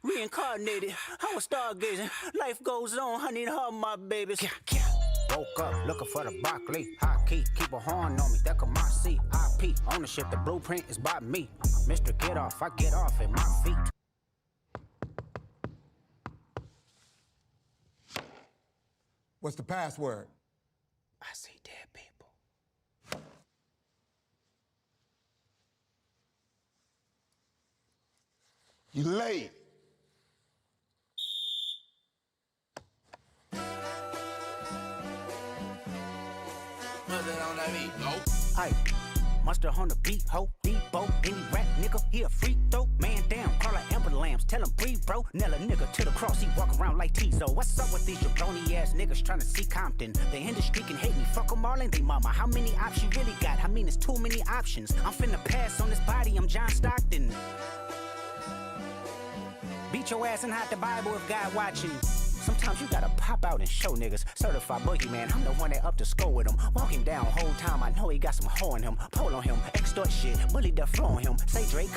Reincarnated, I was stargazing. Life goes on, I need all my babies. Woke up looking for the broccoli. High key, keep a horn on me. That could my seat. IP, ownership, the blueprint is by me. Mr. Get Off, I get off at my feet. What's the password? I see dead people. You late. On that beat, nope. Aye, mustard on the beat, ho, Debo, any rap nigga, he a freak throw, man down, call her Amber Lambs, tell him breathe, bro, nail a nigga to the cross, he walk around like Tizo. What's up with these jabroni ass niggas trying to see Compton? The industry can hate me, fuck them all and they mama. How many options you really got? I mean, it's too many options. I'm finna pass on this body, I'm John Stockton. Beat your ass and hide the Bible if God watching. Sometimes you gotta pop out and show niggas. Certified boogeyman, I'm the one that up to score with him. Walk him down whole time, I know he got some hoe in him. Pull on him, extort shit, bully the flow on him. Say Drake,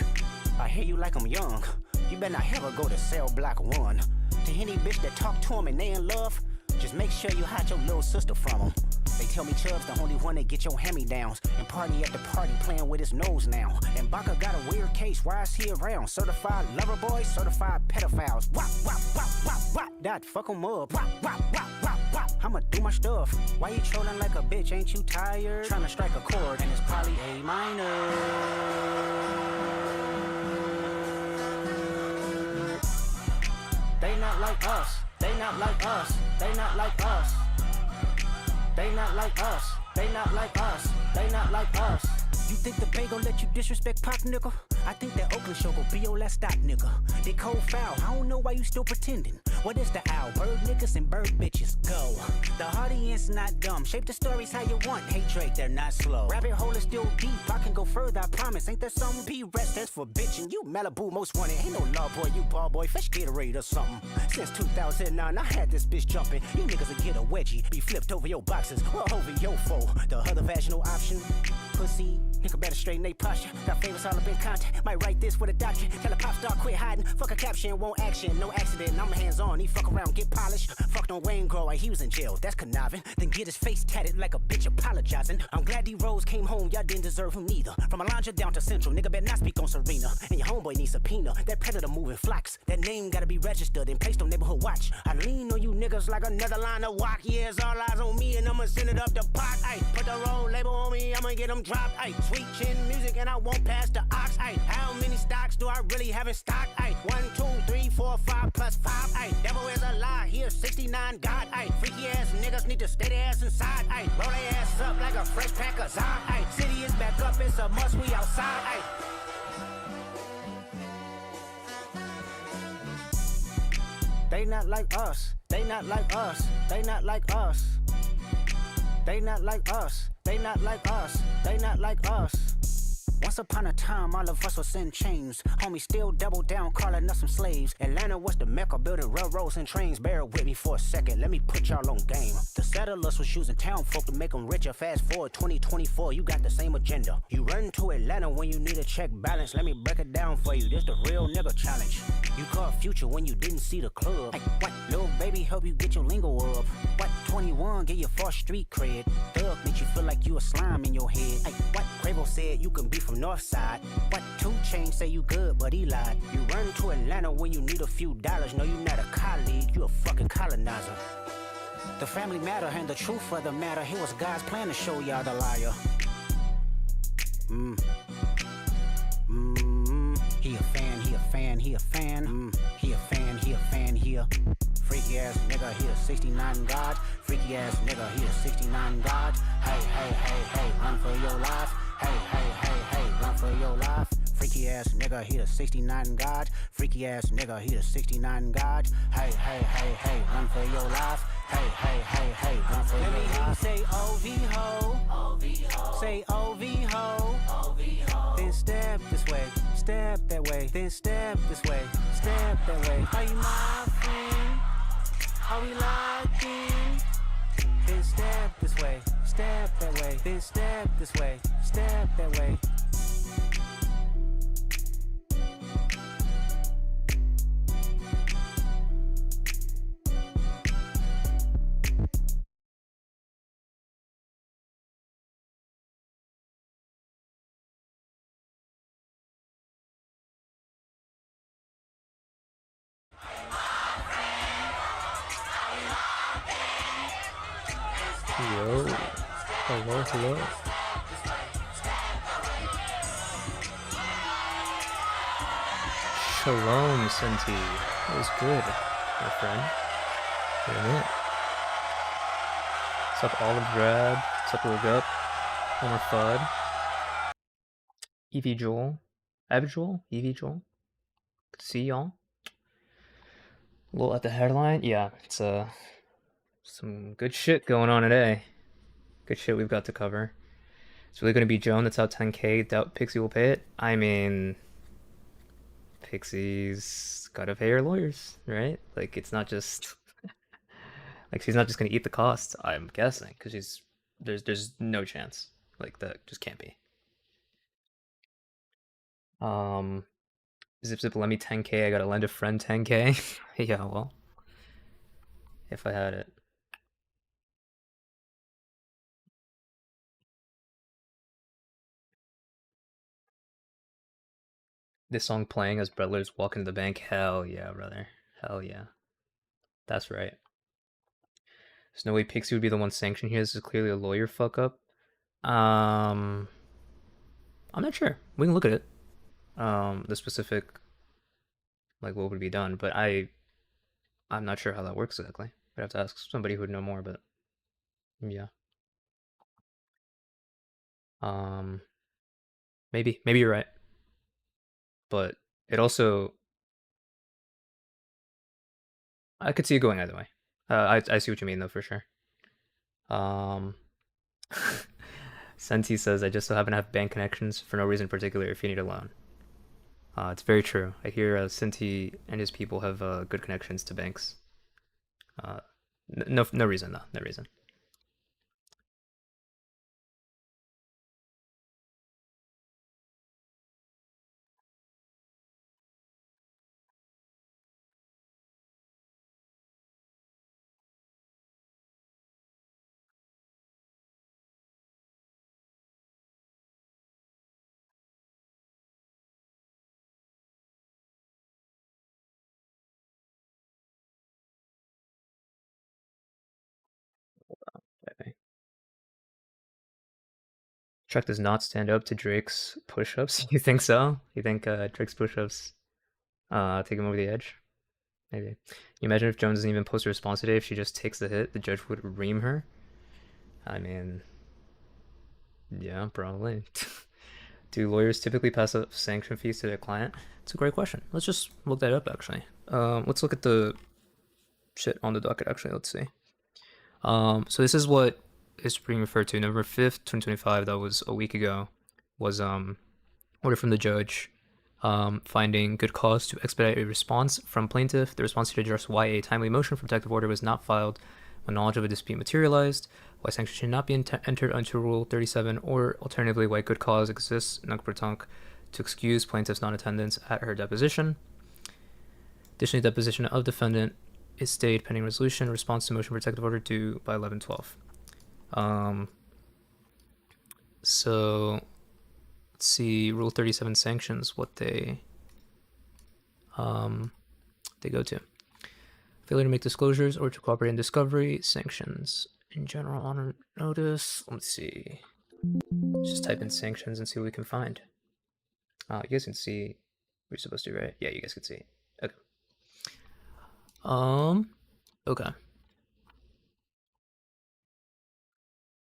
I hear you like I'm young. You better not ever go to cell block 1. To any bitch that talk to him and they in love, just make sure you hide your little sister from him. They tell me Chubb's the only one that get your hand-me-downs. And party at the party playing with his nose now. And Baka got a weird case, why is he around? Certified lover boys, certified pedophiles. Wop, wop, wop, wop, wop. That fuck him up. Wop, wop, wop, wop, wop. I'ma do my stuff. Why you trolling like a bitch, ain't you tired? Trying to strike a chord and it's probably A minor. They not like us. They not like us. They not like us. They not like us, they not like us, they not like us. You think the Bay gon' let you disrespect Pop, nigga? I think that Oakland show gon' be your last stop, nigga. They cold foul, I don't know why you still pretending. What is the owl? Bird niggas and bird bitches, go. The audience not dumb, shape the stories how you want. Hey Drake, they're not slow. Rabbit hole is still deep, I can go further, I promise. Ain't there something P-Rest that's for bitching? You Malibu most wanted, ain't no law boy, you ball boy, fish Gatorade or something. Since 2009, I had this bitch jumping. You niggas will get a wedgie, be flipped over your boxes, or over your foe. The other vaginal option, pussy. Nigga better straighten they posture. Got favorites all up in contact. Might write this with a doctrine. Tell a pop star quit hiding. Fuck a caption, won't action. No accident, I'm hands on. He fuck around, get polished. Fucked on Wayne Grow, he was in jail. That's conniving. Then get his face tatted like a bitch apologizing. I'm glad D-Rose came home, y'all didn't deserve him neither. From Alondra down to Central, nigga better not speak on Serena. And your homeboy needs subpoena. That predator moving flocks. That name gotta be registered and placed on neighborhood watch. I lean on you niggas like another line of walk. Yeah, it's all eyes on me and I'ma send it up the pot. Ay, put the road label on me, I'ma get them dropped. Ay, sweet chin music and I won't pass the ox. Ay, how many stocks do I really have in stock? Ay, 1, 2, 3, 4, 5 plus 5. Ay, devil is a lie, here 69 God. Ay, freaky ass niggas need to stay their ass inside. Ay, roll their ass up like a fresh pack of Zod. Ay, city is back up, it's a must, we outside. Ay. They not like us, they not like us, they not like us. They not like us, they not like us, they not like us. Once upon a time, all of us was in chains. Homie still double down, calling us some slaves. Atlanta was the mecca, building railroads and trains. Bear with me for a second, let me put y'all on game. The settlers was using town folk to make them richer. Fast forward 2024, you got the same agenda. You run to Atlanta when you need a check balance. Let me break it down for you, this the real nigga challenge. You caught Future when you didn't see the club. Hey, what? Lil' baby help you get your lingo up. What? 21 get your false street cred. Thug make you feel like you a slime in your head. Hey, what? Quavo said you can be from Northside. What? 2 Chainz say you good, but he lied. You run to Atlanta when you need a few dollars. No, you not a colleague, you a fucking colonizer. The family matter and the truth of the matter. Here was God's plan to show y'all the liar. He a fan, he a fan, he a fan. He a fan, he a fan, he a freaky ass nigga, he a 69 God. Freaky ass nigga, he a 69 God. Hey, hey, hey, hey, run for your life. Hey, hey, hey, hey, run for your life. Freaky ass nigga, he a 69 God. Freaky ass nigga, he a 69 God. Hey, hey, hey, hey, run for your life. Hey, hey, hey, hey, run for your life. Let me hear you say OV-ho. OV-ho. Say OV-ho. OV-ho. Then step this way, step that way. Then step this way, step that way. Are you my friend? Are we locked in? Then step this way, step that way. Then step this way, step that way. Hello, hello. Shalom, Senti. That was good, my friend. Wait a minute. What's up, Olive Drab? What's up, Lil Gup? Homer Fudd? Evie Joel? Abjoel? Evie Joel? Good to see y'all. A little at the headline. Yeah, it's some good shit going on today. Good shit we've got to cover. It's really going to be Joan that's out 10k. Doubt Pxie will pay it. I mean, Pixie's got to pay her lawyers, right? Like, it's not just like she's not just going to eat the costs. I'm guessing because there's no chance. Like that just can't be. Um, Zip Zip, let me 10k. I gotta lend a friend 10k. Yeah, well, if I had it. This song playing as brothers walk into the bank. Hell yeah, brother. Hell yeah. That's right. There's no way Pixie would be the one sanctioned here. This is clearly a lawyer fuck up. Um, I'm not sure. We can look at it. The specific like what would be done, but I'm not sure how that works exactly. I'd have to ask somebody who would know more, but yeah. Um, maybe you're right, but it also I could see it going either way. I see what you mean though for sure. Um, Senti says I just so happen to have bank connections for no reason in particular if you need a loan. It's very true. I hear Senti and his people have good connections to banks. Uh, no reason though. No reason. Okay. Chuck does not stand up to Drake's push-ups. You think so? You think Drake's push-ups take him over the edge? Maybe. You imagine if Jones doesn't even post a response today, if she just takes the hit, the judge would ream her? I mean, yeah, probably. Do lawyers typically pass up sanction fees to their client? It's a great question. Let's just look that up, actually. Let's look at the shit on the docket, actually. Let's see. So this is what is being referred to. November 5th, 2025, that was a week ago, was order from the judge finding good cause to expedite a response from plaintiff. The response to address why a timely motion for protective order was not filed when knowledge of a dispute materialized, why sanctions should not be entered under Rule 37, or alternatively, why good cause exists, nunc pro tunc, to excuse plaintiff's non-attendance at her deposition. Additionally, deposition of defendant is stayed pending resolution. Response to motion for protective order due by 11/12. So let's see, Rule 37 sanctions, what they go to. Failure to make disclosures or to cooperate in discovery, sanctions in general on notice. Let's see. Let's just type in sanctions and see what we can find. You guys can see what you're supposed to, right? Yeah, you guys can see. Okay. Okay.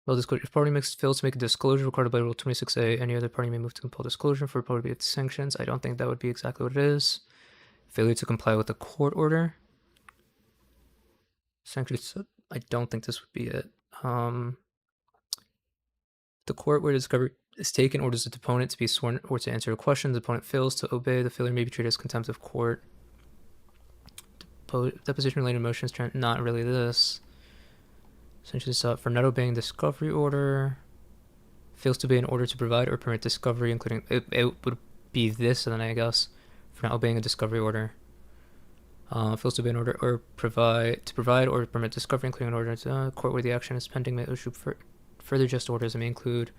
Well, disclosure. If party fails to make a disclosure required by Rule 26A, any other party may move to compel disclosure for party to be sanctions. I don't think that would be exactly what it is. Failure to comply with a court order. Sanctions. I don't think this would be it. The court where discovery is taken orders the deponent to be sworn or to answer a question. The opponent fails to obey. The failure may be treated as contempt of court. Deposition related motions. Not really this. Essentially sought for not obeying discovery order. Fails to obey an order to provide or permit discovery, including it would be this, and then I guess for not obeying a discovery order. Fails to obey an order or provide or permit discovery, including an order to court where the action is pending, may issue further just orders. It may include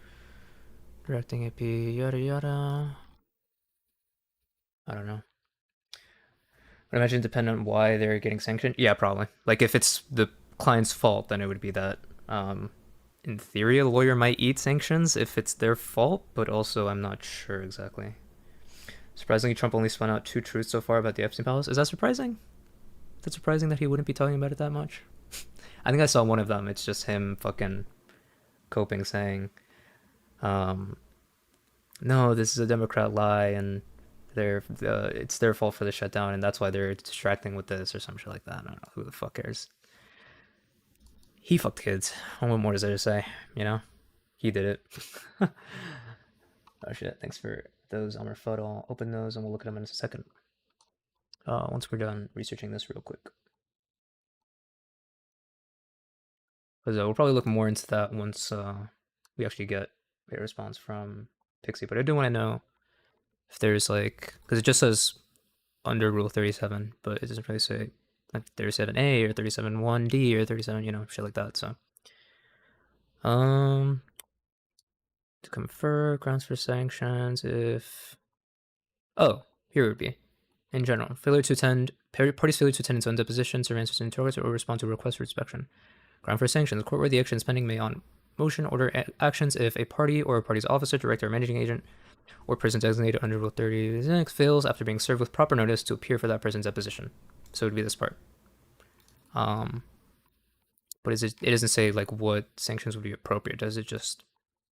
directing AP, yada yada. I don't know. I imagine depending on why they're getting sanctioned. Yeah, probably. Like if it's the client's fault, then it would be that in theory, a lawyer might eat sanctions if it's their fault, but also I'm not sure exactly. Surprisingly, Trump only spun out 2 truths so far about the Epstein Palace. Is that surprising? Is that surprising that he wouldn't be talking about it that much? I think I saw one of them. It's just him fucking coping, saying, no, this is a Democrat lie, and it's their fault for the shutdown, and that's why they're distracting with this or some shit like that. I don't know. Who the fuck cares? He fucked kids. What more is there to say? You know? He did it. Oh shit, thanks for those on our photo. I'll open those and we'll look at them in a second. Once we're done researching this real quick. Because we'll probably look more into that once we actually get a response from Pxie. But I do want to know if there's like, because it just says under Rule 37, but it doesn't really say like 37A or 37(1)D or 37, you know, shit like that. So, to confer grounds for sanctions if, oh, here it would be. In general, failure to attend, parties failure to attend its own depositions or answers to interrogatories or respond to requests for inspection. Ground for sanctions. Court-worthy actions pending may on motion order actions if a party or a party's officer, director, or managing agent or person designated under Rule 36 fails after being served with proper notice to appear for that person's deposition. So it would be this part. But it doesn't say like what sanctions would be appropriate. Does it just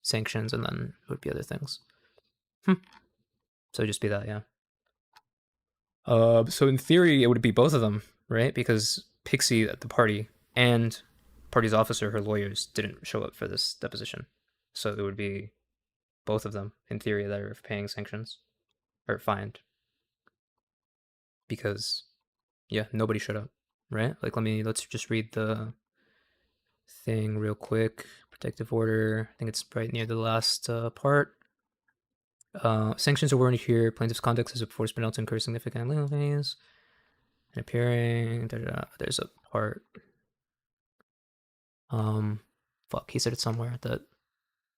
sanctions and then it would be other things? So it'd just be that, yeah. So in theory, it would be both of them, right? Because Pxie at the party and party's officer, her lawyers, didn't show up for this deposition. So it would be both of them, in theory, that are paying sanctions or fined. Because, yeah, nobody showed up, right? Like, let's just read the thing real quick. Protective order. I think it's right near the last part. Sanctions are warranted here. Plaintiff's conduct has forced penalty to incur significant legal fees. And appearing, there's a part. Fuck, he said it somewhere that.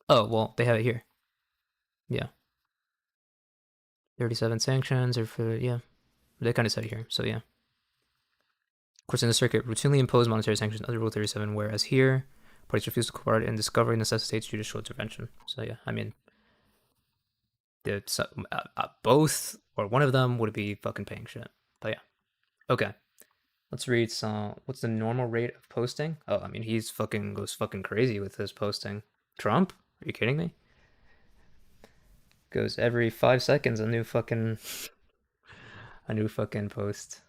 Oh, well, they have it here. Yeah. 37 sanctions or for, yeah. They kind of said it here, so yeah. Courts in the circuit routinely impose monetary sanctions under Rule 37, whereas here, parties refuse to cooperate and discovery necessitates judicial intervention. So yeah, I mean, both or one of them would be fucking paying shit. But yeah. Okay. Let's read some. What's the normal rate of posting? Oh, I mean, goes fucking crazy with his posting. Trump? Are you kidding me? Goes every 5 seconds a new fucking post.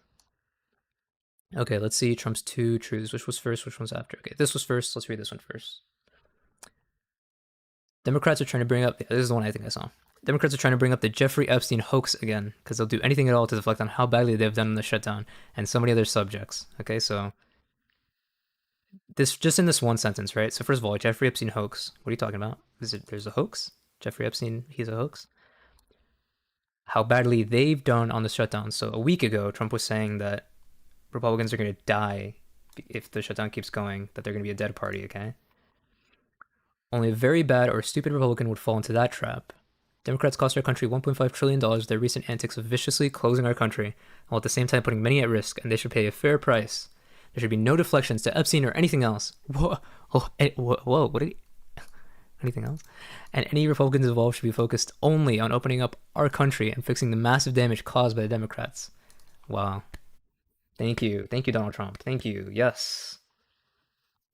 Okay, let's see Trump's 2 truths. Which was first? Which one's after? Okay, this was first. Let's read this one first. Democrats are trying to bring up. This is the one I think I saw. Democrats are trying to bring up the Jeffrey Epstein hoax again because they'll do anything at all to deflect on how badly they've done in the shutdown and so many other subjects. Okay, so this just in this one sentence, right? So first of all, Jeffrey Epstein hoax. What are you talking about? There's a hoax? Jeffrey Epstein, he's a hoax? How badly they've done on the shutdown. So a week ago, Trump was saying that Republicans are going to die if the shutdown keeps going, that they're going to be a dead party, okay? Only a very bad or stupid Republican would fall into that trap. Democrats cost our country $1.5 trillion with their recent antics of viciously closing our country, while at the same time putting many at risk, and they should pay a fair price. There should be no deflections to Epstein or anything else. Whoa, anything else? And any Republicans involved should be focused only on opening up our country and fixing the massive damage caused by the Democrats. Wow. Thank you, Donald Trump. Thank you. Yes,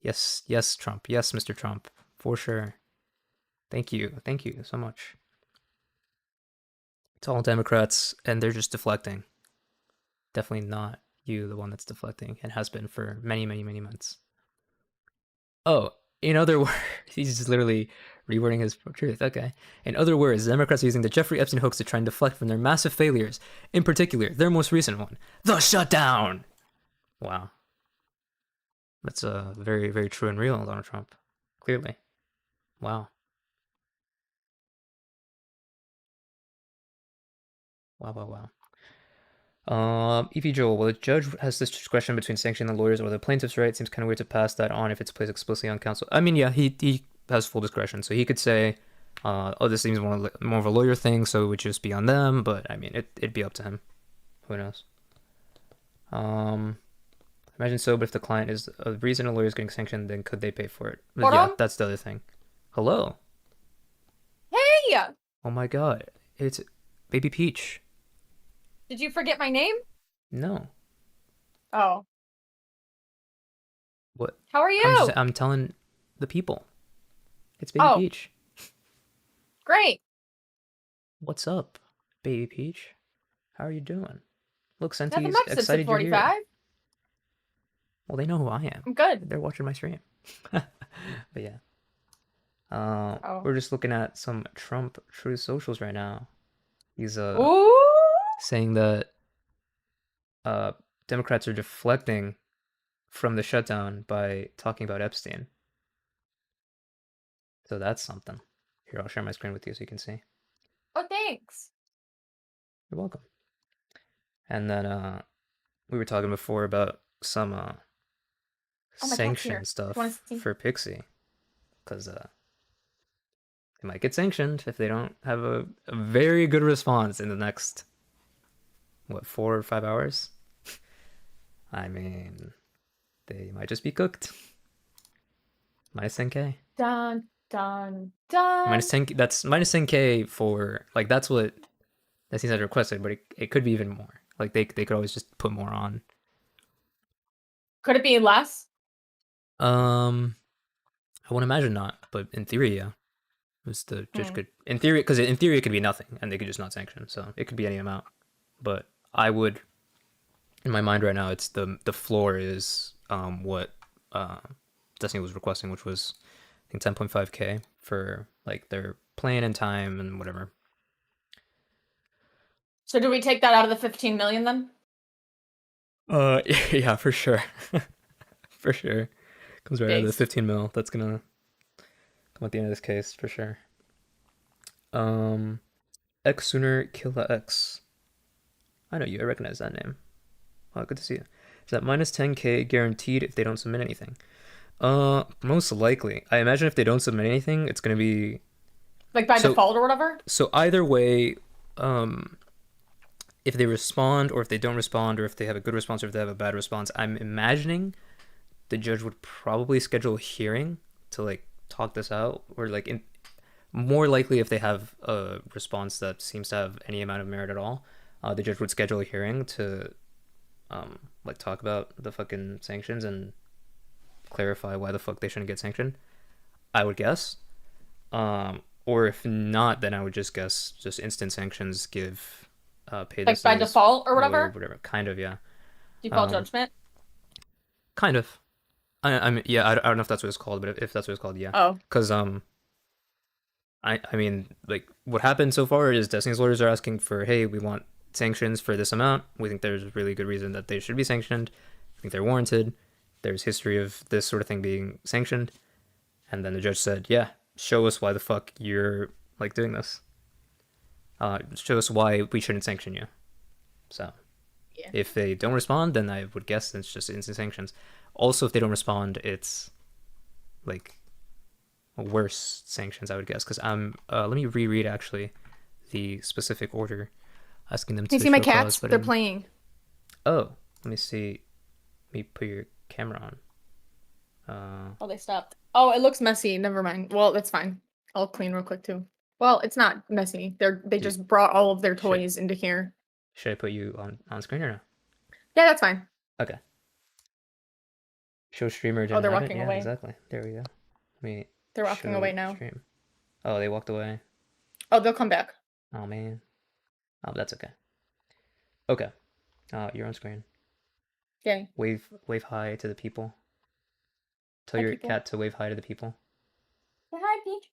Trump. Yes, Mr. Trump. For sure. Thank you so much. It's all Democrats, and they're just deflecting. Definitely not you, the one that's deflecting, and has been for many, many, many months. Oh, in other words, he's just literally rewording his truth. Okay. In other words, the Democrats are using the Jeffrey Epstein hoax to try and deflect from their massive failures, in particular, their most recent one, the shutdown. Wow. That's very, very true and real, Donald Trump. Clearly. Wow. Wow. E.P. Joel, well, the judge has this discretion between sanctioning the lawyers or the plaintiff's right. It seems kind of weird to pass that on if it's placed explicitly on counsel. I mean, yeah, he has full discretion, so he could say, oh, this seems more of a lawyer thing, so it would just be on them, but I mean, it'd be up to him. Who knows? Imagine so, but if the client is a reason a lawyer is getting sanctioned, then could they pay for it? But Hold yeah, on. that's the other thing. Hello. Hey! Oh my god. It's Baby Peach. Did you forget my name? No. Oh. What? How are you? I'm telling the people. It's Baby Peach. Great. What's up, Baby Peach? How are you doing? Look, Nothing Senti's much since excited you're here. 45. Well, they know who I am. I'm good. They're watching my stream. But yeah. Oh. We're just looking at some Trump Truth Socials right now. He's Ooh. saying that Democrats are deflecting from the shutdown by talking about Epstein. So that's something. Here, I'll share my screen with you so you can see. Oh, thanks. You're welcome. And then we were talking before about some sanction stuff for Pxie, because they might get sanctioned if they don't have a very good response in the next, what, 4 or 5 hours? I mean, they might just be cooked. Minus 10K. Dun, dun, dun. Minus 10, that's minus 10K for, like, that's what that seems like requested, but it could be even more. Like, they could always just put more on. Could it be less? I wouldn't imagine not, but in theory, yeah. The judge could, in theory, because in theory it could be nothing, and they could just not sanction. So it could be any amount. But I would, in my mind right now, it's the floor is what Destiny was requesting, which was I think 10.5K for like their plan and time and whatever. So do we take that out of the 15 million then? Yeah, for sure. For sure. Comes right out of the 15 mil. That's gonna come at the end of this case for sure. X Sooner Killa X. I know you, I recognize that name. Oh, good to see you. Is that minus 10K guaranteed if they don't submit anything? Most likely. I imagine if they don't submit anything, it's gonna be like by default or whatever? So either way, if they respond or if they don't respond or if they have a good response or if they have a bad response, I'm imagining the judge would probably schedule a hearing to like talk this out, or like more likely if they have a response that seems to have any amount of merit at all, the judge would schedule a hearing to like talk about the fucking sanctions and clarify why the fuck they shouldn't get sanctioned, I would guess. Or if not, then I would just guess just instant sanctions, give pay like by default or whatever. Kind of, yeah. Default judgment. Kind of. I mean, yeah. I don't know if that's what it's called, but if that's what it's called, yeah. Oh. Because I mean, like what happened so far is Destiny's lawyers are asking for, hey, we want sanctions for this amount. We think there's a really good reason that they should be sanctioned. I think they're warranted. There's history of this sort of thing being sanctioned. And then the judge said, yeah, show us why the fuck you're like doing this. Show us why we shouldn't sanction you. So yeah. If they don't respond, then I would guess it's just instant sanctions. Also, if they don't respond, it's like worse sanctions, I would guess. Because let me reread actually the specific order asking them to. Can you see my cats? They're playing. Oh, let me see. Let me put your camera on. Oh, they stopped. Oh, it looks messy. Never mind. Well, that's fine. I'll clean real quick too. Well, it's not messy. They just brought all of their toys into here. Should I put you on screen or no? Yeah, that's fine. Okay. Show streamer. Oh, they're walking away. Exactly. There we go. They're walking away now. Stream. Oh, they walked away. Oh, they'll come back. Oh man. Oh, that's okay. Okay. You're on screen. Yay. Wave hi to the people. Tell your cat to wave hi to the people. Say hi, Peach.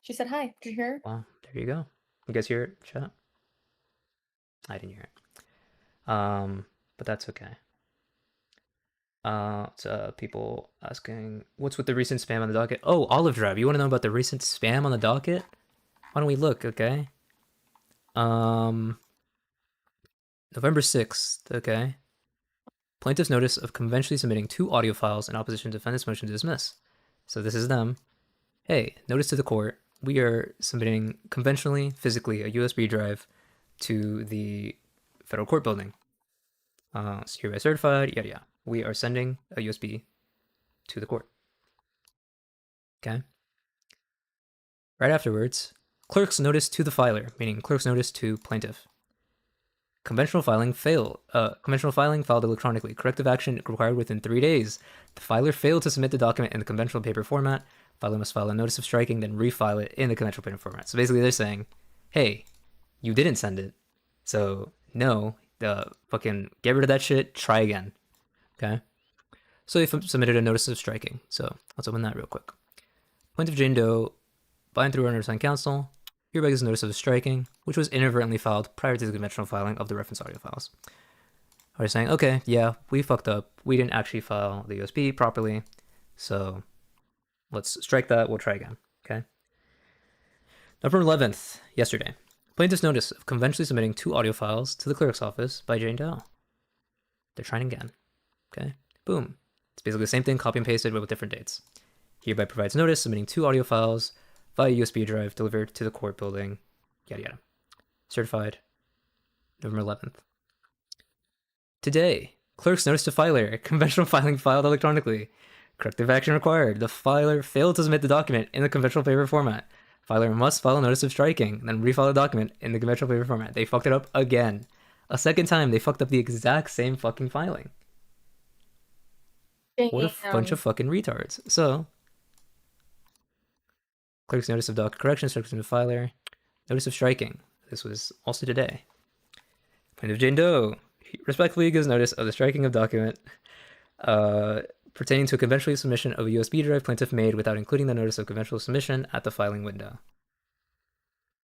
She said hi. Did you hear her? Wow, there you go. You guys hear it, chat? I didn't hear it. But that's okay. People asking, what's with the recent spam on the docket? Oh, Olive Drive. You want to know about the recent spam on the docket? Why don't we look, okay? November 6th, okay? Plaintiff's notice of conventionally submitting 2 audio files in opposition to defendant's motion to dismiss. So this is them. Hey, notice to the court. We are submitting conventionally, physically, a USB drive to the federal court building. It's hereby certified, yada yada. We are sending a USB to the court. Okay. Right afterwards, clerk's notice to the filer, meaning clerk's notice to plaintiff. Conventional filing failed. Conventional filing filed electronically. Corrective action required within 3 days. The filer failed to submit the document in the conventional paper format. Filer must file a notice of striking, then refile it in the conventional paper format. So basically, they're saying, "Hey, you didn't send it, so no, fucking get rid of that shit. Try again." Okay. So they submitted a notice of striking. So let's open that real quick. Plaintiff Jane Doe, by and through our undersigned counsel, hereby gives notice of striking, which was inadvertently filed prior to the conventional filing of the reference audio files. We're saying, okay, yeah, we fucked up. We didn't actually file the USB properly, so let's strike that. We'll try again. Okay. November 11th, yesterday. Plaintiff's notice of conventionally submitting 2 audio files to the clerk's office by Jane Doe. They're trying again. Okay. Boom. It's basically the same thing, copy and pasted, but with different dates. Hereby provides notice submitting 2 audio files via USB drive delivered to the court building, yada yada. Certified November 11th. Today, clerk's notice to filer, conventional filing filed electronically. Corrective action required. The filer failed to submit the document in the conventional paper format. Filer must file a notice of striking, then refile the document in the conventional paper format. They fucked it up again. A second time, they fucked up the exact same fucking filing. What a bunch of fucking retards. So, clerk's notice of docket correction, instruction to filer, notice of striking. This was also today. Plaintiff Jane Doe respectfully gives notice of the striking of document pertaining to a conventional submission of a USB drive plaintiff made without including the notice of conventional submission at the filing window.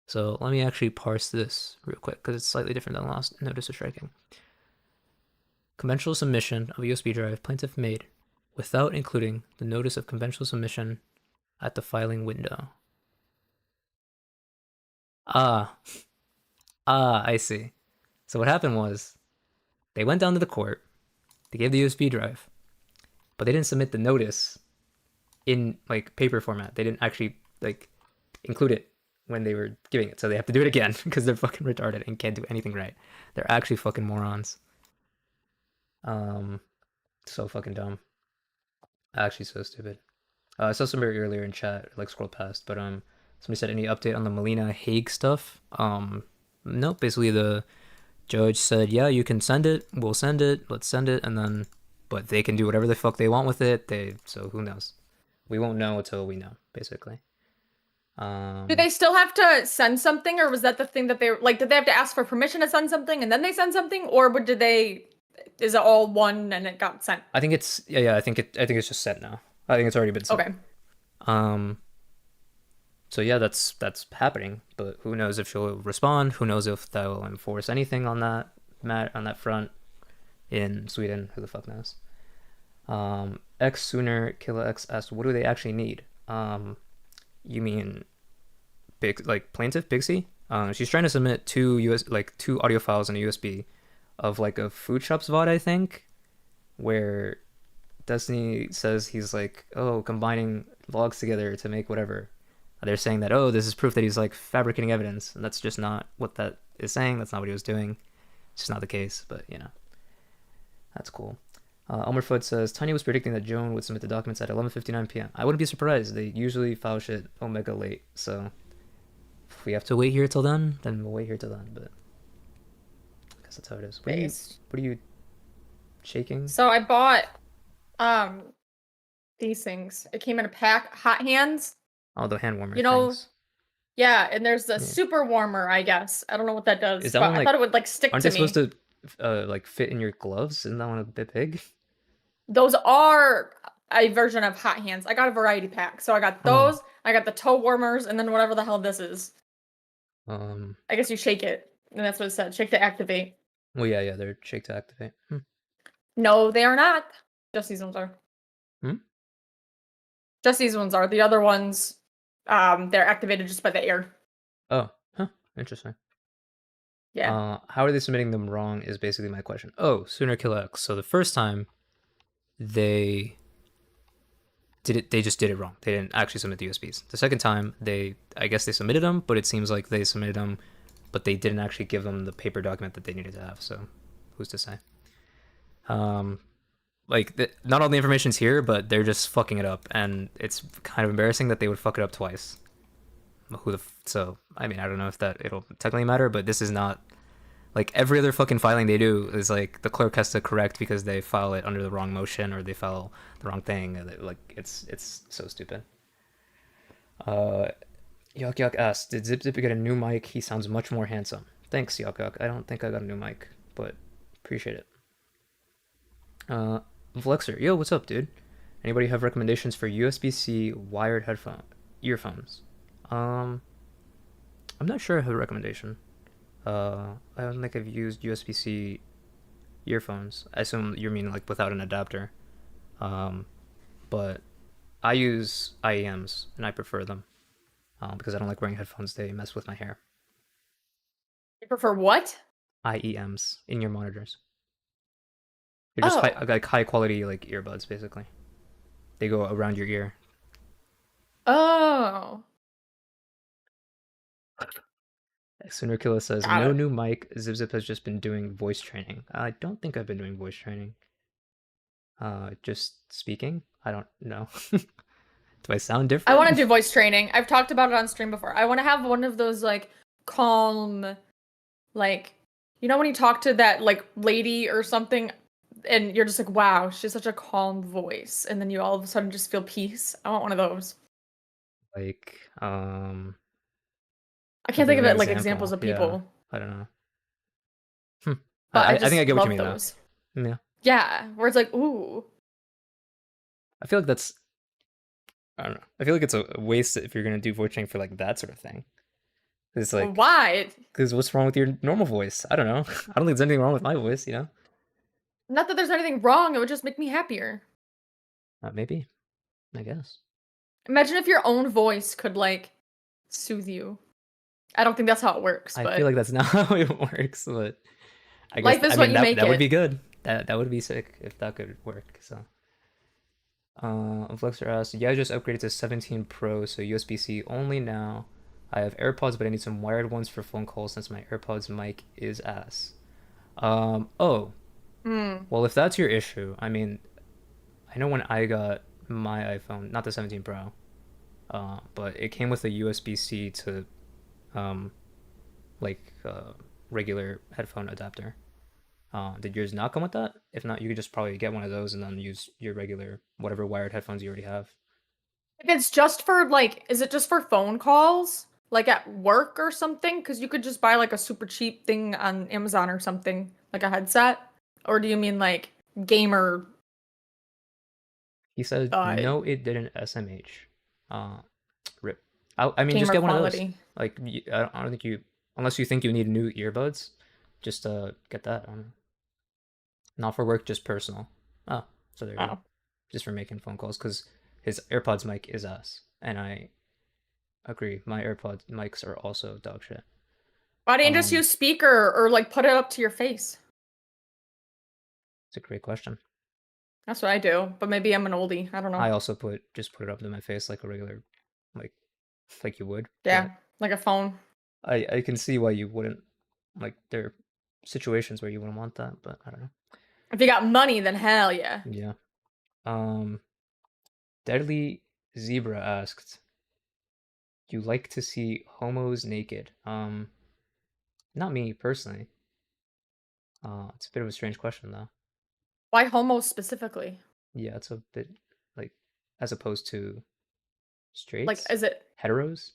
So let me actually parse this real quick because it's slightly different than the last notice of striking. Conventional submission of a USB drive plaintiff made without including the notice of conventional submission at the filing window. I see. So what happened was they went down to the court, they gave the USB drive, but they didn't submit the notice in like paper format. They didn't actually like include it when they were giving it. So they have to do it again because they're fucking retarded and can't do anything right. They're actually fucking morons. So fucking dumb. Actually so stupid. I saw somebody earlier in chat, like scrolled past, but somebody said any update on the Melina Hague stuff? No, basically the judge said, yeah, you can send it, we'll send it, let's send it, and then but they can do whatever the fuck they want with it. So who knows? We won't know until we know, basically. Do they still have to send something, or was that the thing that they like? Did they have to ask for permission to send something and then they send something, or did they? Is it all one and it got sent? I think it's yeah. I think it's just sent now. I think it's already been sent. Okay. So yeah, that's happening, but who knows if she'll respond? Who knows if they'll enforce anything on that front in Sweden? Who the fuck knows? X Sooner Killa X asked, what do they actually need? You mean plaintiff Pxie? She's trying to submit 2 audio files in a USB of like a food shops VOD, I think, where Destiny says he's like, oh, combining logs together to make whatever. They're saying that, oh, this is proof that he's like fabricating evidence, and that's just not what that is saying. That's not what he was doing. It's just not the case, but you know, that's cool. Elmer Foot says, Tanya was predicting that Joan would submit the documents at 11:59 p.m. I wouldn't be surprised. They usually file shit omega late, so if we have to wait here till then we'll wait here till then, but I guess that's how it is. What are you shaking? So I bought these things. It came in a pack, hot hands. Oh, the hand warmer. You know, things. Yeah, and there's a super warmer, I guess. I don't know what that does. Is that but one, like, I thought it would like stick aren't to they me. supposed to like fit in your gloves? Isn't that one a bit big? Those are a version of hot hands. I got a variety pack. So I got those, I got the toe warmers, and then whatever the hell this is. I guess you shake it, and that's what it said. Shake to activate. Well, yeah, they're shake to activate. No, they are not. Just these ones are. Just these ones are. The other ones, they're activated just by the air. Oh, interesting. Yeah. How are they submitting them wrong is basically my question. Oh, Sooner Kill X. So the first time they did it, they just did it wrong. They didn't actually submit the USBs. The second time, I guess they submitted them, but it seems like they submitted them, but they didn't actually give them the paper document that they needed to have. So who's to say? Like not all the information's here, but they're just fucking it up, and it's kind of embarrassing that they would fuck it up twice. So I mean, I don't know if that it'll technically matter, but this is not like every other fucking filing they do is like the clerk has to correct because they file it under the wrong motion or they file the wrong thing. Like it's so stupid. Yuck Yuck asked, did Zip Zip get a new mic? He sounds much more handsome. Thanks, Yuck Yuck. I don't think I got a new mic, but appreciate it. Flexer, yo, what's up, dude? Anybody have recommendations for USB-C wired earphones? I'm not sure I have a recommendation. I don't think I've used USB-C earphones. I assume you mean like without an adapter. But I use IEMs and I prefer them because I don't like wearing headphones. They mess with my hair. You prefer what? IEMs in your monitors. They're just high quality like earbuds basically. They go around your ear. Oh. Sooner Killer says, no new mic. Zip Zip has just been doing voice training. I don't think I've been doing voice training. Just speaking? I don't know. Do I sound different? I want to do voice training. I've talked about it on stream before. I want to have one of those like calm, like, you know when you talk to that like lady or something and you're just like, wow, she has such a calm voice. And then you all of a sudden just feel peace. I want one of those. Like, I can't think of it like examples of people. Yeah, I don't know. But I think I get what you mean those. Though. Yeah. Yeah, where it's like, ooh. I feel like that's, I don't know. I feel like it's a waste if you're gonna do voice training for like that sort of thing. It's like, why? Because what's wrong with your normal voice? I don't know. I don't think there's anything wrong with my voice, you know? Not that there's anything wrong, it would just make me happier. Maybe. I guess. Imagine if your own voice could like soothe you. I don't think that's how it works. I feel like that's not how it works, but I guess life is what you make it. That would be good. That would be sick if that could work. So, Flexer asked, yeah, I just upgraded to 17 Pro, so USB-C only now. I have AirPods, but I need some wired ones for phone calls since my AirPods mic is ass. Oh. Well, if that's your issue, I mean, I know when I got my iPhone, not the 17 Pro, but it came with a USB-C to, regular headphone adapter. Did yours not come with that? If not, you could just probably get one of those and then use your regular, whatever wired headphones you already have. If it's just for like, is it just for phone calls? Like at work or something? Because you could just buy like a super cheap thing on Amazon or something, like a headset. Or do you mean like gamer? He said, no, it didn't SMH. Rip. I mean, just get one of those. Like, I don't think you, unless you think you need new earbuds, just get that. I don't know. Not for work, just personal. Oh, so there you go. Just for making phone calls, because his AirPods mic is ass. And I agree. My AirPods mics are also dog shit. Why didn't you just use speaker or like put it up to your face? It's a great question. That's what I do, but maybe I'm an oldie. I don't know. I also just put it up to my face like a regular, like you would. Yeah, like a phone. I can see why you wouldn't, like, there are situations where you wouldn't want that, but I don't know. If you got money, then hell yeah. Yeah. Deadly Zebra asked, you like to see homos naked? Not me personally. It's a bit of a strange question though. Why homos specifically? Yeah, it's a bit like, as opposed to straights. Like, is it heteros?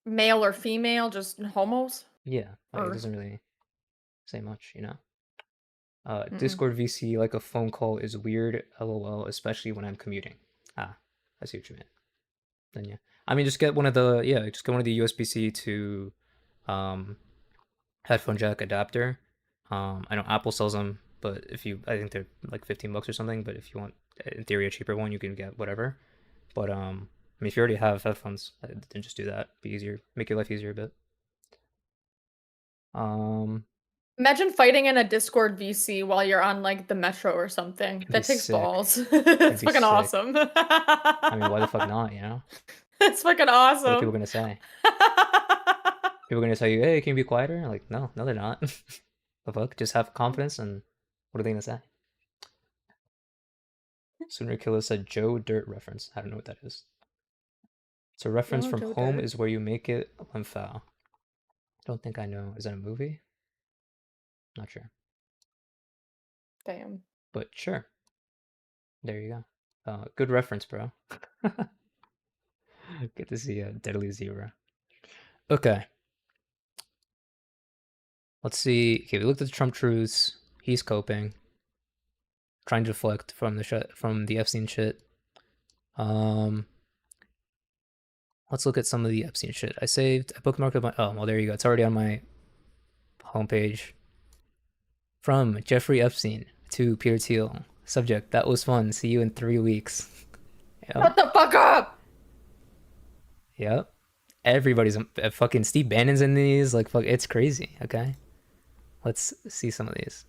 Male or female, just homos? Yeah, like it doesn't really say much, you know. Discord VC, like a phone call is weird, lol, especially when I'm commuting. I see what you mean. Then yeah, I mean, just get one of the USB-C to headphone jack adapter. I know Apple sells them, but I think they're like $15 or something. But if you want, in theory, a cheaper one, you can get whatever. But I mean, if you already have headphones, then just do that. Be easier, make your life easier a bit. Imagine fighting in a Discord VC while you're on like the metro or something. That takes sick. balls. It's fucking awesome. I mean, why the fuck not, you know? It's fucking awesome. What are people gonna say? People are gonna tell you, hey, can you be quieter? Like, no, they're not. The fuck? Just have confidence and What are they gonna say? Sooner Killer said Joe Dirt reference. I don't know what that is. It's a reference Oh, from Joe Home Dirt. is Where You Make It when Foul. Don't think I know. Is that a movie? Not sure. Damn. But sure. There you go. Good reference, bro. Good to see a Deadly Zebra. Okay. Let's see. Okay, we looked at the Trump truths. He's coping. Trying to deflect from the Epstein shit. Let's look at some of the Epstein shit. I bookmarked my. Oh, well, there you go. It's already on my homepage. From Jeffrey Epstein to Peter Thiel. Subject: That was fun. See you in 3 weeks. Yep. Shut the fuck up! Yep. Everybody's fucking Steve Bannon's in these. Like, fuck, it's crazy. Okay. Let's see some of these.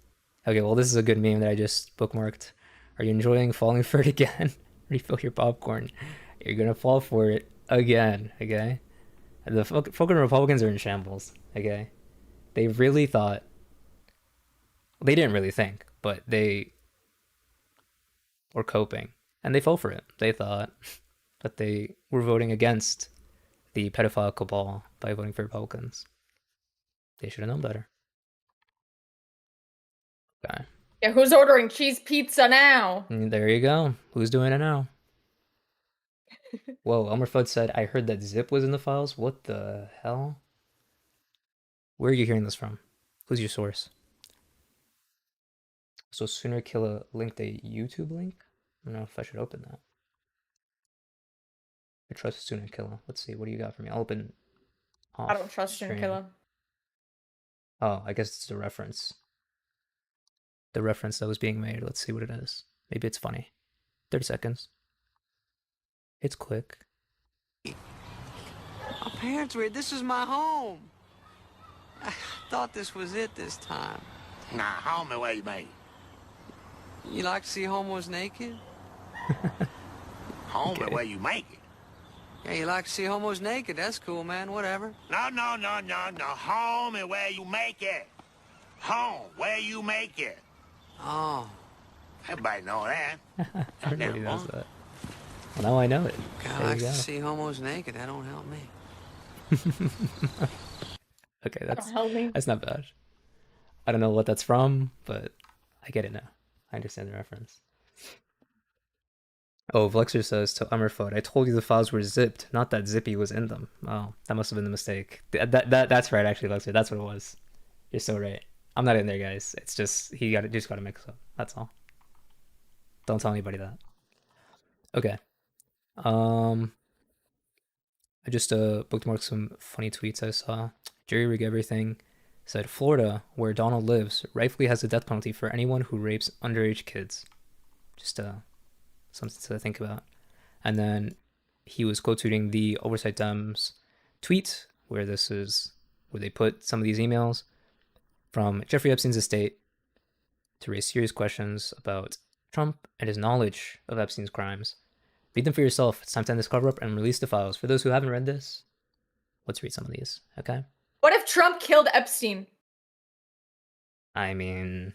Okay, well, this is a good meme that I just bookmarked. Are you enjoying falling for it again? Refill your popcorn. You're gonna fall for it again. Okay. The fucking Republicans are in shambles. Okay. They really thought. They didn't really think, but they were coping, and they fell for it. They thought that they were voting against the pedophile cabal by voting for Republicans. They should have known better. Okay. Yeah, who's ordering cheese pizza now? And there you go. Who's doing it now? Whoa, Elmer Fudd said, I heard that Zip was in the files. What the hell? Where are you hearing this from? Who's your source? So Sooner Killer linked a YouTube link? I don't know if I should open that. I trust Sooner Killer. Let's see, what do you got for me? I'll open off I don't trust stream. Killer. Oh, I guess it's the reference. The reference that was being made. Let's see what it is. Maybe it's funny. 30 seconds. It's quick. My parents were. This is my home. I thought this was it this time. Nah, home and where you made. You like to see homos naked? Home Okay. and where you make it. Yeah, you like to see homos naked. That's cool, man. Whatever. No. Home and where you make it. Home, where you make it. Oh, Everybody know that. Everybody knows that. Well, now I know it. God There likes you to go. see homos naked. That don't help me. Okay, Don't help me. that's not bad. I don't know what that's from, but I get it now. I understand the reference. Oh, Vlexer says to Ummerfoot, I told you the files were zipped, not that Zippy was in them. Oh, that must have been the mistake. That's right, actually, Vlexer. That's what it was. You're so right. I'm not in there, guys. It's just just got to mix up. That's all. Don't tell anybody that. Okay. I just bookmarked some funny tweets I saw. Jerry Rig Everything said Florida, where Donald lives, rightfully has the death penalty for anyone who rapes underage kids. Just something to think about. And then he was quote tweeting the Oversight Dems tweet where they put some of these emails from Jeffrey Epstein's estate to raise serious questions about Trump and his knowledge of Epstein's crimes. Read them for yourself. It's time to end this cover up and release the files. For those who haven't read this, let's read some of these, okay? What if Trump killed Epstein? I mean,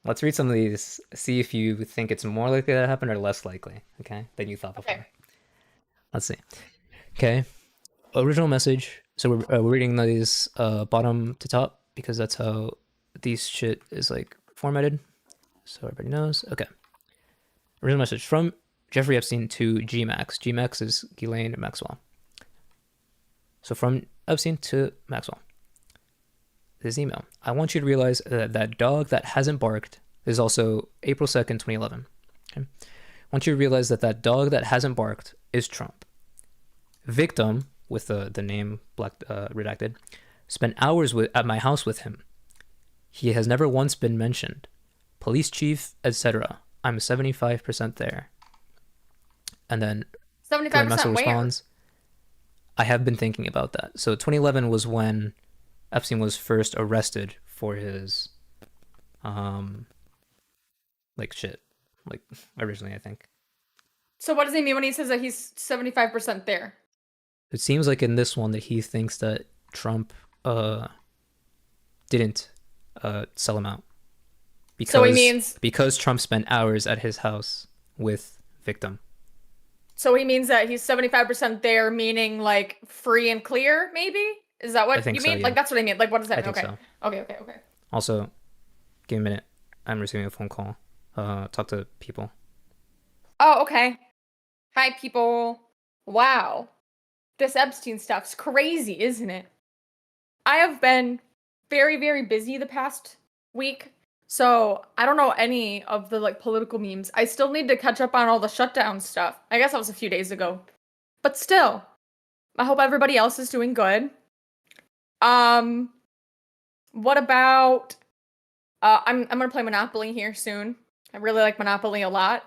let's read some of these, see if you think it's more likely that happened or less likely, okay, than you thought before. Okay. Let's see. Okay, original message. So we're reading these bottom to top because that's how these shit is like formatted. So everybody knows. Okay. Original message from Jeffrey Epstein to G-Max. G-Max is Ghislaine Maxwell. So from Epstein to Maxwell. This email. I want you to realize that that dog that hasn't barked is also April 2nd, 2011. Okay. I want you to realize that that dog that hasn't barked is Trump. Victim, with the name redacted, spent hours at my house with him. He has never once been mentioned. Police chief, etc. I'm 75% there. And then 75% Maxwell where? responds, I have been thinking about that. So 2011 was when Epstein was first arrested for his shit. Like originally, I think. So what does he mean when he says that he's 75% there? It seems like in this one that he thinks that Trump didn't sell him out. because Trump spent hours at his house with victim. So he means that he's 75% there, meaning like free and clear, maybe? Is that what you mean? Yeah. Like that's what I mean. Like what does that mean? Okay. So. Okay. Also, give me a minute. I'm receiving a phone call. Talk to people. Oh, okay. Hi, people. Wow. This Epstein stuff's crazy, isn't it? I have been very, very busy the past week, so I don't know any of the like political memes. I still need to catch up on all the shutdown stuff. I guess that was a few days ago. But still, I hope everybody else is doing good. What about I'm gonna play Monopoly here soon. I really like Monopoly a lot.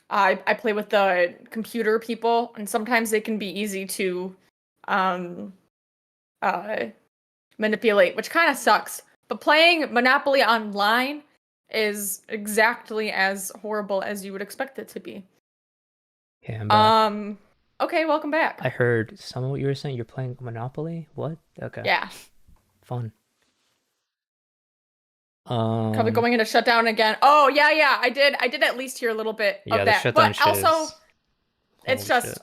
I play with the computer people, and sometimes they can be easy to manipulate, which kind of sucks. But playing Monopoly online is exactly as horrible as you would expect it to be. Yeah, I'm back. Okay, welcome back. I heard some of what you were saying. You're playing Monopoly? What? Okay. Yeah. Fun. Probably going into shutdown again. Oh yeah. I did at least hear a little bit of that. Shutdown but also is... it's just shit.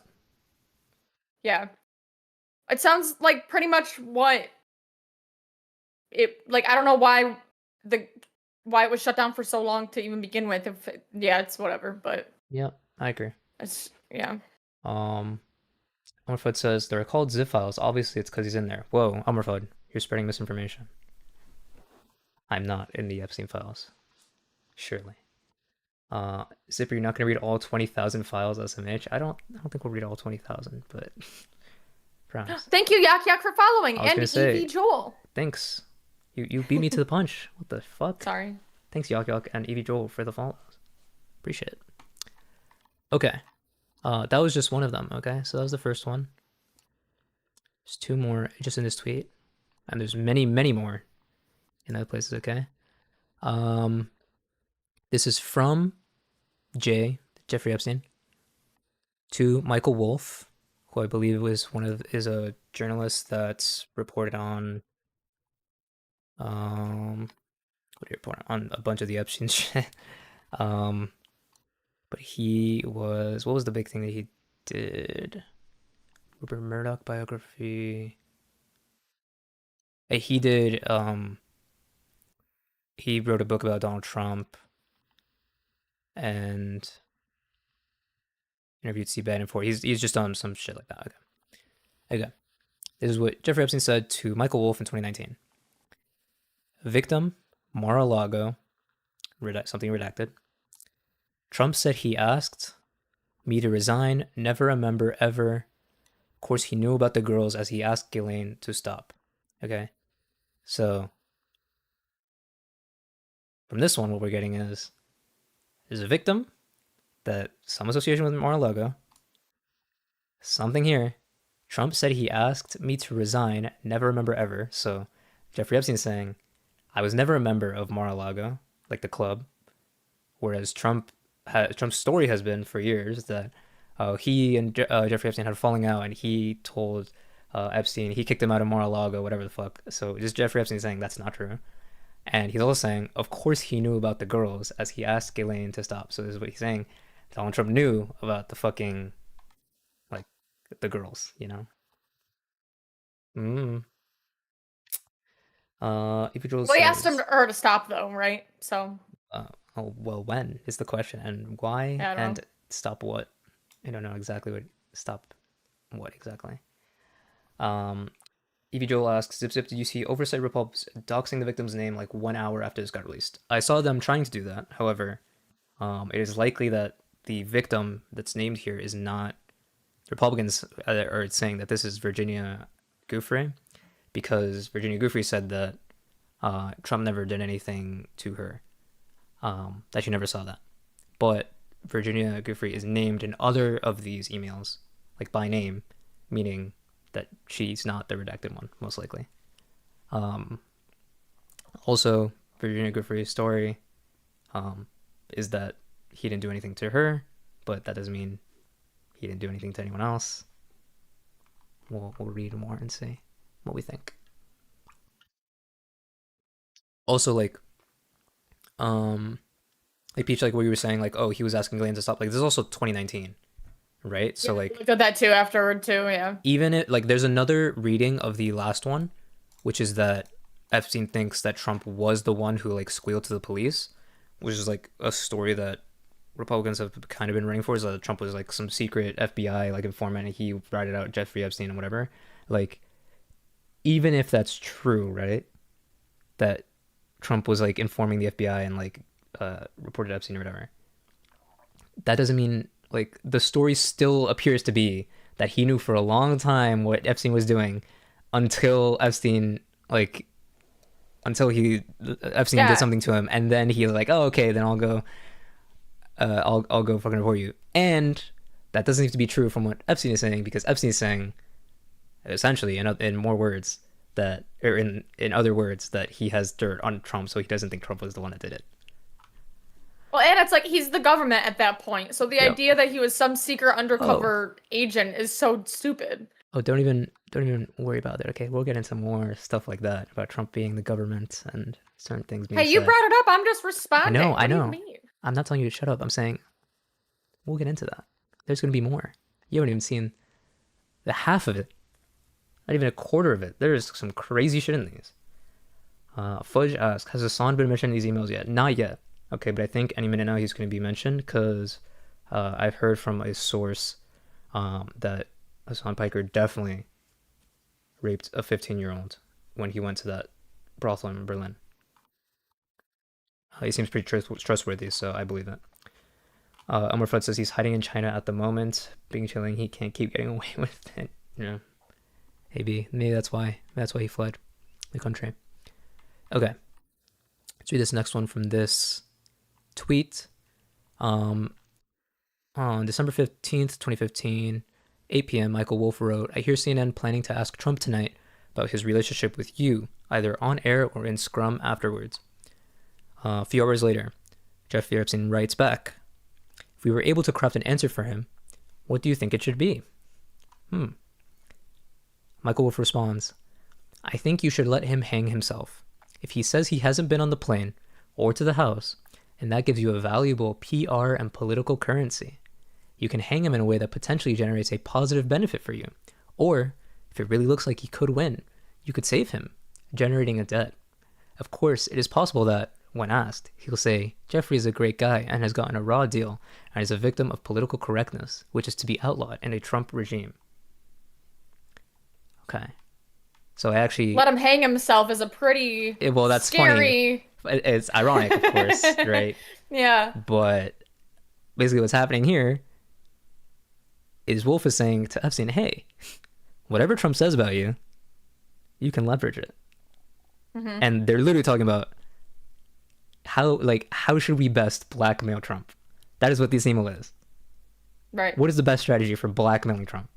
Yeah. It sounds like pretty much what it like I don't know why it was shut down for so long to even begin with. It's whatever, but yeah, I agree. It's yeah. Umberfud says they're called zip files. Obviously it's because he's in there. Whoa, Umberfud, you're spreading misinformation. I'm not in the Epstein files. Surely. Zipper, you're not gonna read all 20,000 files SMH. I don't think we'll read all 20,000, but promise. Thank you, Yak Yak, for following, and say, Joel. Thanks. You beat me to the punch. What the fuck? Sorry. Thanks, Yak Yak and Evie Joel for the follows. Appreciate it. Okay. That was just one of them, okay? So that was the first one. There's two more just in this tweet. And there's many, many more in other places, okay? This is from Jeffrey Epstein, to Michael Wolff, who I believe is a journalist that's reported on what do you report on a bunch of the Epstein shit. But what was the big thing that he did? Rupert Murdoch biography. He did he wrote a book about Donald Trump and interviewed Seabed and Ford. He's just done some shit like that. Okay. This is what Jeffrey Epstein said to Michael Wolff in 2019. Victim, Mar-a-Lago, something redacted. Trump said he asked me to resign, never remember ever. Of course, he knew about the girls as he asked Ghislaine to stop. Okay. So, from this one, what we're getting is there's a victim, that some association with Mar-a-Lago, something here. Trump said he asked me to resign, never remember ever. So Jeffrey Epstein is saying, I was never a member of Mar-a-Lago, like the club. Whereas Trump's story has been for years that he and Jeffrey Epstein had a falling out, and he told Epstein, he kicked him out of Mar-a-Lago, whatever the fuck. So just Jeffrey Epstein saying that's not true. And he's also saying, of course he knew about the girls as he asked Ghislaine to stop. So this is what he's saying. Donald Trump knew about the fucking, like, the girls, you know? He asked her to stop, though, right? So. Well, when is the question, and why, and stop what? I don't know exactly what. Stop what exactly? Evie Joel asks, Zip Zip, did you see Oversight Repubs doxing the victim's name like 1 hour after this got released? I saw them trying to do that. However, it is likely that the victim that's named here is not... Republicans are saying that this is Virginia Giuffre, because Virginia Giuffre said that Trump never did anything to her, that she never saw that. But Virginia Giuffre is named in other of these emails, like by name, meaning that she's not the redacted one, most likely. Also, Virginia Giuffre's story is that he didn't do anything to her, but that doesn't mean he didn't do anything to anyone else. We'll read more and see what we think. Also, like, like Peach, like what you were saying, like, oh, he was asking Ghislaine to stop. Like, this is also 2019, right? So Yeah, like, looked at that too afterward too. Yeah. even it like there's another reading of the last one, which is that Epstein thinks that Trump was the one who like squealed to the police, which is like a story that Republicans have kind of been running for, is that Trump was like some secret FBI like informant and he ratted out Jeffrey Epstein and whatever. Like, even if that's true, right? That Trump was like informing the FBI and like reported Epstein or whatever. That doesn't mean like the story still appears to be that he knew for a long time what Epstein was doing until Epstein like Epstein did something to him, and then he was like, oh, okay, then I'll go fucking report you. And that doesn't need to be true from what Epstein is saying, because Epstein is saying essentially in more words that, or in other words, that he has dirt on Trump, so he doesn't think Trump was the one that did it. Well, and it's like he's the government at that point, so the idea that he was some secret undercover agent is so stupid. Oh, don't even worry about it. Okay, we'll get into more stuff like that about Trump being the government and certain things being Hey, you said. brought it up. I'm just responding. I know. What do you mean? I'm not telling you to shut up. I'm saying we'll get into that. There's going to be more. You haven't even seen the half of it. Not even a quarter of it. There's some crazy shit in these. Fudge asks, has Hassan been mentioned in these emails yet? Not yet. Okay, but I think any minute now he's going to be mentioned, because I've heard from a source that Hassan Piker definitely raped a 15-year-old when he went to that brothel in Berlin. He seems pretty trustworthy, so I believe it. Elmer Fudd says he's hiding in China at the moment, being chilling. He can't keep getting away with it. Maybe that's why he fled the country. Okay, let's read this next one from this tweet. On December 15th, 2015, 8 p.m., Michael Wolff wrote, I hear CNN planning to ask Trump tonight about his relationship with you, either on air or in Scrum afterwards. A few hours later, Jeffrey Epstein writes back, if we were able to craft an answer for him, what do you think it should be? Michael Wolff responds, I think you should let him hang himself. If he says he hasn't been on the plane or to the house, and that gives you a valuable PR and political currency, you can hang him in a way that potentially generates a positive benefit for you. Or, if it really looks like he could win, you could save him, generating a debt. Of course, it is possible that, when asked, he'll say, Jeffrey is a great guy and has gotten a raw deal and is a victim of political correctness, which is to be outlawed in a Trump regime. Okay. So I actually... Let him hang himself is a pretty that's scary... funny. It's ironic, of course, right? Yeah. But basically what's happening here is Wolff is saying to Epstein, hey, whatever Trump says about you, you can leverage it. Mm-hmm. And they're literally talking about how should we best blackmail Trump? That is what this email is. Right. What is the best strategy for blackmailing Trump?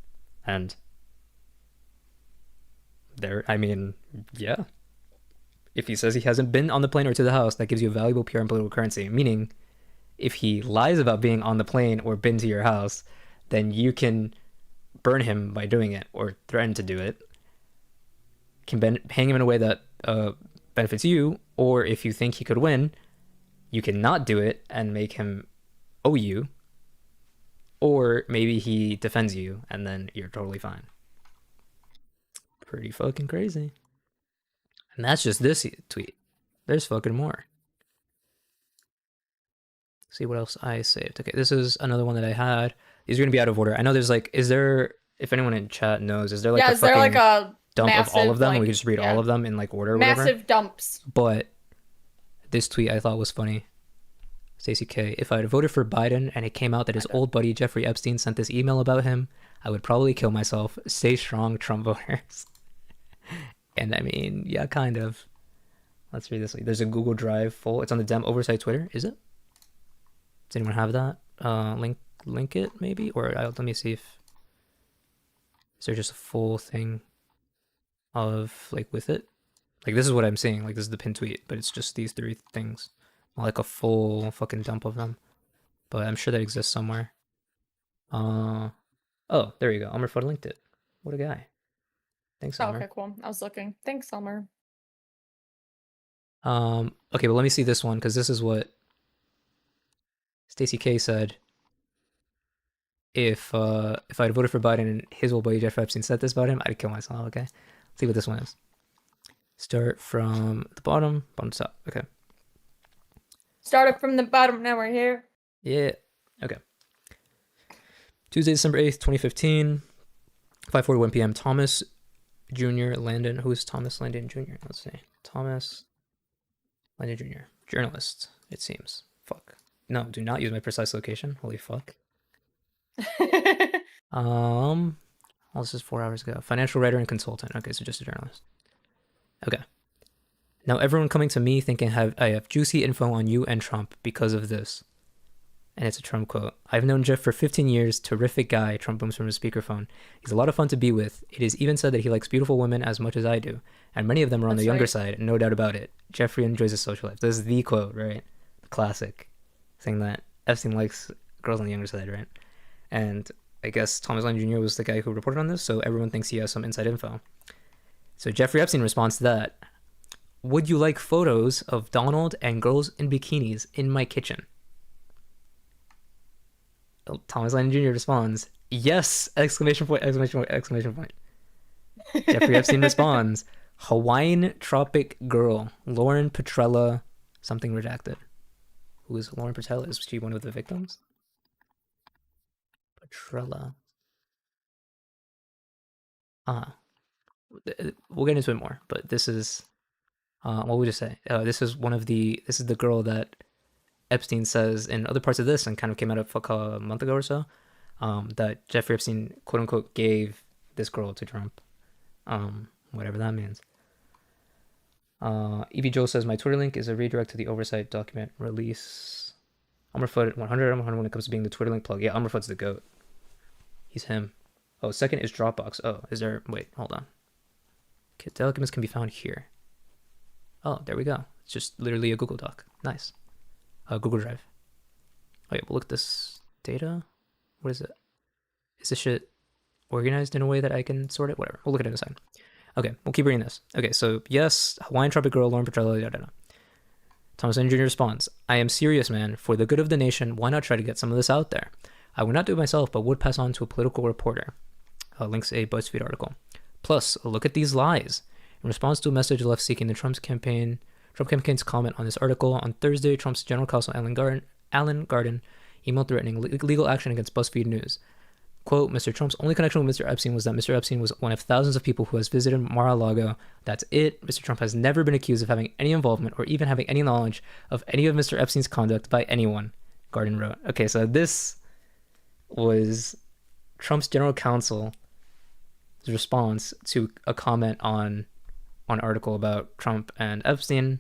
And yeah. If he says he hasn't been on the plane or to the house, that gives you a valuable PR and political currency. Meaning, if he lies about being on the plane or been to your house, then you can burn him by doing it or threaten to do it. Can hang him in a way that benefits you, or if you think he could win, you can not do it and make him owe you, or maybe he defends you and then you're totally fine. Pretty fucking crazy. And that's just this tweet. There's fucking more. See what else I saved. Okay, this is another one that I had. These are gonna be out of order. I know there's like, is there, if anyone in chat knows, is there like is there like a dump massive, of all of them? like, we can just read all of them in like order or whatever. Massive dumps. But this tweet I thought was funny. Stacey K, if I had voted for Biden and it came out that his old buddy Jeffrey Epstein sent this email about him, I would probably kill myself. Stay strong, Trump voters. And I mean, yeah, kind of. Let's read this. There's a Google Drive full. It's on the Dem Oversight Twitter. Is it? Does anyone have that? Link it maybe? Or let me see if... Is there just a full thing of, like, with it? Like, this is what I'm seeing. Like, this is the pinned tweet, but it's just these three things. Not like a full fucking dump of them. But I'm sure that exists somewhere. Oh, there you go. Elmer Fudd linked it. What a guy. Thanks, Elmer. Okay, cool. I was looking. Thanks, Elmer. Okay, but let me see this one, because this is what Stacey K said. If I'd voted for Biden and his old buddy Jeff Epstein said this about him, I'd kill myself. Okay, let's see what this one is. Start from the bottom to top. Okay. Started from the bottom. Now we're here. Yeah. Okay. Tuesday, December 8th, 2015, 5:41 p.m. Thomas Jr. Landon. Who is Thomas Landon Jr.? Let's see. Thomas Landon Jr. Journalist, it seems. Fuck. No, do not use my precise location. Holy fuck. Well, this is 4 hours ago. Financial writer and consultant. Okay, so just a journalist. Okay. Now everyone coming to me thinking I have juicy info on you and Trump because of this. And it's a Trump quote. I've known Jeff for 15 years. Terrific guy. Trump booms from his speakerphone. He's a lot of fun to be with. It is even said that he likes beautiful women as much as I do. And many of them are on the younger side. No doubt about it. Jeffrey enjoys his social life. This is the quote, right? The classic. Saying that Epstein likes girls on the younger side, right? And I guess Thomas Landon Jr. was the guy who reported on this, so everyone thinks he has some inside info. So Jeffrey Epstein responds to that. Would you like photos of Donald and girls in bikinis in my kitchen? Thomas Landon Jr. responds, yes! Exclamation point, exclamation point, exclamation point. Jeffrey Epstein responds, Hawaiian tropic girl, Lauren Petrella, something redacted. Who is Lauren Petrella? Is she one of the victims? Petrella. We'll get into it more, but this is, what would you say? This is the girl that Epstein says in other parts of this and kind of came out a month ago or so, that Jeffrey Epstein, quote unquote, gave this girl to Trump. Whatever that means. E.B. Joel says, my Twitter link is a redirect to the oversight document release. Umberfoot 100 when it comes to being the Twitter link plug. Yeah, Umberfoot's the GOAT. He's him. Oh, second is Dropbox. Oh, is there... Wait, hold on. Documents can be found here. Oh, there we go. It's just literally a Google Doc. Nice. Google Drive. Oh yeah, we'll look at this data. What is it? Is this shit organized in a way that I can sort it? Whatever. We'll look at it in a second. Okay, we'll keep reading this. Okay, so yes, Hawaiian tropic girl, Lauren Petrella, da da da. Thomas Landon Jr. responds, I am serious, man. For the good of the nation, why not try to get some of this out there? I would not do it myself, but would pass on to a political reporter. Links a BuzzFeed article. Plus, look at these lies. In response to a message left seeking the Trump campaign's comment on this article, on Thursday, Trump's general counsel Alan Garden emailed threatening legal action against BuzzFeed News. Quote, Mr. Trump's only connection with Mr. Epstein was that Mr. Epstein was one of thousands of people who has visited Mar-a-Lago. That's it. Mr. Trump has never been accused of having any involvement or even having any knowledge of any of Mr. Epstein's conduct by anyone, Garden wrote. Okay, so this was Trump's general counsel's response to a comment on an article about Trump and Epstein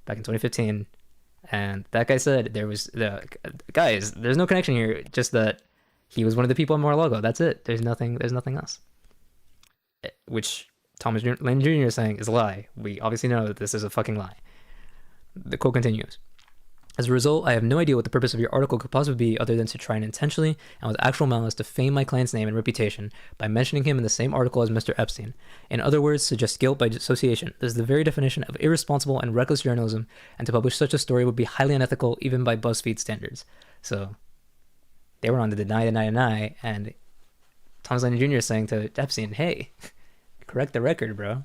back in 2015. And that guy said there's no connection here, just that he was one of the people in Mar-a-Lago. That's it. There's nothing else. Which Thomas Landon Jr. is saying is a lie. We obviously know that this is a fucking lie. The quote continues. As a result, I have no idea what the purpose of your article could possibly be other than to try and intentionally and with actual malice defame my client's name and reputation by mentioning him in the same article as Mr. Epstein. In other words, suggest guilt by association. This is the very definition of irresponsible and reckless journalism, and to publish such a story would be highly unethical even by BuzzFeed standards. So they were on the deny, and Thomas Landon Jr. is saying to Epstein, hey, correct the record, bro.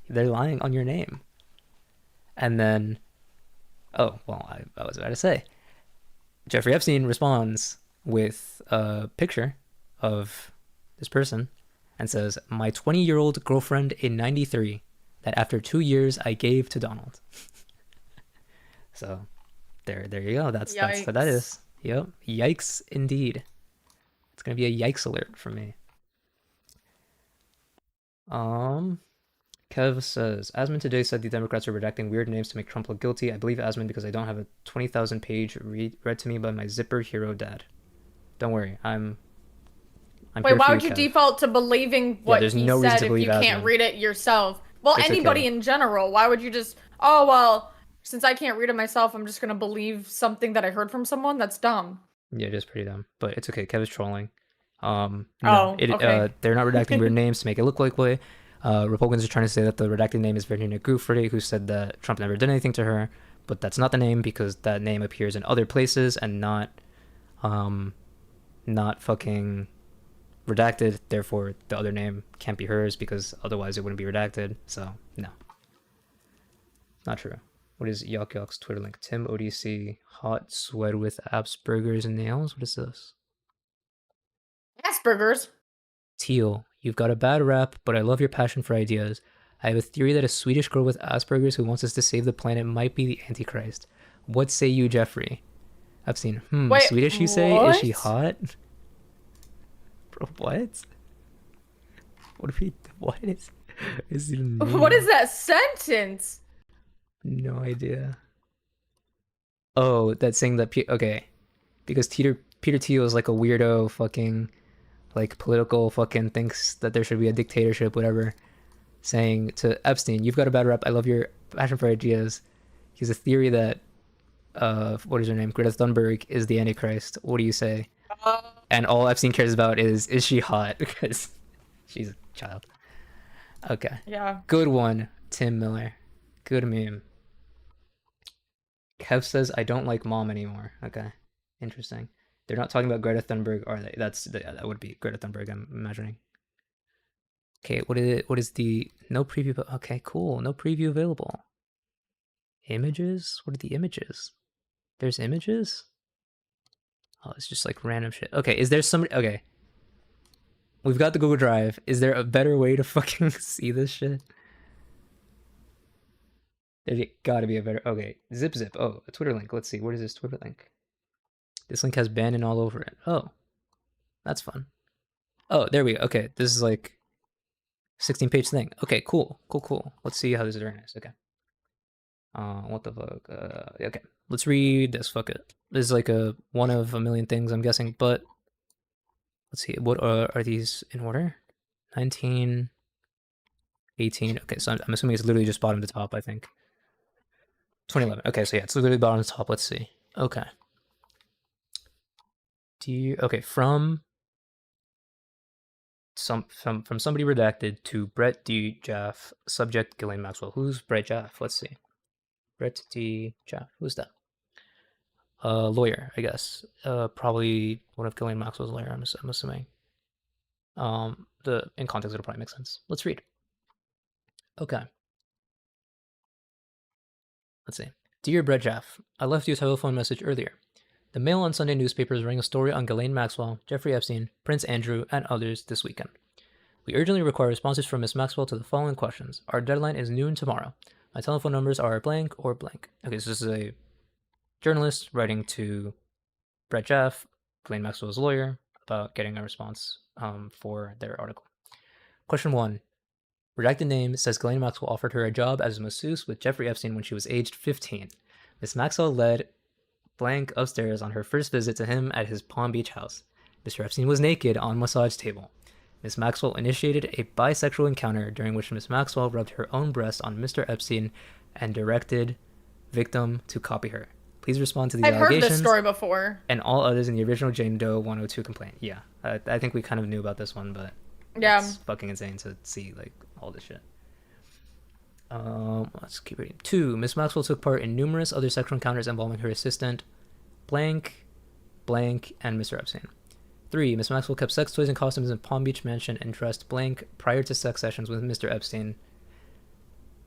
They're lying on your name. And then, oh, well, I was about to say, Jeffrey Epstein responds with a picture of this person and says, my 20-year-old girlfriend in 93 that after 2 years I gave to Donald. So there you go. That's what that is. Yep. Yikes indeed. It's going to be a yikes alert for me. Kev says, Asman today said the Democrats are redacting weird names to make Trump look guilty. I believe Asman because I don't have a 20,000 page read to me by my zipper hero dad. Don't worry, I'm Wait, why would you default to believing what he no said if you can't read it yourself? Well, it's anybody in general. Why would you just, oh, well, since I can't read it myself, I'm just going to believe something that I heard from someone? That's dumb. Yeah, just pretty dumb. But it's okay. Kev is trolling. Okay. They're not redacting weird names to make it look like way. Republicans are trying to say that the redacted name is Virginia Giuffre, who said that Trump never did anything to her, but that's not the name because that name appears in other places and not fucking redacted. Therefore, the other name can't be hers because otherwise it wouldn't be redacted. So no, not true. What is Yuck Yuck's Twitter link? Tim ODC, hot sweat with Asperger's and nails. What is this? Asperger's. Teal, you've got a bad rap, but I love your passion for ideas. I have a theory that a Swedish girl with Asperger's who wants us to save the planet might be the Antichrist. What say you, Jeffrey? I've seen. Wait, Swedish, you say? what? Is she hot? Bro, what? What is it mean? What is that sentence? No idea. Oh, that's saying that. Okay, because Peter Thiel is like a weirdo, fucking, like political fucking thinks that there should be a dictatorship, whatever. Saying to Epstein, "You've got a bad rep. I love your passion for ideas." He has a theory that, what is her name? Greta Thunberg is the Antichrist. What do you say? And all Epstein cares about is she hot? Because she's a child. Okay. Yeah. Good one, Tim Miller. Good meme. Kev says, I don't like mom anymore. Okay. Interesting. They're not talking about Greta Thunberg, are they? That would be Greta Thunberg, I'm imagining. Okay, what is the no preview? Okay, cool. No preview available. Images? What are the images? There's images? Oh, it's just like random shit. Okay, is there somebody? Okay. We've got the Google Drive. Is there a better way to fucking see this shit? There gotta be a better. Okay, zip. Oh, a Twitter link. Let's see. What is this Twitter link? This link has Bannon all over it. Oh, that's fun. Oh, there we go. Okay, this is like 16-page thing. Okay, cool. Let's see how this is organized. Okay. What the fuck? Okay, let's read this. Fuck it. This is like a one of a million things, I'm guessing. But let's see. What are these in order? 19, 18. Okay, so I'm assuming it's literally just bottom to top. I think 2011. Okay, so yeah, it's literally bottom to top. Let's see. Okay. Okay, from somebody redacted to Brett D. Jaff, subject Ghislaine Maxwell. Who's Brett Jaff? Let's see. Brett D. Jaff. Who's that? Lawyer, I guess. Probably one of Ghislaine Maxwell's lawyer, I'm assuming. In context, it'll probably make sense. Let's read. Okay. Let's see. Dear Brett Jaff, I left you a telephone message earlier. The Mail on Sunday newspapers ran a story on Ghislaine Maxwell, Jeffrey Epstein, Prince Andrew, and others this weekend. We urgently require responses from Ms. Maxwell to the following questions. Our deadline is noon tomorrow. My telephone numbers are blank or blank. Okay, so this is a journalist writing to Brett Jaff, Ghislaine Maxwell's lawyer, about getting a response for their article. Question 1. Redacted name says Ghislaine Maxwell offered her a job as a masseuse with Jeffrey Epstein when she was aged 15. Ms. Maxwell led blank upstairs on her first visit to him at his Palm Beach house. Mr. Epstein was naked on massage table. Ms. Maxwell initiated a bisexual encounter during which Ms. Maxwell rubbed her own breast on Mr. Epstein and directed victim to copy her. Please respond to these allegations. I've heard this story before. And all others in the original Jane Doe 102 complaint. Yeah, I think we kind of knew about this one, but yeah, it's fucking insane to see like all this shit. Let's keep reading. 2. Miss Maxwell took part in numerous other sexual encounters involving her assistant, blank, and Mr. Epstein. 3. Miss Maxwell kept sex toys and costumes in Palm Beach mansion and dressed blank prior to sex sessions with Mr. Epstein.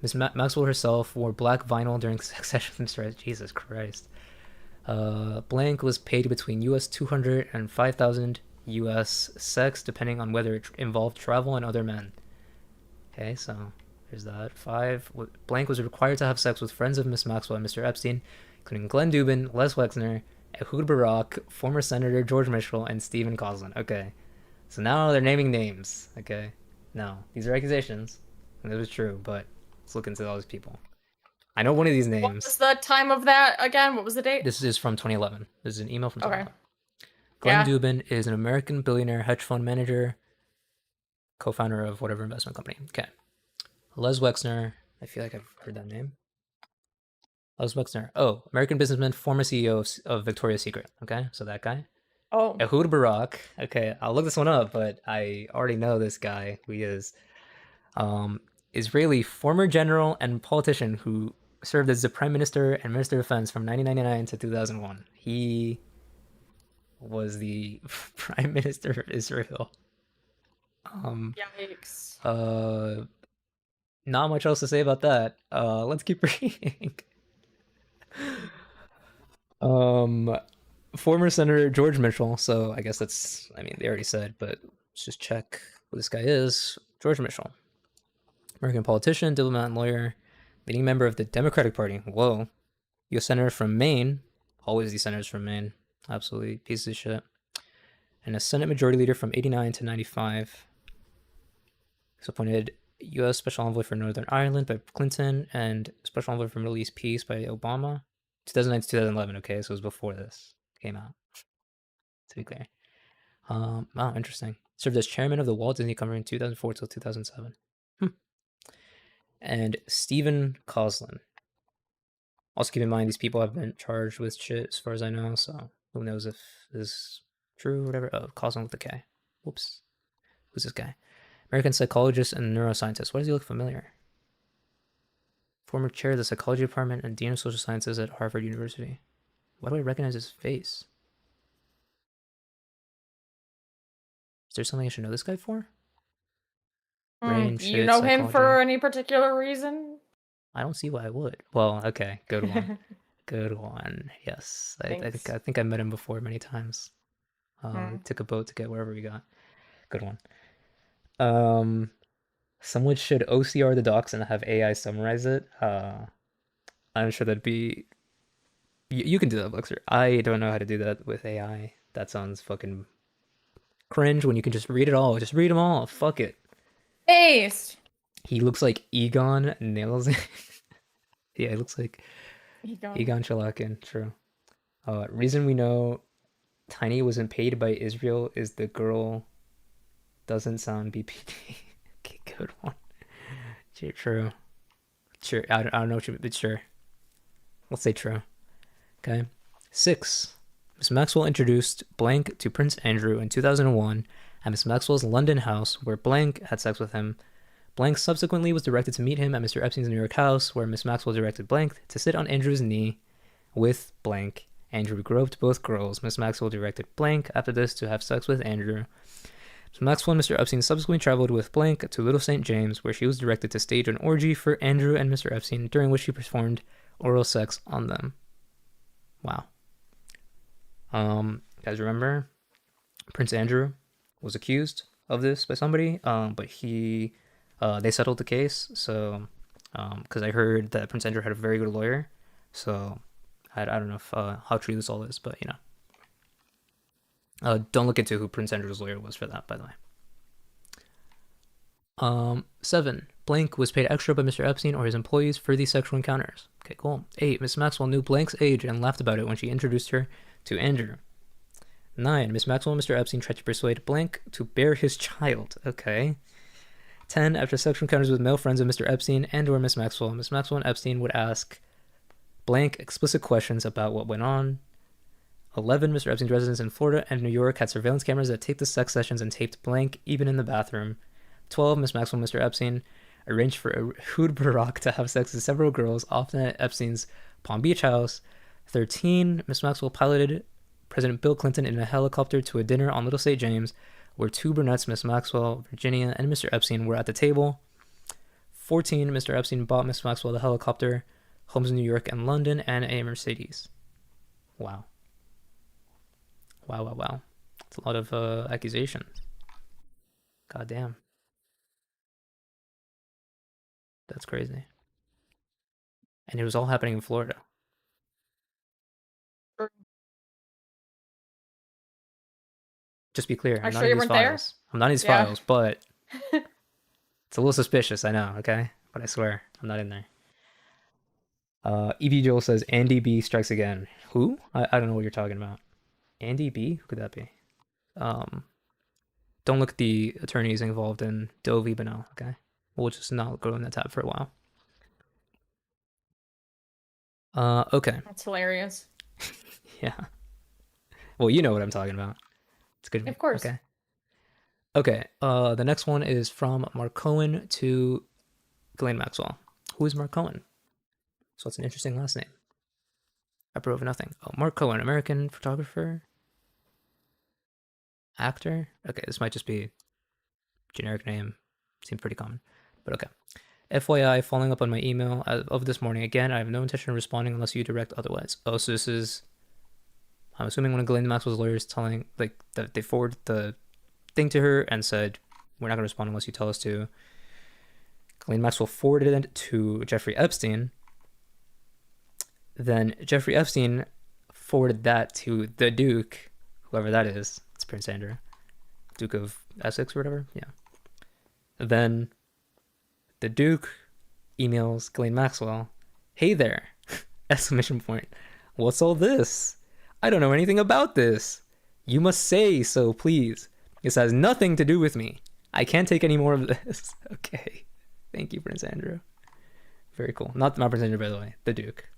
Miss Maxwell herself wore black vinyl during sex sessions with Mr. Epstein. Jesus Christ. Blank was paid between US $200 and $5,000 US sex, depending on whether it involved travel and other men. Okay, so there's that. 5. Blank was required to have sex with friends of Miss Maxwell and Mr. Epstein, including Glenn Dubin, Les Wexner, Ehud Barak, former Senator George Mitchell, and Stephen Coughlin. Okay, so now they're naming names. Okay, no, these are accusations, and it was true, but let's look into all these people. I know one of these names. What was the time of that again? What was the date? This is from 2011. This is an email from 2011. Okay. Glenn Dubin is an American billionaire hedge fund manager, co-founder of whatever investment company. Okay. Les Wexner. I feel like I've heard that name. Les Wexner. Oh, American businessman, former CEO of Victoria's Secret. Okay, so that guy. Oh. Ehud Barak. Okay, I'll look this one up, but I already know this guy, who he is. Israeli former general and politician who served as the prime minister and minister of defense from 1999 to 2001. He was the prime minister of Israel. Yikes. Not much else to say about that. Let's keep reading. Former Senator George Mitchell. So I guess that's, I mean, they already said, but let's just check who this guy is. George Mitchell, American politician, diplomat, and lawyer, leading member of the Democratic Party. Whoa. U.S. Senator from Maine. Always these senators from Maine. Absolutely pieces of shit. And a Senate Majority Leader from 89 to 95. He's appointed U.S. Special Envoy for Northern Ireland by Clinton and Special Envoy for Middle East Peace by Obama. 2009 to 2011. Okay, so it was before this came out. To be clear. Wow, interesting. Served as chairman of the Walt Disney Company in 2004 till 2007. And Stephen Coslin. Also keep in mind these people have been charged with shit as far as I know, so who knows if this is true or whatever. Oh, Coslin with the K. Whoops. Who's this guy? American psychologist and neuroscientist. Why does he look familiar? Former chair of the psychology department and dean of social sciences at Harvard University. Why do I recognize his face? Is there something I should know this guy for? Brain, You shit, know him psychology. for any particular reason? I don't see why I would. Well, okay, good one. Good one. Yes, I think I met him before many times. Took a boat to get wherever we got. Good one. Someone should OCR the docs and have AI summarize it. I'm sure that'd be. You can do that, Luxer. I don't know how to do that with AI. That sounds fucking cringe when you can just read it all. Just read them all. Fuck it. Ace. He looks like Egon nails it. Yeah, he looks like Egon Shalakin. True. Reason we know Tiny wasn't paid by Israel is the girl doesn't sound BPD. Okay, good one. True. Sure. I don't know what you, but sure. Let's say true. Okay. 6. Miss Maxwell introduced blank to Prince Andrew in 2001 at Miss Maxwell's London house, where blank had sex with him. Blank subsequently was directed to meet him at Mr. Epstein's New York house, where Miss Maxwell directed blank to sit on Andrew's knee with blank. Andrew groped both girls. Miss Maxwell directed blank after this to have sex with Andrew. Miss Maxwell and Mr. Epstein subsequently traveled with blank to Little St. James, where she was directed to stage an orgy for Andrew and Mr. Epstein, during which she performed oral sex on them. Wow. Guys, remember Prince Andrew was accused of this by somebody, but they settled the case. So, because I heard that Prince Andrew had a very good lawyer, so I don't know if how true this all is, but you know, don't look into who Prince Andrew's lawyer was for that, by the way. 7. Blank was paid extra by Mr. Epstein or his employees for these sexual encounters. Okay, cool. 8. Miss Maxwell knew Blank's age and laughed about it when she introduced her to Andrew. 9. Miss Maxwell and Mr. Epstein tried to persuade Blank to bear his child. Okay. 10. After sexual encounters with male friends of Mr. Epstein and or Miss Maxwell and Epstein would ask Blank explicit questions about what went on. 11. Mr. Epstein's residence in Florida and New York had surveillance cameras that taped the sex sessions and taped Blank even in the bathroom. 12. Miss Maxwell and Mr. Epstein arranged for Ehud Barak to have sex with several girls, often at Epstein's Palm Beach house. 13. Miss Maxwell piloted President Bill Clinton in a helicopter to a dinner on Little St. James, where 2 brunettes, Miss Maxwell, Virginia, and Mr. Epstein, were at the table. 14. Mr. Epstein bought Miss Maxwell the helicopter, homes in New York and London, and a Mercedes. Wow. Wow. It's a lot of accusations. God damn. That's crazy. And it was all happening in Florida. Just be clear, I'm not in these files. I'm not in these files, but it's a little suspicious, I know, okay? But I swear, I'm not in there. EB Joel says, Andy B strikes again. Who? I don't know what you're talking about. Andy B? Who could that be? Don't look at the attorneys involved in Doe v. Beno, okay? We'll just not go in that tab for a while. Okay. That's hilarious. Yeah. Well, you know what I'm talking about. It's good. Of course. Okay. Okay, the next one is from Mark Cohen to Ghislaine Maxwell. Who is Mark Cohen? So it's an interesting last name. I prove nothing. Oh, Mark Cohen, American photographer, actor. Okay, this might just be generic name. Seems pretty common, but okay. FYI, following up on my email of this morning. Again, I have no intention of responding unless you direct otherwise. Oh, so this is, I'm assuming one of Ghislaine Maxwell's lawyers telling, like, that they forwarded the thing to her and said, we're not going to respond unless you tell us to. Ghislaine Maxwell forwarded it to Jeffrey Epstein. Then Jeffrey Epstein forwarded that to the Duke, whoever that is. It's Prince Andrew, Duke of Essex or whatever. Yeah. Then the Duke emails Ghislaine Maxwell, "Hey there!" Exclamation point. "What's all this? I don't know anything about this. You must say so, please. This has nothing to do with me. I can't take any more of this." Okay. Thank you, Prince Andrew. Very cool. Not Prince Andrew, by the way. The Duke.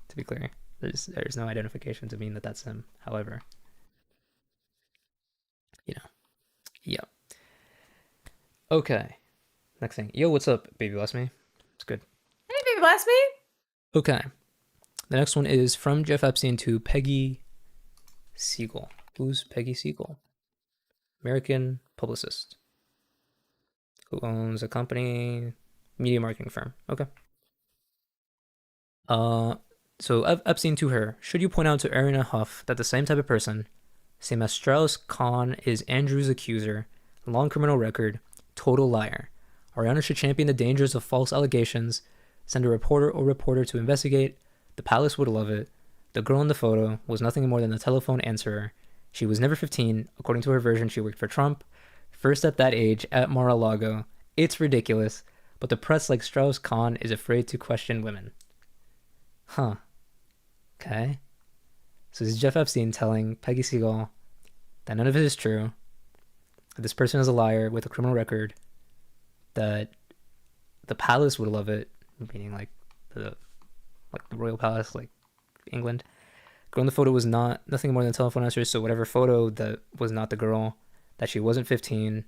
To be clear. There's no identification to mean that that's him. However, you know. Yeah. Okay. Next thing. Yo, what's up, baby bless me? It's good. Hey, baby, bless me. Okay. The next one is from Jeff Epstein to Peggy Siegel. Who's Peggy Siegel? American publicist who owns a company, media marketing firm. Okay. So Epstein to her. Should you point out to Ariana Huff that the same type of person, same as Strauss-Kahn, is Andrew's accuser, long criminal record, total liar. Ariana should champion the dangers of false allegations, send a reporter or reporter to investigate. The palace would love it. The girl in the photo was nothing more than a telephone answerer. She was never 15. According to her version, she worked for Trump. First at that age, at Mar-a-Lago. It's ridiculous, but the press like Strauss-Kahn is afraid to question women. Huh. Okay. So this is Jeff Epstein telling Peggy Siegel that none of it is true, that this person is a liar with a criminal record, that the palace would love it, meaning like the royal palace, like England. Girl in the photo was nothing more than a telephone answer, so whatever photo that was not the girl, that she wasn't 15,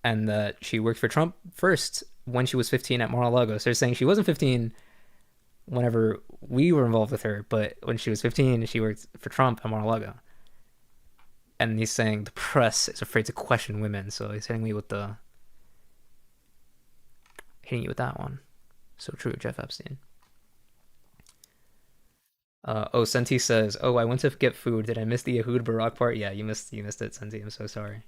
and that she worked for Trump first when she was 15 at Mar-a-Lago. So they're saying she wasn't 15 whenever we were involved with her, but when she was 15, she worked for Trump at Mar-a-Lago. And he's saying the press is afraid to question women, so he's hitting you with that one. So true, Jeff Epstein. Senti says, "Oh, I went to get food. Did I miss the Ehud Barak part?" Yeah, you missed it, Senti. I'm so sorry.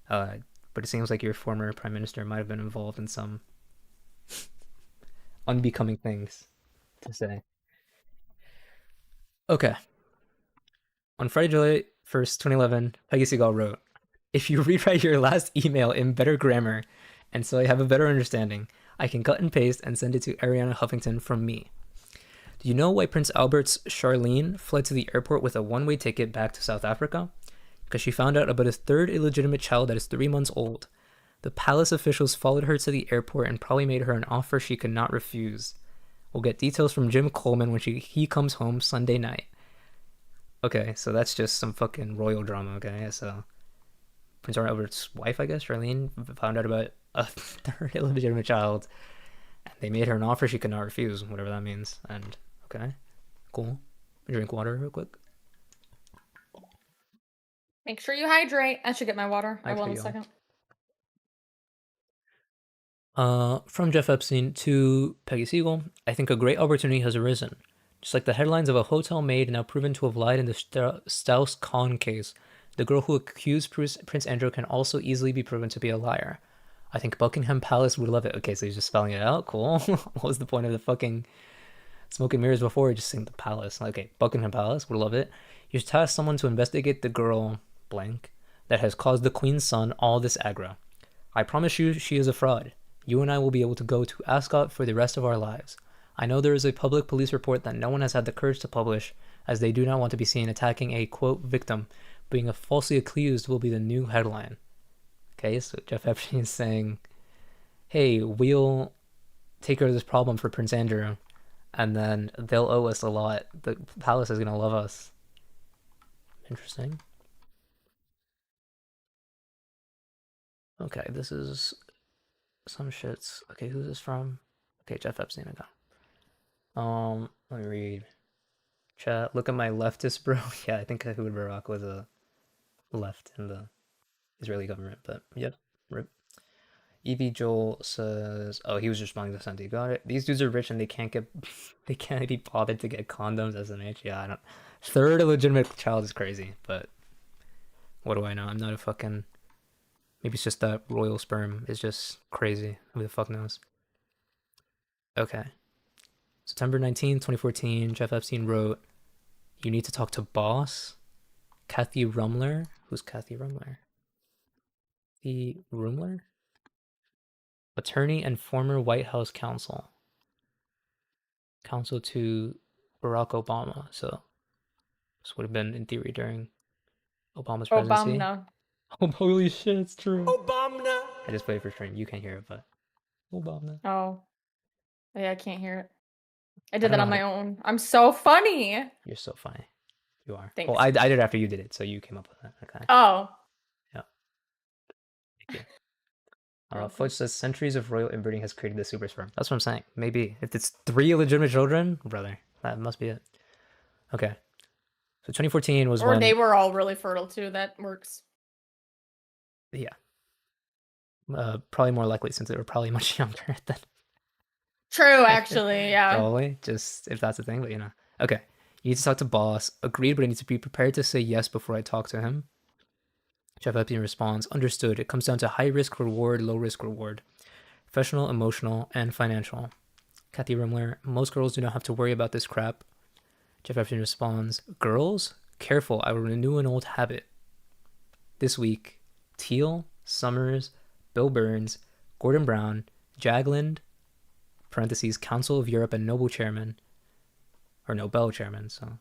But it seems like your former prime minister might have been involved in some unbecoming things to say. Okay. On Friday, July 1st, 2011, Peggy Siegel wrote, "If you rewrite your last email in better grammar, and so I have a better understanding, I can cut and paste and send it to Ariana Huffington from me. Do you know why Prince Albert's Charlene fled to the airport with a one-way ticket back to South Africa? Because she found out about his third illegitimate child that is 3 months old. The palace officials followed her to the airport and probably made her an offer she could not refuse. We'll get details from Jim Coleman when he comes home Sunday night." Okay, so that's just some fucking royal drama, okay? So Prince Albert's wife, I guess, Charlene, found out about a third illegitimate child, and they made her an offer she could not refuse, whatever that means. And okay, cool. Drink water real quick. Make sure you hydrate. I should get my water. I will in a second. From Jeff Epstein to Peggy Siegel, "I think a great opportunity has arisen. Just like the headlines of a hotel maid now proven to have lied in the Strauss-Kahn case, the girl who accused Prince Andrew can also easily be proven to be a liar. I think Buckingham Palace would love it." Okay, so he's just spelling it out. Cool. What was the point of the fucking smoke and mirrors before? Just saying the palace. Okay, Buckingham Palace would love it. "You should task someone to investigate the girl blank that has caused the Queen's son all this aggro. I promise you she is a fraud. You and I will be able to go to Ascot for the rest of our lives. I know there is a public police report that no one has had the courage to publish, as they do not want to be seen attacking a, quote, victim. Being a falsely accused will be the new headline." Okay, so Jeff Epstein is saying, hey, we'll take care of this problem for Prince Andrew, and then they'll owe us a lot. The palace is going to love us. Interesting. Okay, this is some shits. Okay, who's this from? Okay, Jeff Epstein, I got. Let me read. Chat, look at my leftist bro. Yeah, I think Ehud Barak was a left in the Israeli government, but yep, rip. Evie Joel says, oh, he was responding to Santi. Got it. These dudes are rich and they can't get, they can't be bothered to get condoms as an age. Yeah, I don't. Third illegitimate child is crazy, but what do I know? I'm not a fucking. Maybe it's just that royal sperm is just crazy. Who the fuck knows? Okay. September 19th, 2014, Jeff Epstein wrote, you need to talk to boss. Kathy Rumler. Who's Kathy Rumler? The Rumler? Attorney and former White House counsel. Counsel to Barack Obama. So this would have been in theory during Obama's presidency. Obama. Oh, holy shit, it's true. Obama. I just played for stream. You can't hear it, but Obama. Oh. Yeah, I can't hear it. I did don't that on know my own. I'm so funny. You're so funny. You are. Thanks. Well, I did it after you did it, so you came up with that. Okay. Oh. Yeah. Thank you. Okay. Fudge says centuries of royal inbreeding has created the super sperm. That's what I'm saying. Maybe if it's 3 illegitimate children, brother, that must be it. Okay. So 2014 was Or when they were all really fertile too. That works. yeah. Probably more likely since they were probably much younger than True, actually, yeah. probably, just if that's a thing, but you know. Okay. You need to talk to boss. Agreed, but I need to be prepared to say yes before I talk to him. Jeff Epstein responds, understood. It comes down to high risk reward, low risk reward. Professional, emotional, and financial. Kathy Rumler, most girls do not have to worry about this crap. Jeff Epstein responds, girls? Careful, I will renew an old habit. This week, Teal, Summers, Bill Burns, Gordon Brown, Jagland, parentheses, Council of Europe and Nobel chairman, or Nobel chairman, so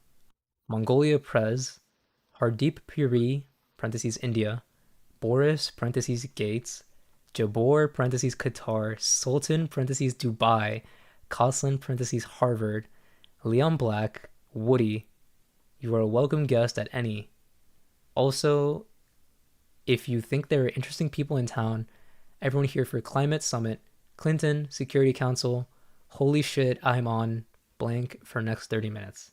Mongolia Prez, Hardeep Puri, parentheses, India, Boris, parentheses, Gates, Jabor, parentheses, Qatar, Sultan, parentheses, Dubai, Coslin, parentheses, Harvard, Leon Black, Woody, you are a welcome guest at any. Also, if you think there are interesting people in town, everyone here for Climate Summit, Clinton, Security Council, holy shit, I'm on blank for next 30 minutes.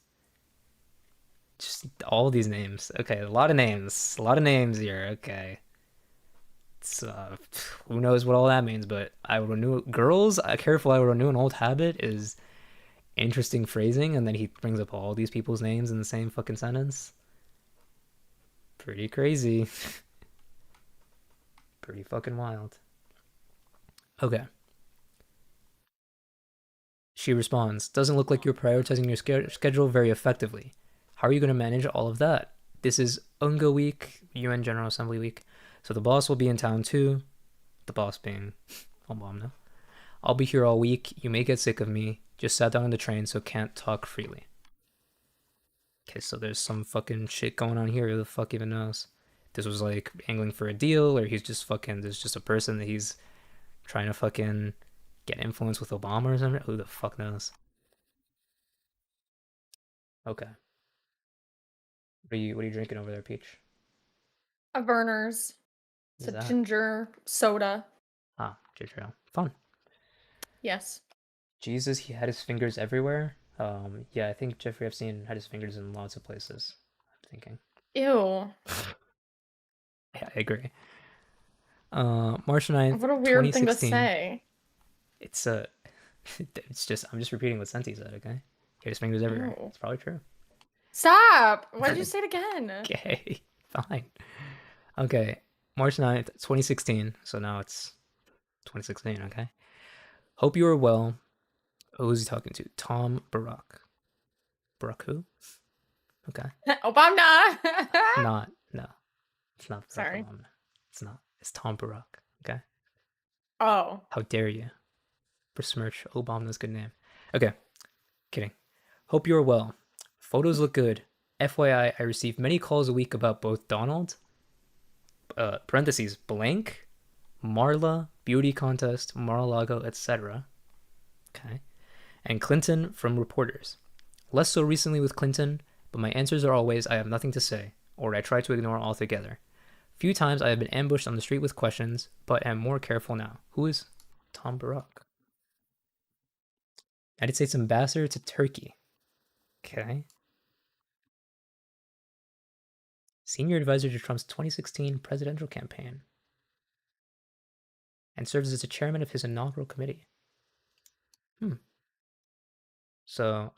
Just all these names. Okay, a lot of names here. Okay. It's, who knows what all that means, but I will renew girls. Careful, I will renew an old habit is interesting phrasing, and then he brings up all these people's names in the same fucking sentence. Pretty crazy. Pretty fucking wild. Okay. She responds, doesn't look like you're prioritizing your schedule very effectively. How are you going to manage all of that? This is UNGA week, UN General Assembly week, so the boss will be in town too. The boss being Obama. I'll be here all week. You may get sick of me. Just sat down on the train, so can't talk freely. Okay, so there's some fucking shit going on here. Who the fuck even knows? This was like angling for a deal, or he's just fucking, there's just a person that he's trying to fucking get influence with Obama or something. Who the fuck knows? Okay. What are you drinking over there, Peach? A Verner's. It's a ginger soda. Ah, ginger ale. Fun. Yes. Jesus, he had his fingers everywhere. Yeah, I think Jeffrey Epstein had his fingers in lots of places. I'm thinking. Ew. Yeah, I agree. March 9th, What a weird thing to 2016. say. It's just, I'm just repeating what Senti said, okay? He had his fingers everywhere. Ew. It's probably true. Stop! Why did you say it again? Okay, fine. Okay, March 9th, 2016. So now it's 2016, okay? Hope you are well. Oh, who's he talking to? Tom Barack. Barack who? Okay. Obama! No. It's not Barack Sorry. Obama. It's not. It's Tom Barack, okay? Oh. How dare you besmirch Obama's good name. Okay, kidding. Hope you are well. Photos look good. FYI, I receive many calls a week about both Donald, parentheses, blank, Marla, beauty contest, Mar-a-Lago, etc. Okay. And Clinton from reporters. Less so recently with Clinton, but my answers are always I have nothing to say, or I try to ignore altogether. Few times I have been ambushed on the street with questions, but am more careful now. Who is Tom Barak? United States ambassador to Turkey. Okay. Senior advisor to Trump's 2016 presidential campaign. And serves as the chairman of his inaugural committee. So,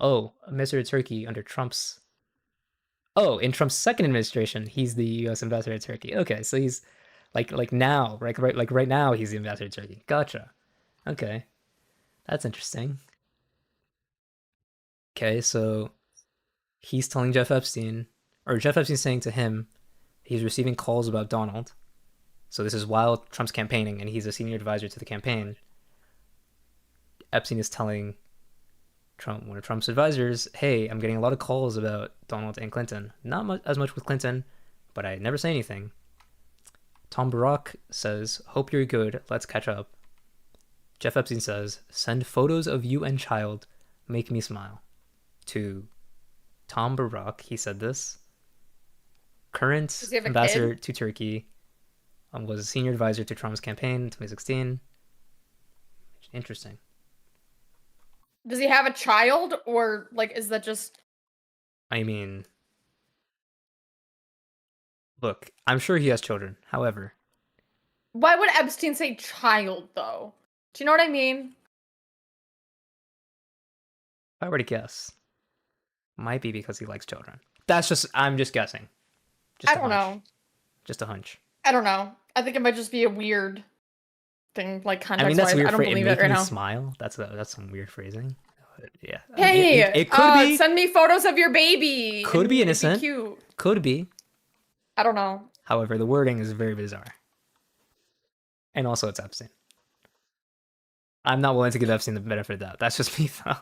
ambassador to Turkey under Trump's... Oh, in Trump's second administration, he's the U.S. ambassador to Turkey. Okay, so he's like now, right now, he's the ambassador to Turkey. Gotcha. Okay, that's interesting. Okay, so he's telling Jeff Epstein, or Jeff Epstein's saying to him, he's receiving calls about Donald. So this is while Trump's campaigning, and he's a senior advisor to the campaign. Epstein is telling Trump, one of Trump's advisors, hey, I'm getting a lot of calls about Donald and Clinton. Not as much with Clinton, but I never say anything. Tom Barak says, hope you're good, let's catch up. Jeff Epstein says, send photos of you and child, make me smile. To Tom Barak, he said this. Current ambassador to Turkey, was a senior advisor to Trump's campaign in 2016. Interesting. Does he have a child, or like is that just... I mean, look, I'm sure he has children. However, why would Epstein say child though? Do you know what I mean? If I were to guess, might be because he likes children. I'm just guessing. I don't know. Just a hunch. I don't know. I think it might just be a weird thing, like context. I mean, that's weird. I don't believe it right now. Smile. That's some weird phrasing. But yeah. Hey, it could be. Send me photos of your baby. Could be innocent. Be cute. Could be. I don't know. However, the wording is very bizarre. And also, it's Epstein. I'm not willing to give Epstein the benefit of that. That's just me, though.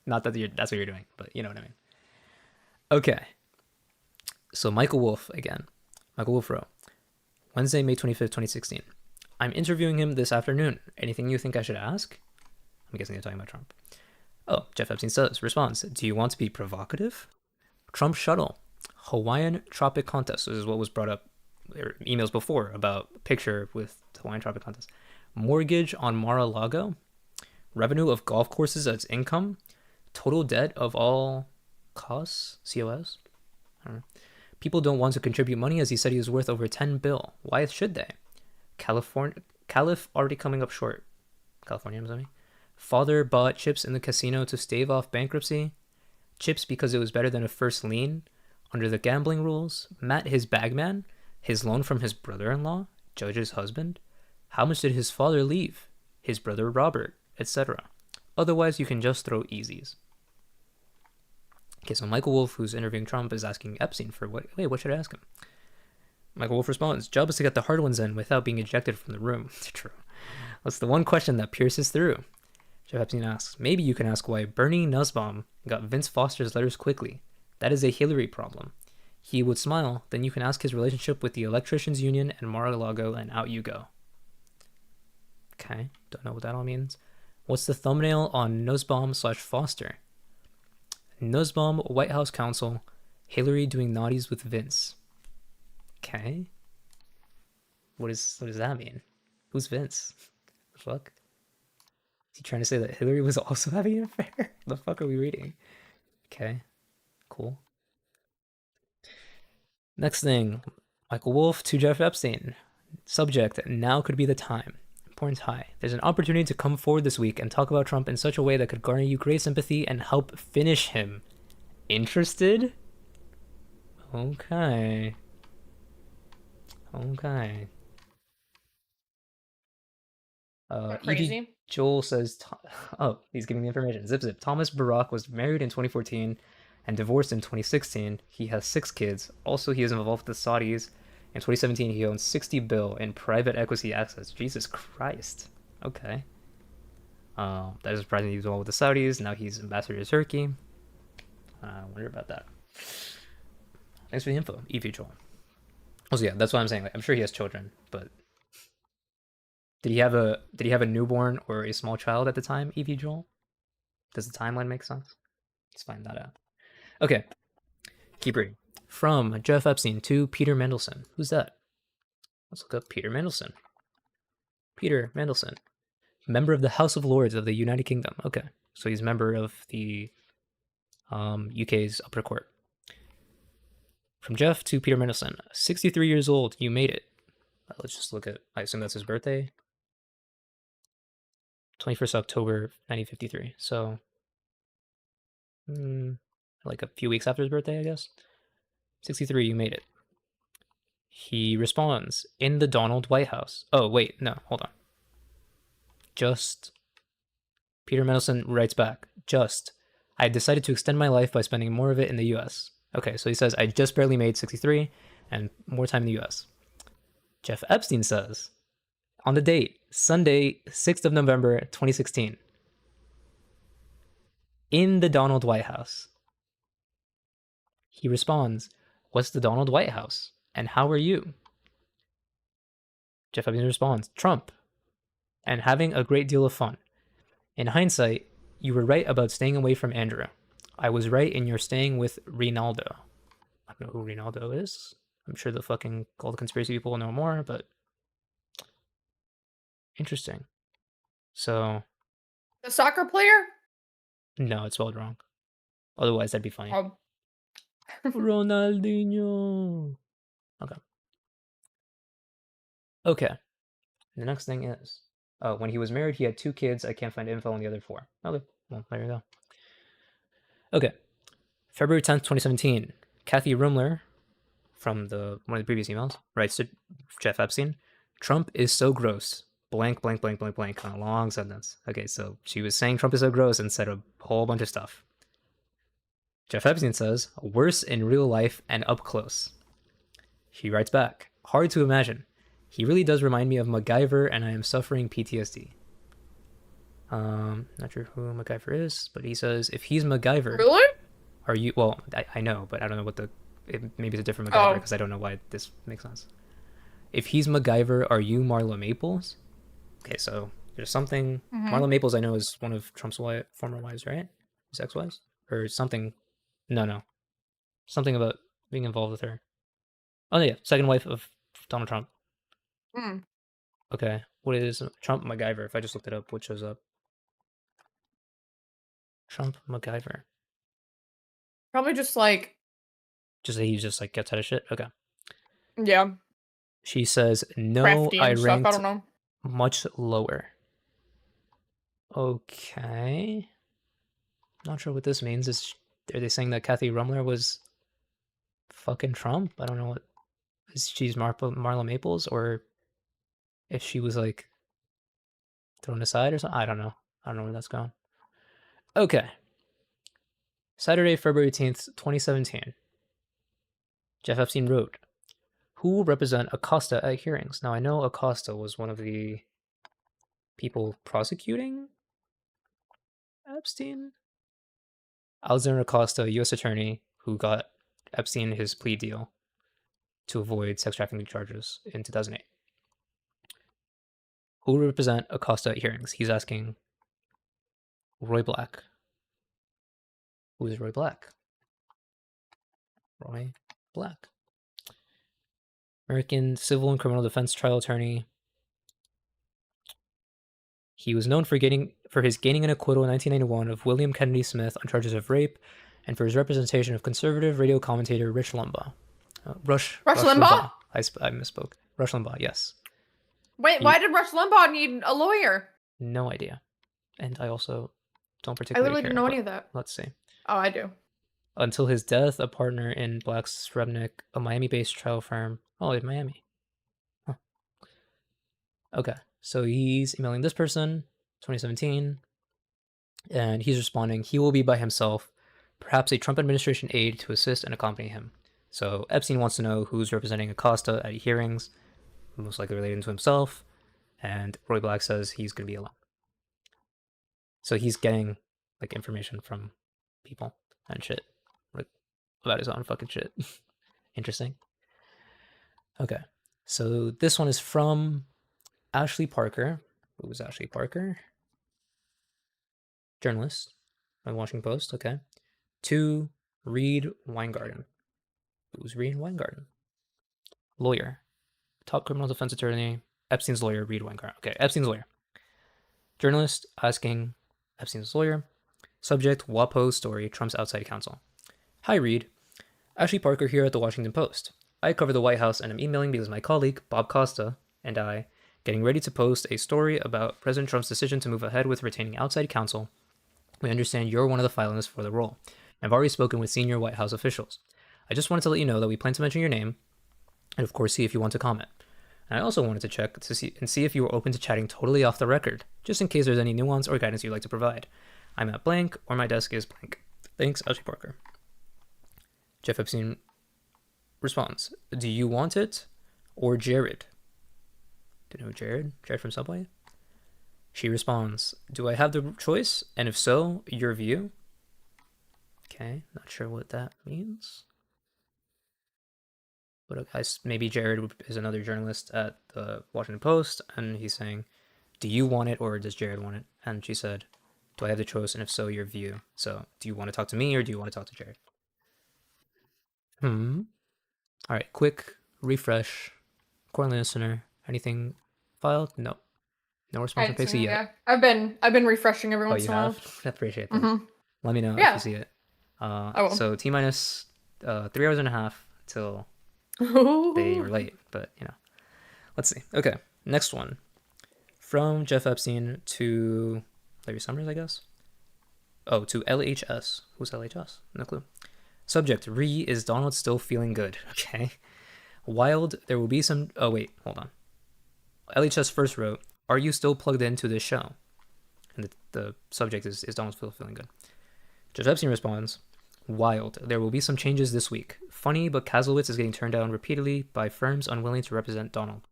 Not that that's what you're doing, but you know what I mean. Okay. So Michael Wolff again. Michael Wolff wrote, Wednesday, May 25th, 2016. I'm interviewing him this afternoon. Anything you think I should ask? I'm guessing they're talking about Trump. Oh, Jeff Epstein responds, do you want to be provocative? Trump shuttle. Hawaiian Tropic Contest. This is what was brought up in emails before about a picture with Hawaiian Tropic Contest. Mortgage on Mar-a-Lago. Revenue of golf courses as income. Total debt of all costs. COS. I don't know. People don't want to contribute money as he said he was worth over $10 billion. Why should they? Caliph already coming up short. California, I'm sorry. Father bought chips in the casino to stave off bankruptcy. Chips because it was better than a first lien under the gambling rules. Matt, his bagman. His loan from his brother-in-law, Judge's husband. How much did his father leave? His brother Robert, etc. Otherwise, you can just throw easies. Okay, so Michael Wolff, who's interviewing Trump, is asking Epstein for what should I ask him? Michael Wolff responds, job is to get the hard ones in without being ejected from the room. True. That's the one question that pierces through. Jeff Epstein asks, maybe you can ask why Bernie Nussbaum got Vince Foster's letters quickly. That is a Hillary problem. He would smile, then you can ask his relationship with the Electricians Union and Mar-a-Lago, and out you go. Okay, don't know what that all means. What's the thumbnail on Nussbaum/Foster? Nussbaum, White House counsel, Hillary doing naughties with Vince. Okay. What does that mean? Who's Vince? The fuck? Is he trying to say that Hillary was also having an affair? The fuck are we reading? Okay. Cool. Next thing. Michael Wolff to Jeff Epstein. Subject, now could be the time. Importance high. There's an opportunity to come forward this week and talk about Trump in such a way that could garner you great sympathy and help finish him. Interested? Okay. Okay. Crazy. EV Joel says, oh, he's giving the information. Zip zip. Thomas Barak was married in 2014 and divorced in 2016. He has 6 kids. Also, he is involved with the Saudis. In 2017, he owns $60 billion in private equity assets. Jesus Christ. Okay. That is surprising he was involved with the Saudis. Now he's ambassador to Turkey. I wonder about that. Thanks for the info, EV Joel. Also, yeah, that's what I'm saying. Like, I'm sure he has children, but did he have a newborn or a small child at the time, EV Joel? Does the timeline make sense? Let's find that out. Okay. Keep reading. From Jeff Epstein to Peter Mendelsohn. Who's that? Let's look up Peter Mandelson. Peter Mandelson, member of the House of Lords of the United Kingdom. Okay, so he's a member of the UK's upper court. From Jeff to Peter Mandelson, 63 years old, you made it. Let's just look at, I assume that's his birthday. 21st October 1953. So, like a few weeks after his birthday, I guess. 63, you made it. He responds, in the Donald White House. Oh, wait, no, hold on. Just, Peter Mendelsohn writes back, I decided to extend my life by spending more of it in the US. Okay, so he says, I just barely made 63 and more time in the US. Jeff Epstein says, on the date, Sunday, 6th of November, 2016, in the Donald White House. He responds, what's the Donald White House? And how are you? Jeff Epstein responds, Trump, and having a great deal of fun. In hindsight, you were right about staying away from Andrew. I was right in your staying with Rinaldo. I don't know who Rinaldo is. I'm sure all the conspiracy people will know more, but interesting. So, The soccer player? no, it's spelled wrong. Otherwise, that'd be funny. Oh. Ronaldinho. Okay. The next thing is, when he was married, he had 2 kids. I can't find info on the other 4. Okay, well, there you go. Okay. February 10th, 2017. Kathy Rumler, from one of the previous emails, writes to Jeff Epstein, Trump is so gross. Blank, blank, blank, blank, blank. Kind of long sentence. Okay, so she was saying Trump is so gross and said a whole bunch of stuff. Jeff Epstein says, worse in real life and up close. She writes back, hard to imagine. He really does remind me of MacGyver, and I am suffering PTSD. Not sure who MacGyver is, but he says, if he's MacGyver... Really? Are you... Well, I know, but I don't know what maybe it's a different MacGyver, because I don't know why this makes sense. If he's MacGyver, are you Marla Maples? Okay, so there's something... Marla Maples, I know, is one of Trump's former wives, right? His ex-wives? Or something... No. Something about being involved with her. Oh, yeah, second wife of Donald Trump. Okay, what is Trump MacGyver? If I just looked it up, what shows up? Trump MacGyver. Probably just like... Just that he just like gets out of shit? Okay. Yeah. She says, no, Crafty I and stuff, ranked I don't know. much lower. Okay. Not sure what this means. Are they saying that Kathy Rumler was fucking Trump? I don't know what... She's Marla Maples, or if she was like thrown aside or something. I don't know. I don't know where that's going. Okay. Saturday, February 18th, 2017. Jeff Epstein wrote, who will represent Acosta at hearings? Now, I know Acosta was one of the people prosecuting Epstein. Alexander Acosta, U.S. attorney, who got Epstein his plea deal to avoid sex trafficking charges in 2008. Who will represent Acosta at hearings? He's asking Roy Black. Who is Roy Black? Roy Black. American civil and criminal defense trial attorney. He was known for his gaining an acquittal in 1991 of William Kennedy Smith on charges of rape, and for his representation of conservative radio commentator Rush Limbaugh. Rush Limbaugh? I misspoke. Rush Limbaugh, yes. Wait, why did Rush Limbaugh need a lawyer? No idea. And I also don't particularly I literally care, didn't know any of that. Let's see. Oh, I do. Until his death, a partner in Black Srebnick, a Miami-based trial firm. Oh, in Miami. Huh. Okay, so he's emailing this person, 2017, and he's responding, he will be by himself, perhaps a Trump administration aide to assist and accompany him. So Epstein wants to know who's representing Acosta at hearings, most likely relating to himself, and Roy Black says he's going to be alone. So he's getting like information from people and shit, like about his own fucking shit. Interesting. Okay, so this one is from Ashley Parker. Who was Ashley Parker? Journalist by Washington Post. Okay, to Reed Weingarten. Who's Reed Weingarten? Lawyer. top criminal defense attorney, Epstein's lawyer, Reed Weingarten. Okay, Epstein's lawyer. Journalist asking Epstein's lawyer. Subject, WAPO story, Trump's outside counsel. Hi, Reed. Ashley Parker here at the Washington Post. I cover the White House and I'm emailing because my colleague, Bob Costa, and I, getting ready to post a story about President Trump's decision to move ahead with retaining outside counsel. We understand you're one of the finalists for the role. I've already spoken with senior White House officials. I just wanted to let you know that we plan to mention your name, and of course see if you want to comment. And I also wanted to check to see if you were open to chatting totally off the record, just in case there's any nuance or guidance you'd like to provide. I'm at blank, or my desk is blank. Thanks, Ashley Parker. Jeff Epstein responds, do you want it or Jared? Do you know Jared? Jared from Subway? She responds, do I have the choice? And if so, your view? Okay, not sure what that means. But maybe Jared is another journalist at the Washington Post, and he's saying, do you want it or does Jared want it? And she said, do I have the choice? And if so, your view. So do you want to talk to me or do you want to talk to Jared? All right, quick refresh. Quarterly listener, anything filed? No. No response from Pxie yet. Yeah, I've been refreshing every once in a while. I appreciate that. Let me know if you see it. I will. So T minus 3 hours and a half till they were late, but you know. Let's see. Okay, next one. From Jeff Epstein to Larry Summers, I guess. Oh, to LHS. Who's LHS? No clue. Subject, is Donald still feeling good? Okay. Wild, there will be some... Oh, wait, hold on. LHS first wrote, are you still plugged into this show? And the subject is Donald still feeling good? Jeff Epstein responds, wild, there will be some changes this week. Funny, but Kaslowitz is getting turned down repeatedly by firms unwilling to represent Donald.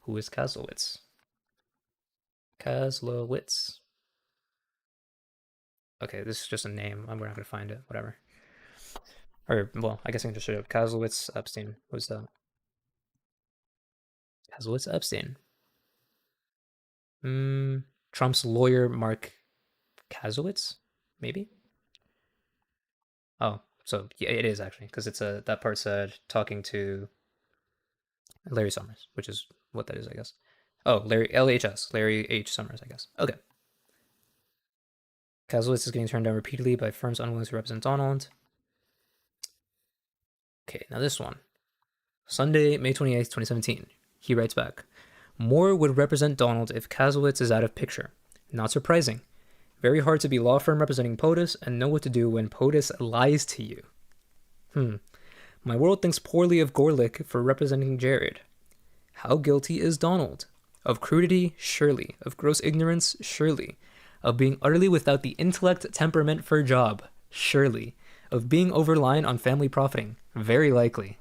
Who is Kaslowitz? Kaslowitz. Okay, this is just a name. We're not going to find it. Whatever. Or, well, I guess I can just show up. Kaslowitz Epstein. Who's that? Kaslowitz Epstein. Trump's lawyer, Mark Kaslowitz? Maybe? Oh, so yeah, it is actually, because it's that part said talking to Larry Summers, which is what that is, I guess. Oh, LHS, Larry H. Summers, I guess. Okay. Kaslowitz is getting turned down repeatedly by firms unwilling to represent Donald. Okay, now this one. Sunday, May 28th, 2017. He writes back, Moore would represent Donald if Kaslowitz is out of picture. Not surprising. Very hard to be law firm representing POTUS and know what to do when POTUS lies to you. My world thinks poorly of Gorlick for representing Jared. How guilty is Donald? Of crudity? Surely. Of gross ignorance? Surely. Of being utterly without the intellect temperament for a job? Surely. Of being overline on family profiting? Very likely.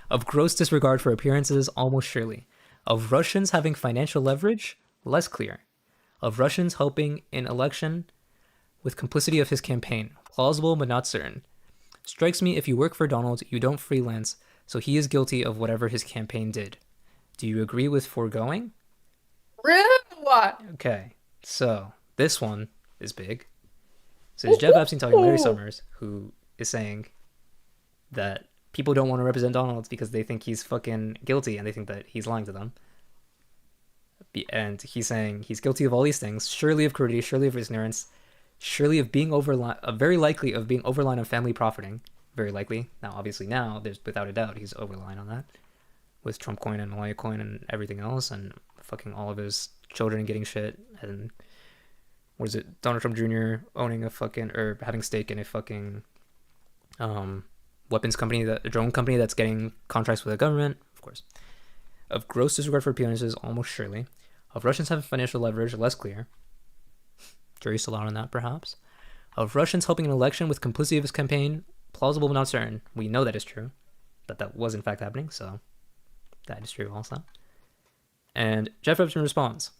Of gross disregard for appearances? Almost surely. Of Russians having financial leverage? Less clear. Of Russians helping in election with complicity of his campaign? Plausible but not certain. Strikes me if you work for Donald, you don't freelance, so he is guilty of whatever his campaign did. Do you agree with foregoing? Really? What? Okay, so this one is big. So it's Jeff Epstein talking to Larry Summers, who is saying that people don't want to represent Donald because they think he's fucking guilty and they think that he's lying to them. And he's saying he's guilty of all these things, surely of crudity, surely of ignorance, surely of being very likely of being overline on family profiting. Very likely. Now, obviously now, there's without a doubt he's overline on that. With Trump coin and Malaya coin and everything else, and fucking all of his children getting shit, and what is it, Donald Trump Jr. owning a fucking, or having stake in a fucking weapons company, a drone company that's getting contracts with the government, of course. Of gross disregard for appearances, almost surely. Of Russians having financial leverage, less clear. Jury's still out on that, perhaps. Of Russians helping an election with complicity of his campaign, plausible but not certain. We know that is true. That was in fact happening, so that is true also. And Jeff Epstein responds,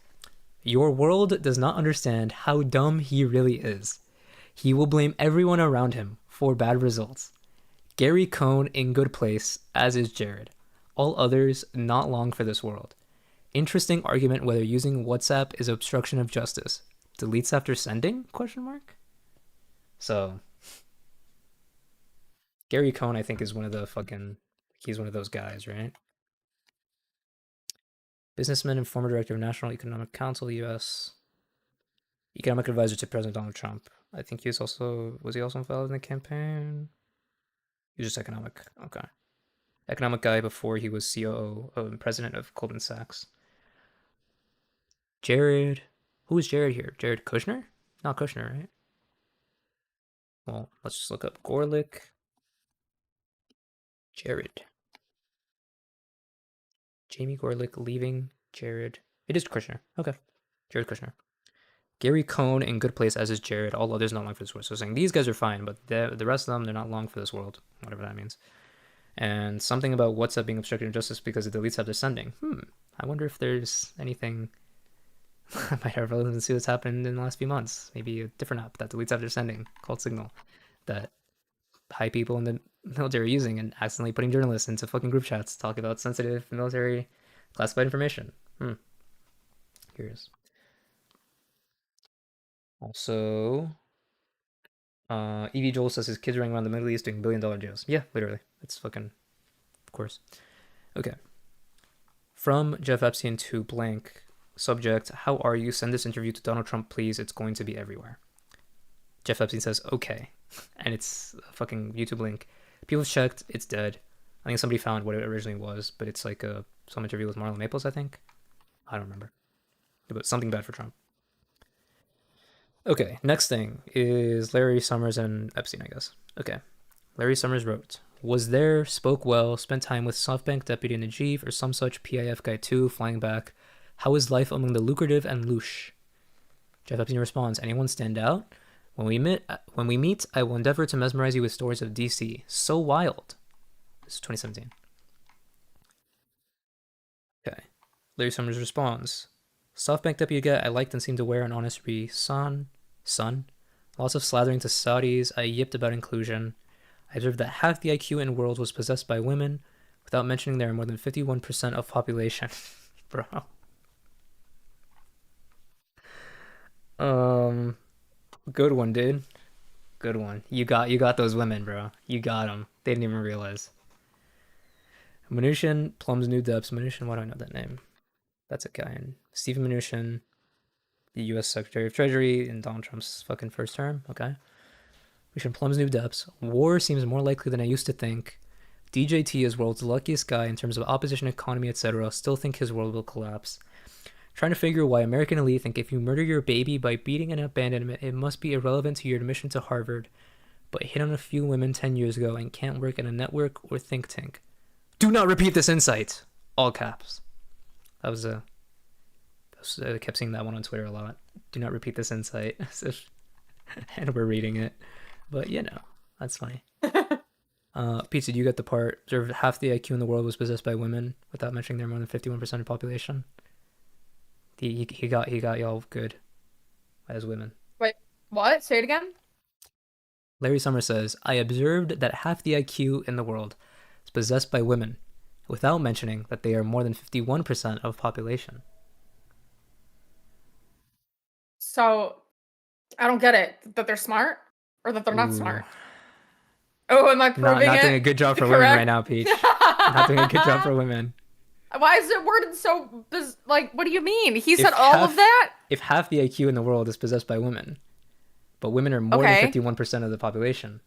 your world does not understand how dumb he really is. He will blame everyone around him for bad results. Gary Cohn in good place, as is Jared. All others not long for this world. Interesting argument whether using WhatsApp is obstruction of justice. Deletes after sending? ? So Gary Cohn, I think, is one of the fucking, he's one of those guys, right? Businessman and former director of National Economic Council, U.S. Economic advisor to President Donald Trump. I think was he also involved in the campaign? He was just economic. Okay. Economic guy before he was COO and president of Goldman Sachs. Jared. Who is Jared here? Jared Kushner? Not Kushner, right? Well, let's just look up Gorlick. Jared. Jamie Gorlick leaving Jared. It is Kushner. Okay. Jared Kushner. Gary Cohn in Good Place, as is Jared. All others not long for this world. So saying these guys are fine, but the rest of them, they're not long for this world. Whatever that means. And something about WhatsApp being obstructed of justice because the deletes have their sending. I wonder if there's anything that might have relevance to what's happened in the last few months. Maybe a different app that deletes after sending called Signal that high people in the military are using and accidentally putting journalists into fucking group chats talking about sensitive military classified information. Curious. Also, Evie Joel says his kids running around the Middle East doing $1 billion deals. Yeah, literally. It's fucking, of course. Okay. From Jeff Epstein to blank. Subject, how are you? Send this interview to Donald Trump, please. It's going to be everywhere. Jeff Epstein says, okay. And it's a fucking YouTube link. People have checked. It's dead. I think somebody found what it originally was, but it's like some interview with Marlon Maples, I think. I don't remember. But something bad for Trump. Okay, next thing is Larry Summers and Epstein, I guess. Okay. Larry Summers wrote, was there, spoke well, spent time with SoftBank deputy Najib or some such PIF guy too, flying back. How is life among the lucrative and louche? Jeff Epstein responds, anyone stand out? When we meet, I will endeavor to mesmerize you with stories of DC. So wild. This is 2017. Okay. Larry Summers responds, SoftBank deputy guy I liked and seemed to wear an honest son. Lots of slathering to Saudis. I yipped about inclusion. I observed that half the IQ in the world was possessed by women, without mentioning there are more than 51% of population. Bro. Good one, dude. Good one. You got those women, bro. You got them. They didn't even realize. Mnuchin plumbs new depths. Mnuchin, why do I know that name? That's a guy. And Stephen Mnuchin, the U.S. Secretary of Treasury in Donald Trump's fucking first term. Okay. Mnuchin plumbs new depths. War seems more likely than I used to think. DJT is world's luckiest guy in terms of opposition, economy, etc. Still think his world will collapse. Trying to figure why American elite think if you murder your baby by beating and abandonment, it must be irrelevant to your admission to Harvard, but hit on a few women 10 years ago and can't work in a network or think tank. Do not repeat this insight! All caps. I kept seeing that one on Twitter a lot. Do not repeat this insight. And we're reading it. But, that's funny. Pete, did you get the part? Observed half the IQ in the world was possessed by women, without mentioning they're more than 51% of the population. He got y'all good as women. Wait, what? Say it again? Larry Summers says, I observed that half the IQ in the world is possessed by women, without mentioning that they are more than 51% of population. So, I don't get it. That they're smart? Or that they're not smart? Oh, am I proving not it? doing a good job for women right now, Peach. Not doing a good job for women. Why is it worded so... what do you mean? He said all of that? If half the IQ in the world is possessed by women, but women are more than 51% of the population,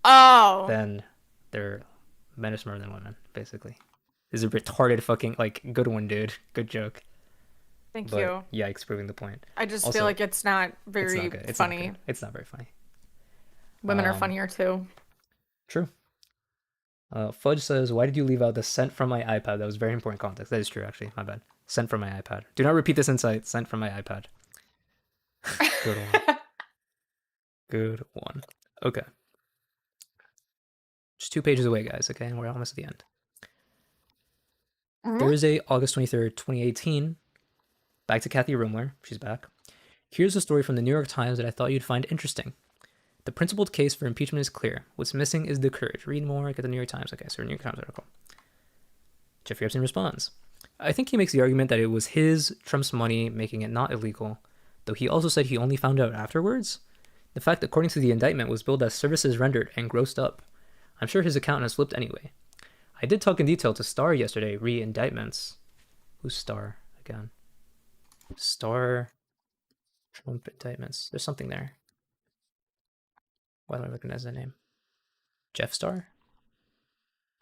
then they're men are smarter than women, basically. This is a retarded fucking, good one, dude. Good joke. Thank you. Yikes, proving the point. I just also feel like it's not very funny. It's not very funny. Women are funnier, too. True. Fudge says, why did you leave out the sent from my iPad? That was very important context. That is true, actually. My bad. Sent from my iPad. Do not repeat this insight. Sent from my iPad. Good one. Good one. Okay. Just 2 pages away, guys. Okay, and we're almost at the end. Thursday, August 23rd, 2018. Back to Kathy Rumler. She's back. Here's a story from the New York Times that I thought you'd find interesting. The principled case for impeachment is clear. What's missing is the courage. Read more, get the New York Times. Okay, so New York Times article. Jeffrey Epstein responds. I think he makes the argument that it was Trump's money, making it not illegal, though he also said he only found out afterwards. The fact, according to the indictment, was billed as services rendered and grossed up. I'm sure his account has flipped anyway. I did talk in detail to Starr yesterday, re-indictments. Who's Starr? again. Star Trump indictments. There's something there. Why don't I recognize that name? Jeff Star?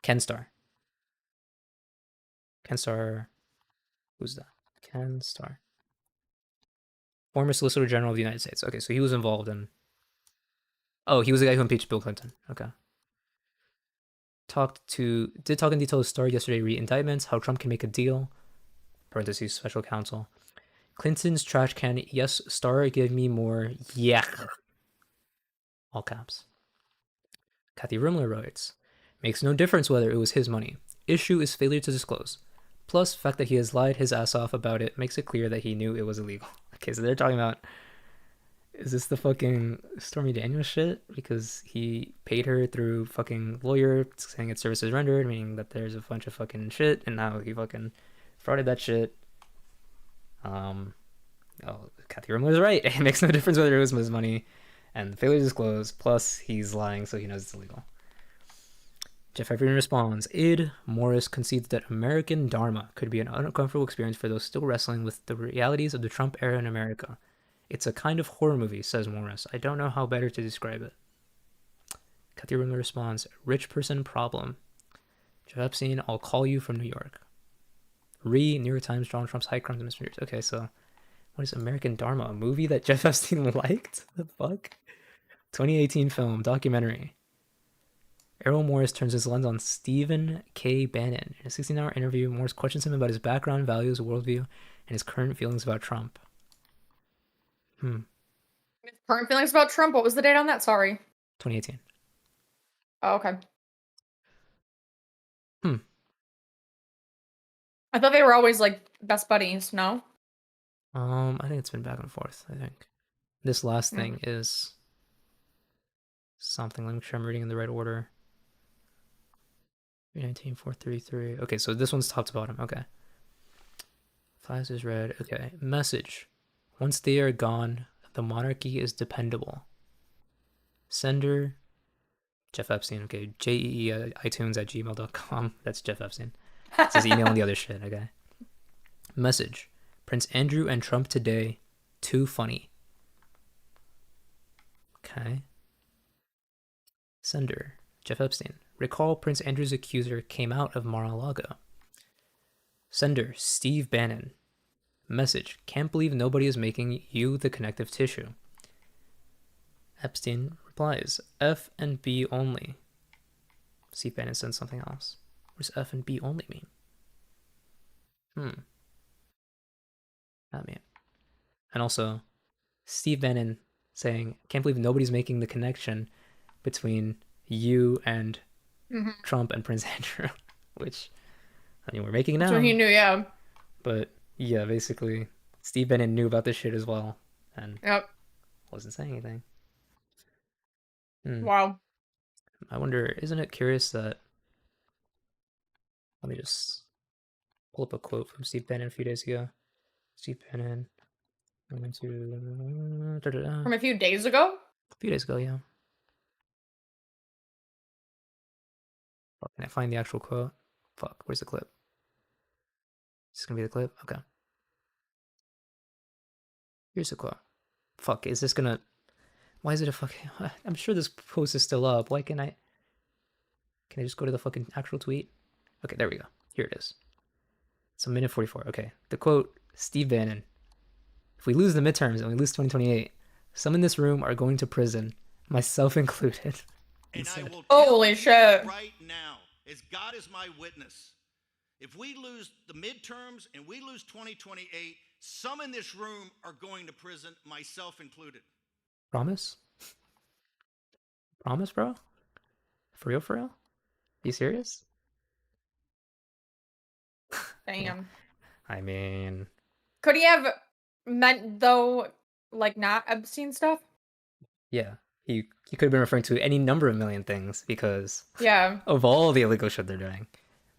Ken Star. Ken Star. Who's that? Ken Star. Former Solicitor General of the United States. Okay, so he was involved in... Oh, he was the guy who impeached Bill Clinton. Okay. Did talk in detail with Star yesterday, read indictments, how Trump can make a deal. Parentheses, special counsel. Clinton's trash can. Yes, Star, give me more. Yeah. All caps. Kathy Rimler writes, makes no difference whether it was his money. Issue is failure to disclose. Plus, the fact that he has lied his ass off about it makes it clear that he knew it was illegal. Okay, so they're talking about, is this the fucking Stormy Daniels shit? Because he paid her through fucking lawyer saying it's services rendered, meaning that there's a bunch of fucking shit, and now he fucking frauded that shit. Kathy Rimler was right. It makes no difference whether it was his money, and the failure to disclose. Plus, he's lying, so he knows it's illegal. Jeff Everett responds, Id Morris concedes that American Dharma could be an uncomfortable experience for those still wrestling with the realities of the Trump era in America. It's a kind of horror movie, says Morris. I don't know how better to describe it. Kathy Rimler responds, rich person problem. Jeff Epstein, I'll call you from New York. New York Times, Donald Trump's high crimes and misdemeanors. Okay, so what is American Dharma? A movie that Jeff Epstein liked? The fuck? 2018 film, documentary. Errol Morris turns his lens on Stephen K. Bannon. In a 16-hour interview, Morris questions him about his background, values, worldview, and his current feelings about Trump. Current feelings about Trump? What was the date on that? Sorry. 2018. Oh, okay. I thought they were always, like, best buddies, no? I think it's been back and forth, I think. This last thing is something. Let me make sure I'm reading in the right order. 319-433. Okay, so this one's top to bottom. Okay. Flags is red. Okay. Message. Once they are gone, the monarchy is dependable. Sender. Jeff Epstein. Okay. jeeitunes@gmail.com. That's Jeff Epstein. It says email and the other shit. Okay. Message. Prince Andrew and Trump today. Too funny. Okay. Sender. Jeff Epstein. Recall Prince Andrew's accuser came out of Mar-a-Lago. Sender. Steve Bannon. Message. Can't believe nobody is making you the connective tissue. Epstein replies. F and B only. Steve Bannon sends something else. What does F and B only mean? That mean. And also, Steve Bannon saying, can't believe nobody's making the connection between you and Trump and Prince Andrew, which, I mean, we're making it now. So he knew, yeah. But, yeah, basically, Steve Bannon knew about this shit as well, and wasn't saying anything. Wow. I wonder, isn't it curious that... Let me just pull up a quote from Steve Bannon a few days ago. Steve Bannon. I went to... From a few days ago? A few days ago, yeah. Fuck, can I find the actual quote? Fuck, where's the clip? Is this gonna be the clip? Okay. Here's the quote. Fuck, is this gonna... Why is it a fucking... I'm sure this post is still up. Why can I... Can I just go to the fucking actual tweet? Okay, there we go. Here it is. It's a minute 44. Okay. The quote, Steve Bannon. If we lose the midterms and we lose 2028, some in this room are going to prison, myself included. And I will Holy shit. right now, as God is my witness, if we lose the midterms and we lose 2028, some in this room are going to prison, myself included. Promise? Promise, bro? For real, for real? You serious? Damn. I mean... Could he have meant, though, like, not Epstein stuff? Yeah. He could have been referring to any number of million things because Yeah. of all the illegal shit they're doing.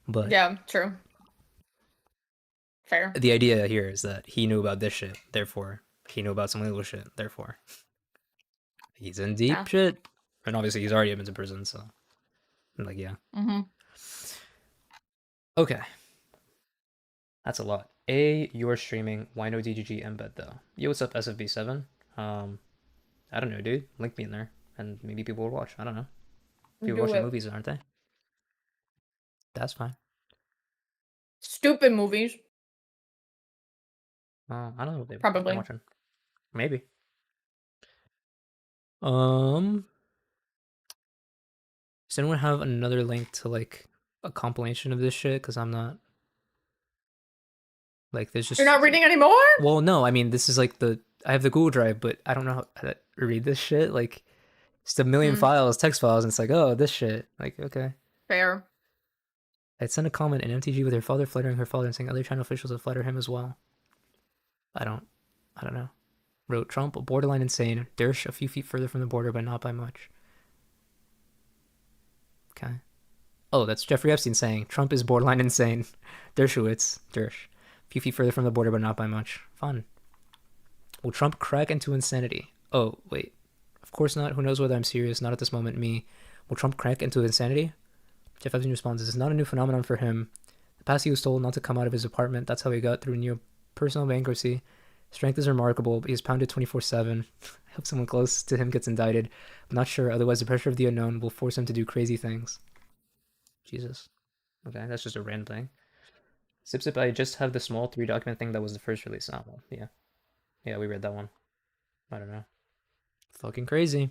But Yeah, true. Fair. the idea here is that he knew about this shit, therefore he knew about some illegal shit, therefore he's in deep shit. And obviously he's already been to prison, so I'm like, yeah. Okay. That's a lot. You're streaming. Why no DGG embed though? Yo, what's up, SFB7? I don't know, dude. Link me in there, and maybe people will watch. I don't know. People watching movies, aren't they? That's fine. Stupid movies. I don't know what they're Probably. watching. Maybe. Does anyone have another link to like a compilation of this shit? Because I'm not. Like, there's just. You're not reading anymore? Well, no. I mean, this is like I have the Google Drive, but I don't know how to read this shit. Like, it's a million files, text files, and it's like, oh, this shit. Like, okay. Fair. I'd send a comment in MTG with her father flattering her father and saying other channel officials would flatter him as well. I don't know. Wrote Trump, borderline insane. Dersh a few feet further from the border, but not by much. Okay. Oh, that's Jeffrey Epstein saying Trump is borderline insane. Dershowitz. Dersh. A few feet further from the border, but not by much. Fun. Will Trump crack into insanity? Oh, wait. Of course not. Who knows whether I'm serious? Not at this moment. Me. Will Trump crack into insanity? Jeff Epstein responds, this is not a new phenomenon for him. The past he was told not to come out of his apartment. That's how he got through near personal bankruptcy. Strength is remarkable, but he's pounded 24/7. I hope someone close to him gets indicted. I'm not sure, otherwise the pressure of the unknown will force him to do crazy things. Jesus. Okay, that's just a random thing. Zip, I just have the small 3-document thing that was the first release. Oh, well, yeah. Yeah, we read that one. I don't know. Fucking crazy.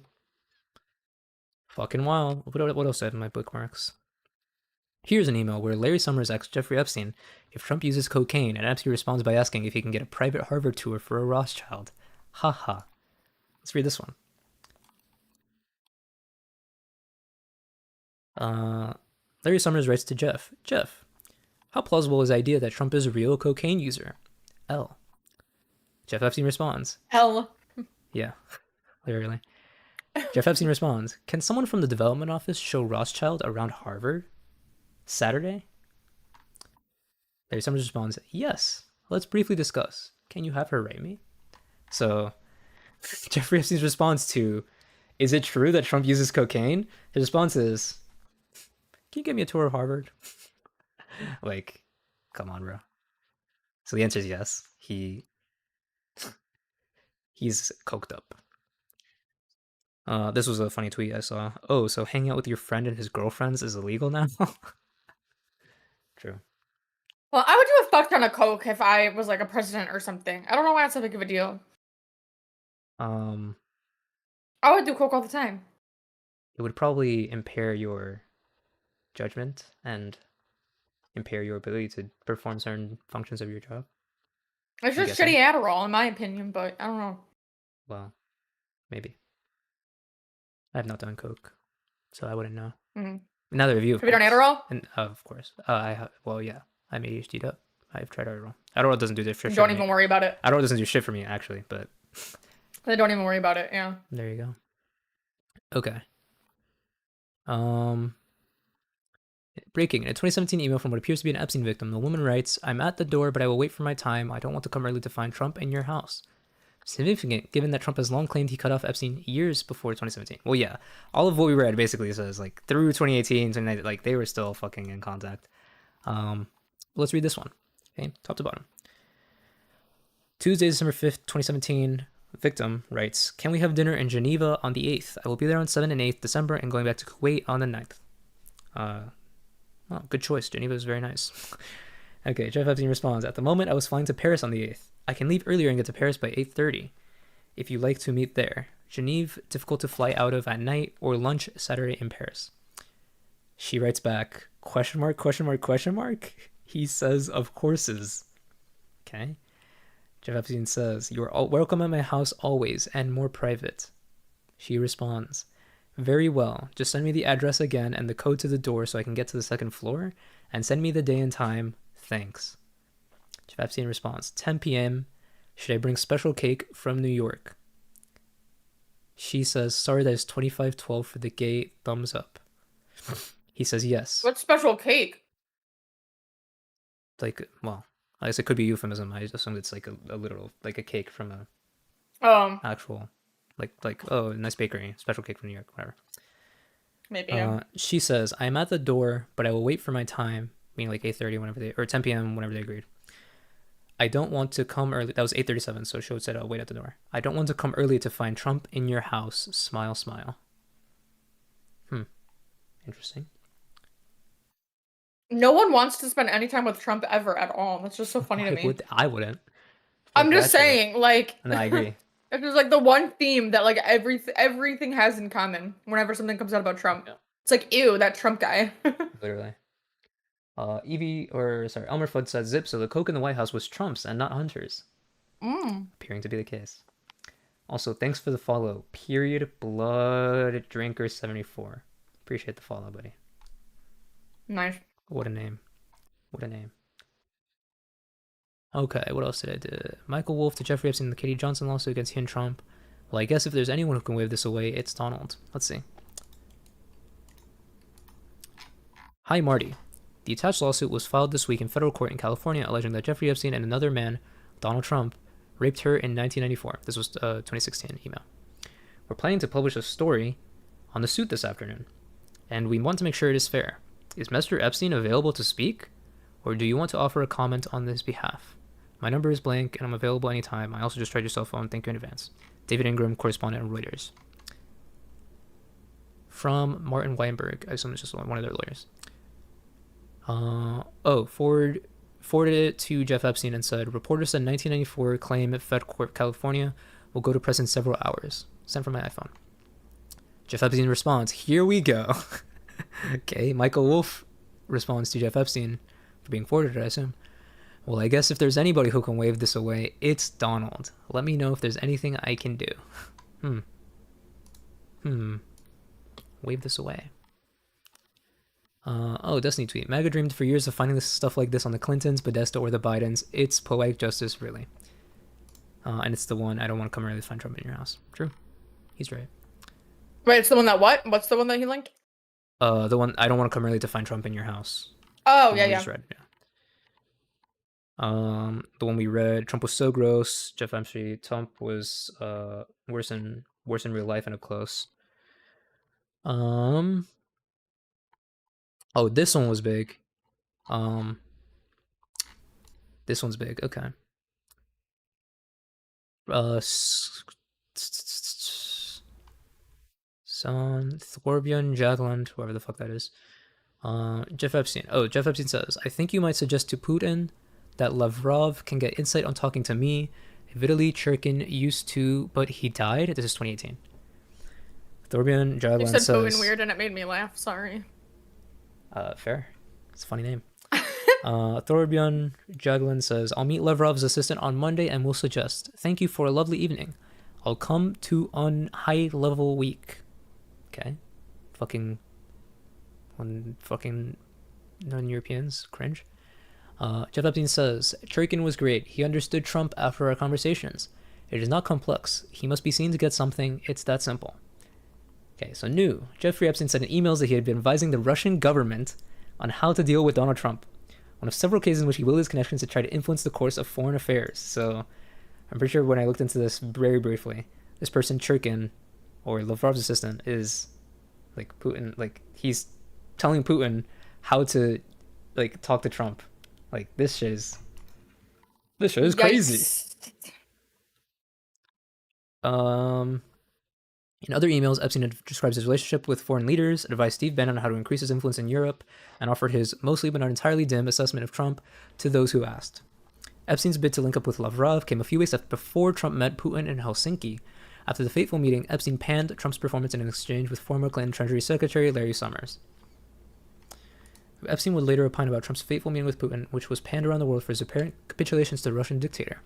Fucking wild. What else do I have in my bookmarks? Here's an email where Larry Summers asks Jeffrey Epstein if Trump uses cocaine, and Epstein responds by asking if he can get a private Harvard tour for a Rothschild. Haha. Let's read this one. Larry Summers writes to Jeff, how plausible is the idea that Trump is a real cocaine user? L. Jeff Epstein responds. L. Yeah, literally. Jeff Epstein responds, can someone from the development office show Rothschild around Harvard? Saturday? Larry Summers responds, yes, let's briefly discuss. Can you have her write me? So, Jeffrey Epstein's response to, is it true that Trump uses cocaine? His response is, can you give me a tour of Harvard? Like, come on, bro. So the answer is yes. He's coked up. This was a funny tweet I saw. Oh, so hanging out with your friend and his girlfriends is illegal now? True. Well, I would do a fuck ton of coke if I was like a president or something. I don't know why it's so big of a deal. I would do coke all the time. It would probably impair your judgment and impair your ability to perform certain functions of your job. It's just shitty Adderall, in my opinion, but I don't know. Well, maybe. I have not done coke, so I wouldn't know. Neither of you. Have you done Adderall? And of course, I have. Well, yeah, I'm ADHD'd up. I've tried Adderall. Adderall doesn't do this shit. Don't even worry about it. Adderall doesn't do shit for me, actually, but. Don't even worry about it. Yeah. There you go. Okay. Breaking. In a 2017 email from what appears to be an Epstein victim, the woman writes, I'm at the door, but I will wait for my time. I don't want to come early to find Trump in your house. Significant, given that Trump has long claimed he cut off Epstein years before 2017. Well, yeah, all of what we read basically says, like, through 2018, 2019, like, they were still fucking in contact. Let's read this one. Okay, top to bottom. Tuesday, December 5th, 2017, victim writes, can we have dinner in Geneva on the 8th? I will be there on 7th and 8th December and going back to Kuwait on the 9th. Oh, good choice. Geneva is very nice. Okay, Jeff Epstein responds, at the moment, I was flying to Paris on the 8th. I can leave earlier and get to Paris by 8:30. If you like to meet there. Geneva, difficult to fly out of at night, or lunch Saturday in Paris. She writes back, question mark, question mark, question mark? He says, of courses. Okay. Jeff Epstein says, you are all welcome at my house always, and more private. She responds, very well. Just send me the address again and the code to the door so I can get to the second floor, and send me the day and time. Thanks. Jeff Epstein responds, 10 p.m. Should I bring special cake from New York? She says, sorry, that is 2512 for the gay thumbs up. He says, yes. What special cake? Like, well, I guess it could be euphemism. I assume it's like a literal, like a cake from a actual, like oh, nice bakery, special cake from New York, whatever. Maybe. She says, I'm at the door, but I will wait for my time, meaning like 8:30 whenever they, or 10 p.m. whenever they agreed. I don't want to come early. That was 8:37, so she said, "I'll wait at the door." I don't want to come early to find Trump in your house. Smile, smile. Interesting. No one wants to spend any time with Trump ever at all. That's just so funny to me. I wouldn't. I'm just saying, like. No, I agree. It's just like the one theme that like everything has in common whenever something comes out about Trump. Yeah. It's like, ew, that Trump guy. Literally. Elmer Fudd says, "Zip, so the Coke in the White House was Trump's and not Hunter's." Appearing to be the case. Also, thanks for the follow. Period Blood Drinker 74. Appreciate the follow, buddy. Nice. What a name. What a name. Okay, what else did I do? Michael Wolff to Jeffrey Epstein, the Katie Johnson lawsuit against he and Trump. Well, I guess if there's anyone who can wave this away, it's Donald. Let's see. Hi, Marty. The attached lawsuit was filed this week in federal court in California, alleging that Jeffrey Epstein and another man, Donald Trump, raped her in 1994. This was 2016 email. We're planning to publish a story on the suit this afternoon, and we want to make sure it is fair. Is Mr. Epstein available to speak, or do you want to offer a comment on his behalf? My number is blank, and I'm available anytime. I also just tried your cell phone. Thank you in advance. David Ingram, correspondent at Reuters. From Martin Weinberg. I assume it's just one of their lawyers. Forwarded it to Jeff Epstein and said, reporter said 1994 claim at Fed Court California will go to press in several hours. Sent from my iPhone. Jeff Epstein responds, here we go. Okay, Michael Wolff responds to Jeff Epstein for being forwarded, I assume. Well, I guess if there's anybody who can wave this away, it's Donald. Let me know if there's anything I can do. Wave this away. Destiny tweet. MAGA dreamed for years of finding this stuff like this on the Clintons, Podesta, or the Bidens. It's poetic justice, really. And it's the one, I don't want to come early to find Trump in your house. True. He's right. Wait, it's the one that what? What's the one that he linked? The one, I don't want to come early to find Trump in your house. Oh, yeah. Read, yeah. The one we read, Trump was so gross. Jeff Epstein, Trump was worse in real life and up close. Oh, this one was big. This one's big. Okay. Thorbjorn Jagland, whoever the fuck that is. Jeff Epstein. Oh, Jeff Epstein says, I think you might suggest to Putin that Lavrov can get insight on talking to me. Vitaly Churkin used to, but he died. This is 2018. Thorbjorn Jagland says... You said Putin weird and it made me laugh. Sorry. Fair. It's a funny name. Thorbjorn Jagland says, I'll meet Lavrov's assistant on Monday and will suggest. Thank you for a lovely evening. I'll come to on high level week. Okay. Fucking non-Europeans. Cringe. Jeff Epstein says, Churkin was great. He understood Trump after our conversations. It is not complex. He must be seen to get something. It's that simple. Okay, so new. Jeffrey Epstein said in emails that he had been advising the Russian government on how to deal with Donald Trump. One of several cases in which he willed his connections to try to influence the course of foreign affairs. So, I'm pretty sure when I looked into this very briefly, this person, Churkin, or Lavrov's assistant, is, like, Putin, like, he's telling Putin how to, like, talk to Trump. Like, this shit is crazy. In other emails, Epstein describes his relationship with foreign leaders, advised Steve Bannon on how to increase his influence in Europe, and offered his mostly but not entirely dim assessment of Trump to those who asked. Epstein's bid to link up with Lavrov came a few weeks before Trump met Putin in Helsinki. After the fateful meeting, Epstein panned Trump's performance in an exchange with former Clinton Treasury Secretary Larry Summers. Epstein would later opine about Trump's fateful meeting with Putin, which was panned around the world for his apparent capitulations to the Russian dictator.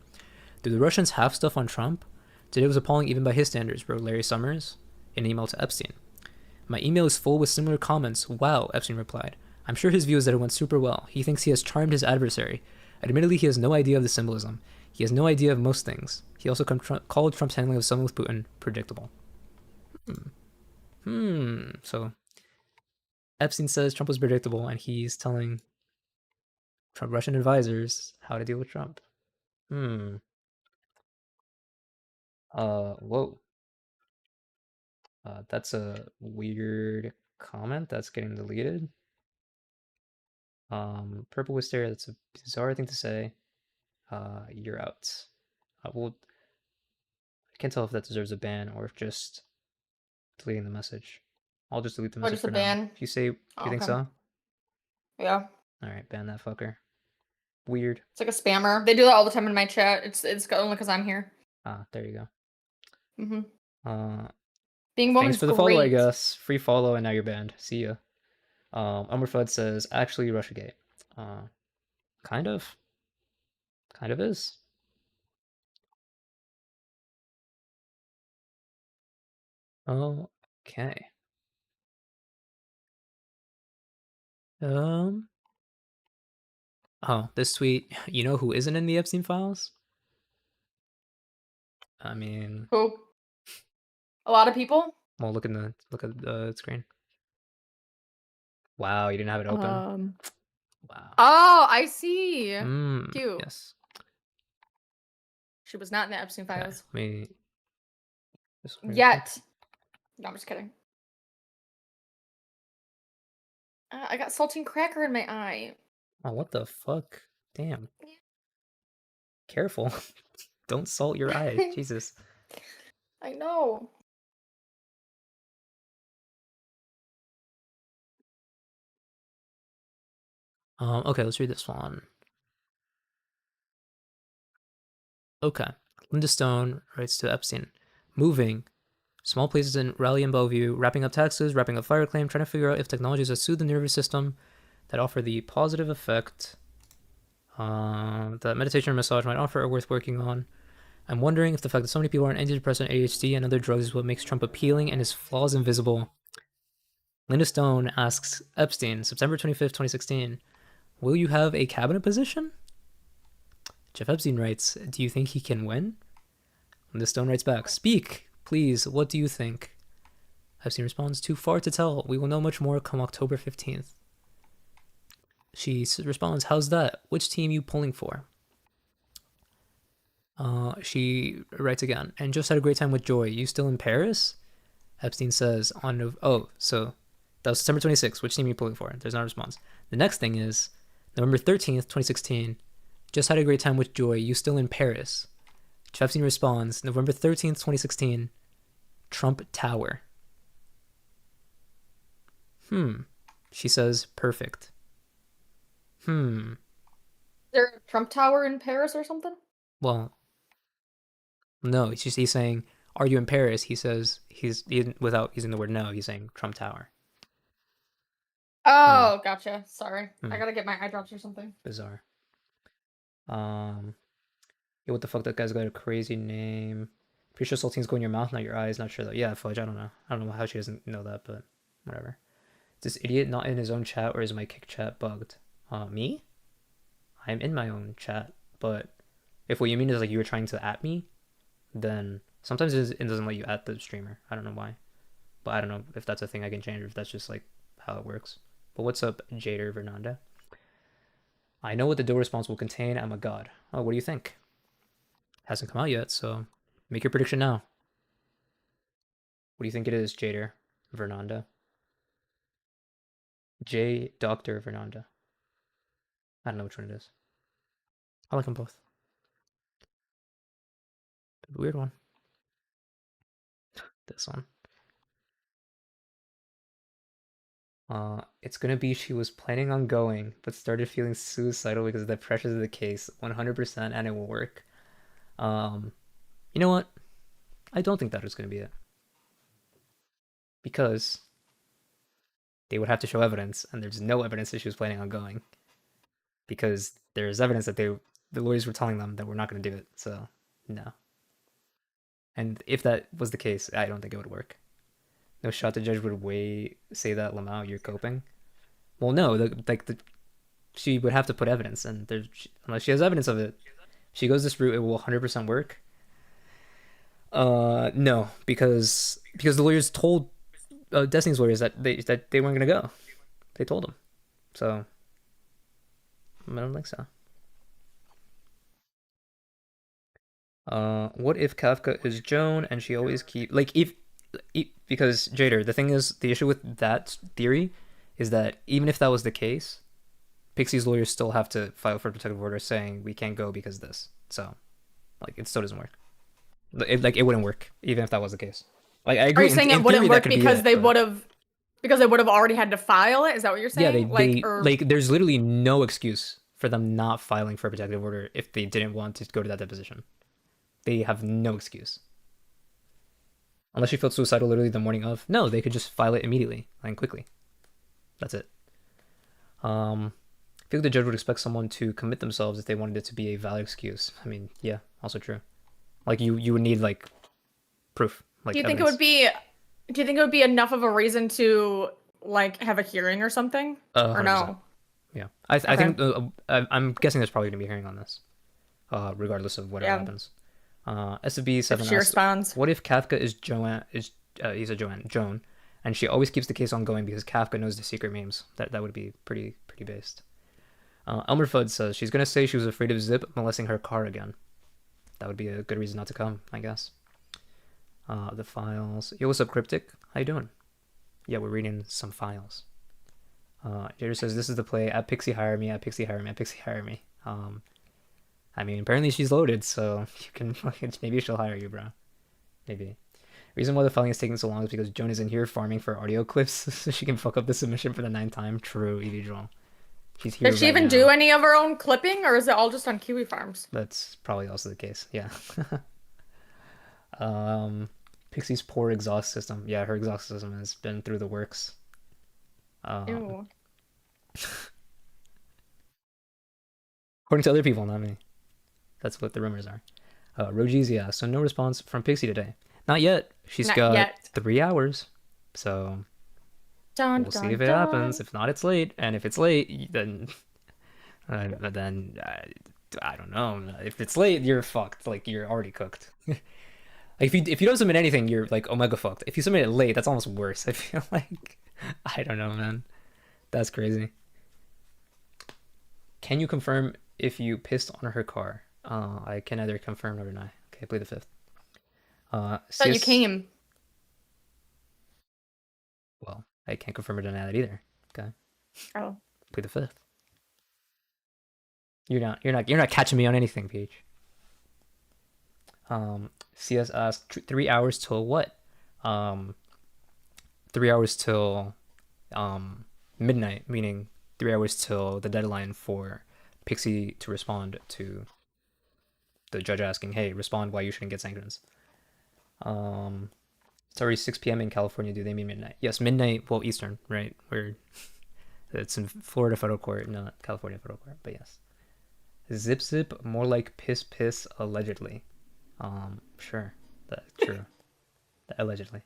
Do the Russians have stuff on Trump? Today was appalling even by his standards, wrote Larry Summers in an email to Epstein. My email is full with similar comments. Wow, Epstein replied. I'm sure his view is that it went super well. He thinks he has charmed his adversary. Admittedly, he has no idea of the symbolism. He has no idea of most things. He also called Trump's handling of someone with Putin predictable. So Epstein says Trump was predictable, and he's telling Russian advisors how to deal with Trump. Whoa. That's a weird comment that's getting deleted. Purple Wisteria, that's a bizarre thing to say. you're out. Well, I can't tell if that deserves a ban or if just deleting the message. I'll just delete the message just a for now. ban? If you say you think Okay. so, Yeah. all right, ban that fucker. Weird. It's like a spammer. They do that all the time in my chat. It's only because I'm here. Ah, there you go. Mm-hmm. Being woman's Thanks for the follow, I great. guess. Free follow, and now you're banned. See ya. Umberfud says, actually, Russiagate. Kind of. Kind of is. Okay. Oh, this tweet. You know who isn't in the Epstein files? I mean, Who? A lot of people? well, look at the screen. Wow, you didn't have it open. Wow. Oh, I see. Cute. Yes. She was not in the Epstein Okay. files. Yet. No, I'm just kidding. I got saltine cracker in my eye. Oh, what the fuck? Damn. Careful. Don't salt your eyes. Jesus. I know. Okay, let's read this one. Okay. Linda Stone writes to Epstein. Moving. Small places in Raleigh and Bellevue, wrapping up taxes, wrapping up fire claim, trying to figure out if technologies that soothe the nervous system that offer the positive effect that meditation or massage might offer are worth working on. I'm wondering if the fact that so many people are on antidepressant, ADHD, and other drugs is what makes Trump appealing and his flaws invisible. Linda Stone asks Epstein, September 25th, 2016, will you have a cabinet position? Jeff Epstein writes, do you think he can win? Linda Stone writes back, speak, please, what do you think? Epstein responds, too far to tell. We will know much more come October 15th. She responds, how's that? Which team you pulling for? She writes again, and just had a great time with Joy. You still in Paris? Epstein says so that was September 26th. Which team are you pulling for? There's no response. The next thing is November 13th, 2016. Just had a great time with Joy. You still in Paris? Jeff Epstein responds, November 13th, 2016. Trump Tower. She says, perfect. Is there a Trump Tower in Paris or something? Well, no, he's saying, are you in Paris? He says, without using the word no, he's saying Trump Tower. Oh, gotcha. Sorry. I gotta get my eye drops or something. Bizarre. Yeah, what the fuck? That guy's got a crazy name. Pretty sure saltine's going in your mouth, not your eyes. Not sure though. Yeah, Fudge, I don't know. I don't know how she doesn't know that, but whatever. Is this idiot not in his own chat, or is my kick chat bugged? Me? I'm in my own chat, but if what you mean is like you were trying to at me, then sometimes it doesn't let you at the streamer. I don't know why, but I don't know if that's a thing I can change or if that's just like how it works. But what's up, Jader Vernanda? I know what the dough response will contain. I'm a god. Oh, what do you think? Hasn't come out yet, so make your prediction now. What do you think it is, Jader Vernanda? J. Dr. Vernanda. I don't know which one it is. I like them both. Weird one. This one. It's gonna be she was planning on going, but started feeling suicidal because of the pressures of the case. 100%, and it will work. You know what? I don't think that is gonna be it. Because they would have to show evidence, and there's no evidence that she was planning on going. Because there's evidence that the lawyers were telling them that we're not gonna do it, so no. And if that was the case, I don't think it would work. No shot the judge would say that Lamau, you're coping. Well, no, she would have to put evidence, and unless she has evidence of it, she goes this route, it will 100% work. No, because the lawyers told Destiny's lawyers that they weren't gonna go. They told them, so I don't think so. What if Kafka is Joan and she always because Jader, the thing is, the issue with that theory is that even if that was the case, Pixie's lawyers still have to file for a protective order saying we can't go because of this. So, like, it still doesn't work. It wouldn't work even if that was the case. Like, I agree. Are you saying in it wouldn't theory, that work could be because it, they but- would have already had to file it? Is that what you're saying? Yeah, there's literally no excuse for them not filing for a protective order if they didn't want to go to that deposition. They have no excuse. Unless she felt suicidal literally the morning of. No, they could just file it immediately and quickly. That's it. I feel like the judge would expect someone to commit themselves if they wanted it to be a valid excuse. I mean, yeah, also true. Like you would need like proof. Like, do you think evidence. it would be enough of a reason to like have a hearing or something? Or 100%. no? Yeah, I think I'm guessing there's probably gonna be a hearing on this, regardless of whatever happens. SB7 If she responds. what if Kafka is Joan, and she always keeps the case ongoing because Kafka knows the secret names? That would be pretty based. Elmer Fudd says she's gonna say she was afraid of Zip molesting her car again. That would be a good reason not to come, I guess. The files. Yo, what's up, Cryptic? How you doing? Yeah, we're reading some files. Jader says this is the play. At Pxie hire me. At Pxie hire me. At Pxie hire me. I mean, apparently she's loaded, so you can maybe she'll hire you, bro. Maybe. Reason why the filing is taking so long is because Joan is in here farming for audio clips, so she can fuck up the submission for the 9th time. True, Evie Joel. She's here. Does she right even now. do any of her own clipping, or is it all just on Kiwi Farms? That's probably also the case. Yeah. Pixie's poor exhaust system. Yeah, her exhaust system has been through the works. Ew. According to other people, not me. That's what the rumors are. Rogizia, so no response from Pixie today. Not yet. She's got 3 hours. So we'll see if it happens. If not, it's late. And if it's late, then I don't know. If it's late, you're fucked. Like, you're already cooked. If you don't submit anything, you're like omega fucked. If you submit it late, that's almost worse. I feel like, I don't know, man. That's crazy. Can you confirm if you pissed on her car? I can neither confirm nor deny. Okay, play the 5th. So you came. Well, I can't confirm or deny that either. Okay. Oh. Play the 5th. You're not catching me on anything, Peach. CS asked 3 hours till what? 3 hours till midnight, meaning 3 hours till the deadline for Pxie to respond to the judge asking, hey, respond why you shouldn't get sanctions. It's already 6 p.m. in California. Do they mean midnight? Yes, midnight, well, Eastern, right? It's in Florida federal court, not California federal court, but yes. Zip, more like piss, allegedly. Sure, that's true. Allegedly.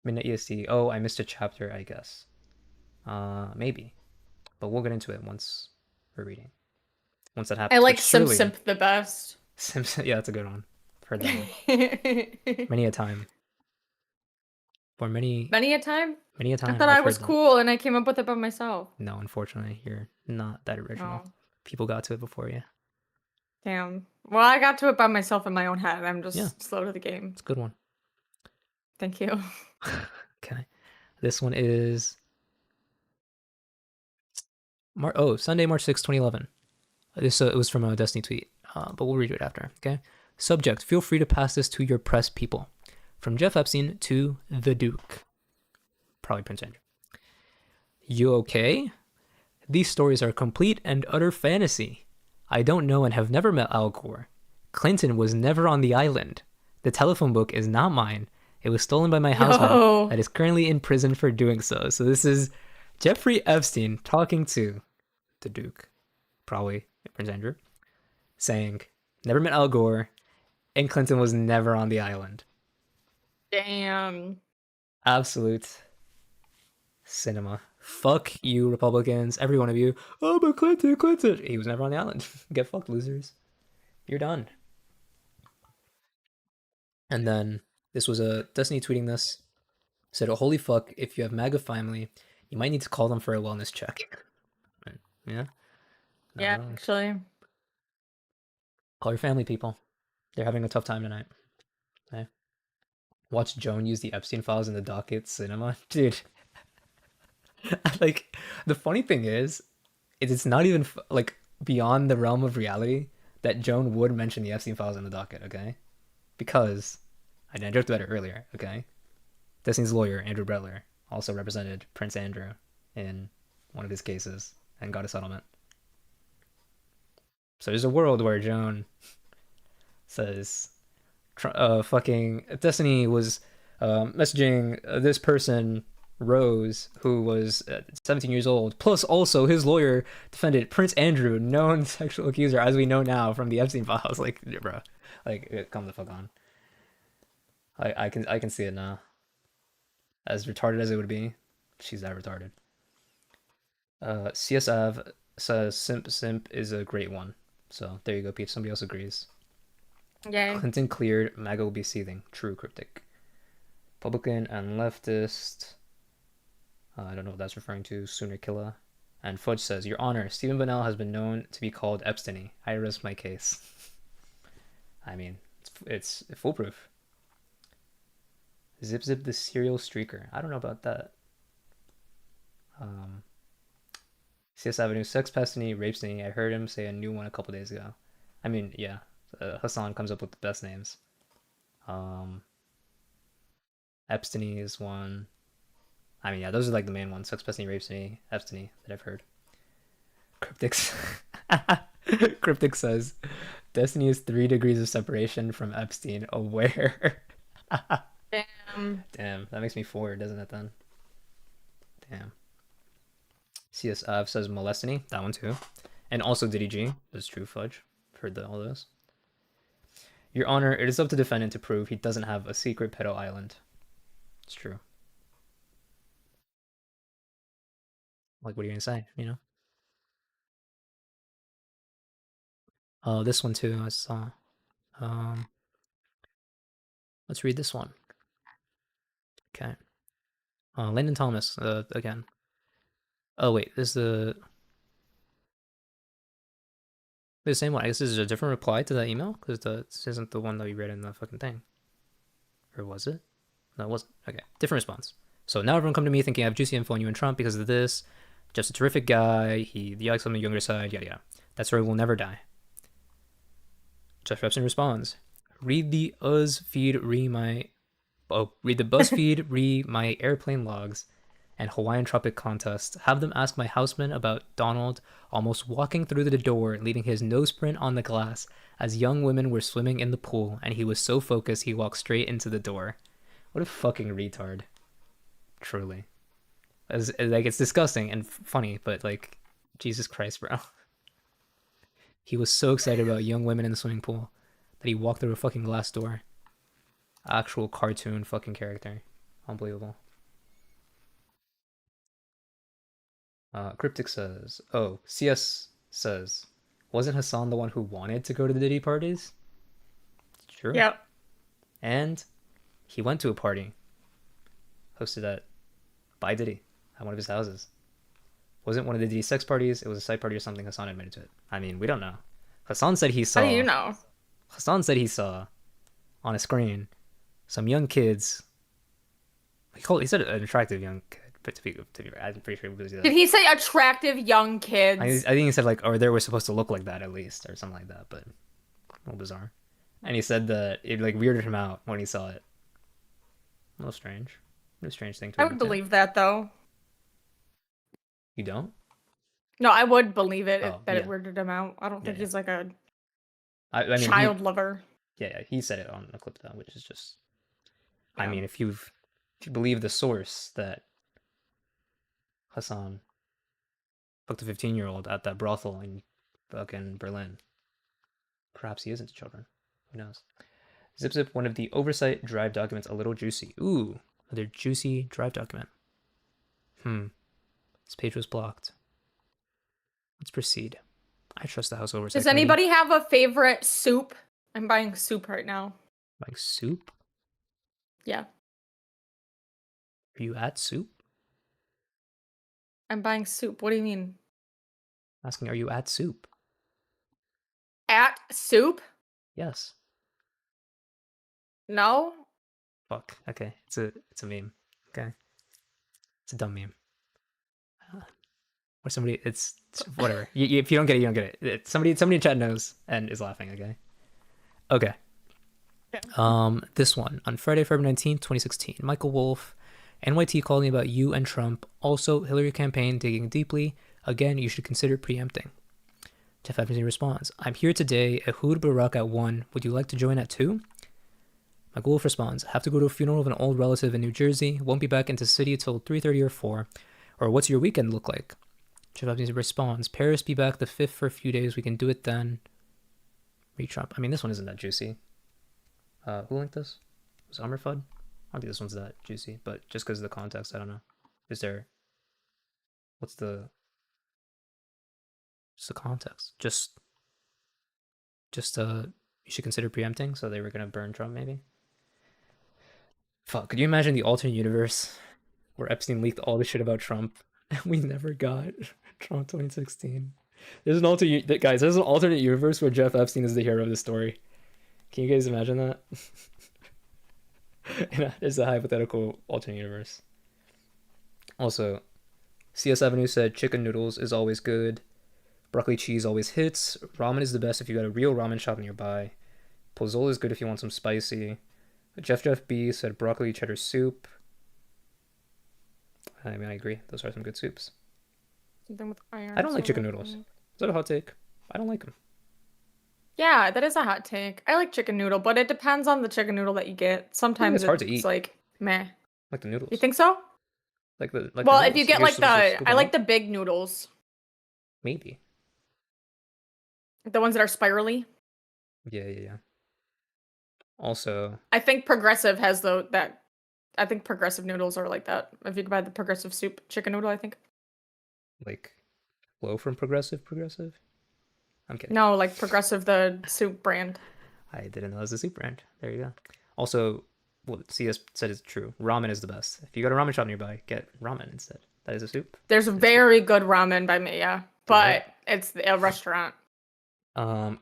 Midnight EST. Oh, I missed a chapter, I guess. Maybe. But we'll get into it once we're reading. Once that happens. I like Simp the best. Simp, yeah, that's a good one. I've heard that one. Many a time. Or many a time. I thought I was cool and I came up with it by myself. No, unfortunately, you're not that original. Oh. People got to it before you. Damn. Well, I got to it by myself in my own head. I'm just slow to the game. It's a good one. Thank you. Okay. This one is Sunday, March 6, 2011. This it was from a Destiny tweet, but we'll read it after, okay? Subject, feel free to pass this to your press people. From Jeff Epstein to the Duke. Probably Prince Andrew. You okay? These stories are complete and utter fantasy. I don't know and have never met Al Gore. Clinton was never on the island. The telephone book is not mine. It was stolen by my household that is currently in prison for doing so. So this is Jeffrey Epstein talking to the Duke, probably Prince Andrew, saying, never met Al Gore, and Clinton was never on the island. Damn. Absolute cinema. Fuck you, Republicans. Every one of you. Oh, but Clinton. He was never on the island. Get fucked, losers. You're done. And then this was a Destiny tweeting this. Said, oh, holy fuck, if you have MAGA family, you might need to call them for a wellness check. Yeah? Yeah, actually. Call your family, people. They're having a tough time tonight. Okay? Watch Joan use the Epstein files in the docket cinema. Dude. Like, the funny thing is, it's not even like beyond the realm of reality that Joan would mention the Epstein files in the docket, okay? Because I joked about it earlier, okay? Destiny's lawyer, Andrew Brettler, also represented Prince Andrew in one of his cases and got a settlement. So there's a world where Joan says, fucking Destiny was messaging this person, Rose, who was 17 years old, plus also his lawyer defended Prince Andrew, known sexual accuser, as we know now from the Epstein files. Like, bro, like, come the fuck on. I can see it now. As retarded as it would be, she's that retarded. CSAV says simp is a great one. So there you go, Pete. Somebody else agrees. Yay. Clinton cleared, MAGA will be seething. True, cryptic. Republican and leftist. I don't know what that's referring to. Sooner Killa. And Fudge says, Your Honor, Stephen Bonnell has been known to be called Epstein. I risk my case. I mean, it's foolproof. Zip Zip the serial streaker. I don't know about that. CS Avenue, Sex Pestiny, Rapestiny. I heard him say a new one a couple days ago. I mean, yeah. Hassan comes up with the best names. Epstein is one. I mean, yeah, those are like the main ones. Sex Pestiny, Rapestiny, Epstein that I've heard. Cryptics. Cryptic says, Destiny is 3 degrees of separation from Epstein. Aware. Damn, that makes me 4, doesn't it then? Damn. CSF says Molestiny, that one too. And also Diddy G, that's true, Fudge. Heard all those. Your Honor, it is up to defendant to prove he doesn't have a secret pedo island. It's true. Like, what are you gonna say, you know? Oh, this one too, I saw. Let's read this one. Okay. Landon Thomas, again. Oh, wait, this is the same one. I guess this is a different reply to that email, because this isn't the one that we read in the fucking thing. Or was it? No, it wasn't. Okay, different response. So now everyone come to me thinking I have juicy info on you and Trump because of this. Just a terrific guy. He likes on the younger side, yada yada. That story will never die. Jeff Repson responds, read the BuzzFeed re my airplane logs and Hawaiian Tropic contest. Have them ask my houseman about Donald almost walking through the door, leaving his nose print on the glass as young women were swimming in the pool, and he was so focused he walked straight into the door. What a fucking retard. Truly. Like, it's disgusting and funny, but like, Jesus Christ, bro. He was so excited about young women in the swimming pool that he walked through a fucking glass door. Actual cartoon fucking character. Unbelievable. Cryptic says, oh, CS says, wasn't Hassan the one who wanted to go to the Diddy parties? True. Yep. And he went to a party hosted by Diddy at one of his houses. Wasn't one of the Diddy sex parties, it was a side party or something. Hassan admitted to it. I mean, we don't know. Hassan said he saw... How do you know? Hassan said he saw on a screen some young kids. He said an attractive young kid, but to be I'm pretty sure he was. Did he say attractive young kids? I think he said like, or they were supposed to look like that at least, or something like that. But a little bizarre. And he said that it like weirded him out when he saw it. A little strange. A strange thing to I would believe that though. You don't? No, I would believe it Oh, that yeah. it weirded him out. I don't think he's like a I mean, child lover. Yeah, he said it on the clip though, which is just. Yeah. I mean, if you believe the source that Hassan fucked a 15-year-old at that brothel in fucking Berlin, perhaps he isn't children. Who knows? Zip Zip, one of the oversight drive documents, a little juicy. Ooh, another juicy drive document. This page was blocked. Let's proceed. I trust the House Oversight Does anybody have a favorite soup? I'm buying soup right now. Like soup? Yeah. Are you at soup? I'm buying soup. What do you mean? Asking, are you at soup? At soup? Yes. No? Fuck. Okay. It's a meme. Okay. It's a dumb meme. or somebody. It's whatever. If you don't get it, you don't get it. Somebody in chat knows and is laughing. Okay. This one on Friday, February 19th, 2016. Michael Wolf, NYT called me about you and Trump. Also, Hillary campaign digging deeply. Again, you should consider preempting. Jeff Epstein responds, I'm here today. Ehud Barak at 1. Would you like to join at 2? Michael Wolf responds, have to go to a funeral of an old relative in New Jersey. Won't be back into city till 3:30 or 4. Or what's your weekend look like? Jeff Epstein responds, Paris be back the 5th for a few days. We can do it then. Read Trump. I mean, this one isn't that juicy. Who linked this? Was Amr Fudd? I don't think this one's that juicy, but just because of the context, I don't know. What's the context? Just you should consider preempting, so they were gonna burn Trump, maybe? Fuck, could you imagine the alternate universe where Epstein leaked all the shit about Trump and we never got Trump 2016? There's an alternate universe where Jeff Epstein is the hero of the story. Can you guys imagine that? There's a hypothetical alternate universe. Also, CS Avenue said chicken noodles is always good. Broccoli cheese always hits. Ramen is the best if you got a real ramen shop nearby. Pozole is good if you want some spicy. Jeff B said broccoli cheddar soup. I mean, I agree. Those are some good soups. Something with iron. I don't like chicken noodles. Is that a hot take? I don't like them. Yeah, that is a hot take. I like chicken noodle, but it depends on the chicken noodle that you get. Sometimes it's hard to eat. Like meh. Like the noodles. You think so? Well, if you get like I like the big noodles. Maybe. The ones that are spirally. Yeah. Also, I think Progressive has that. I think Progressive noodles are like that. If you can buy the Progressive soup chicken noodle, I think. Like, low from Progressive? I'm kidding. No, like Progressive, the soup brand. I didn't know it was a soup brand. There you go. Also, what CS said is true. Ramen is the best. If you go to a ramen shop nearby, get ramen instead. That is a soup. There's very good ramen by me, yeah. But it's a restaurant.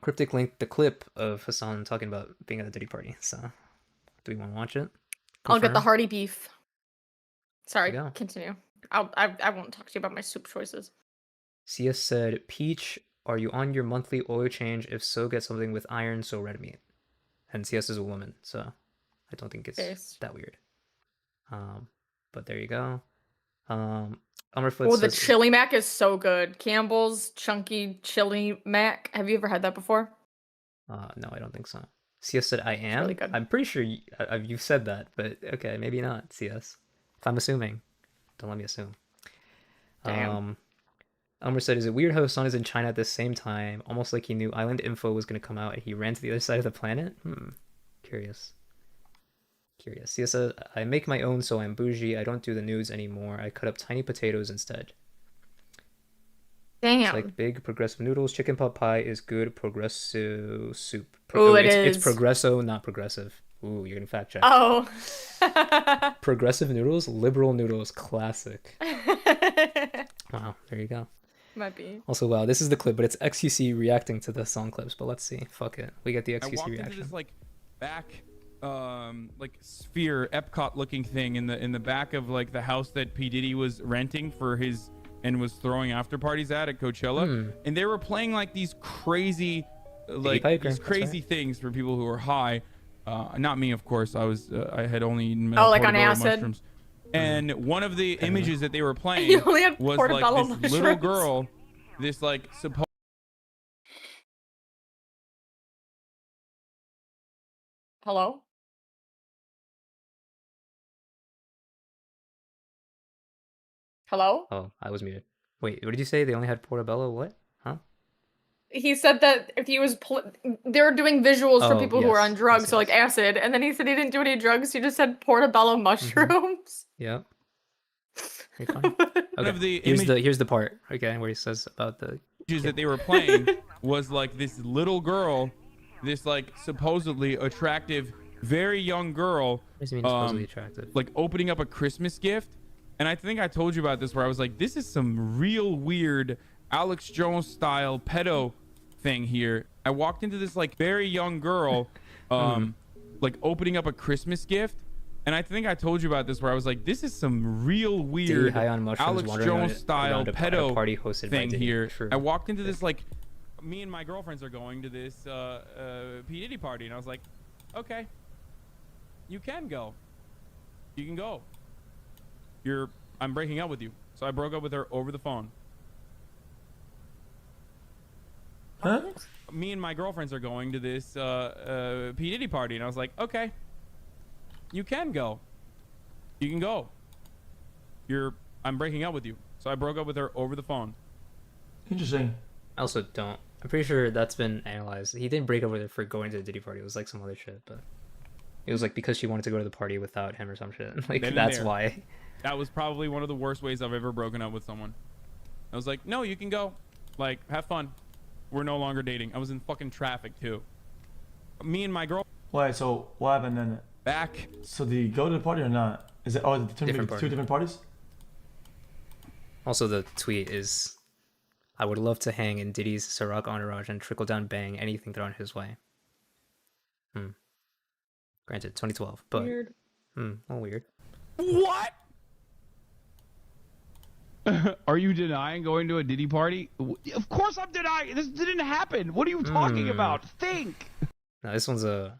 Cryptic linked the clip of Hassan talking about being at a Diddy party. So, do we want to watch it? I'll get the hearty beef. Sorry, Go. continue. I won't talk to you about my soup choices. CS said, Peach, are you on your monthly oil change? If so, get something with iron, so red meat. And CS is a woman, so I don't think it's that weird. But there you go. The chili mac is so good. Campbell's chunky chili mac. Have you ever had that before? No, I don't think so. CS said, I am. Really good. I'm pretty sure you've said that, but okay, maybe not, CS. If I'm assuming, don't let me assume. Damn. Elmer said, is it weird how Hassan is in China at the same time? Almost like he knew Island Info was going to come out and he ran to the other side of the planet? Curious. CS says, I make my own, so I'm bougie. I don't do the nudes anymore. I cut up tiny potatoes instead. Damn. It's like big progressive noodles. Chicken pot pie is good. Progresso soup. It's Progresso, not progressive. Ooh, you're gonna fact check. Oh. Progressive noodles, liberal noodles, classic. Wow, there you go. Might be. Also, wow, this is the clip, but it's XQC reacting to the song clips. But let's see. Fuck it. We get the XQC I walked reaction. Into this back sphere Epcot looking thing in the back of the house that P. Diddy was renting for his and was throwing after parties at Coachella, and they were playing these crazy things for people who are high. Not me, of course. I had only eaten on acid mushrooms. And one of the images that they were playing was this little girl, this supposed. Hello? Hello? Oh, I was muted. Wait, what did you say? They only had Portobello? What? Huh? He said that if he was, they were doing visuals for people who are on drugs, so acid, and then he said he didn't do any drugs. He just said Portobello mushrooms. Yep. Okay. Here's the part, okay, where he says about the images that they were playing was this little girl, this supposedly attractive, very young girl. What does he mean supposedly attractive? Opening up a Christmas gift. And I think I told you about this where I was like, this is some real weird Alex Jones style pedo thing here. I walked into this very young girl opening up a Christmas gift, And I think I told you about this where I was like, this is some real weird high on mushrooms, Alex Jones style pedo party hosted thing by here. True. I walked into this like, me and my girlfriends are going to this P Diddy party, and I was like, okay, you can go. You can go. I'm breaking up with you. So I broke up with her over the phone. Huh? Me and my girlfriends are going to this P Diddy party, and I was like, okay, you can go. You can go. I'm breaking up with you. So I broke up with her over the phone. Interesting. I also don't. I'm pretty sure that's been analyzed. He didn't break up with her for going to the Diddy party. It was like some other shit, but it was like because she wanted to go to the party without him or some shit. Like that's why. That was probably one of the worst ways I've ever broken up with someone. I was like, no, you can go. Like, have fun. We're no longer dating. I was in fucking traffic too. Me and my girl. Wait, so what happened then? Back. So did you go to the party or not? Is it two different parties? Also, the tweet is, I would love to hang in Diddy's Ciroc entourage and trickle down bang anything thrown his way. Granted, 2012, but Weird. Well, weird. What? Are you denying going to a Diddy party? Of course I'm denying. This didn't happen. What are you talking about? Think. Now this one's a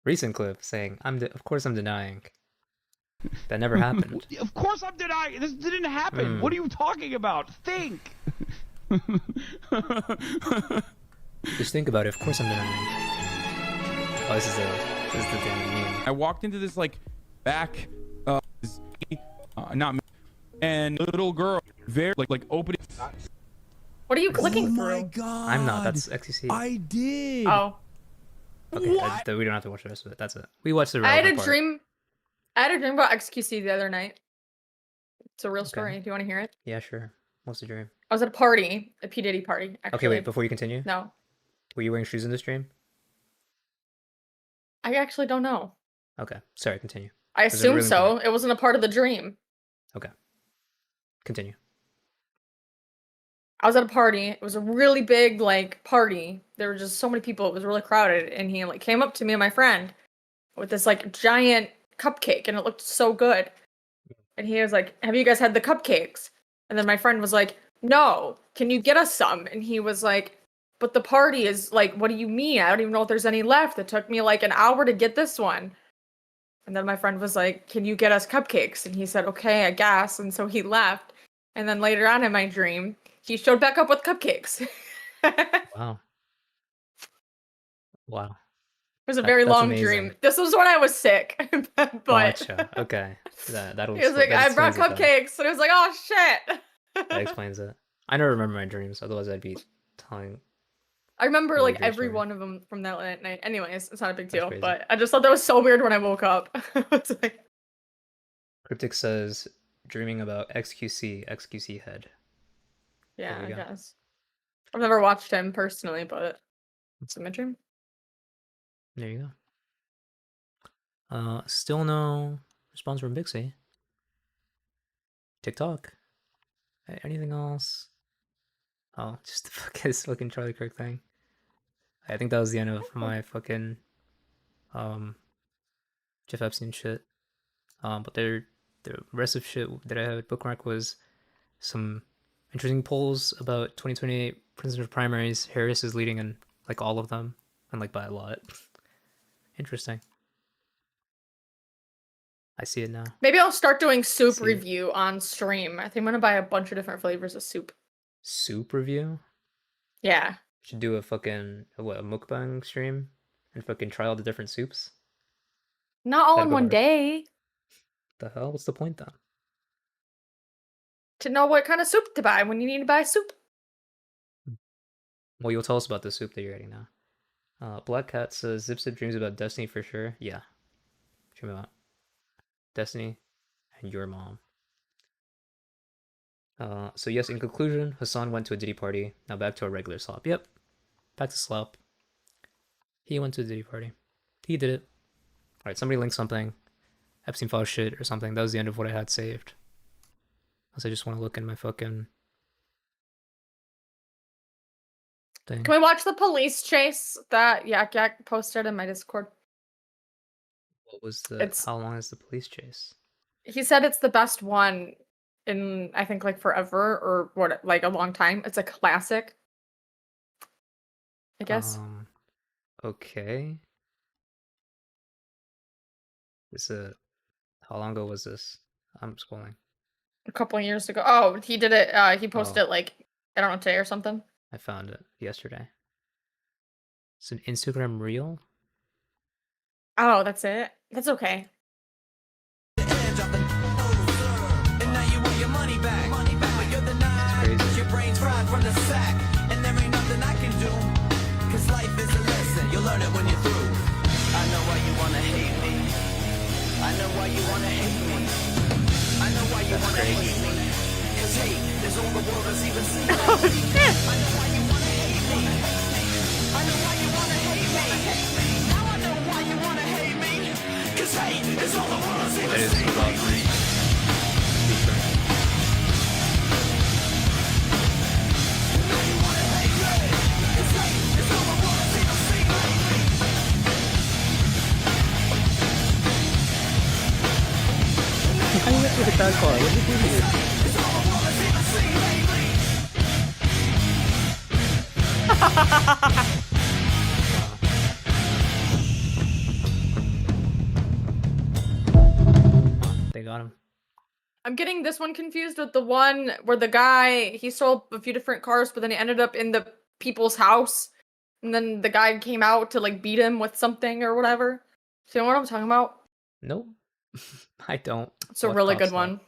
recent clip saying, of course I'm denying. That never happened. Of course I'm denying. This didn't happen. What are you talking about? Think. Just think about it. Of course I'm denying. Oh, this is the damn meme. I walked into this like back, not me, and little girl, very like opening. What are you clicking Oh through? my god. I'm not. That's XQC. I did. Oh. Okay, we don't have to watch the rest of it. That's it. We watched the I had a part. dream. I had a dream about XQC the other night. It's a real story. Do you want to hear it? Yeah, sure. What's the dream? I was at a party, a P Diddy party. Actually. Okay, wait. Before you continue. No. Were you wearing shoes in this dream? I actually don't know. Okay. Sorry. Continue. I assume really so. important? It wasn't a part of the dream. Okay. Continue. I was at a party. It was a really big like party. There were just so many people. It was really crowded, and he like came up to me and my friend with this like giant cupcake, and it looked so good. And he was like, "Have you guys had the cupcakes?" And then my friend was like, "No. Can you get us some?" And he was like, "But the party is like, what do you mean? I don't even know if there's any left. It took me like an hour to get this one." And then my friend was like, "Can you get us cupcakes?" And he said, "Okay, I guess." And so he left. And then later on in my dream, he showed back up with cupcakes. Wow. Wow. It was a very long amazing. dream. This was when I was sick. But Gotcha. Okay. That'll. he was like, "I brought cupcakes," and I was like, "Oh shit." That explains it. I never remember my dreams. Otherwise, I'd be telling. I remember Really like great every story. one of them from that night. Anyways, it's not a big That's deal. crazy. But I just thought that was so weird when I woke up. It's like, Cryptic says, dreaming about XQC head. yeah, There I we go. guess. I've never watched him personally, but it's in my dream. There you go. Still no response from Pxie. TikTok. Anything else? Oh, just this fucking Charlie Kirk thing. I think that was the end of my fucking Jeff Epstein shit. But the rest of shit that I had bookmarked was some interesting polls about 2028 presidential primaries. Harris is leading in like all of them, and like by a lot. Interesting. I see it now. Maybe I'll start doing soup See it. review on stream. I think I'm gonna buy a bunch of different flavors of soup. Soup review? Yeah. Should do a fucking a mukbang stream and fucking try all the different soups. Not all That'd in go one hard. day. The hell? What's the point then? To know what kind of soup to buy when you need to buy soup. Well, you'll tell us about the soup that you're eating now. Black Cat says Zip Zip dreams about Destiny for sure. Yeah. Dream about Destiny and your mom. So yes, in conclusion, Hassan went to a Diddy party. Now back to a regular slop. Yep. Back to slop. He went to a Diddy party. He did it. Alright, somebody linked something. Epstein file shit or something. That was the end of what I had saved. Unless I just want to look in my fucking thing. Can we watch the police chase that Yak Yak posted in my Discord? What was the? How long is the police chase? He said it's the best one in I think like forever or what, like a long time. It's a classic, I guess. Okay. How long ago was this? I'm scrolling. A couple of years ago. Oh, he did it. He posted it like I don't know, today or something. I found it yesterday. It's an Instagram reel. Oh, that's it. That's okay. I know why you wanna hate me. I know why you wanna hate me. Cause hate is all the world has even seen. Oh shit! I know why you wanna hate me. I know why you wanna hate me. Now I know why you wanna hate me. Cause hate is all the world has even seen. How you get that car? What did you do here? They got him. I'm getting this one confused with the one where the guy, he stole a few different cars, but then he ended up in the people's house. And then the guy came out to like beat him with something or whatever. So you know what I'm talking about? Nope. I don't. It's a really good one.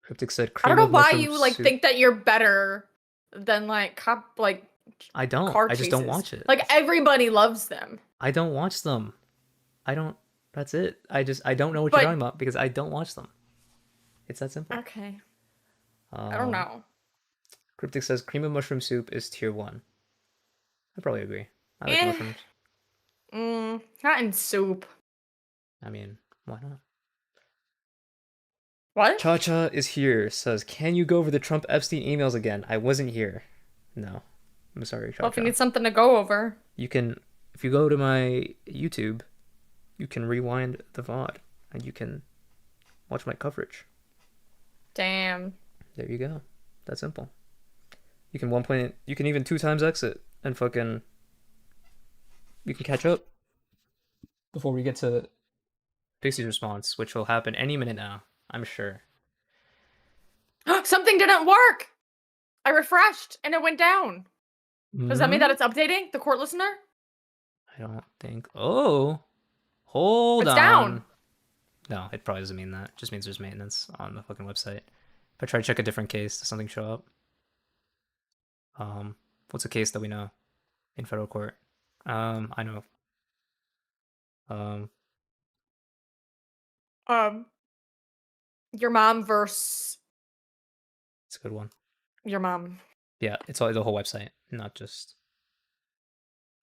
Cryptic said I don't know why you like think that you're better than like I don't. car I just don't chases. watch it. Like everybody loves them. I don't watch them. I don't. That's it. I don't know what you're talking about because I don't watch them. It's that simple. Okay. I don't know. Cryptic says cream of mushroom soup is tier 1. I probably agree. I like mushrooms. Not in soup. I mean, why not? What? Cha-Cha is here. Says, can you go over the Trump Epstein emails again? I wasn't here. No. I'm sorry, Cha-Cha. Well, if you need something to go over. You can, if you go to my YouTube, you can rewind the VOD and you can watch my coverage. Damn. There you go. That's simple. You can you can even 2 times exit and fucking, you can catch up before we get to Pixie's response, which will happen any minute now, I'm sure. Something didn't work! I refreshed and it went down. Does that mean that it's updating the court listener? I don't think. Oh, hold on. It's down. No, it probably doesn't mean that. It just means there's maintenance on the fucking website. If I try to check a different case, does something show up? What's a case that we know in federal court? I know. Your mom versus. It's a good one. Your mom. Yeah, it's all the whole website, not just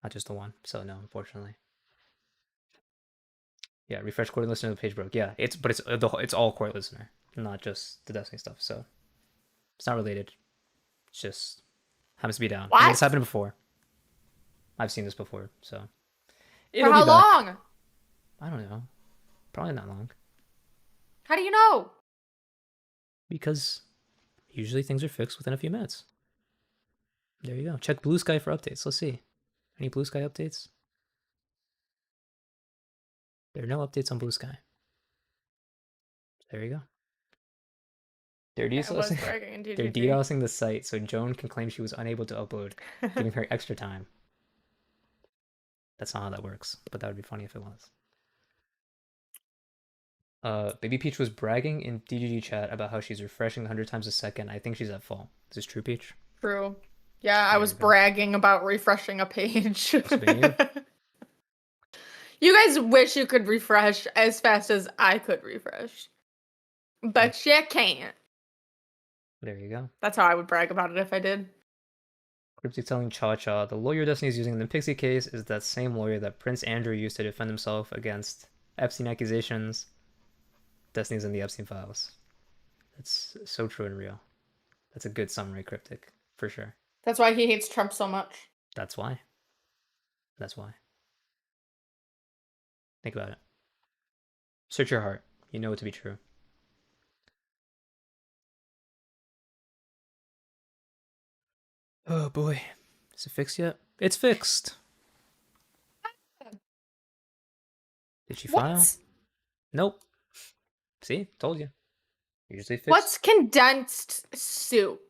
the one. So no, unfortunately. Yeah, refresh court listener. The page broke. Yeah, it's all court listener, not just the Destiny stuff. So it's not related. It's just happens to be down. What? I mean, it's happened before. I've seen this before. So for how long? I don't know. Probably not long. How do you know? Because usually things are fixed within a few minutes. There you go. Check Blue Sky for updates. Let's see. Any Blue Sky updates? There are no updates on Blue Sky. There you go. They're DDoSing the site so Joan can claim she was unable to upload, giving her extra time. That's not how that works, but that would be funny if it was. Baby Peach was bragging in DGG chat about how she's refreshing 100 times a second. I think she's at fault. Is this true, Peach? True. Yeah, I was bragging about refreshing a page. You guys wish you could refresh as fast as I could refresh. But you can't. There you go. That's how I would brag about it if I did. Cryptic telling Cha-Cha, the lawyer Destiny is using in the Pxie case is that same lawyer that Prince Andrew used to defend himself against Epstein accusations. Destiny's in the Epstein files. That's so true and real. That's a good summary, Cryptic, for sure. That's why he hates Trump so much. That's why. That's why. Think about it. Search your heart. You know it to be true. Oh boy. Is it fixed yet? It's fixed. Did she file? What's Nope. See? Told you. Usually fixed. what's condensed soup?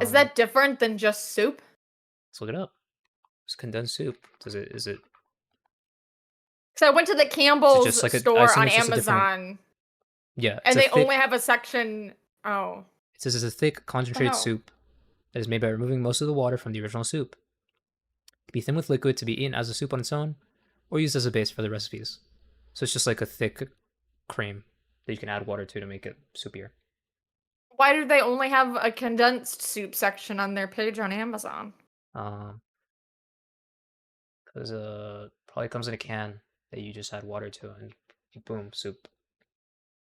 Is that different than just soup? Let's look it up. It's condensed soup. Is it So I went to the Campbell's just like store on Amazon. Yeah. And they only have a section. Oh. It says it's a thick, concentrated hell? soup that is made by removing most of the water from the original soup. It can be thin with liquid to be eaten as a soup on its own, or used as a base for the recipes. So it's just like a thick cream that you can add water to make it soupier. Why do they only have a condensed soup section on their page on Amazon? Because probably comes in a can that you just add water to and boom, soup.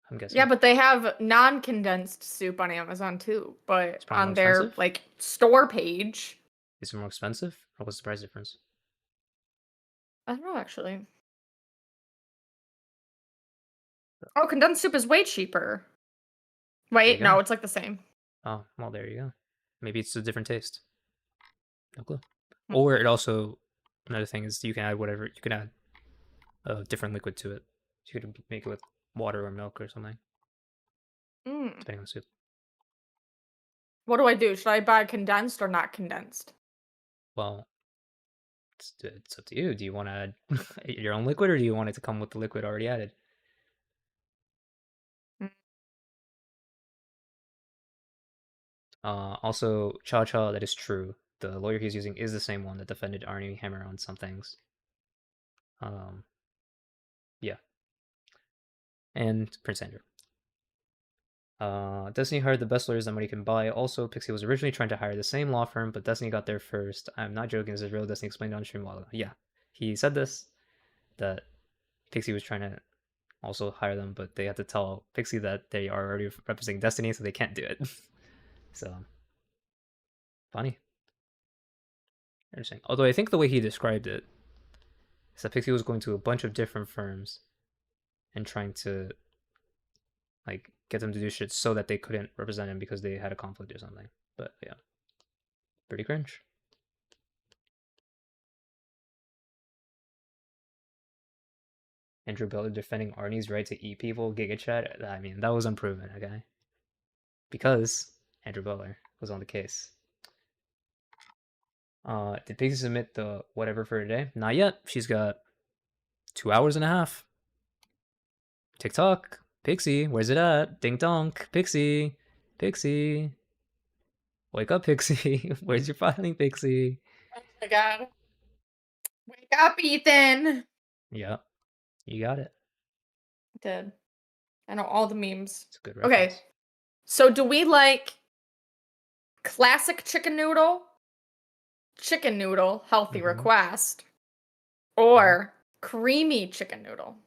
I'm guessing. Yeah, but they have non-condensed soup on Amazon too. But on their expensive? like store page, Is it more expensive, or what's the price difference? I don't know actually. Oh, condensed soup is way cheaper. Wait, no, it's like the same. Oh, well, there you go. Maybe it's a different taste. No clue. Or it also, another thing is you can add whatever, you can add a different liquid to it. You could make it with water or milk or something, depending on the soup. What do I do? Should I buy condensed or not condensed? Well, it's up to you. Do you want to add your own liquid, or do you want it to come with the liquid already added? Also, Cha-Cha, that is true. The lawyer he's using is the same one that defended Arnie Hammer on some things. Yeah. And Prince Andrew. Destiny hired the best lawyers that money can buy. Also, Pxie was originally trying to hire the same law firm, but Destiny got there first. I'm not joking, this is real. Destiny explained on stream a while ago. Yeah, he said this, that Pxie was trying to also hire them, but they had to tell Pxie that they are already representing Destiny, so they can't do it. So, funny. Interesting. Although I think the way he described it is that Pxie was going to a bunch of different firms and trying to like get them to do shit so that they couldn't represent him because they had a conflict or something. But yeah, pretty cringe. Andrew Butler defending Arnie's right to eat people, Giga Chat. I mean, that was unproven, okay? Because Andrew Butler was on the case. Did Pixie submit the whatever for today? Not yet. She's got 2 hours and a half. TikTok. Pixie, where's it at? Ding donk. Pixie. Pixie. Wake up, Pixie. Where's your filing, Pixie? Oh my god. Wake up, Ethan. Yeah. You got it. I did. I know all the memes. It's a good reference. Okay. So do we like classic chicken noodle, healthy request, or creamy chicken noodle?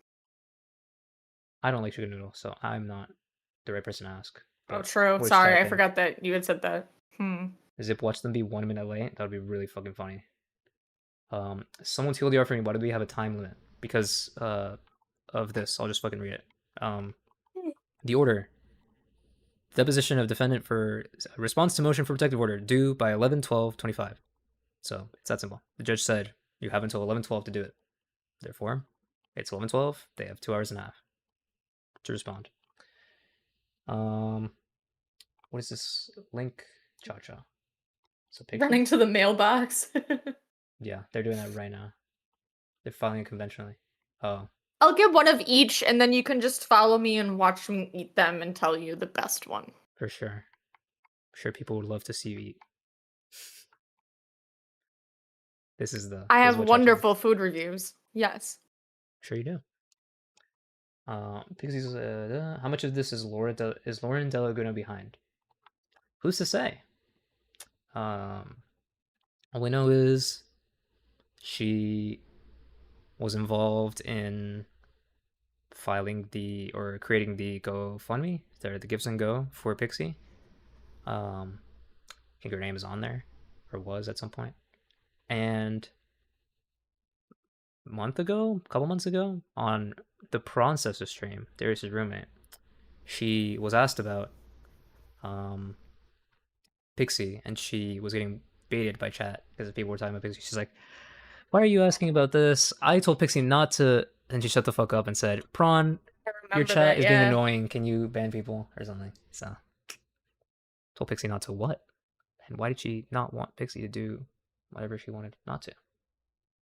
I don't like chicken noodle, so I'm not the right person to ask. Oh, true. Sorry, I forgot that you had said that. Zip, watch them be 1 minute late. That would be really fucking funny. Someone TLDR for me. Why do we have a time limit? Because of this, I'll just fucking read it. The order. Deposition of defendant for response to motion for protective order due by 11/12/25. So it's that simple. The judge said you have until 11/12 to do it. Therefore, it's 11/12. They have 2 hours and a half to respond. What is this link? Cha-Cha. So Running to the mailbox. Yeah, they're doing that right now. They're filing it conventionally. Oh. I'll get one of each, and then you can just follow me and watch me eat them and tell you the best one. For sure. I'm sure people would love to see you eat. This is the... I have wonderful food reviews. Yes. Sure you do. Pixie's, how much of this is Lauren Delaguna behind? Who's to say? All we know is she was involved in filing or creating the GoFundMe, the Gives and Go for Pxie. I think her name is on there, or was at some point. And couple months ago, on the Processor stream, Darius' roommate, she was asked about Pxie, and she was getting baited by chat because people were talking about Pxie. She's like, "Why are you asking about this? I told Pxie not to," and she shut the fuck up and said, "Prawn, your chat is being annoying. Can you ban people or something?" So, told Pxie not to what? And why did she not want Pxie to do whatever she wanted not to?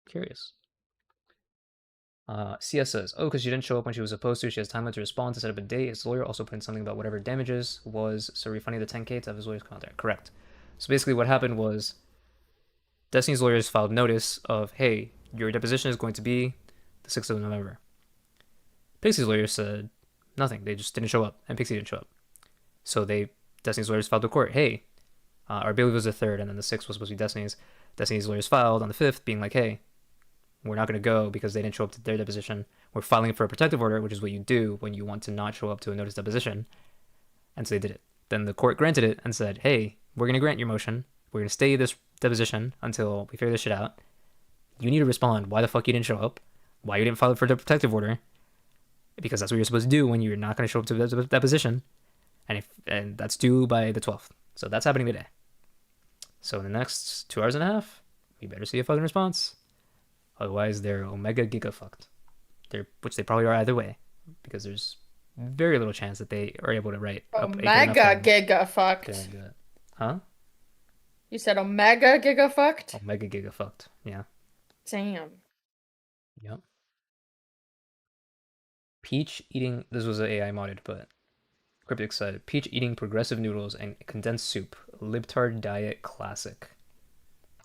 Curious. CS says, "Oh, because she didn't show up when she was supposed to. She has time to respond to set up a date. His lawyer also put in something about whatever damages was, so refunding the 10K to have his lawyers come out there." Correct. So basically what happened was Destiny's lawyers filed notice of, hey, your deposition is going to be the 6th of November. Pxie's lawyers said nothing. They just didn't show up, and Pxie didn't show up. So Destiny's lawyers filed to court, hey, our bailiff was the 3rd, and then the 6th was supposed to be Destiny's. Destiny's lawyers filed on the 5th, being like, hey, we're not going to go because they didn't show up to their deposition. We're filing for a protective order, which is what you do when you want to not show up to a notice deposition. And so they did it. Then the court granted it and said, hey, we're going to grant your motion. We're going to stay this deposition until we figure this shit out. You need to respond why the fuck you didn't show up, why you didn't file for the protective order, because that's what you're supposed to do when you're not going to show up to the deposition. And that's due by the 12th. So that's happening today. So in the next 2 hours and a half, we better see a fucking response. Otherwise, they're omega giga fucked. Which they probably are either way, because there's very little chance that they are able to write omega giga fucked. Huh? You said omega giga fucked? Omega giga fucked, yeah. Damn. Yep. Peach eating, this was an AI modded, but Cryptic said, Peach eating progressive noodles and condensed soup, libtard diet classic.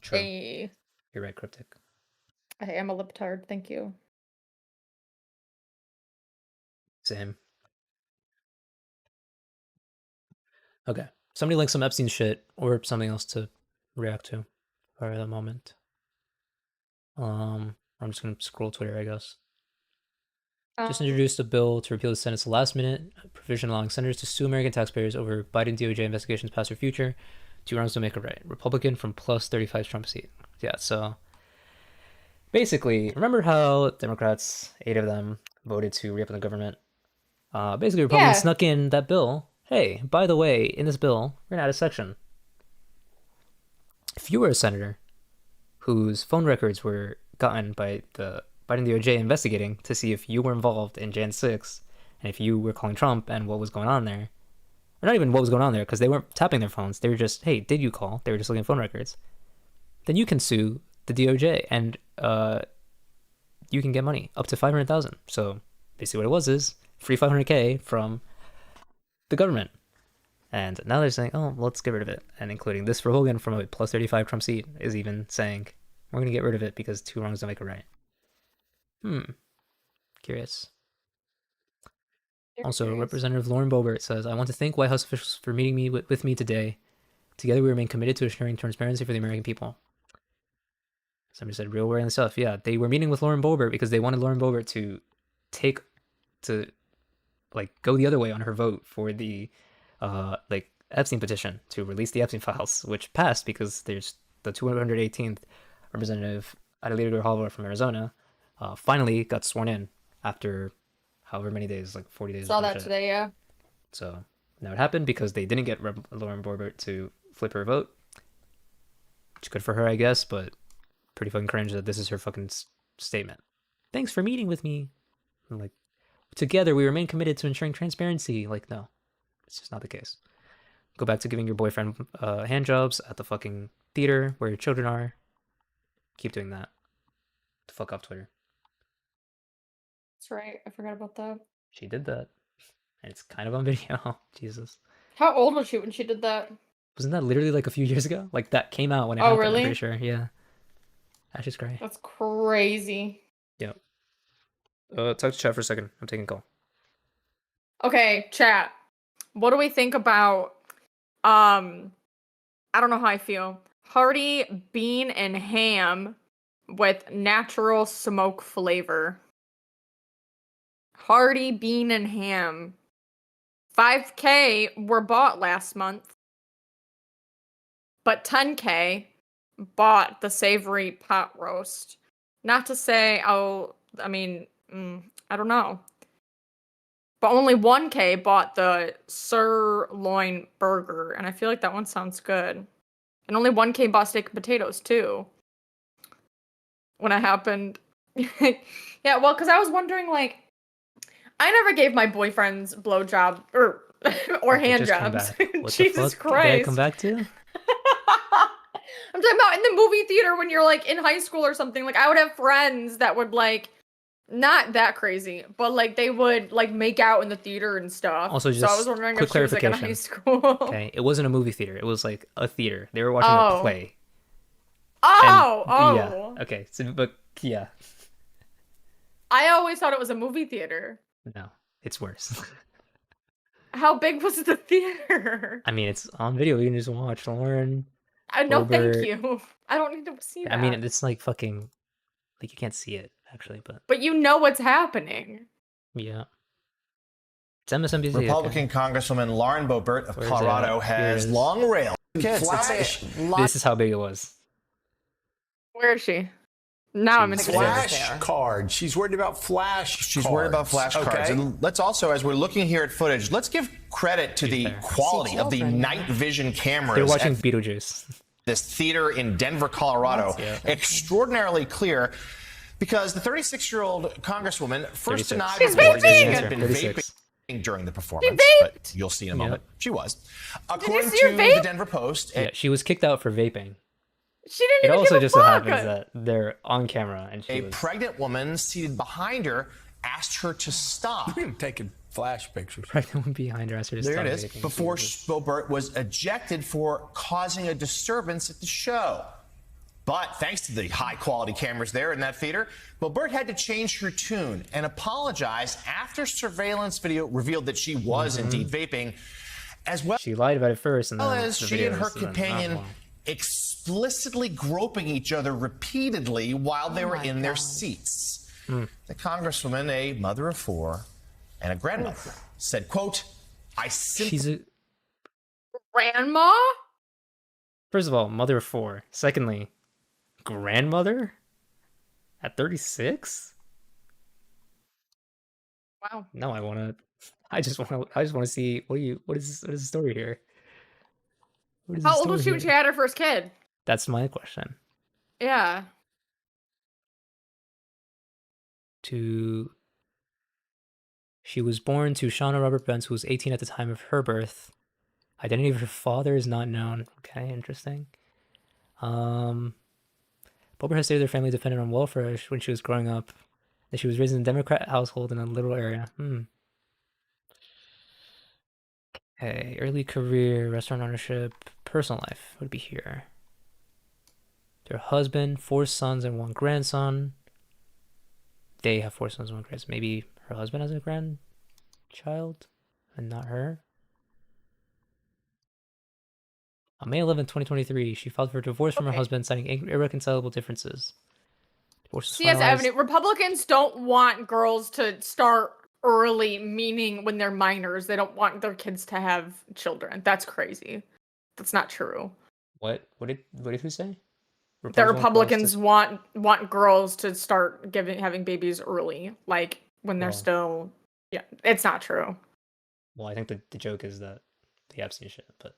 True. Hey. You're right, Cryptic. I am a libtard, thank you. Same. Okay. Somebody link some Epstein shit or something else to react to for the moment. I'm just gonna scroll Twitter, I guess. Just introduced a bill to repeal the Senate's last-minute provision allowing senators to sue American taxpayers over Biden DOJ investigations past or future. 2 rounds to make a right. Republican from plus 35 Trump seat. Yeah, so basically, remember how Democrats, 8 of them, voted to reopen the government? Basically, Republicans snuck in that bill. Hey, by the way, in this bill, we're gonna add a section. If you were a senator whose phone records were gotten by the Biden DOJ investigating to see if you were involved in Jan 6, and if you were calling Trump and what was going on there, or not even what was going on there, because they weren't tapping their phones, they were just, hey, did you call? They were just looking at phone records. Then you can sue the DOJ, and you can get money, up to $500,000. So basically what it was is free $500K from the government. And now they're saying, oh, let's get rid of it. And including this Hogan from a plus 35 Trump seat is even saying, we're going to get rid of it because 2 wrongs don't make a right. Curious. Also, Representative Lauren Boebert says, I want to thank White House officials for meeting with me today. Together we remain committed to ensuring transparency for the American people. Somebody said real worry and stuff. Yeah, they were meeting with Lauren Boebert because they wanted Lauren Boebert to go the other way on her vote for the Epstein petition to release the Epstein files, which passed because there's the 218th Representative Adelita Grijalva from Arizona finally got sworn in after however many days, like 40 days. Saw that today, yeah. So now it happened because they didn't get Lauren Boebert to flip her vote. Which is good for her, I guess, but pretty fucking cringe that this is her fucking statement. Thanks for meeting with me. I'm like, together we remain committed to ensuring transparency. Like, no, it's just not the case. Go back to giving your boyfriend hand jobs at the fucking theater where your children are. Keep doing that. The fuck off Twitter. That's right. I forgot about that. She did that. And it's kind of on video. Jesus. How old was she when she did that? Wasn't that literally like a few years ago? Like that came out when it happened, really? I'm pretty sure. Yeah. That's just great. That's crazy. Yep. Talk to chat for a second. I'm taking a call. Okay, chat. What do we think about I don't know how I feel. Hearty bean and ham with natural smoke flavor. Hearty bean and ham. 5K were bought last month. But 10K bought the savory pot roast. Not to say, I mean, I don't know. But only 1K bought the sirloin burger, and I feel like that one sounds good. And only 1K bought steak and potatoes, too. When it happened. Yeah, well, because I was wondering, like, I never gave my boyfriends blowjob or hand jobs. Jesus Christ. Did I come back to? I'm talking about in the movie theater when you're like in high school or something. Like I would have friends that would like not that crazy, but like they would like make out in the theater and stuff. Also, just so I was wondering quick if she was like in high school. Okay, it wasn't a movie theater. It was like a theater. They were watching a play. Oh. Yeah. Okay. So, but yeah. I always thought it was a movie theater. No, it's worse. How big was the theater? I mean, it's on video. You can just watch, learn. No, thank you. I don't need to see that. I mean, it's like fucking, like you can't see it actually, but. But you know what's happening. Yeah. It's MSNBC. Republican Congresswoman Lauren Boebert of Colorado has long railed kids. This is how big it was. Where is she? Now I'm in a flash card. She's worried about flash. She's worried about flash cards. And let's also, as we're looking here at footage, let's give credit to the quality of the night vision cameras. They're watching Beetlejuice. This theater in Denver, Colorado, extraordinarily clear, because the 36-year-old Congresswoman first denied she had been vaping during the performance, but you'll see in a moment. She was. According to the Denver Post, she was kicked out for vaping. She didn't even also give just so happens that they're on camera and she was... pregnant woman seated behind her asked her to stop. You're taking flash pictures. Pregnant woman behind her asked her to stop. There it is. Before Boebert was ejected for causing a disturbance at the show. But thanks to the high-quality cameras there in that theater, Boebert had to change her tune and apologize after surveillance video revealed that she was indeed vaping, as well. She lied about it first, and then as she and her companion explicitly groping each other repeatedly while they were in their seats. The Congresswoman, a mother of 4 and a grandmother, said, quote, She's a grandma? First of all, mother of 4. Secondly, grandmother? At 36? Wow. No, I just wanna see what is the story here? How old was she when she had her first kid? That's my question. Yeah. She was born to Shauna Robert Benz, who was 18 at the time of her birth. Identity of her father is not known. Okay, interesting. Boebert has stated their family depended on welfare when she was growing up. That she was raised in a Democrat household in a little area. Okay, early career, restaurant ownership, personal life would be here. Their husband, 4 sons and 1 grandson. They have 4 sons and 1 grandson. Maybe her husband has a grandchild and not her. On May 11, 2023, she filed for divorce from her husband, citing irreconcilable differences. CS Avenue. Republicans don't want girls to start early, meaning when they're minors. They don't want their kids to have children. That's crazy. That's not true. What did who say? The Republicans want girls to start having babies early, like when they're still. Yeah, it's not true. Well, I think the joke is that the Epstein shit, but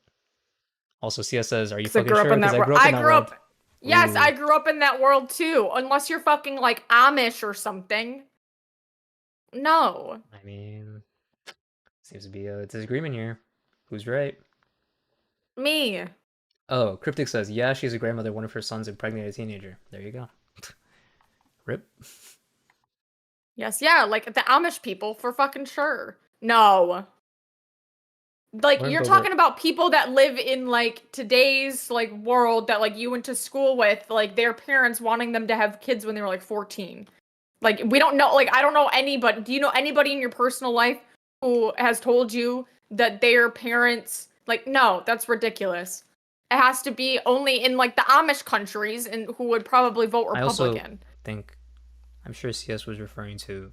also CS says, "Are you fucking sure?" I grew up. Yes, I grew up in that world too. Unless you're fucking like Amish or something. No. I mean, seems to be a disagreement here. Who's right? Me. Oh, Cryptic says, yeah, she's a grandmother. One of her sons impregnated a teenager. There you go. Rip. Yes, yeah, like the Amish people for fucking sure. No. Like, you're talking about people that live in, like, today's, like, world that, like, you went to school with, like, their parents wanting them to have kids when they were, like, 14. Like, we don't know, like, I don't know anybody. Do you know anybody in your personal life who has told you that their parents, like, no, that's ridiculous. It has to be only in, like, the Amish countries and who would probably vote Republican. I also think, I'm sure CS was referring to,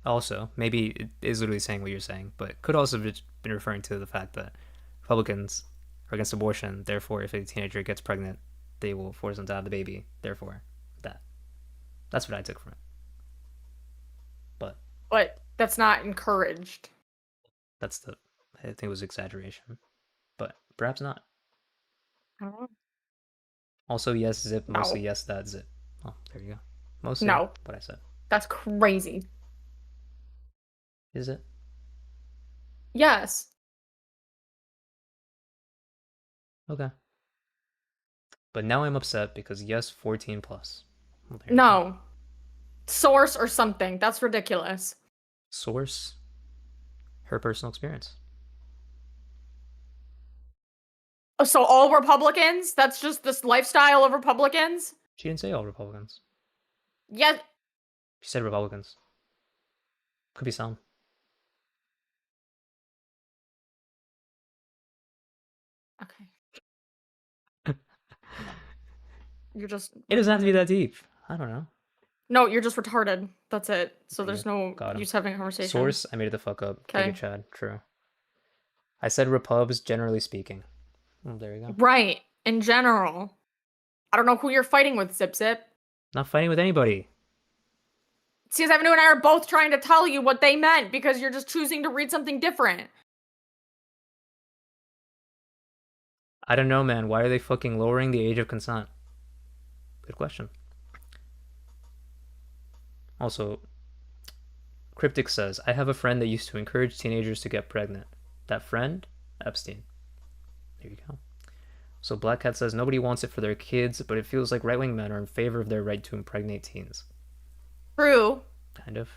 also, maybe it is literally saying what you're saying, but could also have been referring to the fact that Republicans are against abortion, therefore, if a teenager gets pregnant, they will force them to have the baby, therefore, that. That's what I took from it. But that's not encouraged. I think it was exaggeration. But perhaps not. I don't know. Also, yes, zip. No. Mostly yes, that zip. Oh, there you go. Mostly No. what I said. That's crazy. Is it? Yes. Okay. But now I'm upset because yes, 14 plus. Well, no. Source or something. That's ridiculous. Source? Her personal experience. Oh, so all Republicans? That's just this lifestyle of Republicans? She didn't say all Republicans. Yeah. She said Republicans. Could be some. Okay. You're just... It doesn't have to be that deep. I don't know. No, you're just retarded. That's it. So there's no use having a conversation. Source, I made it the fuck up. Okay. Chad, true. I said Repubs, generally speaking. Well, there you go. Right. In general. I don't know who you're fighting with, Zip Zip. Not fighting with anybody. CS Avenue and I are both trying to tell you what they meant because you're just choosing to read something different. I don't know, man. Why are they fucking lowering the age of consent? Good question. Also, Cryptic says, I have a friend that used to encourage teenagers to get pregnant. That friend? Epstein. There you go. So Black Cat says, nobody wants it for their kids, but it feels like right-wing men are in favor of their right to impregnate teens. True. Kind of.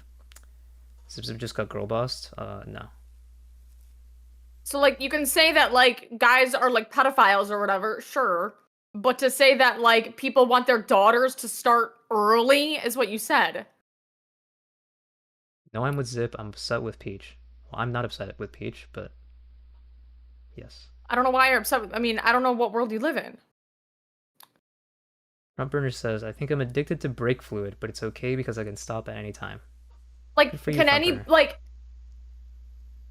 Zip Zip just got girl bossed? No. So, like, you can say that, like, guys are, like, pedophiles or whatever, sure. But to say that, like, people want their daughters to start early is what you said. No, I'm with Zip. I'm upset with Peach. Well, I'm not upset with Peach, but yes. I don't know why you're upset with... I mean, I don't know what world you live in. Front Burner says, I think I'm addicted to brake fluid, but it's okay because I can stop at any time. Like, can any... Like...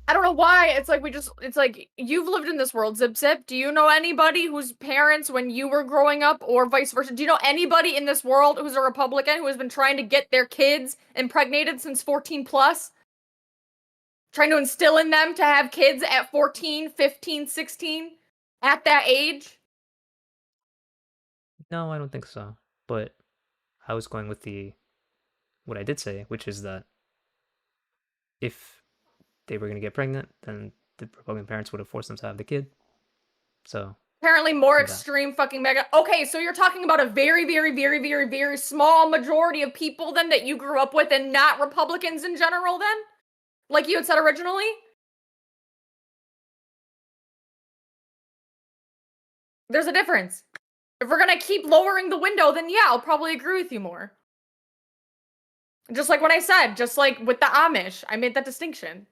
I don't know why. It's like it's like you've lived in this world, Zip Zip. Do you know anybody whose parents, when you were growing up, or vice versa, do you know anybody in this world who's a Republican who has been trying to get their kids impregnated since 14 plus? Trying to instill in them to have kids at 14, 15, 16? At that age? No, I don't think so. But I was going with what I did say, which is that if they were going to get pregnant, then the Republican parents would have forced them to have the kid. So apparently more extreme fucking mega. Okay, so you're talking about a very, very, very, very, very small majority of people then that you grew up with and not Republicans in general then? Like you had said originally? There's a difference. If we're gonna keep lowering the window, then yeah, I'll probably agree with you more. Just like what I said, just like with the Amish, I made that distinction.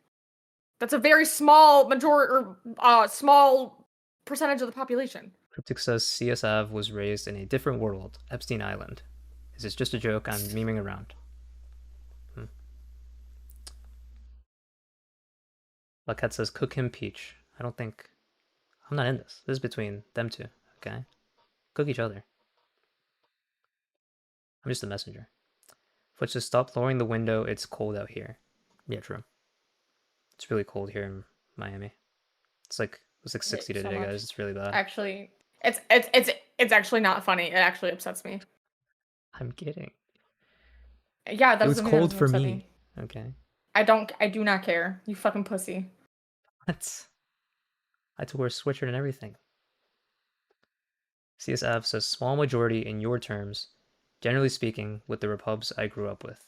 That's a very small majority, or small percentage of the population. Cryptic says CS Ave was raised in a different world, Epstein Island. Is this just a joke? I'm memeing around. Laquette says, cook him Peach. I'm not in this. This is between them two, okay? Cook each other. I'm just a messenger. Fletch says, stop lowering the window. It's cold out here. Yeah, true. It's really cold here in Miami. It's like 60 today, guys. It's really bad. Actually, it's actually not funny. It actually upsets me. I'm kidding. Yeah, that was cold for me. Okay. I do not care. You fucking pussy. What? I had to wear a sweatshirt and everything. CSF says small majority in your terms, generally speaking, with the Repubs I grew up with.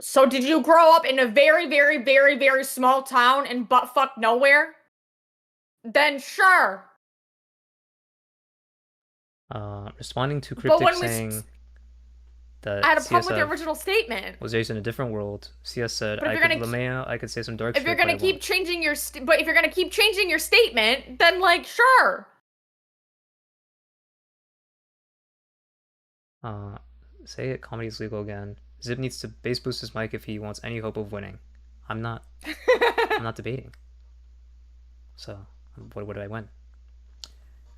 So did you grow up in a very, very, very, very small town in buttfuck nowhere? Then sure. Responding to Cryptic saying that I had a problem with the original statement. Was raised in a different world. CS said, I could say some dark shit. If you're gonna keep changing your but if you're gonna keep changing your statement, then like sure. Say it, comedy's legal again. Zip needs to bass boost his mic if he wants any hope of winning. I'm not debating. So, what do I win?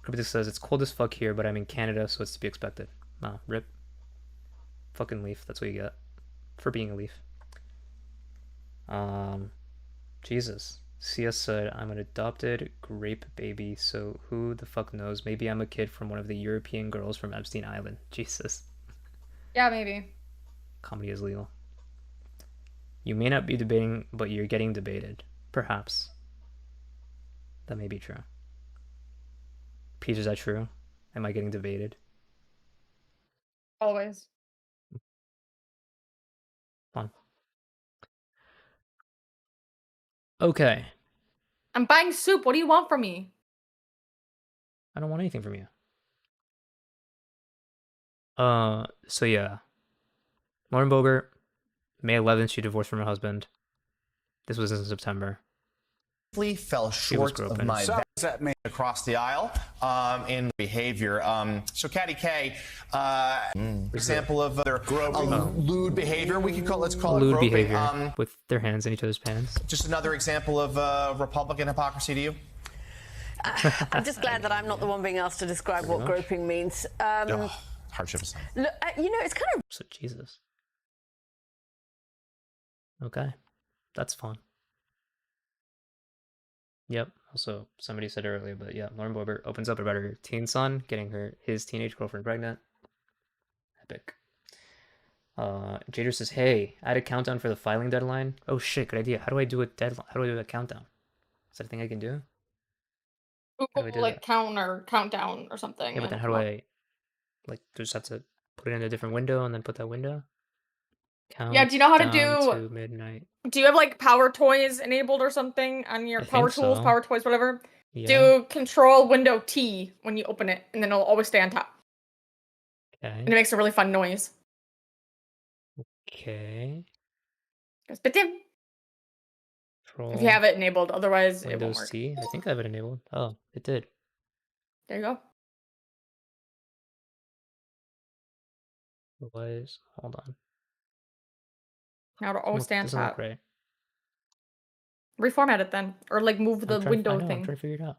Cryptic says, it's cold as fuck here, but I'm in Canada, so it's to be expected. Rip. Fucking leaf. That's what you get for being a leaf. Jesus. CS said, I'm an adopted grape baby, so who the fuck knows? Maybe I'm a kid from one of the European girls from Epstein Island. Jesus. Yeah, maybe. Comedy is legal. You may not be debating, but you're getting debated. Perhaps. That may be true. Peach, is that true? Am I getting debated? Always. Fun. Okay. I'm buying soup. What do you want from me? I don't want anything from you. So yeah. Lauren Boebert, May 11th, she divorced from her husband. This was in September. Fell short of my across the aisle in behavior. So Caddy K, example of their lewd behavior. We could let's call it lewd groping. Behavior with their hands in each other's pants. Just another example of Republican hypocrisy to you. I'm just glad that I'm not the one being asked to describe what groping means. Hardship. Look, it's kind of. So Jesus. Okay, that's fun. Yep. Also, somebody said earlier, but yeah, Lauren Boebert opens up about her teen son getting his teenage girlfriend pregnant. Epic. Jader says, "Hey, add a countdown for the filing deadline." Oh shit, good idea. How do I do a deadline? How do I do a countdown? Is that a thing I can do? Google like countdown or something. Yeah, but then how do I just have to put it in a different window and then put that window? Yeah, do you know how to do midnight? Do you have like Power Toys enabled or something on your Power Tools, so. Power Toys, whatever? Yeah. Do Control Window T when you open it, and then it'll always stay on top. Okay. And it makes a really fun noise. Okay. But then, if you have it enabled, otherwise it won't work. T. I think I have it enabled. Oh, it did. There you go. Otherwise, hold on. Now it'll always stay on doesn't top. Look right. Reformat it then, or like move the window thing. I'm trying to figure it out.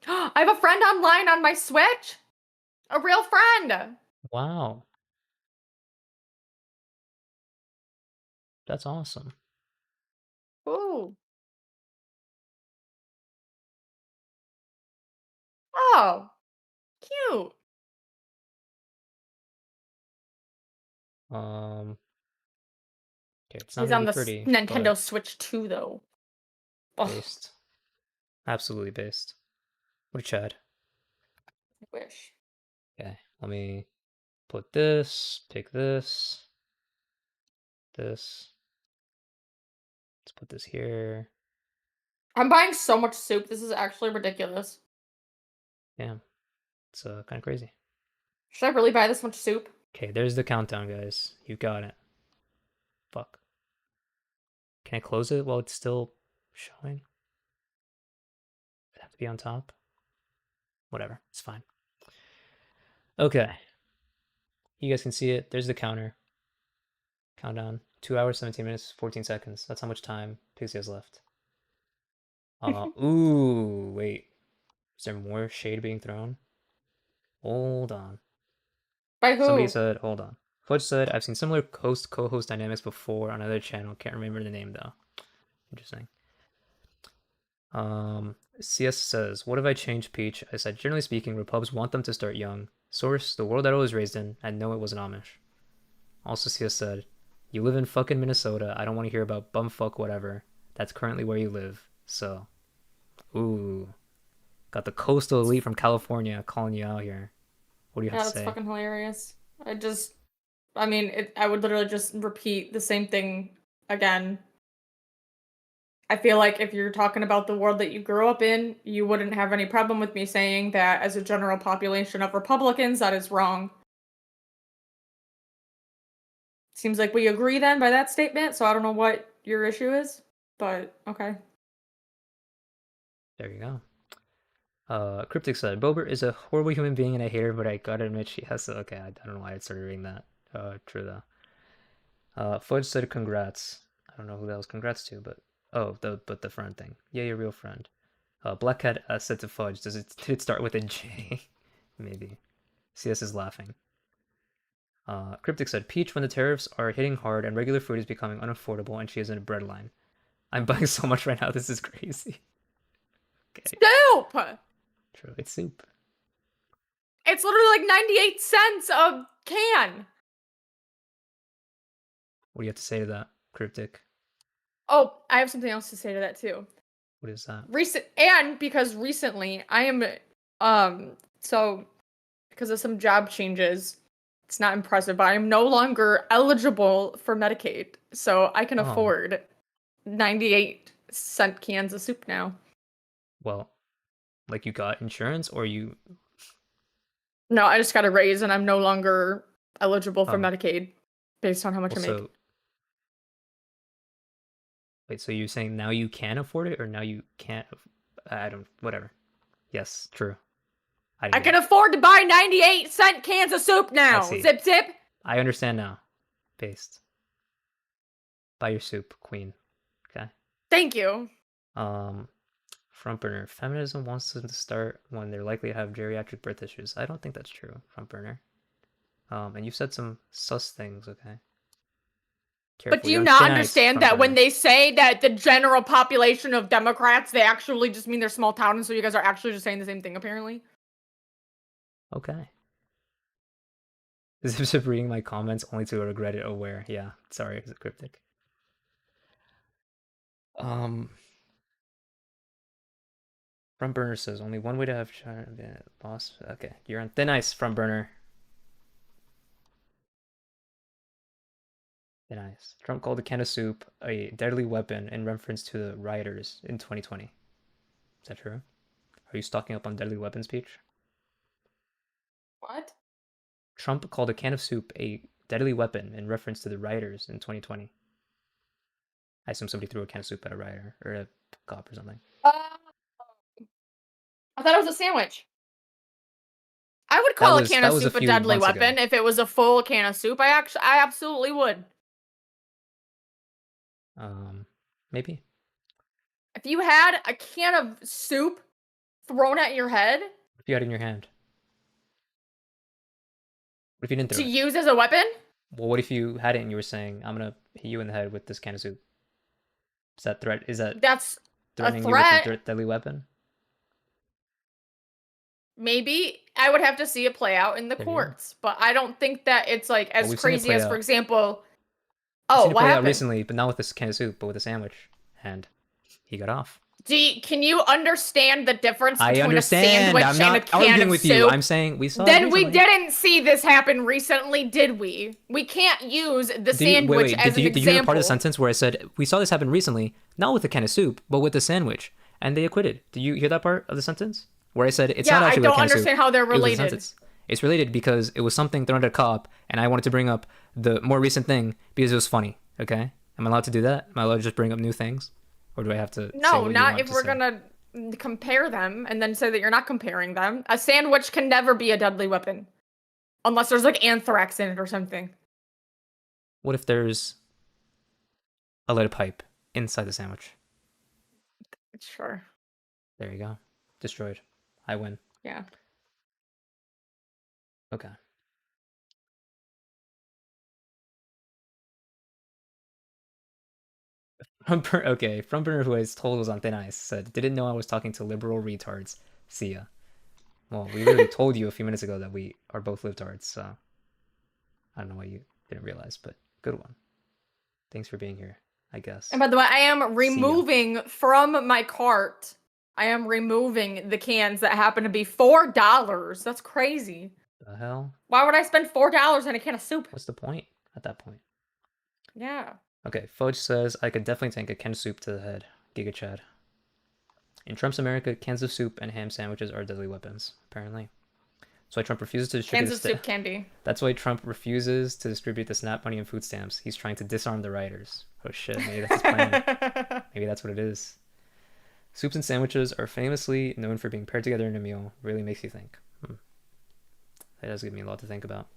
I have a friend online on my Switch. A real friend. Wow. That's awesome. Ooh. Oh, cute. Okay, it's not He's on really the pretty, Nintendo Switch 2 though. Based. Absolutely based. What a Chad. I wish. Okay, let me put this, pick this. Let's put this here. I'm buying so much soup. This is actually ridiculous. Yeah, it's kind of crazy. Should I really buy this much soup? Okay, there's the countdown, guys. You got it. Fuck. Can I close it while it's still showing? Does it have to be on top? Whatever, it's fine. Okay. You guys can see it. There's the counter. Countdown. 2 hours, 17 minutes, 14 seconds. That's how much time Pxie has left. Ooh, wait. Is there more shade being thrown? Hold on. By who? Somebody said, hold on. Fudge said, I've seen similar host-co-host dynamics before on another channel. Can't remember the name, though. Interesting. CS says, what have I changed, Peach? I said, generally speaking, Repubs want them to start young. Source, the world that I was raised in, and no, it wasn't Amish. Also, CS said, you live in fucking Minnesota. I don't want to hear about bumfuck whatever. That's currently where you live. So, ooh. Got the coastal elite from California calling you out here. What do you have to say? Yeah, that's fucking hilarious. I mean, I would literally just repeat the same thing again. I feel like if you're talking about the world that you grew up in, you wouldn't have any problem with me saying that as a general population of Republicans, that is wrong. Seems like we agree then by that statement, so I don't know what your issue is, but okay. There you go. Cryptic said, Boebert is a horrible human being and I hate her, but I gotta admit she has to... Okay, I don't know why I started reading that. True though. Fudge said congrats. I don't know who that was congrats to, but... Oh, the friend thing. Yeah, your real friend. Black Cat said to Fudge, did it start with a J? Maybe. CS is laughing. Cryptic said, Peach, when the tariffs are hitting hard and regular food is becoming unaffordable and she is in a breadline. I'm buying so much right now, this is crazy. Okay. Soup! True, it's soup. It's literally like 98 cents a can. What do you have to say to that, Cryptic? Oh, I have something else to say to that too. What is that? Because recently I am so because of some job changes, it's not impressive, but I'm no longer eligible for Medicaid. So I can afford 98-cent cans of soup now. Well, like you got insurance or you... No, I just got a raise and I'm no longer eligible for Medicaid based on how much I make. Wait, so you're saying now you can afford it or now you can't? Whatever. Yes, true. I can afford to buy 98-cent cans of soup now. Zip, zip. I understand now. Based. Buy your soup, queen. Okay. Thank you. Front burner. Feminism wants them to start when they're likely to have geriatric birth issues. I don't think that's true, front burner. And you said some sus things, okay? Careful. But do you not understand that when they say that the general population of Democrats, they actually just mean they're small town, and so you guys are actually just saying the same thing, apparently? Okay. Zip Zip reading my comments only to regret it. Oh, where? Yeah, sorry, it's cryptic. Front burner says only one way to have China boss. Okay, you're on thin ice, front burner. Thin ice. Trump called a can of soup a deadly weapon in reference to the rioters in 2020. Is that true? Are you stocking up on deadly weapons, Peach? What? Trump called a can of soup a deadly weapon in reference to the rioters in 2020. I assume somebody threw a can of soup at a rioter or a cop or something. I thought it was a sandwich. I would call a can of soup a deadly weapon if it was a full can of soup. I absolutely would. Maybe. If you had a can of soup thrown at your head. If you had it in your hand. What if you didn't throw it? To use as a weapon? Well, what if you had it and you were saying, I'm gonna hit you in the head with this can of soup? Is that threat? That's threatening a threat? You with a deadly weapon? Maybe. I would have to see it play out in the courts, but I don't think that it's like as crazy as, for example. Oh, what happened? Recently, but not with this can of soup, but with a sandwich, and he got off. Can you understand the difference between a sandwich and a can of soup? I'm not arguing with you. I'm saying we saw. Then we didn't see this happen recently, did we? We can't use the sandwich as an example. Did you hear part of the sentence where I said we saw this happen recently, not with a can of soup, but with a sandwich, and they acquitted? Did you hear that part of the sentence where I said it's not actually a can of soup? I don't understand how they're related. It's related because it was something thrown at a cop, and I wanted to bring up the more recent thing because it was funny. Okay, am I allowed to do that? Am I allowed to just bring up new things, or do I have to? No, not if we're gonna compare them and then say that you're not comparing them. A sandwich can never be a deadly weapon, unless there's like anthrax in it or something. What if there's a lead pipe inside the sandwich? Sure. There you go. Destroyed. I win. Yeah. Okay. Okay, Fromburner, who I told was on thin ice, said, didn't know I was talking to liberal retards. See ya. Well, we literally told you a few minutes ago that we are both libtards, so I don't know why you didn't realize, but good one. Thanks for being here, I guess. And by the way, I am removing from my cart, I am removing the cans that happen to be $4. That's crazy. The hell? Why would I spend $4 on a can of soup? What's the point at that point? Yeah. Okay, Fudge says, I could definitely tank a can of soup to the head. Giga Chad. In Trump's America, cans of soup and ham sandwiches are deadly weapons, apparently. That's why Trump refuses to distribute... Cans of soup can be. That's why Trump refuses to distribute the SNAP money and food stamps. He's trying to disarm the rioters. Oh shit, maybe that's his plan. Maybe that's what it is. Soups and sandwiches are famously known for being paired together in a meal. Really makes you think. That does give me a lot to think about.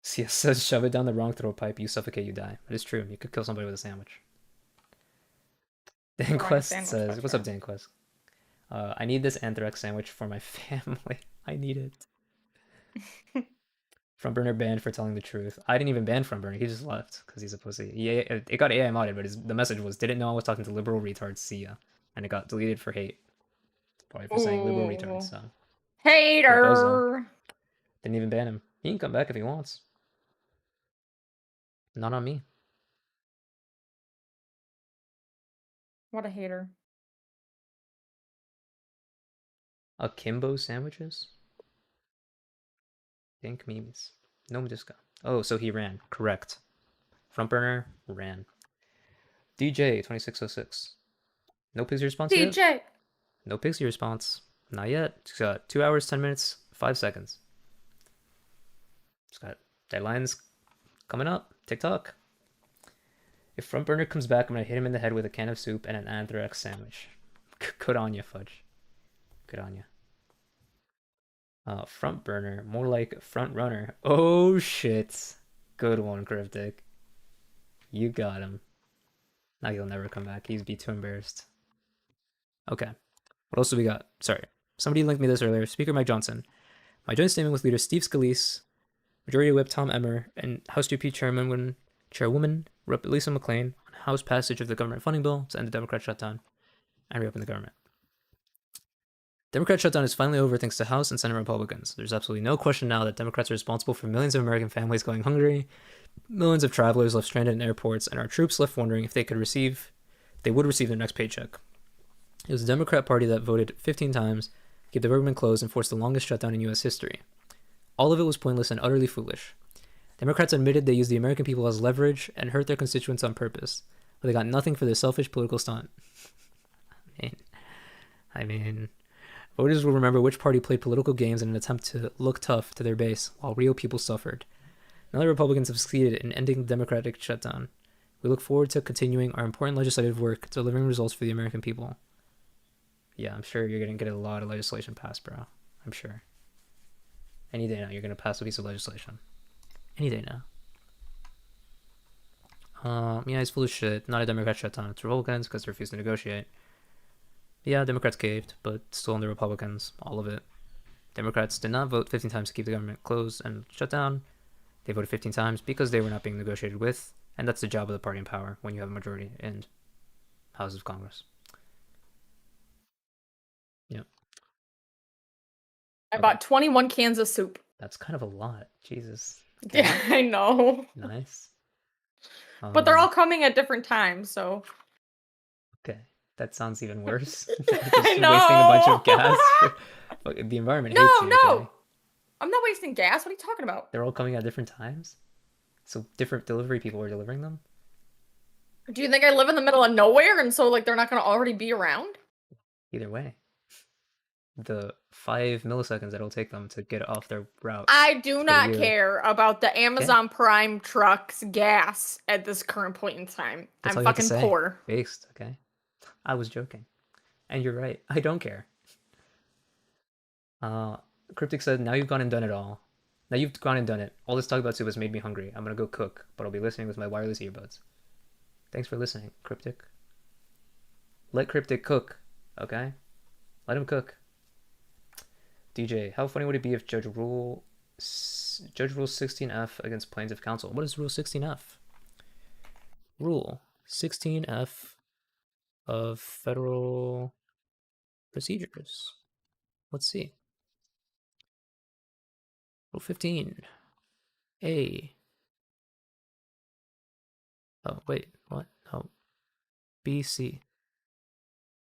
CS says, shove it down the wrong throat pipe, you suffocate, you die. That is true. You could kill somebody with a sandwich. DanQuest says, what's up, DanQuest? I need this anthrax sandwich for my family. I need it. Frontburner banned for telling the truth. I didn't even ban Frontburner. He just left because he's a pussy. Yeah, it got AI modded, but the message was, didn't know I was talking to liberal retards. See ya. And it got deleted for hate. Probably for saying liberal retards. So. Hater. Didn't even ban him. He can come back if he wants. Not on me. What a hater. Akimbo sandwiches? Think memes. No disco. Oh, so he ran. Correct. Frontburner ran. DJ 2606. No Pxie response DJ. yet? No Pxie response. Not yet. It's got 2 hours, 10 minutes, 5 seconds. It's got deadlines coming up. TikTok. If Frontburner comes back, I'm going to hit him in the head with a can of soup and an anthrax sandwich. Good on you, Fudge. Good on you. Frontburner. More like front runner. Oh, shit. Good one, Cryptic. You got him. Now he'll never come back. He'd be too embarrassed. Okay. What else do we got? Sorry. Somebody linked me this earlier. Speaker Mike Johnson. My joint statement with leader Steve Scalise, Majority Whip Tom Emmer, and House GP Chairwoman Rep. Lisa McClain on House passage of the government funding bill to end the Democrat shutdown and reopen the government. Democrat shutdown is finally over thanks to House and Senate Republicans. There's absolutely no question now that Democrats are responsible for millions of American families going hungry, millions of travelers left stranded in airports, and our troops left wondering if they would receive their next paycheck. It was the Democrat Party that voted 15 times, keep the government closed, and forced the longest shutdown in U.S. history. All of it was pointless and utterly foolish. Democrats admitted they used the American people as leverage and hurt their constituents on purpose, but they got nothing for their selfish political stunt. I mean, voters will remember which party played political games in an attempt to look tough to their base, while real people suffered. Now the Republicans have succeeded in ending the Democratic shutdown. We look forward to continuing our important legislative work, delivering results for the American people. Yeah, I'm sure you're going to get a lot of legislation passed, bro. I'm sure. Any day now, you're going to pass a piece of legislation. Any day now. Yeah, it's full of shit. Not a Democrat shutdown. It's Republicans because they refuse to negotiate. Yeah, Democrats caved, but still on the Republicans. All of it. Democrats did not vote 15 times to keep the government closed and shut down. They voted 15 times because they were not being negotiated with. And that's the job of the party in power when you have a majority in houses of Congress. Yep. I bought 21 cans of soup. That's kind of a lot. Jesus. Okay. Yeah, I know. Nice. But they're all coming at different times, so. Okay. That sounds even worse. I know. Wasting a bunch of gas. The environment hates you. No. Okay? I'm not wasting gas. What are you talking about? They're all coming at different times? So different delivery people are delivering them? Do you think I live in the middle of nowhere and so like they're not going to already be around? Either way. The 5 milliseconds that'll take them to get off their route. I do not care about the Amazon Prime truck's gas at this current point in time. That's I'm fucking poor. Based, okay? I was joking. And you're right. I don't care. Cryptic said, now you've gone and done it all. Now you've gone and done it. All this talk about soup has made me hungry. I'm gonna go cook, but I'll be listening with my wireless earbuds. Thanks for listening, Cryptic. Let Cryptic cook, okay? Let him cook. DJ, how funny would it be if Judge Rule 16F against plaintiff counsel? What is Rule 16F? Rule 16F of federal procedures. Let's see. Rule 15. A. Oh, wait, what? No. B, C.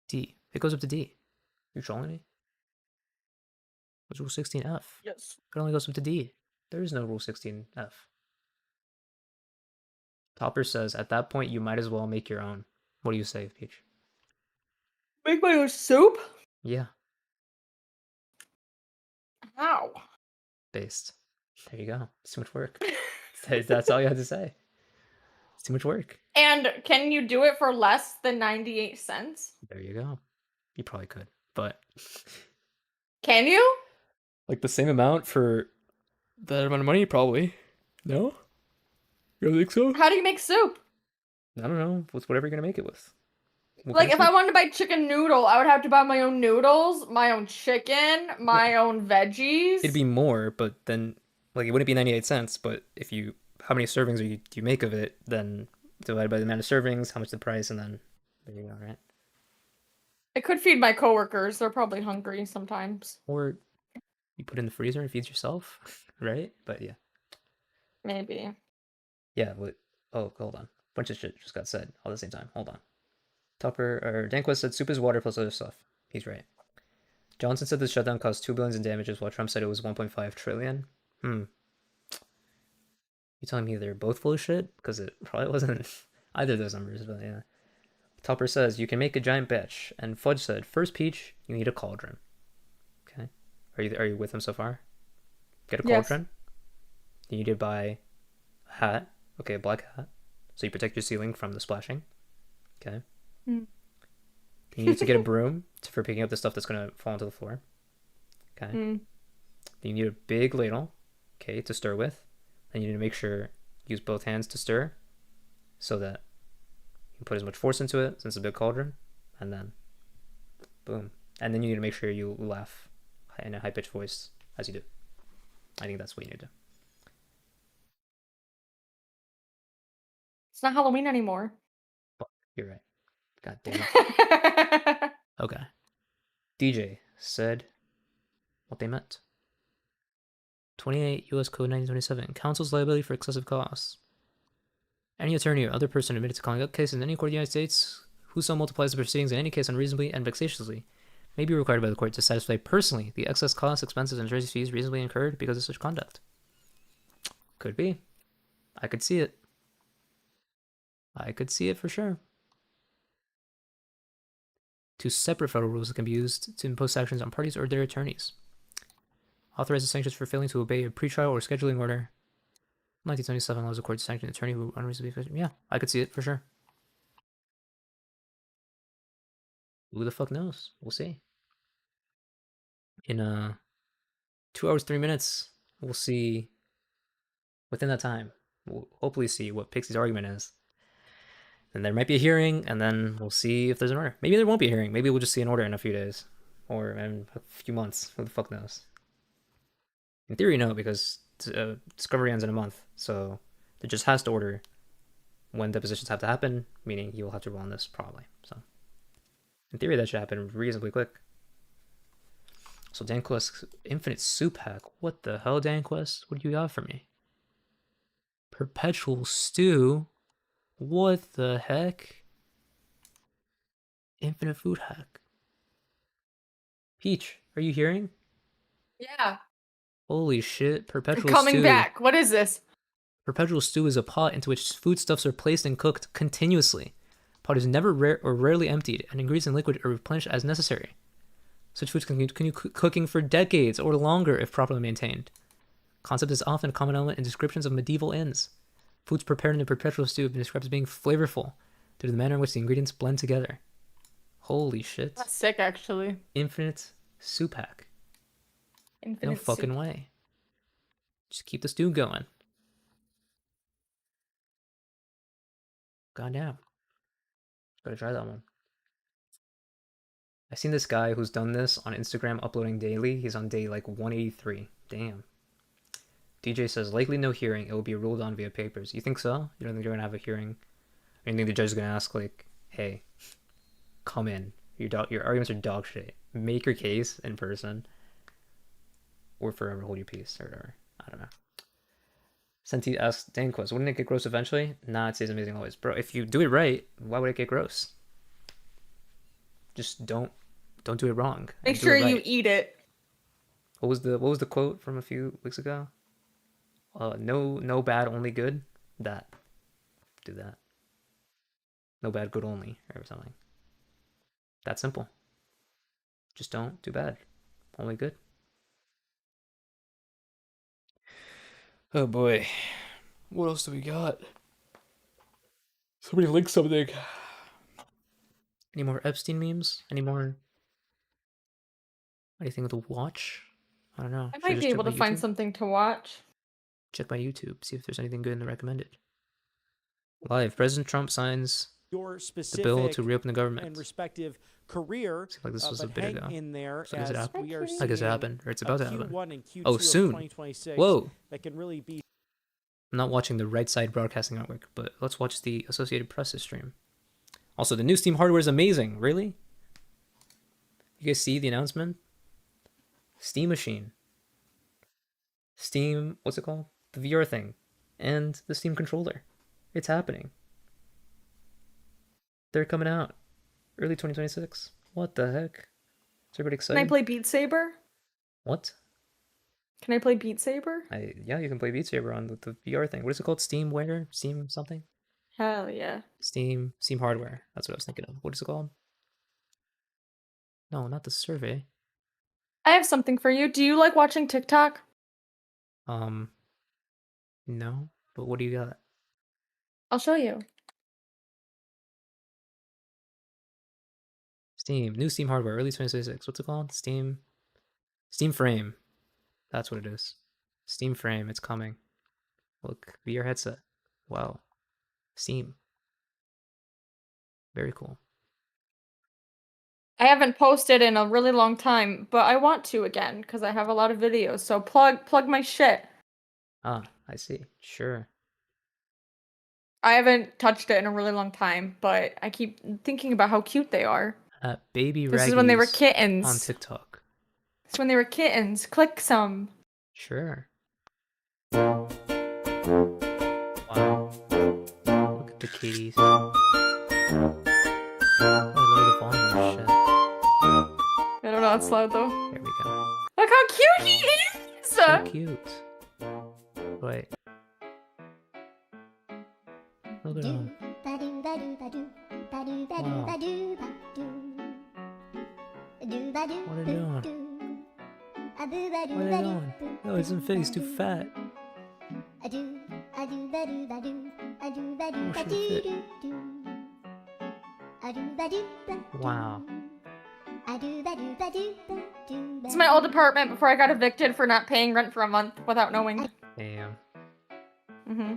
D. It goes up to D. You're trolling me? What's Rule 16F? Yes. It only goes up to D. There is no Rule 16F. Topper says, at that point, you might as well make your own. What do you say, Peach? Make my own soup? Yeah. How? Based. There you go. It's too much work. That's all you had to say. It's too much work. And can you do it for less than 98 cents? There you go. You probably could, but... Can you? Like the same amount for that amount of money, probably. No? You don't think so? How do you make soup? I don't know. With whatever you're gonna make it with. Like if I wanted to buy chicken noodle, I would have to buy my own noodles, my own chicken, my own veggies. It'd be more, but then Like, it wouldn't be 98 cents, but if you, how many servings do you make of it, then divided by the amount of servings, how much the price, and then there you go, right? I could feed my coworkers. They're probably hungry sometimes. Or you put it in the freezer and feed yourself, right? But yeah. Maybe. Yeah, oh, hold on. Bunch of shit just got said all at the same time. Hold on. Danquist said soup is water plus other stuff. He's right. Johnson said the shutdown caused $2 billion in damages, while Trump said it was 1.5 trillion. You telling me they're both full of shit? Because it probably wasn't either of those numbers, but yeah. Topper says you can make a giant batch, and Fudge said first peach, you need a cauldron. Okay, are you with him so far? Get a cauldron. Yes. You need to buy a hat. Okay, a black hat, so you protect your ceiling from the splashing. Okay. You need to get a broom for picking up the stuff that's gonna fall onto the floor. Okay. Then you need a big ladle, okay, to stir with. Then you need to make sure use both hands to stir, so that you can put as much force into it since it's a big cauldron, and then boom. And then you need to make sure you laugh in a high pitched voice as you do. I think that's what you need to do. It's not Halloween anymore. Fuck, you're right. God damn it. Okay. DJ said what they meant. 28 U.S. Code 1927. Counsel's liability for excessive costs. Any attorney or other person admitted to calling up cases in any court of the United States whoso multiplies the proceedings in any case unreasonably and vexatiously may be required by the court to satisfy personally the excess costs, expenses, and attorney's fees reasonably incurred because of such conduct. Could be. I could see it. I could see it for sure. Two separate federal rules that can be used to impose sanctions on parties or their attorneys. Authorizes sanctions for failing to obey a pretrial or scheduling order. 1977 allows the court to sanction an attorney who unreasonably... Yeah, I could see it for sure. Who the fuck knows? We'll see. In 2 hours, 3 minutes, we'll see... Within that time, we'll hopefully see what Pxie's argument is. And there might be a hearing, and then we'll see if there's an order. Maybe there won't be a hearing. Maybe we'll just see an order in a few days. Or in a few months. Who the fuck knows? In theory, no, because discovery ends in a month. So it just has to order when depositions have to happen, meaning you'll have to rule on this probably. So in theory, that should happen reasonably quick. So Danquist, Infinite Soup Hack. What the hell, Danquist? What do you got for me? Perpetual Stew? What the heck? Infinite Food Hack. Peach, are you hearing? Yeah. Holy shit, Perpetual Stew. Coming back. What is this? Perpetual Stew is a pot into which foodstuffs are placed and cooked continuously. Pot is never rarely emptied, and ingredients and liquid are replenished as necessary. Such foods can continue cooking for decades or longer if properly maintained. Concept is often a common element in descriptions of medieval inns. Foods prepared in a perpetual stew have been described as being flavorful due to the manner in which the ingredients blend together. Holy shit. That's sick, actually. Infinite Soup Hack. Infinite no fucking soup. way. Just keep the stew going. Goddamn. Gotta try that one. I've seen this guy who's done this on Instagram uploading daily. He's on day like 183. Damn. DJ says, likely no hearing. It will be ruled on via papers. You think so? You don't think you're going to have a hearing? Or you think the judge is going to ask, like, hey, come in. Your arguments are dog shit. Make your case in person. Or forever hold your peace. Or whatever. I don't know. Senti asks, Danquist, wouldn't it get gross eventually? Nah, it stays amazing always. Bro, if you do it right, why would it get gross? Just don't do it wrong. Make sure you eat it. What was the quote from a few weeks ago? No bad, only good. Do that. No bad, good only, or something. That simple. Just don't do bad, only good. Oh boy, what else do we got? Somebody link something. Any more Epstein memes? Any more? Anything to watch? I don't know. I might be able to find something to watch. Check my YouTube, see if there's anything good in the recommended. Live, President Trump signs your specific The bill to reopen the government. and respective career. Seems like this was a but bit hang ago. in there So does it as happen? we are I guess it seeing happened, or it's about to happen. Q1 and Q2 Oh, of soon. 2026 Whoa. that can really be. I'm not watching the Right Side Broadcasting Network, but let's watch the Associated Press stream. Also, the new Steam hardware is amazing. Really? You guys see the announcement? Steam Machine. Steam, what's it called? The VR thing. And the Steam controller. It's happening. They're coming out. Early 2026. What the heck? Is everybody excited? Can I play Beat Saber? What? Can I play Beat Saber? Yeah, you can play Beat Saber on the VR thing. What is it called? SteamWare? Steam something? Hell yeah. Steam hardware. That's what I was thinking of. What is it called? No, not the survey. I have something for you. Do you like watching TikTok? No. But what do you got? I'll show you. Steam. New Steam hardware. Early 2026. What's it called? Steam Frame. That's what it is. Steam Frame. It's coming. Look. VR headset. Wow. Steam. Very cool. I haven't posted in a really long time, but I want to again because I have a lot of videos. So plug my shit. Ah, I see. Sure. I haven't touched it in a really long time, but I keep thinking about how cute they are. Baby This is when they were Raggies kittens. on TikTok. It's when they were kittens. Click some. Sure. Wow. Look at the kitties. Oh, lower the volume on this shit. I don't know, it's loud though. There we go. Look how cute he is! So cute. Wait. Look at him. Wow. What are they doing? What are they doing? No, it doesn't fit. He's too fat. Oh, shit, fit. Wow. It's my old apartment before I got evicted for not paying rent for a month without knowing. Damn. Mm-hmm.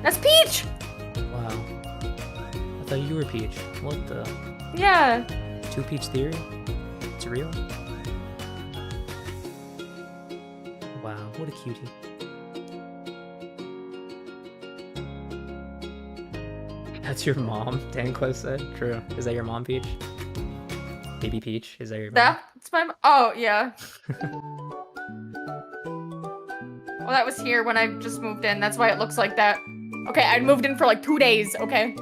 That's Peach! Wow. I thought you were Peach. What the? Yeah. Two Peach theory? It's real? Wow, what a cutie. That's your mom, Dan Quest said. True. Is that your mom, Peach? Baby Peach? Is that your mom? That's my oh, yeah. Well, that was here when I just moved in. That's why it looks like that. Okay, I moved in for like 2 days, okay?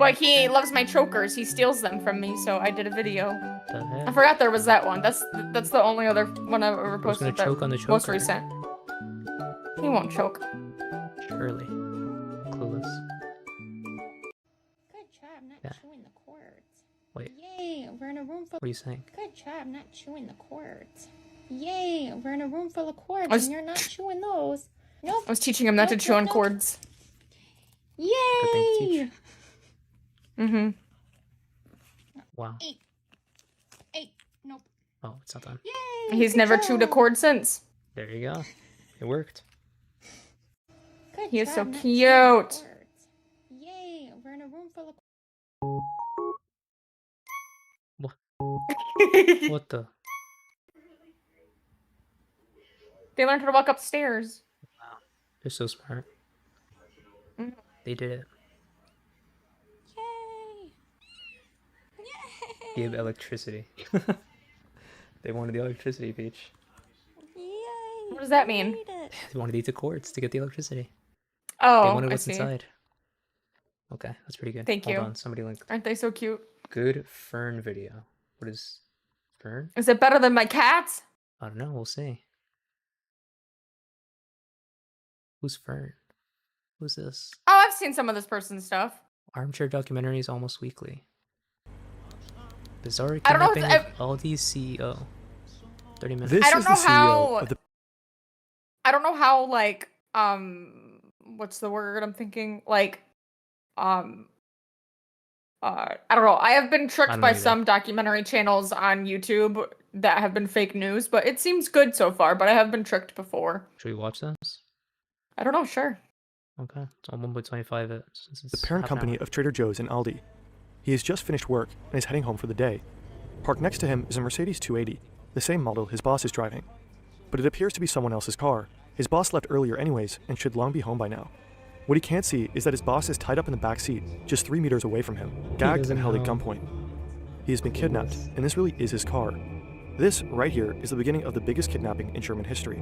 But he loves my chokers. He steals them from me, so I did a video. The heck? I forgot there was that one. That's the only other one I've ever posted. Who's gonna choke on the most choker? recent. He won't choke. Surely. Clueless. Good job not Yeah. chewing the cords. Wait. Yay, we're in a room full. What are you saying? Good job not chewing the cords. Yay, we're in a room full of cords I was- and you're not chewing those. Nope. I was teaching him not to Nope, chew nope, on nope. cords. Good thing to Yay! teach. Mm-hmm. Wow. Eight. Nope. Oh, it's not done. Yay! He's good never job. chewed a cord since. There you go. It worked. Good He is job so not cute. chewing the cords. Yay, we're in a room full of. What the? They learned how to walk upstairs. They're so smart. Mhm. They did it. Yay! Yay! Give electricity. They wanted the electricity, Peach. Yay! What does that mean? Made it. They wanted to eat the cords to get the electricity. They Oh, wanted I what's see. inside. Okay, that's pretty good. Thank Hold you. on, somebody linked. Aren't they so cute? Good fern video. What is fern? Is it better than my cats? I don't know. We'll see. Who's Fern? Who's this? Oh, I've seen some of this person's stuff. Armchair documentaries almost weekly. Bizarre I don't know if kidnapping of Aldi's CEO. 30 minutes. I don't know how. I don't know how. Like, what's the word I'm thinking? Like, I don't know. I have been I tricked don't by know either. some documentary channels on YouTube that have been fake news, but it seems good so far. But I have been tricked before. Should we watch this? I don't know. Sure. Okay, it's on 1.25. The parent company of Trader Joe's and Aldi. He has just finished work and is heading home for the day. Parked next to him is a Mercedes 280, the same model his boss is driving. But it appears to be someone else's car. His boss left earlier anyways and should long be home by now. What he can't see is that his boss is tied up in the back seat, just 3 meters away from him, gagged and held at gunpoint. He has been kidnapped, and this really is his car. This, right here, is the beginning of the biggest kidnapping in German history.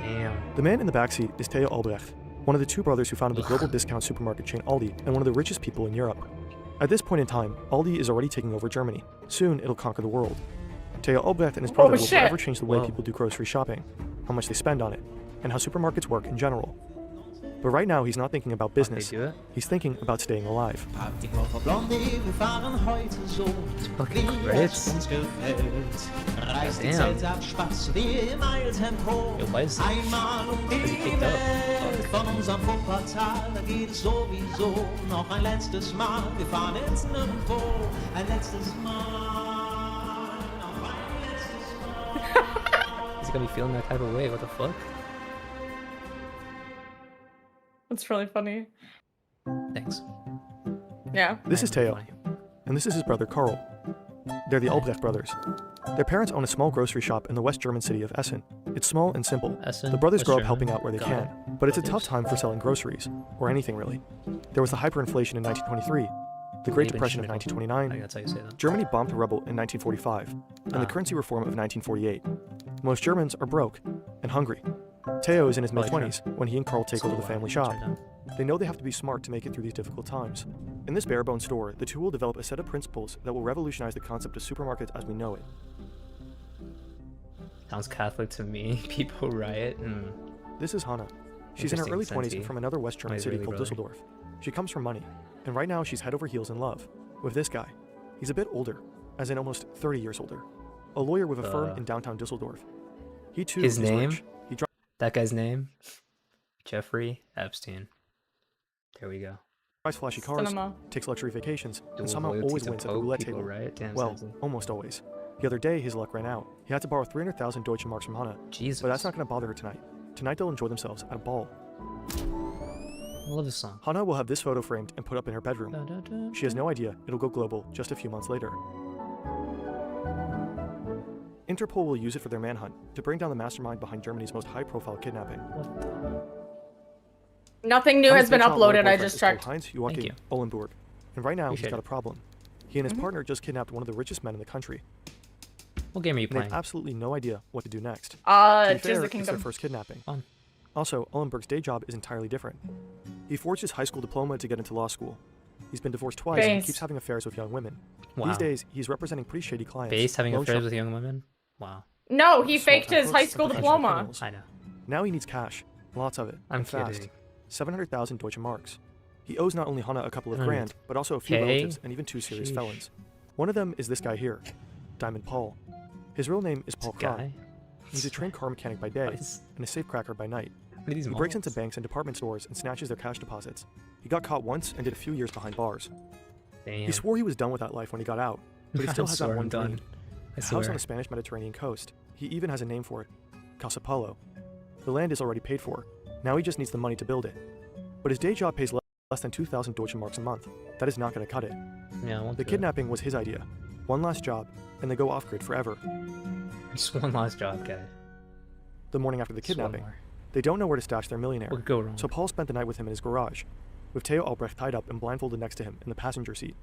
Damn. The man in the backseat is Theo Albrecht, one of the 2 brothers who founded the global discount supermarket chain Aldi and one of the richest people in Europe. At this point in time, Aldi is already taking over Germany. Soon, it'll conquer the world. Theo Albrecht and his brother will forever change the way people do grocery shopping, how much they spend on it, and how supermarkets work in general. But right now, he's not thinking about business. He's thinking about staying alive. Fucking great. Damn. Yo, why is he picked up? He's gonna be feeling that type of way. What the fuck? It's really funny. Thanks. Yeah. This is Theo, and this is his brother Karl. They're the Albrecht brothers. Their parents own a small grocery shop in the West German city of Essen. It's small and simple. The brothers grow up helping out where they can, but it's a tough time for selling groceries, or anything really. There was the hyperinflation in 1923, the Great Depression of 1929, Germany bombed the rubble in 1945, and the currency reform of 1948. Most Germans are broke and hungry. Theo is in his mid-20s when he and Karl take over the family shop. They know they have to be smart to make it through these difficult times. In this bare-bones store, the two will develop a set of principles that will revolutionize the concept of supermarkets as we know it. Sounds Catholic to me. People riot. This is Hannah. She's in her early 20s and from another West German city called Düsseldorf. She comes from money, and right now she's head over heels in love with this guy. He's a bit older, as in almost 30 years older. A lawyer with a firm in downtown Düsseldorf. He too his is name? rich. That guy's name? Jeffrey Epstein. There we go. Drives flashy cars, takes luxury vacations, and somehow always wins at the roulette table. Right? Damn, well, almost always. The other day, his luck ran out. He had to borrow 300,000 Deutsche Marks from Hannah. Jesus. But that's not going to bother her tonight. Tonight they'll enjoy themselves at a ball. I love this song. Hannah will have this photo framed and put up in her bedroom. She has no idea it'll go global just a few months later. Interpol will use it for their manhunt to bring down the mastermind behind Germany's most high-profile kidnapping. Nothing new has been uploaded, I just checked. Heinz Joachim Ohlenburg. And right now, he's got a problem. He and his partner just kidnapped one of the richest men in the country. What game are you playing? They have absolutely no idea what to do next. Tears of the It's Kingdom. their first kidnapping. Also, Ohlenburg's day job is entirely different. He forged his high school diploma to get into law school. He's been divorced twice and keeps having affairs with young women. Wow. These days, he's representing pretty shady clients. Based having affairs with young women? Wow. No, he faked his high school diploma. I know. Now he needs cash. Lots of it. I'm fast. kidding. 700,000 Deutsche Marks. He owes not only Hannah a couple of grand, but also a few relatives and even 2 serious felons. One of them is this guy here, Diamond Paul. His real name is Paul Kron. He's a trained car mechanic by day and a safecracker by night. He breaks into banks and department stores and snatches their cash deposits. He got caught once and did a few years behind bars. Damn. He swore he was done with that life when he got out, but he still has that one dream. A house on the Spanish Mediterranean coast. He even has a name for it, Casa Paulo. The land is already paid for. Now he just needs the money to build it. But his day job pays less than 2,000 Deutsche Marks a month. That is not going to cut it. Yeah, the kidnapping was his idea. One last job, and they go off-grid forever. Just one last job, guy. The morning after the kidnapping, they don't know where to stash their millionaire. What could go wrong? So Paul spent the night with him in his garage, with Theo Albrecht tied up and blindfolded next to him in the passenger seat.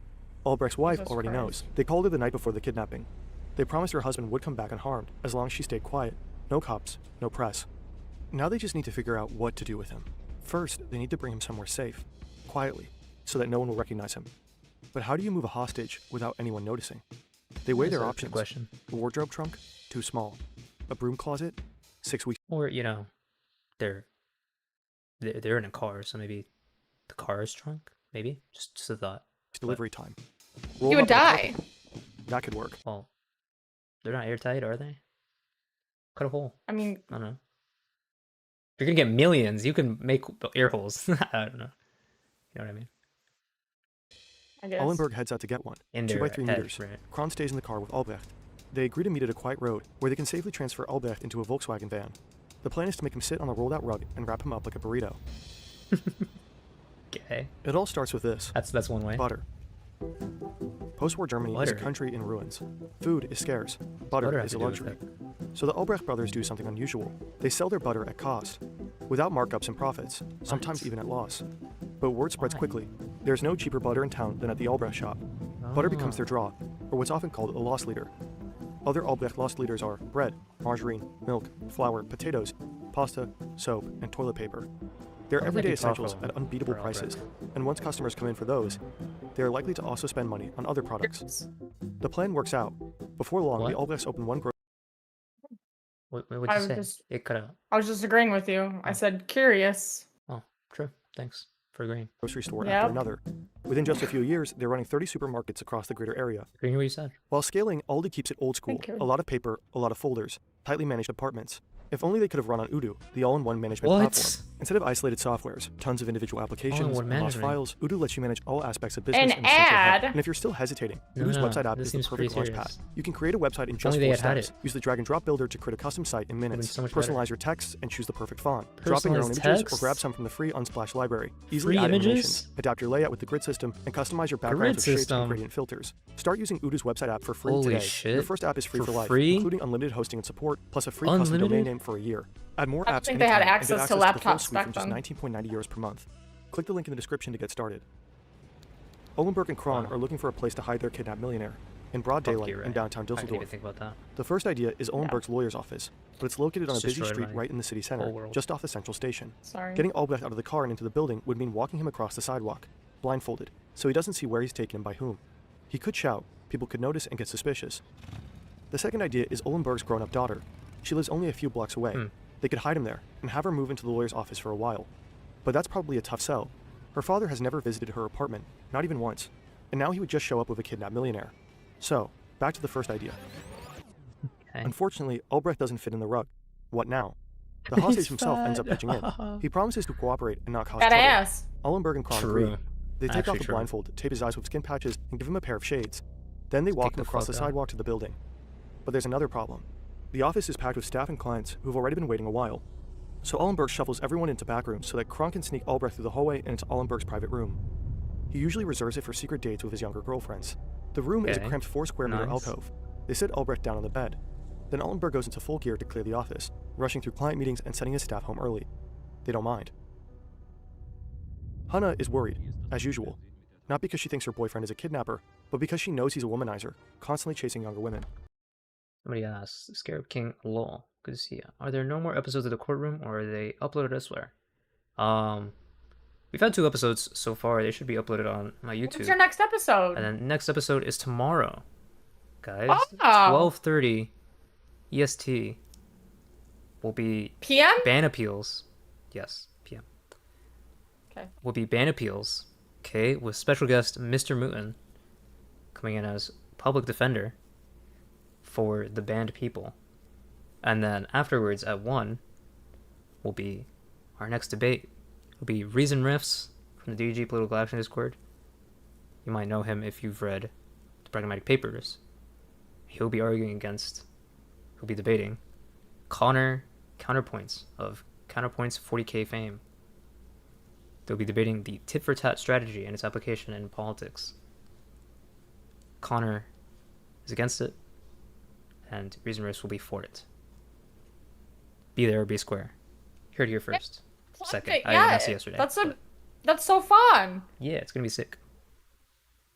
Albrecht's wife already knows. They called her the night before the kidnapping. They promised her husband would come back unharmed as long as she stayed quiet. No cops, no press. Now they just need to figure out what to do with him. First, they need to bring him somewhere safe, quietly, so that no one will recognize him. But how do you move a hostage without anyone noticing? They weigh their options. A wardrobe trunk, too small. A broom closet, 6 weeks. Or, you know, they're in a car, so maybe the car's trunk? Maybe? Just a thought. Delivery time. He would die. That could work. Well, they're not airtight, are they? Cut a hole. I mean, I don't know. If you're gonna get millions, you can make air holes. I don't know. You know what I mean? I guess. Ohlenburg heads out to get one. In 2 their by 3 head, meters. right. Kron stays in the car with Albrecht. They agree to meet at a quiet road where they can safely transfer Albrecht into a Volkswagen van. The plan is to make him sit on the rolled out rug and wrap him up like a burrito. Okay. It all starts with this. That's one way. Butter. Post-war Germany is a country in ruins. Food is scarce. Butter is a luxury. So the Albrecht brothers do something unusual. They sell their butter at cost, without markups and profits, sometimes even at loss. But word spreads quickly. There's no cheaper butter in town than at the Albrecht shop. Butter becomes their draw, or what's often called a loss leader. Other Albrecht loss leaders are bread, margarine, milk, flour, potatoes, pasta, soap, and toilet paper. They're everyday essentials at unbeatable prices, and once customers come in for those, they are likely to also spend money on other products. The plan works out. Before long, the Albrechts open one grocery. What did you say? It cut out. I was just agreeing with you. I said curious. Oh, true. Thanks for agreeing. Grocery store after another. Within just a few years, they're running 30 supermarkets across the greater area. Agreeing what you said. While scaling, Aldi keeps it old school. A lot of paper, a lot of folders, tightly managed apartments. If only they could have run on Odoo, the all-in-one management platform. Instead of isolated softwares, tons of individual applications, and lost files, Odoo lets you manage all aspects of business and essential help. And if you're still hesitating, Odoo's website app is the perfect launchpad. You can create a website in just 4 steps. Use the drag-and-drop builder to create a custom site in minutes. Personalize your text and choose the perfect font. Drop in your own images or grab some from the free Unsplash library. Easily add animations, adapt your layout with the grid system, and customize your backgrounds with shapes and gradient filters. Start using Odoo's website app for free today. Your first app is free for life, including unlimited hosting and support, plus a free custom domain name for a year. Add more apps think they had access to laptops back then. Just 19.90 euros per month. Click the link in the description to get started. Olenberg and Kron are looking for a place to hide their kidnapped millionaire in broad daylight in downtown Dusseldorf. I didn't even think about that. The first idea is Olenberg's lawyer's office, but it's located on a busy street right in the city center, just off the central station. Getting Albrecht out of the car and into the building would mean walking him across the sidewalk, blindfolded, so he doesn't see where he's taken and by whom. He could shout, people could notice and get suspicious. The second idea is Olenberg's grown-up daughter. She lives only a few blocks away. They could hide him there and have her move into the lawyer's office for a while. But that's probably a tough sell. Her father has never visited her apartment, not even once, and now he would just show up with a kidnapped millionaire. So, back to the first idea. Unfortunately, Albrecht doesn't fit in the rug. What now? The hostage himself ends up pitching in. He promises to cooperate and not cause trouble. Olenberg and Kron agree. They take off the blindfold, tape his eyes with skin patches, and give him a pair of shades. Then they walk him across the sidewalk to the building. But there's another problem. The office is packed with staff and clients who've already been waiting a while. So Olenberg shuffles everyone into back rooms so that Kron can sneak Albrecht through the hallway and into Olenberg's private room. He usually reserves it for secret dates with his younger girlfriends. The room is a cramped 4 square meter alcove. They sit Albrecht down on the bed. Then Olenberg goes into full gear to clear the office, rushing through client meetings and sending his staff home early. They don't mind. Hannah is worried, as usual. Not because she thinks her boyfriend is a kidnapper, but because she knows he's a womanizer, constantly chasing younger women. Somebody asks, Scarab King lol. Good to see ya. Are there no more episodes of the courtroom, or are they uploaded elsewhere? We've had 2 episodes so far. They should be uploaded on my YouTube. What's your next episode? And then next episode is tomorrow, guys. Oh. 12:30 EST will be PM? ban appeals. Yes, PM. Okay. Will be ban appeals. Okay, with special guest Mr. Mooten coming in as public defender for the banned people. And then afterwards at 1 will be our next debate. It'll be Reason Riffs from the DG Political Action Discord. You might know him if you've read the Pragmatic Papers. He'll be arguing against, he'll be debating Connor Counterpoints of Counterpoints 40K fame. They'll be debating the tit-for-tat strategy and its application in politics. Connor is against it, and Reason Riffs will be for it. Be there or be square. Heard it here first. Second. I announced it yesterday. That's so fun. Yeah, it's gonna be sick.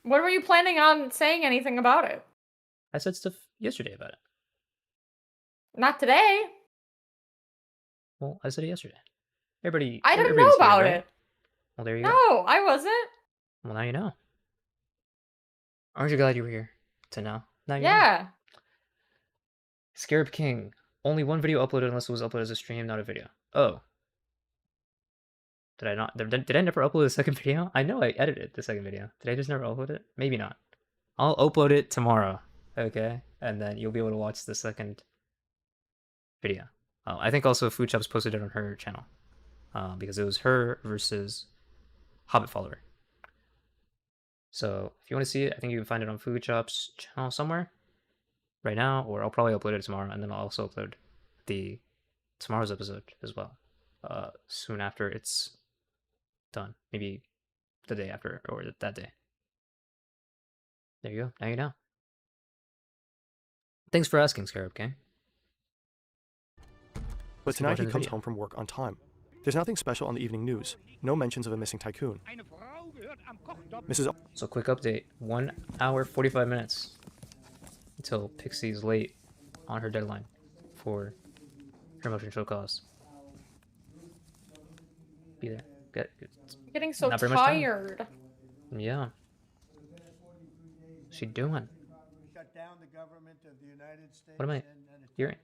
When were you planning on saying anything about it? I said stuff yesterday about it. Not today. Well, I said it yesterday. Everybody. I didn't know about right? it. Well, there you go. No, I wasn't. Well, now you know. Aren't you glad you were here to know? Now you know. Yeah. Scarab King. Only 1 video uploaded unless it was uploaded as a stream, not a video. Oh. Did I not? Did I never upload the second video? I know I edited the second video. Did I just never upload it? Maybe not. I'll upload it tomorrow. Okay? And then you'll be able to watch the second video. I think also Food Chops posted it on her channel. Because it was her versus Hobbit Follower. So if you want to see it, I think you can find it on Food Chops channel somewhere right now, or I'll probably upload it tomorrow, and then I'll also upload tomorrow's episode as well soon after it's done. Maybe the day after or that day. There you go. Now you know. Thanks for asking, Scarab King. But tonight he comes home from work on time. There's nothing special on the evening news. No mentions of a missing tycoon. So quick update. 1 hour 45 minutes until Pxie's late on her deadline for her motion show cause. Be there. Get Getting so tired. Yeah. What's she doing? What am I hearing?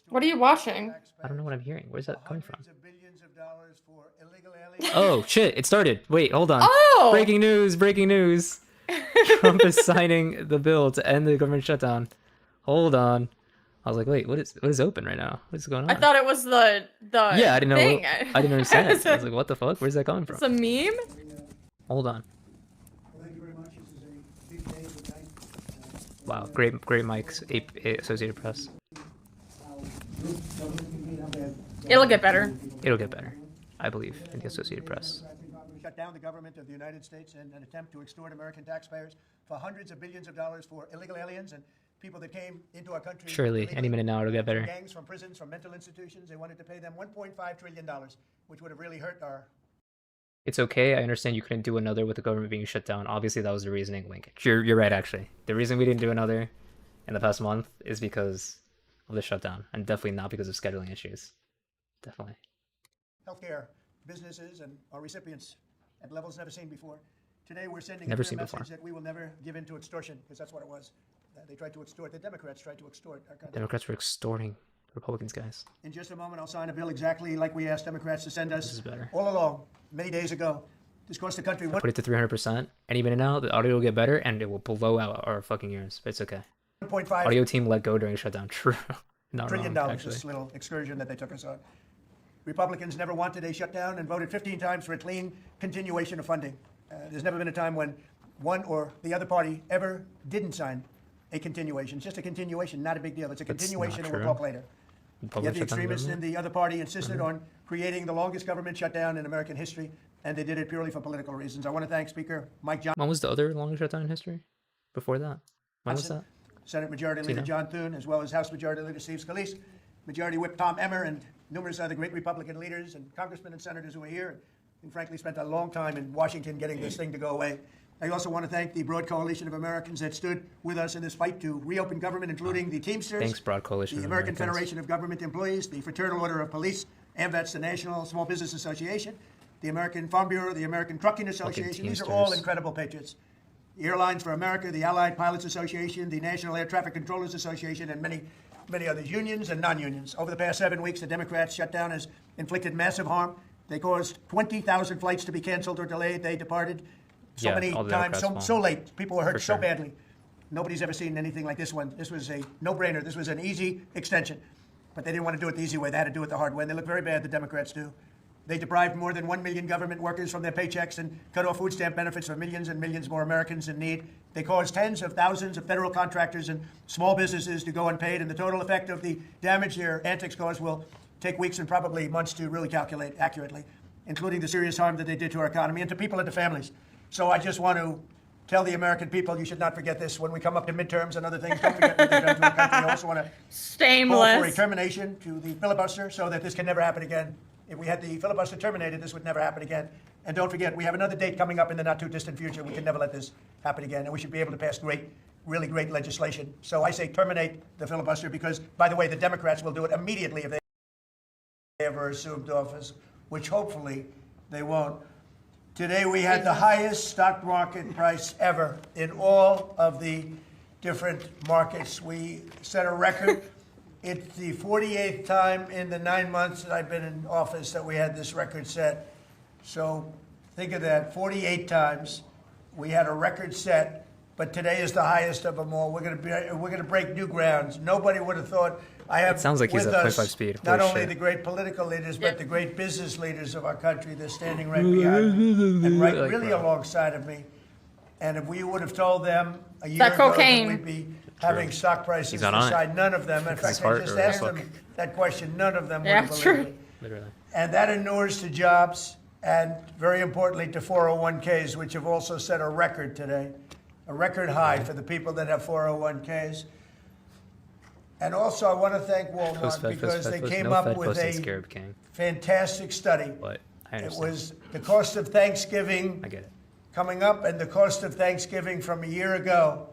What are you watching? I don't know what I'm hearing. Where's that coming from? Oh, shit. It started. Wait, hold on. Oh! Breaking news. Breaking news. Trump is signing the bill to end the government shutdown. Hold on. I was like, wait, what is open right now? What is going on? I thought it was the yeah, I didn't know. thing. I didn't understand it. I was like, what the fuck? Where's that coming from? It's a meme? Hold on. Wow, great mics, Associated Press. It'll get better. It'll get better, I believe, in the Associated Press. Shut down the government of the United States in an attempt to extort American taxpayers for hundreds of billions of dollars for illegal aliens and people that came into our country. Surely, any minute now it'll get better. Gangs from prisons, from mental institutions. They wanted to pay them $1.5 trillion, which would have really hurt our. It's okay. I understand you couldn't do another with the government being shut down. Obviously, that was the reasoning. Link. You're right, actually. The reason we didn't do another in the past month is because of the shutdown, and definitely not because of scheduling issues. Definitely. Healthcare businesses and our recipients at levels never seen before. Today, we're sending never a clear seen message before. that we will never give in to extortion, because that's what it was. They tried to extort. The Democrats tried to extort our country. Democrats were extorting Republicans, guys. In just a moment, I'll sign a bill exactly like we asked Democrats to send us This is better. all along, many days ago. This cost the country Put it to 300%. Any minute now, the audio will get better, and it will blow out our fucking ears. But it's okay. $1.5 audio team let go during shutdown. True. Not trillion wrong, dollars, actually. this little excursion that they took us on. Republicans never wanted a shutdown and voted 15 times for a clean continuation of funding. There's never been a time when one or the other party ever didn't sign a continuation. It's just a continuation, not a big deal. It's a continuation, and we'll talk later. Yet the extremists in the other party insisted on creating the longest government shutdown in American history, and they did it purely for political reasons. I want to thank Speaker Mike Johnson. When was the other longest shutdown in history? Before that? When was that? Senate Majority Leader John Thune, as well as House Majority Leader Steve Scalise, Majority Whip Tom Emmer, and numerous other great Republican leaders and congressmen and senators who are here, and frankly spent a long time in Washington getting this thing to go away. I also want to thank the broad coalition of Americans that stood with us in this fight to reopen government, including the Teamsters, Thanks, broad coalition the of American Americans. Federation of Government Employees, the Fraternal Order of Police, AMVETS, the National Small Business Association, the American Farm Bureau, the American Trucking Association. These are all incredible patriots. The Airlines for America, the Allied Pilots Association, the National Air Traffic Controllers Association, and many others, unions and non-unions. Over the past 7 weeks, the Democrats' shutdown has inflicted massive harm. They caused 20,000 flights to be canceled or delayed. They departed so many times, so late. People were hurt so badly. Nobody's ever seen anything like this one. This was a no-brainer. This was an easy extension. But they didn't want to do it the easy way. They had to do it the hard way. And they look very bad, the Democrats do. They deprived more than 1 million government workers from their paychecks and cut off food stamp benefits for millions and millions more Americans in need. They caused tens of thousands of federal contractors and small businesses to go unpaid. And the total effect of the damage their antics caused will take weeks and probably months to really calculate accurately, including the serious harm that they did to our economy and to people and to families. So I just want to tell the American people, you should not forget this when we come up to midterms and other things. Don't forget what they've done to our country. I also want to call for a termination to the filibuster so that this can never happen again. If we had the filibuster terminated, this would never happen again. And don't forget, we have another date coming up in the not-too-distant future. We can never let this happen again. And we should be able to pass really great legislation. So I say terminate the filibuster because, by the way, the Democrats will do it immediately if they ever assumed office, which hopefully they won't. Today we had the highest stock market price ever in all of the different markets. We set a record. It's the 48th time in the 9 months that I've been in office that we had this record set. So think of that, 48 times we had a record set, but today is the highest of them all. We're going to break new grounds. Nobody would have thought. I have It sounds like he's with at us 25 speed. not Holy only shit. the great political leaders, but the great business leaders of our country. They're standing right behind me and right really alongside of me. And if we would have told them a year ago that we'd be having stock prices decide, none of them. In fact, I just asked them that question. None of them would have believed it. Literally. And that inures to jobs and very importantly to 401ks, which have also set a record today, a record high for the people that have 401ks. And also I want to thank Walmart because they came up with a fantastic study. But I it understand. was the cost of Thanksgiving I get it. coming up and the cost of Thanksgiving from a year ago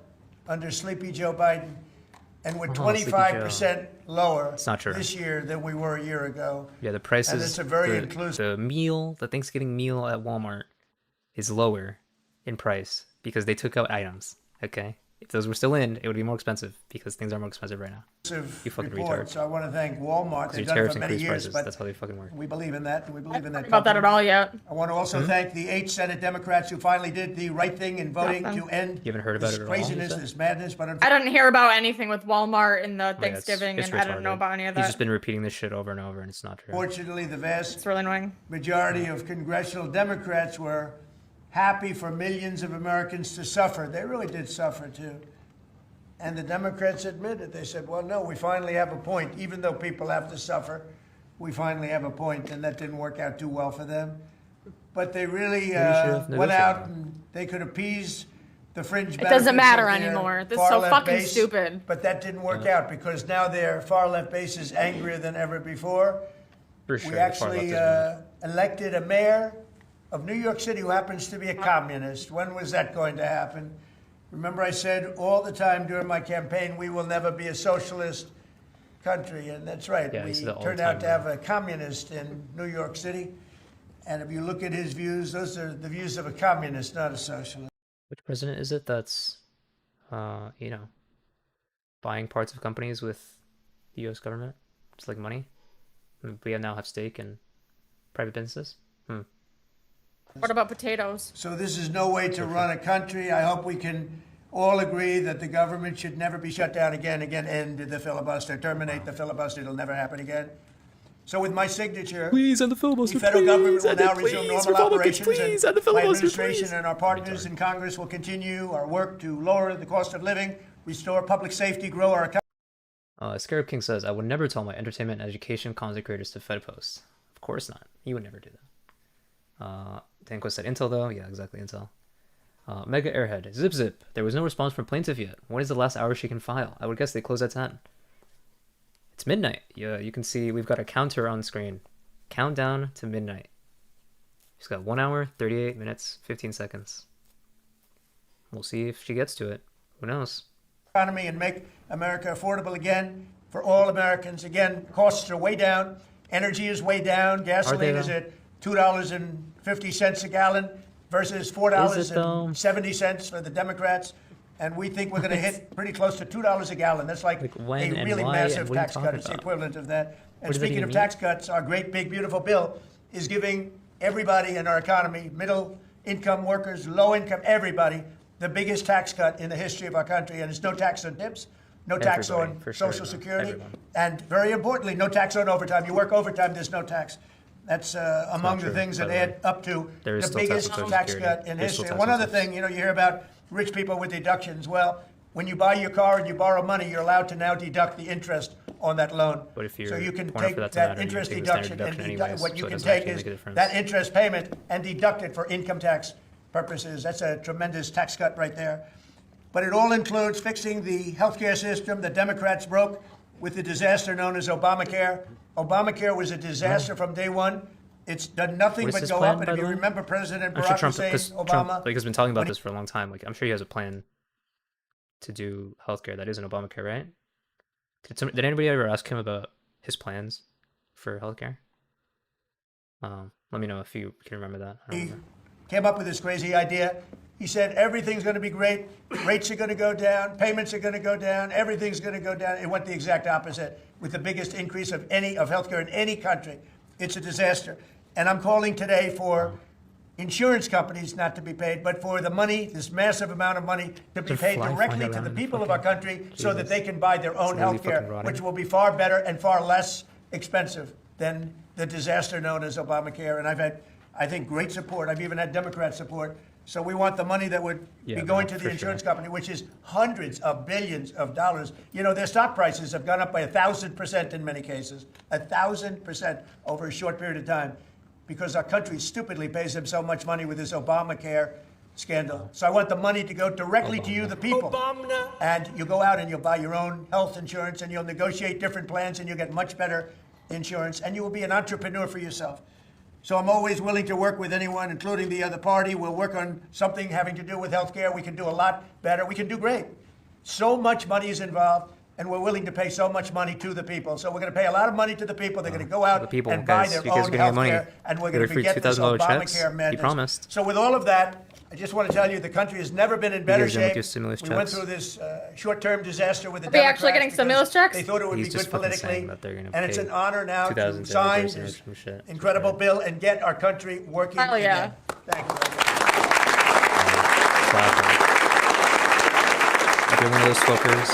under Sleepy Joe Biden. And we're 25% lower It's not true. this year than we were a year ago. Yeah, the prices. And it's a very inclusive. The Thanksgiving meal at Walmart is lower in price because they took out items. Okay, if those were still in, it would be more expensive because things are more expensive right now. You fucking retard. So I want to thank Walmart. They've done it Tariffs for many increase years, prices. but That's how they fucking work. we believe in that. And we believe in that. About that at all yet? I want to also thank the 8 Senate Democrats who finally did the right thing in voting to end You haven't heard about this it at all, craziness, you said? this madness. But I didn't hear about anything with Walmart and the Yeah, Thanksgiving, it's and I don't know retarded. about any of He's that. just been repeating this shit over and over, and it's not true. Fortunately, the vast It's really annoying. majority of congressional Democrats were happy for millions of Americans to suffer. They really did suffer too. And the Democrats admitted, they said, well, no, we finally have a point. Even though people have to suffer, we finally have a point, and that didn't work out too well for them. But they really went out and they could appease the fringe benefits. It doesn't matter of their anymore. This is so far-left fucking base, stupid. But that didn't work out because now their far-left base is angrier than ever before. For sure, We the actually far-left is elected a mayor of New York City who happens to be a communist. When was that going to happen? Remember I said all the time during my campaign, we will never be a socialist country. And that's right. Yeah, We he said that all the turned out time, to have a communist in New York City. And if you look at his views, those are the views of a communist, not a socialist. Which president is it that's, you know, buying parts of companies with the U.S. government? Just like money? We now have stake in private businesses? What about potatoes? So this is no way to run a country. I hope we can all agree that the government should never be shut down again, end the filibuster, terminate the filibuster. It'll never happen again. So with my signature, please end the filibuster. The federal government will end it, now resume please, normal Republicans, operations, please, and end the my filibuster, administration please. and our partners in Congress will continue our work to lower the cost of living, restore public safety, grow our economy. Scarab King says, I would never tell my entertainment and education content creators to Fed post. Of course not. You would never do that. Danko said Intel though. Yeah, exactly, Intel. Mega Airhead. Zip Zip. There was no response from plaintiff yet. When is the last hour she can file? I would guess they close at 10. It's midnight. Yeah, you can see we've got a counter on screen. Countdown to midnight. She's got 1 hour, 38 minutes, 15 seconds. We'll see if she gets to it. Who knows? Economy and make America affordable again for all Americans. Again, costs are way down. Energy is way down. Gasoline is at $2.50 a gallon versus $4.70 for the Democrats. And we think we're going to hit pretty close to $2 a gallon. That's like a really massive tax cut. It's the equivalent of that. And speaking of tax cuts, our great, big, beautiful bill is giving everybody in our economy, middle income workers, low income, everybody, the biggest tax cut in the history of our country. And it's no tax on tips, no tax on Social Security, and very importantly, no tax on overtime. You work overtime, there's no tax. That's among the things that add up to the biggest tax cut in history. And one other thing, you hear about rich people with deductions. Well, when you buy your car and you borrow money, you're allowed to now deduct the interest on that loan. But if you're so you can poor enough take for that to that matter, you interest take the standard deduction deduction and anyways, what so you it can doesn't take actually is make a difference. that interest payment and deduct it for income tax purposes. That's a tremendous tax cut right there. But it all includes fixing the healthcare system that Democrats broke with the disaster known as Obamacare. Obamacare was a disaster from day one. It's done nothing but go up. And if you remember President Barack Hussein Obama, Trump has been talking about this for a long time. Like, I'm sure he has a plan to do healthcare that isn't Obamacare, right? Did anybody ever ask him about his plans for healthcare? Let me know if you can remember that. He came up with this crazy idea. He said everything's going to be great, rates are going to go down, payments are going to go down, everything's going to go down. It went the exact opposite with the biggest increase of healthcare in any country. It's a disaster. And I'm calling today for insurance companies not to be paid, but for the money, this massive amount of money, to be paid directly to the people of our country so that they can buy their own health care, which will be far better and far less expensive than the disaster known as Obamacare. And I've had, I think, great support. I've even had Democrat support. So we want the money that would be going to the insurance company, which is hundreds of billions of dollars. Their stock prices have gone up by 1,000% in many cases, 1,000% over a short period of time, because our country stupidly pays them so much money with this Obamacare scandal. So I want the money to go directly to you, the people. And you go out and you'll buy your own health insurance and you'll negotiate different plans and you'll get much better insurance and you will be an entrepreneur for yourself. So I'm always willing to work with anyone, including the other party. We'll work on something having to do with healthcare. We can do a lot better. We can do great. So much money is involved, and we're willing to pay so much money to the people. So we're going to pay a lot of money to the people. They're going to go out and buy their own healthcare, and we're going to get this Obamacare madness. So with all of that, I just want to tell you the country has never been in better shape. We went through this short-term disaster with the Democrats. Are we actually getting stimulus checks? They thought it would be good politically, and it's an honor now to sign this incredible bill and get our country working again. Thank you very much. If you're one of those fuckers.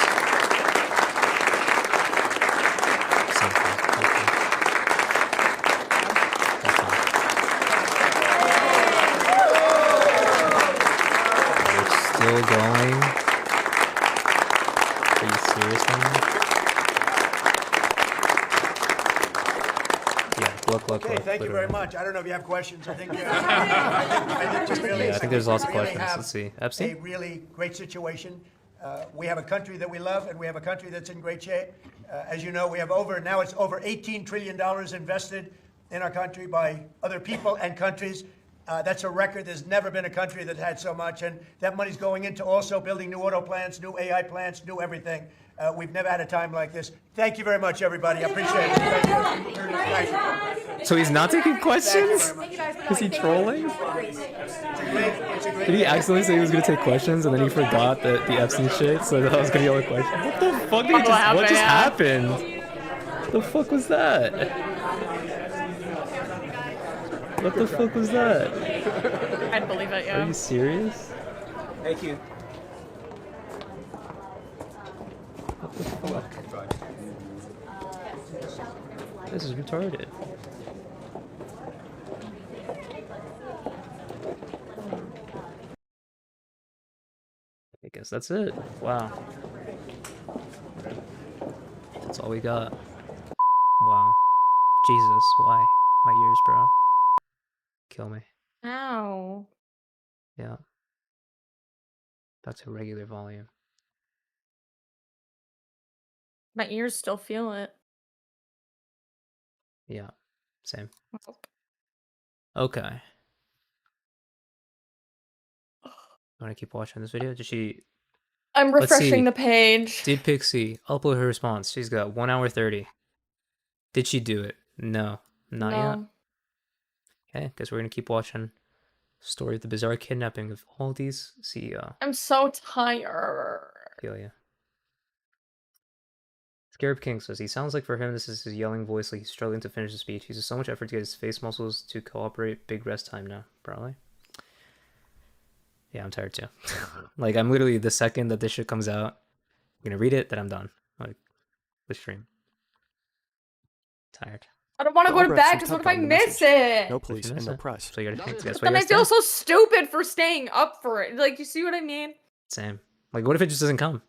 Still going? Are you serious now? Yeah, look. Okay, thank you very much. I don't know if you have questions. I think I think there's lots of questions. Let's see. A really great situation. We have a country that we love, and we have a country that's in great shape. As you know, we have over $18 trillion invested in our country by other people and countries. That's a record. There's never been a country that had so much, and that money's going into also building new auto plants, new AI plants, new everything. We've never had a time like this. Thank you very much, everybody. I appreciate it. Thank you. So he's not taking questions? Is he trolling? Did he accidentally say he was going to take questions, and then he forgot that the Epstein shit, so that was going to be all the questions? What the fuck what just happened? What the fuck was that? What the fuck was that? I'd believe it, yeah. Are you serious? Thank you. What the fuck? This is retarded. I guess that's it. Wow. That's all we got. Wow. Jesus, why? My ears, bro. Kill me. Ow. Yeah. That's a regular volume. My ears still feel it. Yeah. Same. Okay. You want to keep watching this video? Did she... I'm refreshing the page. Did Pxie upload her response? She's got 1 hour 30. Did she do it? No. Not yet. Okay, guess we're gonna keep watching. Story of the bizarre kidnapping of all these CEO. I'm so tired. Feel ya. Scarab King says he sounds like for him this is his yelling voice, like he's struggling to finish the speech. He uses so much effort to get his face muscles to cooperate. Big rest time now, probably. Yeah, I'm tired too. Like I'm literally the second that this shit comes out, I'm gonna read it, then I'm done. Like the stream. Tired. I don't want to go to bed because what if I miss it? No police and no press. So you gotta think. Then I feel so stupid for staying up for it. Like, you see what I mean? Same. Like, what if it just doesn't come?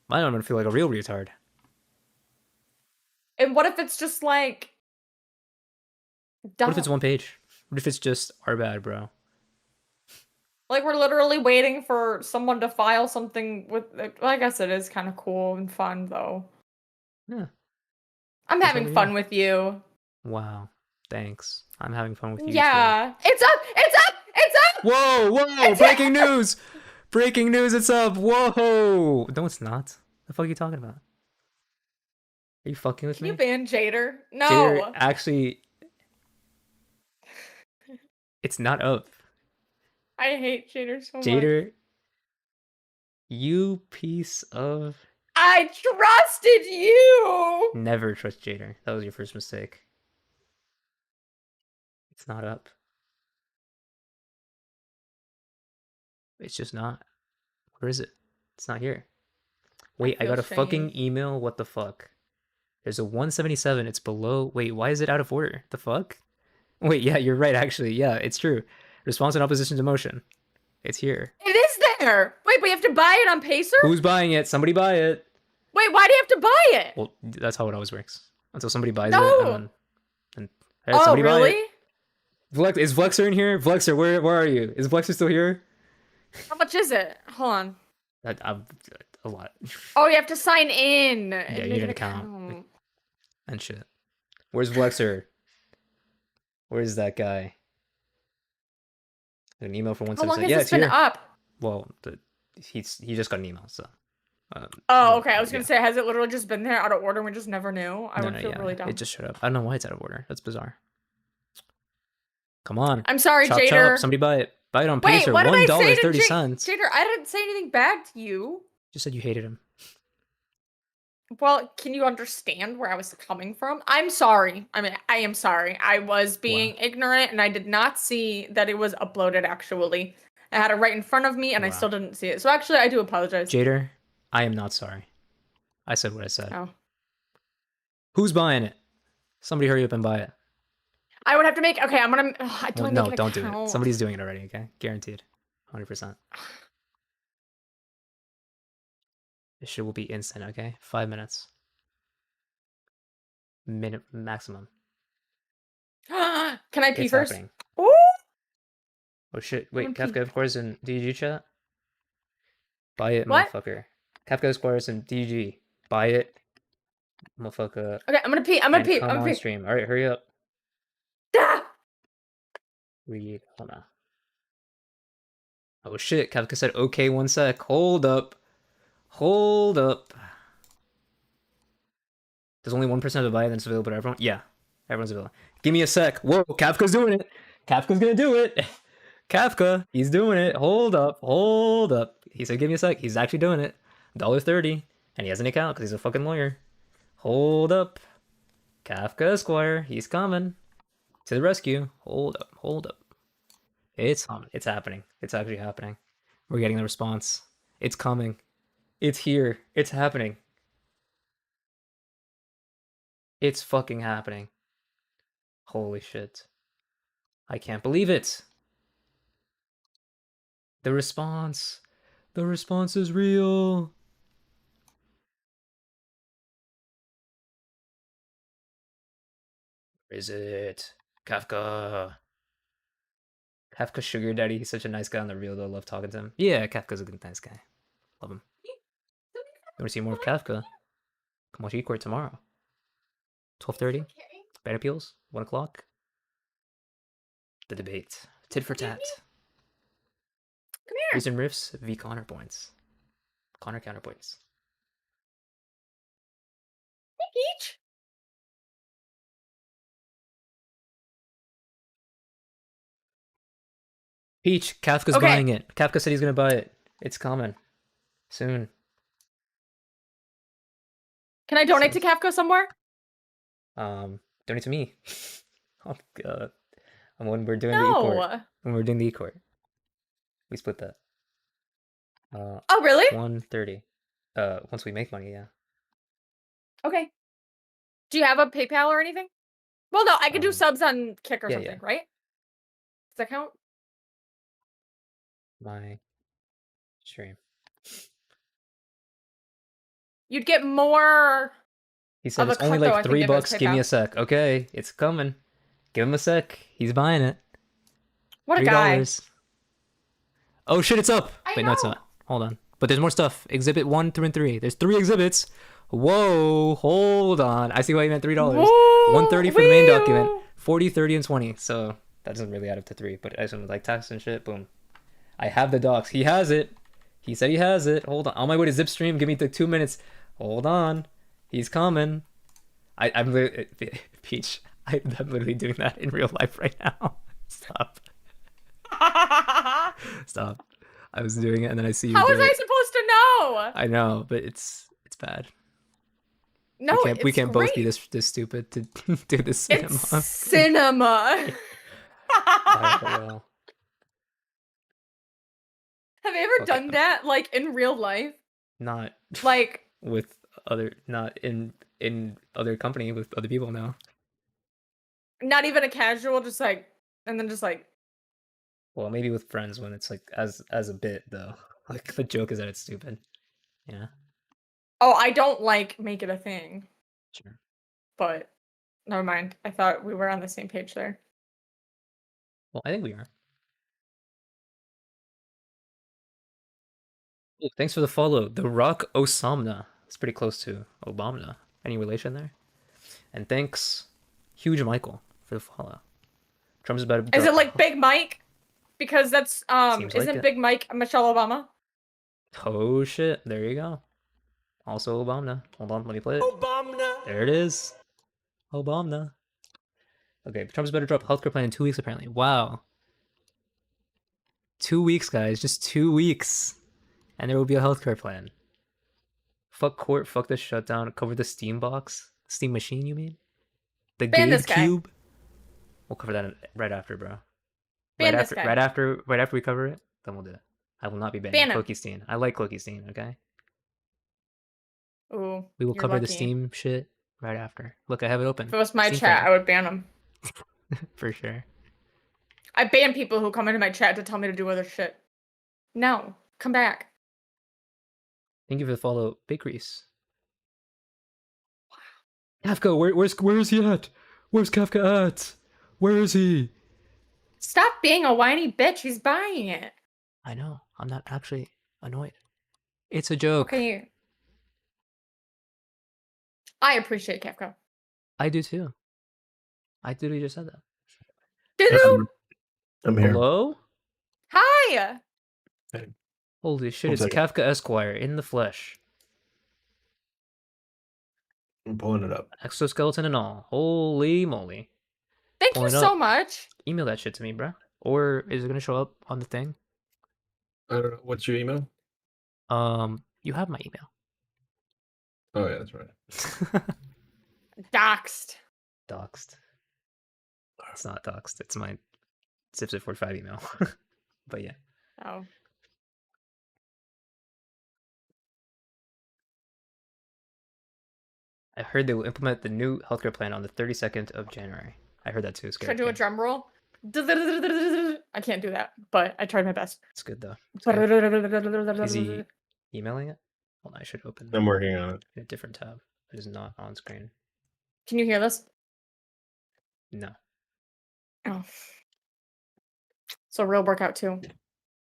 I don't want to feel like a real retard. And what if it's just like... What if it's 1 page? What if it's just our bad, bro? Like, we're literally waiting for someone to file something with... Well, I guess it is kind of cool and fun, though. Yeah. I'm having fun with you. Wow. Thanks. I'm having fun with you, yeah. Too. It's up! It's up! It's up! Whoa! It's breaking news! Breaking news, it's up! Whoa! No, it's not. The fuck are you talking about? Are you fucking with me? Can you ban Jader? No. Jader, actually... It's not up. I hate Jader so much. Jader, you piece of... I trusted you! Never trust Jader. That was your first mistake. It's not up. It's just not. Where is it? It's not here. Wait, I got a fucking email. What the fuck? There's a 177. It's below. Wait, why is it out of order? The fuck? Wait, yeah, you're right, actually. Yeah, it's true. Response in opposition to motion. It's here. It is there! Wait, but you have to buy it on Pacer? Who's buying it? Somebody buy it. Wait, why do you have to buy it? Well, that's how it always works. Until somebody buys no. it. And then, hey, somebody really? buy it. Is Flexer in here? Flexer, where are you? Is Flexer still here? How much is it? Hold on. A lot. Oh, you have to sign in. Yeah, And you make need an an account. And shit. Where's Flexer? Where's that guy? An email for 177. How long has yeah, this it's been here. up? Well, he just got an email, so. Oh, okay. I was gonna say, has it literally just been there out of order and we just never knew? I would feel really dumb. It just showed up. I don't know why it's out of order. That's bizarre. Come on. I'm sorry, chop, Jader. Chop. Somebody buy it. Buy it on Wait, Pacer. what did I say to $1.30. Jader? I didn't say anything back to you. Just said you hated him. Well, can you understand where I was coming from? I'm sorry. I mean, I am sorry. I was being ignorant and I did not see that it was uploaded actually. I had it right in front of me and I still didn't see it. So actually, I do apologize. Jader, I am not sorry. I said what I said. Oh. Who's buying it? Somebody hurry up and buy it. I would have to make. Okay, I'm gonna. No, don't do it. Somebody's doing it already. Okay, guaranteed, 100%. This shit will be instant. Okay, 5 minutes. Minute maximum. Can I pee It's first? happening. Ooh! Oh shit! Wait, Kafka of course in DG chat. Buy it, what? motherfucker. Kafka of course in DG. Buy it, motherfucker. Okay, I'm gonna pee. I'm gonna pee. I'm gonna pee. Stream. All right, hurry up. Ah! Read. Hold on. Oh shit! Kafka said, "Okay, 1 sec. Hold up. Hold up." There's only 1% of the buy, then it's available to everyone. Yeah, everyone's available. Give me a sec. Whoa, Kafka's doing it. Kafka's gonna do it. Kafka, he's doing it. Hold up, hold up. He said, "Give me a sec." He's actually doing it. $1.30, and he has an account because he's a fucking lawyer. Hold up, Kafka Esquire. He's coming to the rescue. Hold up, hold up. It's happening. It's actually happening. We're getting the response. It's coming. It's here. It's happening. It's fucking happening. Holy shit. I can't believe it. The response. The response is real. Where is it? Kafka. Kafka sugar daddy. He's such a nice guy on the real though. Love talking to him. Yeah, Kafka's a good nice guy. Love him. You want to see more of Kafka? Come watch E-Court tomorrow. 12:30. Bad appeals. 1 o'clock. The debate. Tit for tat. Come here. Reason riffs v Connor points. Connor counterpoints. Hey, Peach. Peach, Kafka's buying it. Kafka said he's gonna buy it. It's coming. Soon. Can I donate to Kafka somewhere? Donate to me. When we're doing the E-Court. When we're doing the E-Court. We split that. Oh, really? 130. Once we make money, yeah. Okay. Do you have a PayPal or anything? Well, no, I could do subs on Kick or something, right? Does that count? My stream. You'd get more. He said it's only like $3. Give me a sec. Okay, it's coming. Give him a sec. He's buying it. What a guy. $3. Oh shit, it's up. Wait, no, it's not. Hold on. But there's more stuff. Exhibit 1 through 3. There's 3 exhibits. Whoa, hold on. I see why you meant $3. Whoa, 130 for the main document. 40, 30, and 20. So that doesn't really add up to 3. But I assume like tax and shit. Boom. I have the docs. He has it. He said he has it. Hold on. On my way to zip stream. Give me the 2 minutes. Hold on. He's coming. I'm literally, Peach. I'm literally doing that in real life right now. Stop. Stop. I was doing it and then I see you. How was I supposed to know? I know, but it's bad. No, we can't both be this stupid to do this cinema. It's cinema. Well. Have you ever done that, like, in real life? Not like with other, not in other company with other people. No. Not even a casual, just like, and then just like. Well, maybe with friends when it's like as a bit though. Like the joke is that it's stupid. Yeah. Oh, I don't like make it a thing. Sure. But never mind. I thought we were on the same page there. Well, I think we are. Ooh, thanks for the follow. The Rock Osamna. It's pretty close to Obama. Any relation there? And thanks, Huge Michael, for the follow. Trump's about to Is it like Big Mike? Because that's Seems isn't like it. Big Mike Michelle Obama? Oh shit, there you go. Also Obama. Hold on, let me play it. Obama. There it is. Obama. Okay, Trump's about to drop healthcare plan in 2 weeks apparently. Wow. 2 weeks, guys. Just 2 weeks. And there will be a healthcare plan. Fuck court, fuck the shutdown, cover the Steam box. Steam machine, you mean? The Ban this guy. GameCube. We'll cover that right after, bro. Ban this guy. Right after we cover it, then we'll do it. I will not be banning Ban him. Cookie I like Cookie okay? Ooh, We will you're cover the lucky. Steam shit right after. Look, I have it open. If it was my Steam chat, folder. I would ban him. For sure. I ban people who come into my chat to tell me to do other shit. No, come back. Thank you for the follow, Big Reese. Kafka, where is he at? Where's Kafka at? Where is he? Stop being a whiny bitch. He's buying it. I know. I'm not actually annoyed. It's a joke. Okay. I appreciate Kafka. I do too. I literally just said that. Did you? I'm here. Hello? Hi. Hey. Holy shit, One it's second. Kafka Esquire in the flesh. I'm pulling it up. Exoskeleton and all. Holy moly. Thank you Pulling so up. much. Email that shit to me, bro. Or is it gonna show up on the thing? I don't know. What's your email? You have my email. Oh yeah, that's right. Doxed. Doxed. It's not doxed. It's my Zipsit45 email. But yeah. Oh. I heard they will implement the new healthcare plan on the 32nd of January. I heard that too. Should I do a drum roll? I can't do that, but I tried my best. It's good though. It's good. Is he emailing it? Well, I should open I'm working on it. in a different tab. It is not on screen. Can you hear this? No. Oh. So real workout too.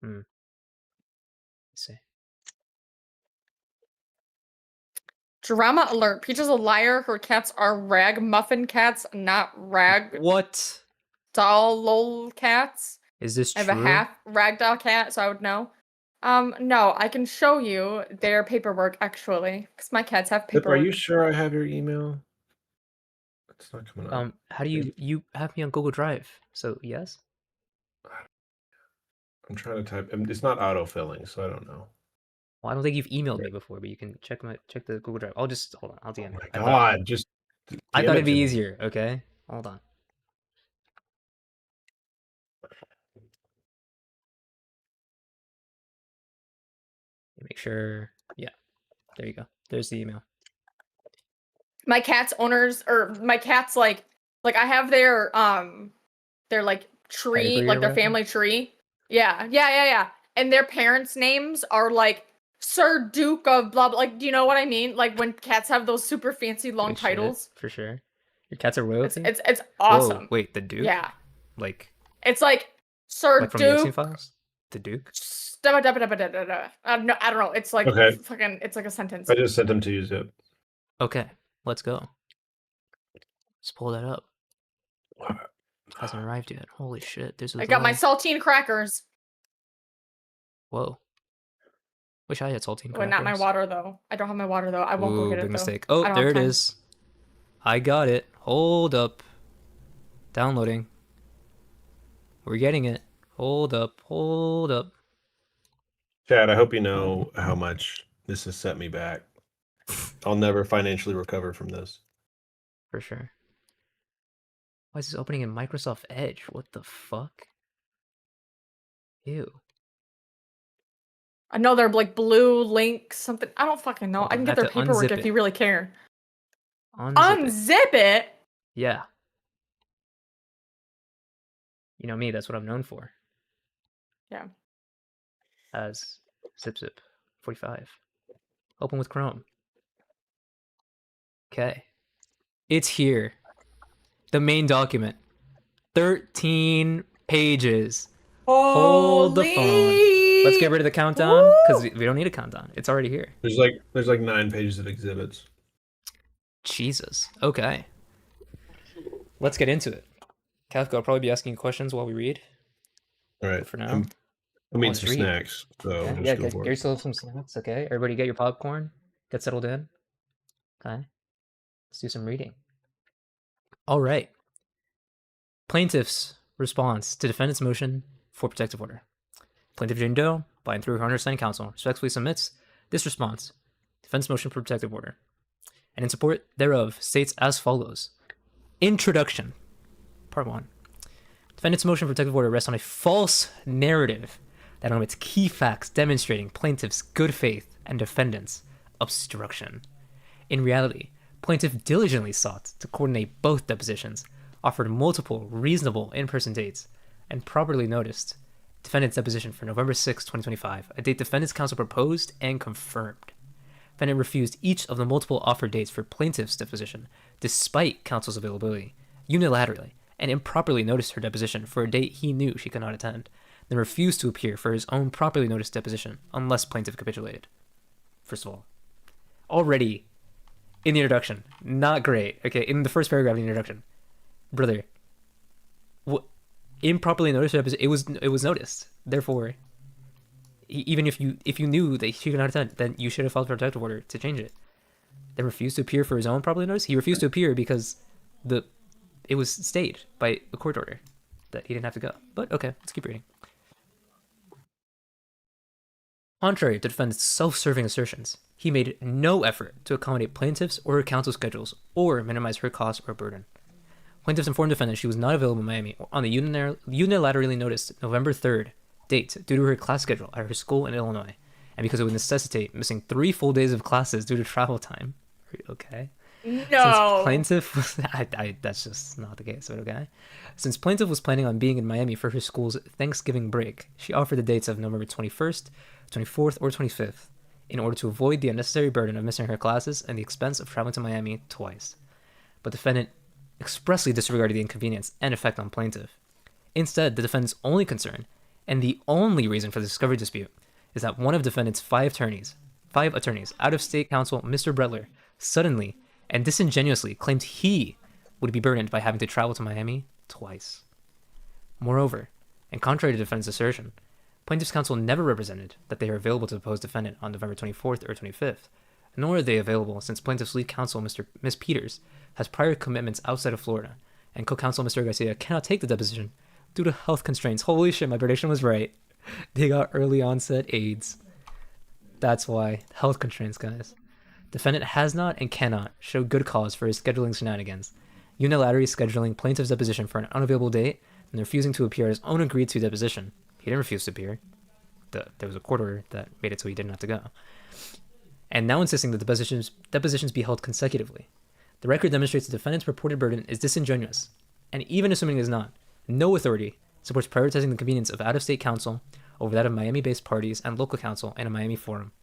Let's see. Drama alert. Peach is a liar. Her cats are ragamuffin cats, not rag What? doll lol cats. Is this I true? have a half ragdoll cat, so I would know. No, I can show you their paperwork actually, because my cats have Pip, paperwork. are you sure I have your email? It's not coming up. How do you have me on Google Drive? So yes? I'm trying to type. It's not autofilling, so I don't know. Well, I don't think you've emailed me before, but you can check the Google Drive. I'll just hold on. I'll DM you. Oh my God, just. I DM thought it it'd be to me. easier. Okay, hold on. Make sure. Yeah, there you go. There's the email. My cat's owners, or my cat's like I have their like tree, Pedigree or like their whatever? family tree. Yeah. And their parents' names are like Sir Duke of blah blah. Like, do you know what I mean? Like when cats have those super fancy long Good shit, titles. for sure. Your cat's a royalty. It's awesome. Whoa, wait, the Duke? Yeah. Like It's like Sir from the Epstein Duke. Files? The Duke? No, I don't know. It's like Okay. fucking. It's like a sentence. I just sent them to you, Zip. Okay, let's go. Let's pull that up. Hasn't arrived yet. Holy shit! There's a I got my delay. saltine crackers. Whoa. Wish I had saltine But crackers. not my water though. I don't have my water though. I won't go Ooh, get it big though. mistake. I Oh, don't there have it time. is. I got it. Hold up. Downloading. We're getting it. Hold up. Hold up. Chad, I hope you know how much this has set me back. I'll never financially recover from this. For sure. Why is this opening in Microsoft Edge? What the fuck? Ew. I know they're like blue link something. I don't fucking know. Hold I on, can I get have their to paperwork unzip if it. you really care. Unzip it. Unzip it. Yeah. You know me, that's what I'm known for. Yeah. As ZipZip45. Open with Chrome. Okay. It's here. The main document. 13 pages. Holy. Hold the phone. Let's get rid of the countdown because we don't need a countdown. It's already here. There's like 9 pages of exhibits. Jesus. Okay. Let's get into it. Kafka, I'll probably be asking questions while we read. All right. For now. I'm eating some snacks. So Okay. just Get go for it. yourself some snacks. Okay. Everybody get your popcorn. Get settled in. Okay. Let's do some reading. All right. Plaintiff's response to defendant's motion for protective order. Plaintiff Jane Doe, by and through her undersigned counsel, respectfully submits this response, defense motion for protective order, and in support thereof states as follows. Introduction. Part 1. Defendant's motion for protective order rests on a false narrative that omits key facts demonstrating plaintiff's good faith and defendant's obstruction. In reality, plaintiff diligently sought to coordinate both depositions, offered multiple reasonable in-person dates, and properly noticed defendant's deposition for November 6, 2025, a date defendant's counsel proposed and confirmed. Defendant refused each of the multiple offered dates for plaintiff's deposition, despite counsel's availability, unilaterally, and improperly noticed her deposition for a date he knew she could not attend, then refused to appear for his own properly noticed deposition unless plaintiff capitulated. First of all, already in the introduction, not great. Okay, in the first paragraph of the introduction, brother, improperly noticed her deposition. It was noticed. Therefore, even if you knew that she could not attend, then you should have filed for a protective order to change it. Then refused to appear for his own properly noticed. He refused to appear because it was stayed by a court order that he didn't have to go. But okay, let's keep reading. Contrary to defendant's self-serving assertions, he made no effort to accommodate plaintiff's or her counsel's schedules or minimize her costs or burden. Plaintiffs informed defendant she was not available in Miami on the unilaterally noticed November 3rd date due to her class schedule at her school in Illinois, and because it would necessitate missing 3 full days of classes due to travel time. Okay. No. Since plaintiff was, that's just not the case, but okay. Since plaintiff was planning on being in Miami for her school's Thanksgiving break, she offered the dates of November 21st, 24th, or 25th in order to avoid the unnecessary burden of missing her classes and the expense of traveling to Miami twice. But defendant expressly disregarded the inconvenience and effect on plaintiff. Instead, the defendant's only concern, and the only reason for the discovery dispute, is that one of defendant's 5 attorneys, out-of-state counsel Mr. Bretler, suddenly and disingenuously claimed he would be burdened by having to travel to Miami twice. Moreover, and contrary to defendant's assertion, plaintiff's counsel never represented that they are available to depose defendant on November 24th or 25th, nor are they available since plaintiff's lead counsel, Ms. Peters, has prior commitments outside of Florida, and co-counsel Mr. Garcia cannot take the deposition due to health constraints. Holy shit, my prediction was right. They got early onset AIDS. That's why. Health constraints, guys. Defendant has not and cannot show good cause for his scheduling shenanigans, unilaterally scheduling plaintiff's deposition for an unavailable date and refusing to appear at his own agreed-to deposition. He didn't refuse to appear. There was a court order that made it so he didn't have to go. And now insisting that the depositions be held consecutively. The record demonstrates the defendant's purported burden is disingenuous, and even assuming it is not, no authority supports prioritizing the convenience of out-of-state counsel over that of Miami-based parties and local counsel in a Miami forum.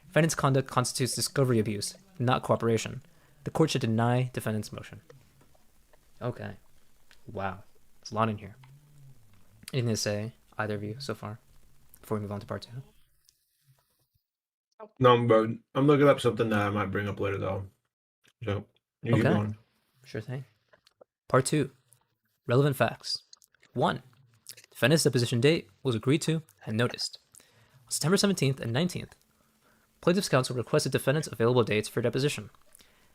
Defendant's conduct constitutes discovery abuse, not cooperation. The court should deny defendant's motion. Okay. Wow. There's a lot in here. Anything to say, either of you, so far, before we move on to part 2? No, but I'm looking up something that I might bring up later, though. So, you keep going. Sure thing. Part 2. Relevant facts. 1. Defendant's deposition date was agreed to and noticed. On September 17th and 19th, plaintiff's counsel requested defendant's available dates for deposition.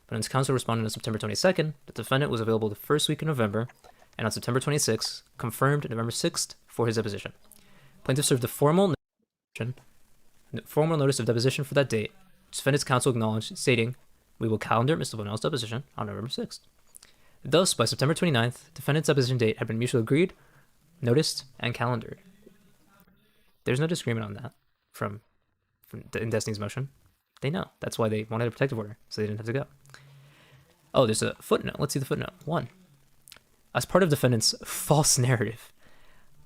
Defendant's counsel responded on September 22nd that the defendant was available the first week in November, and on September 26th, confirmed November 6th for his deposition. Plaintiff served the formal notice of deposition for that date. Defendant's counsel acknowledged, stating, "We will calendar Mr. Bonnell's deposition on November 6th." Thus, by September 29th, defendant's deposition date had been mutually agreed, noticed, and calendared. There's no disagreement on that in Destiny's motion. They know. That's why they wanted a protective order, so they didn't have to go. Oh, there's a footnote. Let's see the footnote. 1. As part of defendant's false narrative,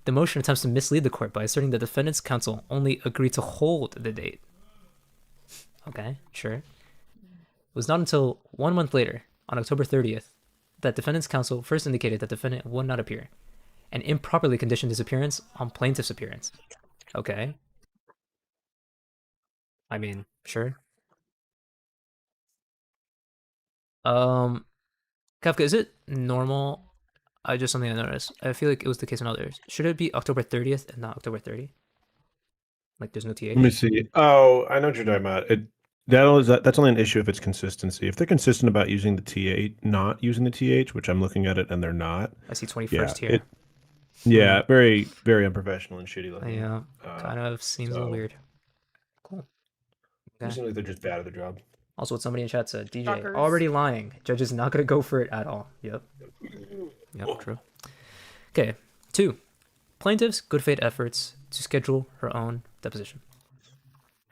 the motion attempts to mislead the court by asserting that defendant's counsel only agreed to hold the date. Okay, sure. It was not until 1 month later, on October 30th, that defendant's counsel first indicated that defendant would not appear, and improperly conditioned his appearance on plaintiff's appearance. Okay. I mean, sure. Kafka, is it normal? Just something I noticed. I feel like it was the case in others. Should it be October 30th and not October 30? Like there's no TH? Let me see. Oh, I know what you're talking about. That's only an issue if it's consistency. If they're consistent about using the TH, not using the TH, which I'm looking at it and they're not. I see 21st here. Yeah, very, very unprofessional and shitty looking. Yeah, kind of seems a little weird. Cool. Okay. Seems like they're just bad at their job. Also, what somebody in chat said, DJ, Suckers. already lying. Judge is not going to go for it at all. Yep. Yep, true. Okay, 2. Plaintiff's good faith efforts to schedule her own deposition.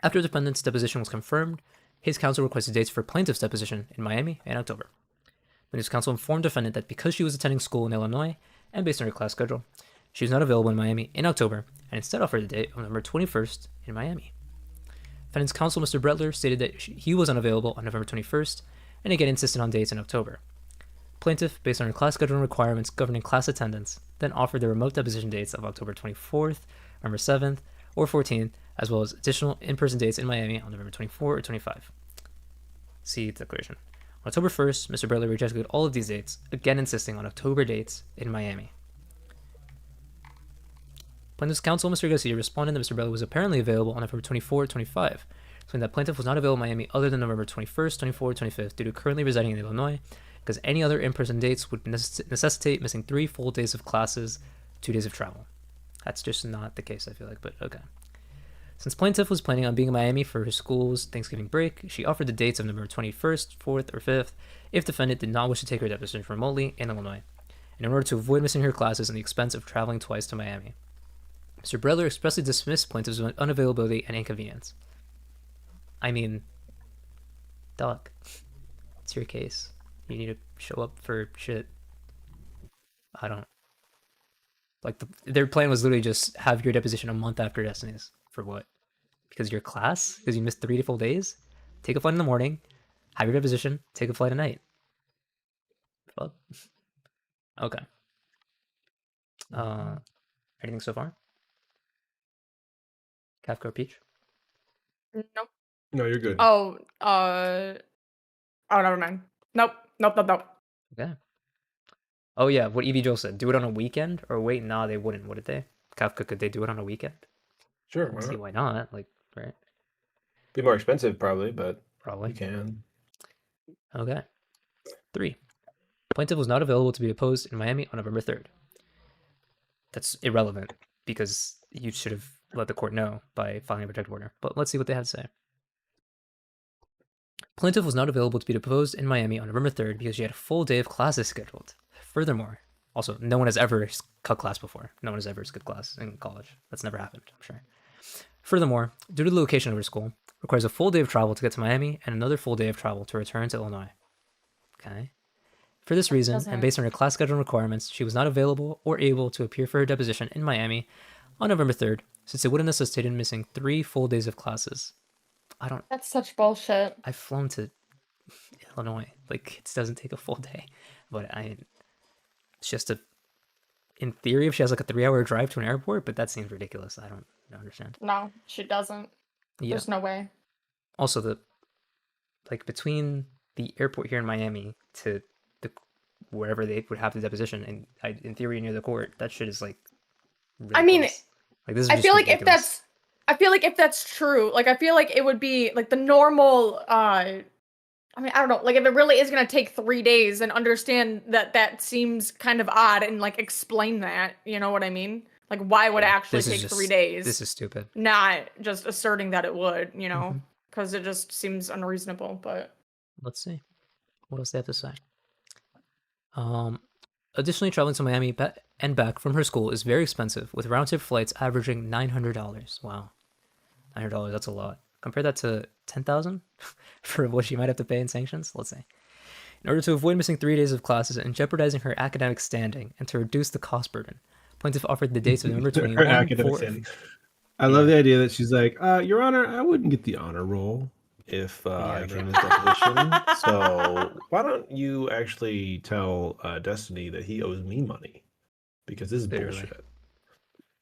After the defendant's deposition was confirmed, his counsel requested dates for plaintiff's deposition in Miami in October. Plaintiff's counsel informed defendant that because she was attending school in Illinois and based on her class schedule, she was not available in Miami in October and instead offered the date of November 21st in Miami. Defendant's counsel, Mr. Bretler, stated that he was unavailable on November 21st and again insisted on dates in October. Plaintiff, based on her class scheduling requirements governing class attendance, then offered the remote deposition dates of October 24th, November 7th, or 14th, as well as additional in-person dates in Miami on November 24 or 25. See declaration. On October 1st, Mr. Bretler rejected all of these dates, again insisting on October dates in Miami. Plaintiff's counsel, Mr. Garcia, responded that Mr. Bretler was apparently available on November 24 or 25, saying that plaintiff was not available in Miami other than November 21st, 24th, or 25th due to currently residing in Illinois, because any other in-person dates would necessitate missing 3 full days of classes, 2 days of travel. That's just not the case, I feel like, but okay. Since plaintiff was planning on being in Miami for her school's Thanksgiving break, she offered the dates of November 21st, 4th, or 5th if defendant did not wish to take her deposition remotely in Illinois, and in order to avoid missing her classes and the expense of traveling twice to Miami. Mr. Bretler expressly dismissed plaintiff's unavailability and inconvenience. I mean, dog, it's your case. You need to show up for shit. I don't. Like, their plan was literally just have your deposition a month after Destiny's. For what? Because your class? Because you missed 3 full days? Take a flight in the morning, have your deposition, take a flight at night. Fuck. Okay. Anything so far? Kafka or Peach? Nope. No, you're good. Oh, never mind. Nope. Okay. Oh yeah, what Evie Joel said. Do it on a weekend? Or wait, nah, they wouldn't, would they? Kafka, could they do it on a weekend? Sure, I see why not. Like, right? Be more expensive, probably, but probably you can. Okay. 3. Plaintiff was not available to be deposed in Miami on November 3rd. That's irrelevant because you should have let the court know by filing a protective order. But let's see what they have to say. Plaintiff was not available to be deposed in Miami on November 3rd because she had a full day of classes scheduled. Furthermore, also, no one has ever cut class before. No one has ever skipped class in college. That's never happened, I'm sure. Furthermore, due to the location of her school, requires a full day of travel to get to Miami and another full day of travel to return to Illinois. Okay. For this reason, and based on her class schedule requirements, she was not available or able to appear for her deposition in Miami on November 3rd, since it would have necessitated missing 3 full days of classes. That's such bullshit. I've flown to Illinois. Like, it doesn't take a full day. But it's just in theory, if she has like a 3-hour drive to an airport, but that seems ridiculous. I don't understand. No, she doesn't. Yeah. There's no way. Also, between the airport here in Miami to wherever they would have the deposition, and in theory near the court, that shit is like. Really I mean, close. Like, this is I just feel like ridiculous. if that's true, like I feel like it would be like the normal. I mean, I don't know. Like, if it really is gonna take 3 days, and understand that seems kind of odd, and like explain that. You know what I mean? Like, why would it actually take 3 days? This is stupid. Not just asserting that it would. You know, because it just seems unreasonable. But let's see what else they have to say. Additionally, traveling to Miami and back from her school is very expensive, with round-trip flights averaging $900. Wow, $900, that's a lot. Compare that to $10,000 for what she might have to pay in sanctions. Let's say, in order to avoid missing 3 days of classes and jeopardizing her academic standing, and to reduce the cost burden, plaintiff offered the dates of November 21. Her academic standing. I love the idea that she's like, Your Honor, I wouldn't get the honor roll if I came as deposition. So why don't you actually tell Destiny that he owes me money? because this is Literally. bullshit.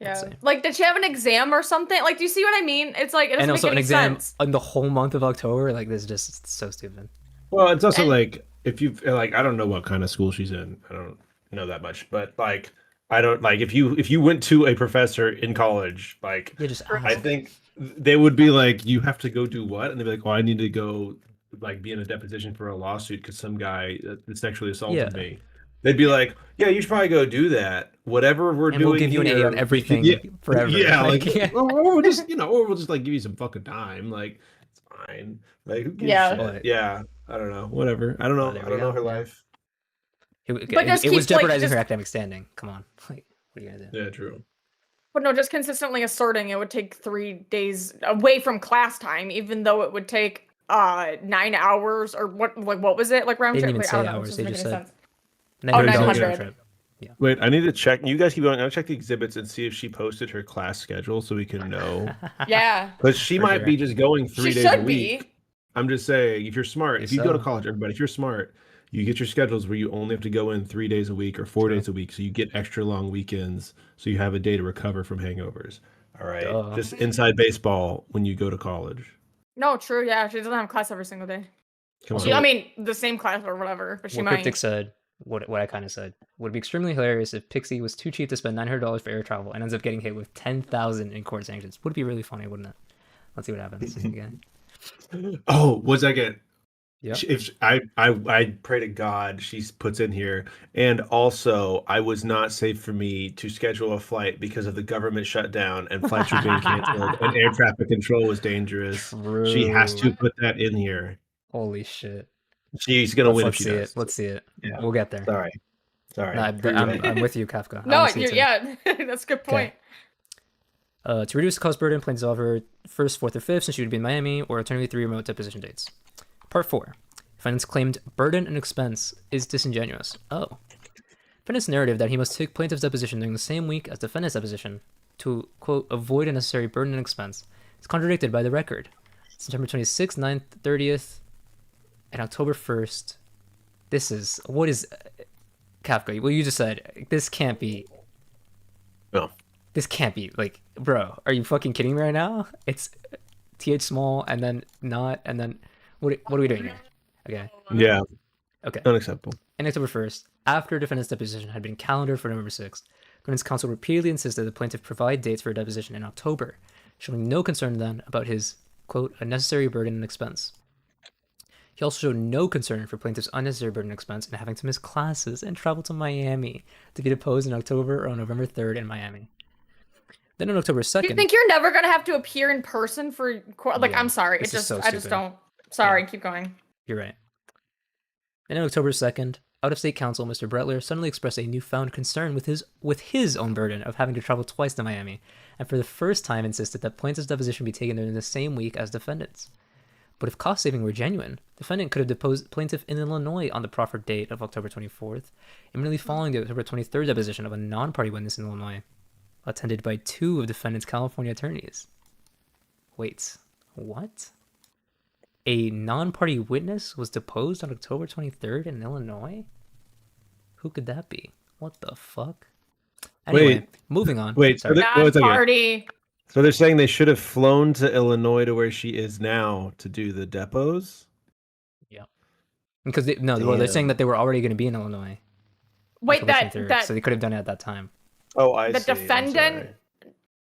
Yeah. Like, did she have an exam or something? Like, do you see what I mean? It's like, it doesn't And also make an any exam sense. on the whole month of October. Like, this is just so stupid. Well, it's also like, if you like, I don't know what kind of school she's in. I don't know that much, but like, I don't like if you went to a professor in college, like, I think they would be like, you have to go do what? And they'd be like, well, I need to go like be in a deposition for a lawsuit because some guy sexually assaulted me. They'd be like, yeah, you should probably go do that. Whatever we're doing, we'll give you an A on everything forever. Yeah, Like, like, or we'll just or we'll just like give you some fucking time. Like, it's fine. Like, who gives a shit? Yeah, I don't know. Whatever. I don't know. I don't know her life. It was jeopardizing her academic standing. Come on. Like, what are you gonna do? Yeah, true. But no, just consistently asserting it would take 3 days away from class time, even though it would take 9 hours or what? Like, what was it? Like round They trip? didn't even Wait, I say don't know. hours. This They doesn't just make said any sense. $900 $900. trip. Yeah. Wait, I need to check. You guys keep going. I'll check the exhibits and see if she posted her class schedule so we can know. Yeah. Because she might be just going 3 days a week. Be. I'm just saying, if you're smart, if you go to college, everybody, if you're smart, you get your schedules where you only have to go in 3 days a week or 4 days a week. So you get extra long weekends. So you have a day to recover from hangovers. All right. Just inside baseball when you go to college. No, true. Yeah, she doesn't have class every single day. Come She, on. I mean, the same class or whatever, but she What might. Cryptic said, what I kind of said, would be extremely hilarious if Pxie was too cheap to spend $900 for air travel and ends up getting hit with 10,000 in court sanctions. Would be really funny, wouldn't it? Let's see what happens again. Oh, one second. Yeah. If I pray to God she puts in here, and also I was not safe for me to schedule a flight because of the government shutdown and flights were being canceled and air traffic control was dangerous. True. She has to put that in here. Holy shit. She's gonna win if Let's she see does. it. Let's see it. Yeah. We'll get there. Sorry. No, I'm with you, Kafka. I No, wanna see it too. yeah, that's a good point. To reduce the cost burden, plaintiffs offer first, fourth, or fifth since she would be in Miami, or alternatively 3 remote deposition dates. Part 4. Defendant's claimed burden and expense is disingenuous. Oh. Defendant's narrative that he must take plaintiff's deposition during the same week as defendant's deposition to, quote, avoid unnecessary burden and expense is contradicted by the record. September 26th, 9th, 30th, and October 1st. This is, what is, Kafka, well, you just said, this can't be. No. This can't be, like, bro, are you fucking kidding me right now? It's TH small, and then not, and then, what are we doing here? Okay. Yeah. Okay. Unacceptable. On October 1st, after defendant's deposition had been calendared for November 6th, defendant's counsel repeatedly insisted the plaintiff provide dates for a deposition in October, showing no concern then about his, quote, unnecessary burden and expense. He also showed no concern for plaintiff's unnecessary burden and expense in having to miss classes and travel to Miami to be deposed in October or on November 3rd in Miami. Then on October 2nd... Do you think you're never going to have to appear in person for court? Like, Yeah, I'm sorry. this It is just, so I just stupid. don't. Sorry, keep going. You're right. Then on October 2nd, out-of-state counsel Mr. Bretler suddenly expressed a newfound concern with his own burden of having to travel twice to Miami, and for the first time insisted that plaintiff's deposition be taken during the same week as defendant's. But if cost saving were genuine, defendant could have deposed plaintiff in Illinois on the proffered date of October 24th, immediately following the October 23rd deposition of a non-party witness in Illinois, attended by 2 of defendant's California attorneys. Wait, what? A non-party witness was deposed on October 23rd in Illinois? Who could that be? What the fuck? Anyway, moving on. Wait, Sorry. Non-party. So they're saying they should have flown to Illinois to where she is now to do the depots? Yeah. Because they're saying that they were already going to be in Illinois. Wait, October 23rd, that so they could have done it at that time. Oh, I the see. defendant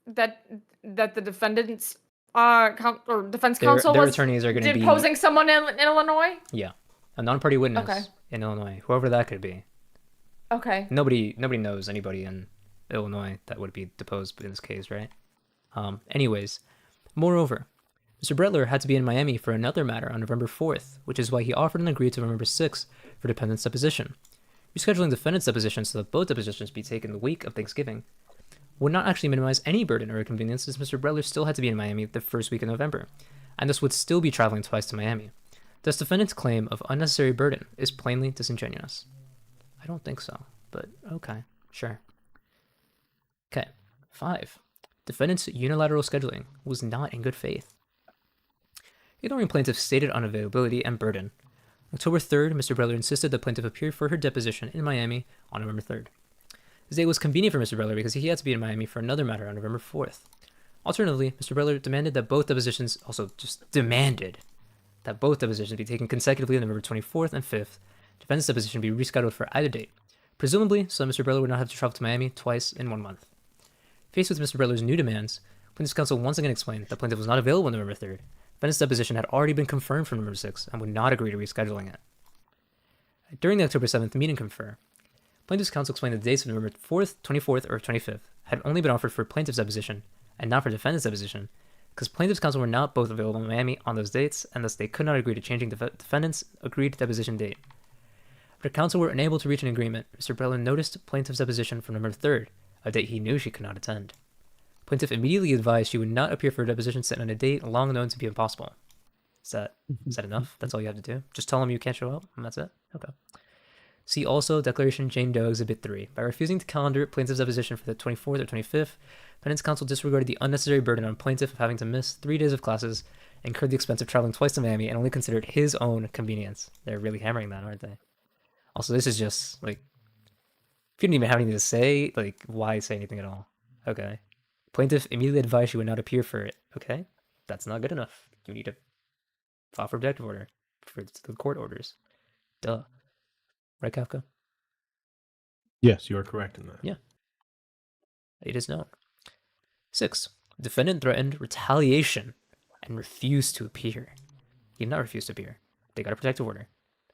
that the defendant's or defense counsel their was attorneys are going to be deposing someone in Illinois. Yeah, a non-party witness Okay. in Illinois, whoever that could be. Okay. Nobody knows anybody in Illinois that would be deposed in this case, right? Anyways, moreover, Mr. Bretler had to be in Miami for another matter on November 4th, which is why he offered and agreed to November 6th for defendant's deposition. Rescheduling defendant's deposition so that both depositions be taken the week of Thanksgiving would not actually minimize any burden or inconvenience, since Mr. Bretler still had to be in Miami the first week of November, and thus would still be traveling twice to Miami. Thus, defendant's claim of unnecessary burden is plainly disingenuous. I don't think so, but okay, sure. Okay, 5. Defendant's unilateral scheduling was not in good faith. Ignoring plaintiff's stated unavailability and burden, October 3rd, Mr. Bretler insisted the plaintiff appear for her deposition in Miami on November 3rd. This date was convenient for Mr. Breller because he had to be in Miami for another matter on November 4th. Alternatively, Mr. Breller demanded that both depositions, also just demanded that both depositions be taken consecutively on November 24th and 5th. Defendant's deposition be rescheduled for either date, presumably so Mr. Breller would not have to travel to Miami twice in 1 month. Faced with Mr. Breller's new demands, plaintiff's counsel once again explained that plaintiff was not available on November 3rd. Defendant's deposition had already been confirmed for November 6th and would not agree to rescheduling it. During the October 7th meet and confer, plaintiff's counsel explained that the dates of November 4th, 24th, or 25th had only been offered for plaintiff's deposition and not for defendant's deposition, because plaintiff's counsel were not both available in Miami on those dates, and thus they could not agree to changing the defendant's agreed deposition date. After counsel were unable to reach an agreement, Mr. Breller noticed plaintiff's deposition for November 3rd, a date he knew she could not attend. Plaintiff immediately advised she would not appear for a deposition set on a date long known to be impossible. Is that enough? That's all you have to do? Just tell him you can't show up, and that's it? Okay. See also Declaration Jane Doe Exhibit 3. By refusing to calendar plaintiff's deposition for the 24th or 25th, defendant's counsel disregarded the unnecessary burden on plaintiff of having to miss 3 days of classes, incurred the expense of traveling twice to Miami, and only considered his own convenience. They're really hammering that, aren't they? Also, this is just, like, if you didn't even have anything to say, like, why say anything at all? Okay. Plaintiff immediately advised she would not appear for it. Okay. That's not good enough. You need to file for protective order for the court orders. Duh. Right, Kafka? Yes, you are correct in that. Yeah. It is known. 6. Defendant threatened retaliation and refused to appear. He did not refuse to appear. They got a protective order,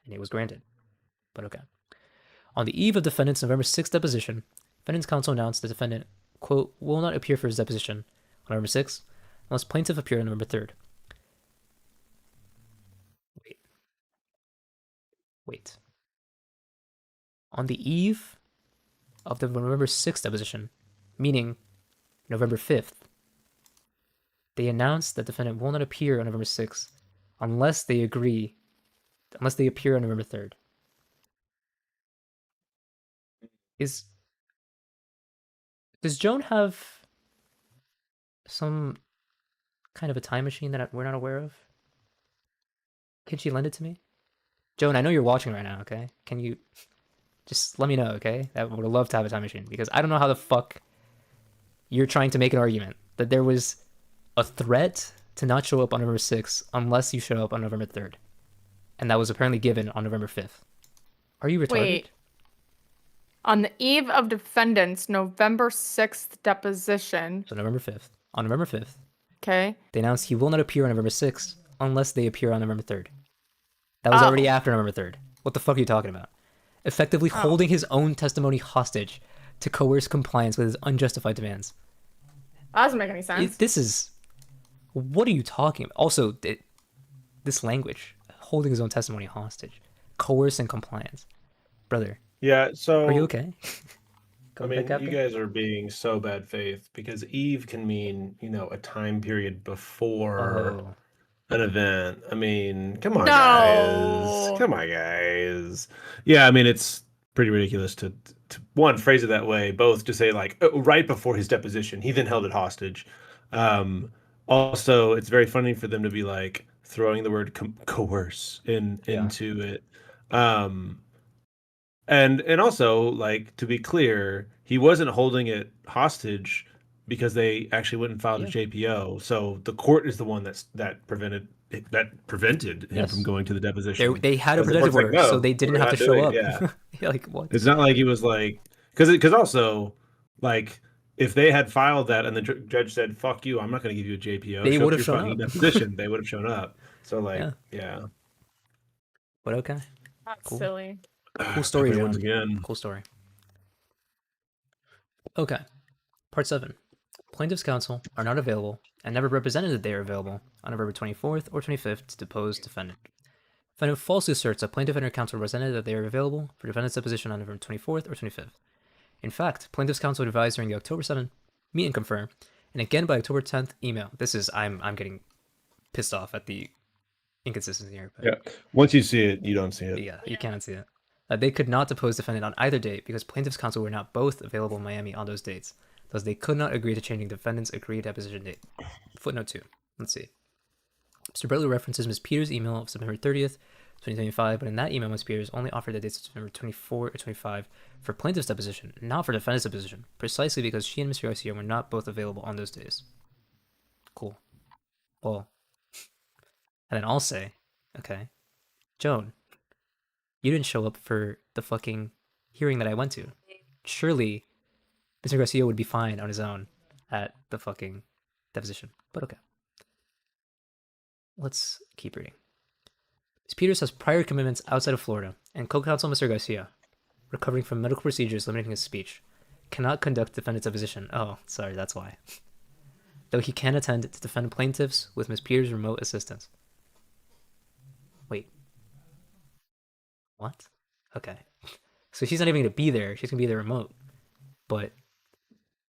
and it was granted. But okay. On the eve of defendant's November 6th deposition, defendant's counsel announced the defendant, quote, will not appear for his deposition on November 6th unless plaintiff appear on November 3rd. Wait. On the eve of the November 6th deposition, meaning November 5th, they announced that defendant will not appear on November 6th unless they appear on November 3rd. Does Joan have some kind of a time machine that we're not aware of? Can she lend it to me? Joan, I know you're watching right now, okay? Can you just let me know, okay? I would love to have a time machine, because I don't know how the fuck you're trying to make an argument that there was a threat to not show up on November 6th unless you show up on November 3rd. And that was apparently given on November 5th. Are you retarded? Wait. On the eve of defendant's November 6th deposition. So November 5th. On November 5th. Okay. They announced he will not appear on November 6th unless they appear on November 3rd. That was already after November 3rd. What the fuck are you talking about? Effectively holding his own testimony hostage to coerce compliance with his unjustified demands. That doesn't make any sense. What are you talking about? Also, this language, holding his own testimony hostage, coercing compliance. Brother. Yeah, so... Are you okay? I mean, you guys are being so bad faith, because eve can mean, a time period before an event. I mean, come on, guys. Come on, guys. Yeah, I mean, it's pretty ridiculous to one, phrase it that way, both to say, like, right before his deposition, he then held it hostage. Also, it's very funny for them to be, like, throwing the word coerce into it. And also, like, to be clear, he wasn't holding it hostage because they actually went and filed a JPO. So the court is the one that prevented him from going to the deposition. They had a protective order, so they didn't have to show up. Yeah. Like, what? It's not like he was like, because also, like, if they had filed that and the judge said, "Fuck you, I'm not going to give you a JPO," they would have shown up. Deposition, they would have shown up. So, like, yeah. But okay. That's silly. Cool story, once again. Cool story. Okay. Part 7. Plaintiff's counsel are not available and never represented that they are available on November 24th or 25th to depose defendant. Defendant falsely asserts that plaintiff and her counsel represented that they are available for defendant's deposition on November 24th or 25th. In fact, plaintiff's counsel advised during the October 7th meet and confer, and again by October 10th email. This is I'm getting pissed off at the inconsistency here. But yeah. Once you see it, you don't see it. Yeah, you cannot see it. They could not depose defendant on either date because plaintiff's counsel were not both available in Miami on those dates. Thus, they could not agree to changing defendant's agreed deposition date. Footnote 2. Let's see. Mr. Breller references Ms. Peters' email of September 30th 2025, but in that email, Ms. Peters only offered the dates of November 24 or 25 for plaintiff's deposition, not for defendant's deposition, precisely because she and Mr. Garcia were not both available on those days. Cool. Well, and then I'll say, okay, Joan, you didn't show up for the fucking hearing that I went to. Surely Mr. Garcia would be fine on his own at the fucking deposition. But okay. Let's keep reading. Ms. Peters has prior commitments outside of Florida, and co-counsel Mr. Garcia, recovering from medical procedures limiting his speech, cannot conduct defendant's deposition. Oh, sorry, that's why. Though he can attend to defend plaintiffs with Ms. Peters' remote assistance. Wait. What? Okay. So she's not even going to be there. She's going to be there remote. But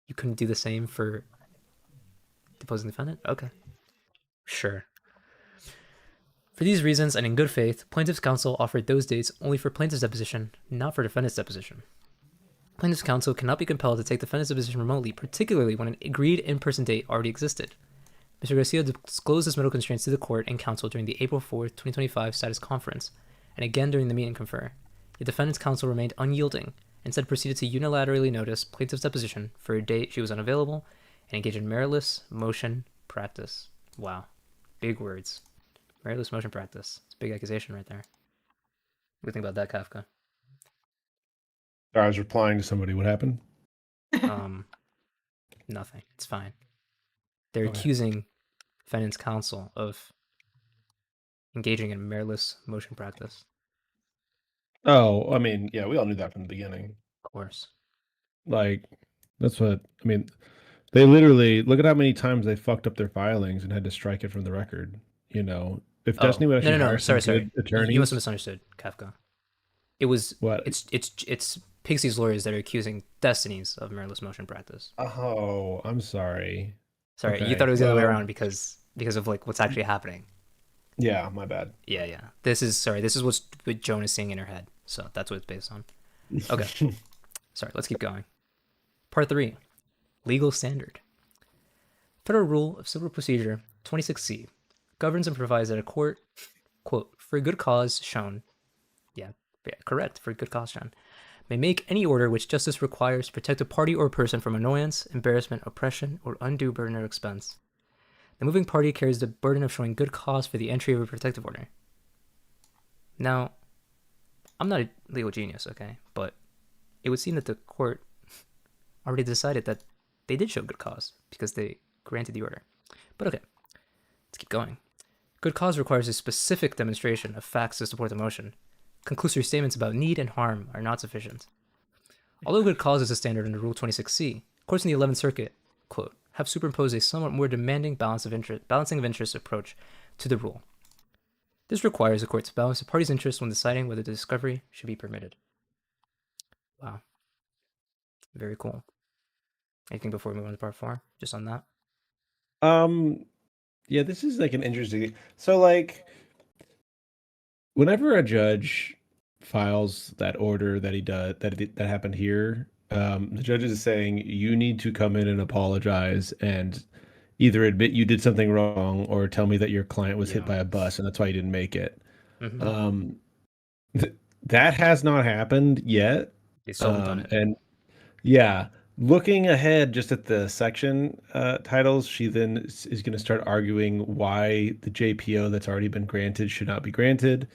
you couldn't do the same for deposing the defendant? Okay. Sure. For these reasons, and in good faith, plaintiff's counsel offered those dates only for plaintiff's deposition, not for defendant's deposition. Plaintiff's counsel cannot be compelled to take defendant's deposition remotely, particularly when an agreed in-person date already existed. Mr. Garcia disclosed his medical constraints to the court and counsel during the April 4th, 2025 status conference, and again during the meet and confer. The defendant's counsel remained unyielding, instead proceeded to unilaterally notice plaintiff's deposition for a date she was unavailable, and engage in meritless motion practice. Wow. Big words. Meritless motion practice. It's a big accusation right there. What do you think about that, Kafka? I was replying to somebody. What happened? Nothing. It's fine. They're accusing defendant's counsel of engaging in meritless motion practice. Oh, I mean, yeah, we all knew that from the beginning. Of course. Like, that's what, I mean, they literally, look at how many times they fucked up their filings and had to strike it from the record, you know? If Destiny would actually hire some good attorneys... You must have misunderstood, Kafka. It was... What? It's Pxie's lawyers that are accusing Destiny's of meritless motion practice. Oh, I'm sorry. Sorry, okay. You thought it was the other way around because of like what's actually happening. Yeah, my bad. Yeah. This is what Joan is seeing in her head. So that's what it's based on. Okay. Sorry, let's keep going. Part 3. Legal standard. Federal Rule of Civil Procedure 26C governs and provides that a court, quote, for a good cause shown, correct, for a good cause shown, may make any order which justice requires to protect a party or a person from annoyance, embarrassment, oppression, or undue burden or expense. The moving party carries the burden of showing good cause for the entry of a protective order. Now, I'm not a legal genius, okay, but it would seem that the court already decided that they did show good cause because they granted the order. But okay, let's keep going. Good cause requires a specific demonstration of facts to support the motion. Conclusory statements about need and harm are not sufficient. Although good cause is a standard under Rule 26C, courts in the 11th Circuit, quote, have superimposed a somewhat more demanding balancing of interest approach to the rule. This requires the court to balance the parties' interests when deciding whether the discovery should be permitted. Wow. Very cool. Anything before we move on to part 4? Just on that? Yeah, this is like an interesting... So like, whenever a judge files that order that he does, that happened here, the judge is saying you need to come in and apologize and either admit you did something wrong or tell me that your client was hit by a bus and that's why you didn't make it. Mm-hmm. That has not happened yet. They still haven't done it. And yeah, looking ahead just at the section titles, she then is going to start arguing why the JPO that's already been granted should not be granted.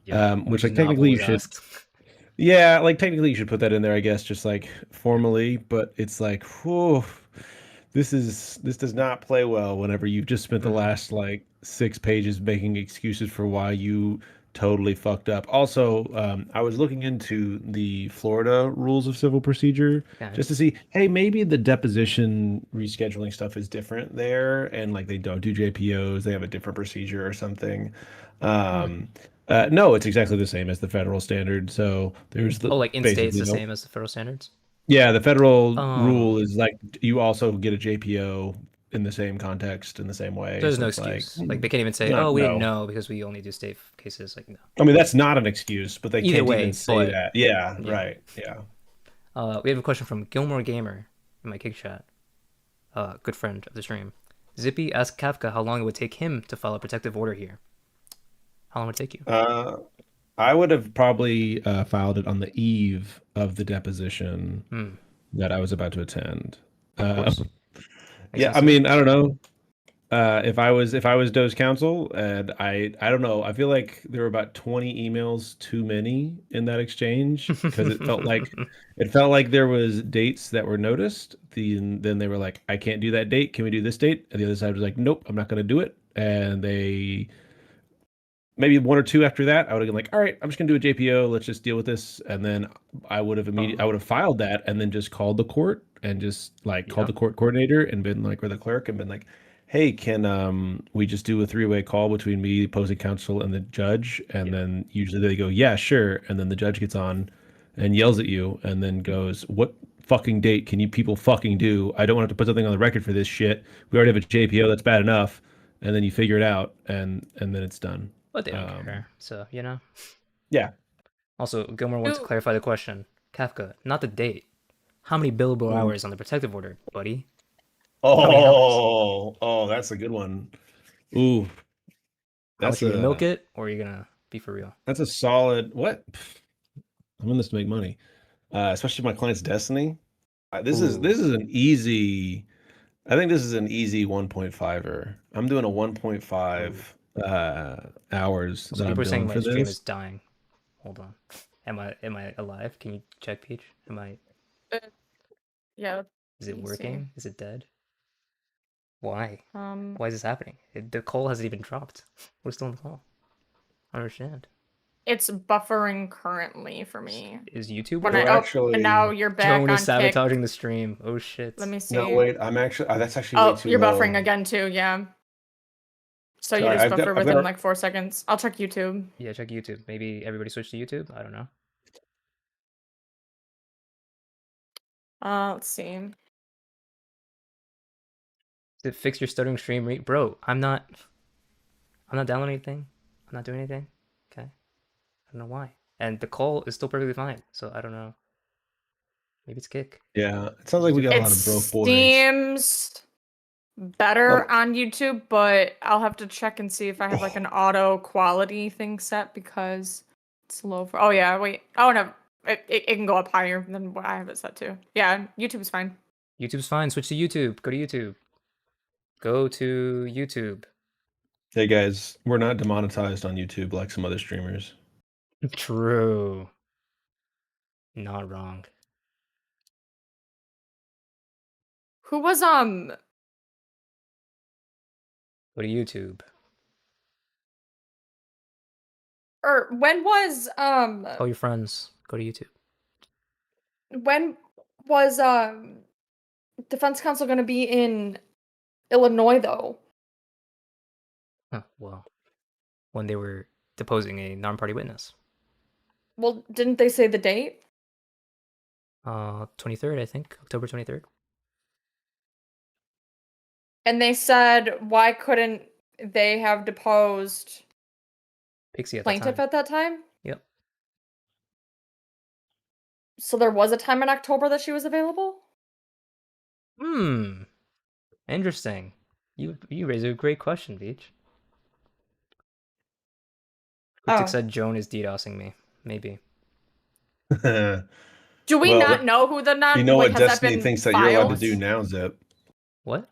Which like technically you should, like technically you should put that in there, I guess, just like formally. But it's like, whew, this does not play well whenever you've just spent the last like 6 pages making excuses for why you totally fucked up. Also, I was looking into the Florida rules of civil procedure just to see, hey, maybe the deposition rescheduling stuff is different there, and like they don't do JPOs, they have a different procedure or something. No, it's exactly the same as the federal standard. So there's the like in states the same as the federal standards. Yeah, the federal rule is like you also get a JPO in the same context in the same way. There's no excuse. Like they can't even say, "Oh, we didn't know because we only do state cases." Like no. I mean, that's not an excuse, but they can't even say that. Yeah, right. Yeah. We have a question from Gilmore Gamer in my Kick chat. Good friend of the stream. Zippy asked Kafka how long it would take him to file a protective order here. How long would it take you? I would have probably filed it on the eve of the deposition that I was about to attend. Yeah, I mean, I don't know. If I was Doe's counsel, and I don't know, I feel like there were about 20 emails too many in that exchange because it felt like there was dates that were noticed. Then they were like, I can't do that date. Can we do this date? And the other side was like, nope, I'm not going to do it. And they maybe one or two after that, I would have been like, all right, I'm just gonna do a JPO. Let's just deal with this. And then I would have filed that and then just called the court and just like called the court coordinator and been like, or the clerk and been like, hey, can we just do a 3-way call between me, opposing counsel, and the judge? And then usually they go, yeah, sure. And then the judge gets on and yells at you and then goes, what fucking date can you people fucking do? I don't want to have to put something on the record for this shit. We already have a JPO, that's bad enough. And then you figure it out and then it's done. But they don't care, so, you know? Yeah. Also, Gilmore wants to clarify the question. Kafka, not the date. How many billable hours on the protective order, buddy? Oh, that's a good one. Ooh. How much are you gonna milk it, or are you gonna be for real? That's a solid, what? I'm in this to make money. Especially my client's Destiny. This is an easy, I think this is an easy 1.5er. I'm doing a 1.5 hours. So people are saying my stream is dying. Hold on. Am I alive? Can you check, Peach? Am I? Yeah. Is it working? Is it dead? Why? Why is this happening? The call hasn't even dropped. We're still in the call. I don't understand. It's buffering currently for me. Is YouTube? When and now you're back Joan on is sabotaging the stream. Oh shit. Let me see. No, wait. I'm actually. That's actually. Oh, way too you're low. buffering again too. Yeah. So you just buffer within like 4 seconds. I'll check YouTube. Yeah, check YouTube. Maybe everybody switch to YouTube. I don't know. Let's see. Did it fix your stuttering stream rate, bro? I'm not downloading anything. I'm not doing anything. Okay. I don't know why. And the call is still perfectly fine. So I don't know. Maybe it's kick. Yeah, it sounds like we got a lot of broke boys. Seems better on YouTube, but I'll have to check and see if I have like an auto quality thing set because it's low for. Oh yeah, wait. Oh no, it can go up higher than what I have it set to. Yeah, YouTube's fine. YouTube's fine. Switch to YouTube. Go to YouTube. Go to YouTube. Hey guys, we're not demonetized on YouTube like some other streamers. True. Not wrong. Who was Go to YouTube. Or when was Call your friends. Go to YouTube. when was defense counsel going to be in Illinois though? Huh, well, when they were deposing a non-party witness. Well, didn't they say the date? 23rd, I think. October 23rd. And they said, why couldn't they have deposed Pxie at plaintiff at that time? Yep. So there was a time in October that she was available? Interesting. You raised a great question, Beach. Cryptic said Joan is DDoSing me. Maybe. Do we not know who the non? You know like, what Destiny thinks that you're allowed to do now, Zip? What?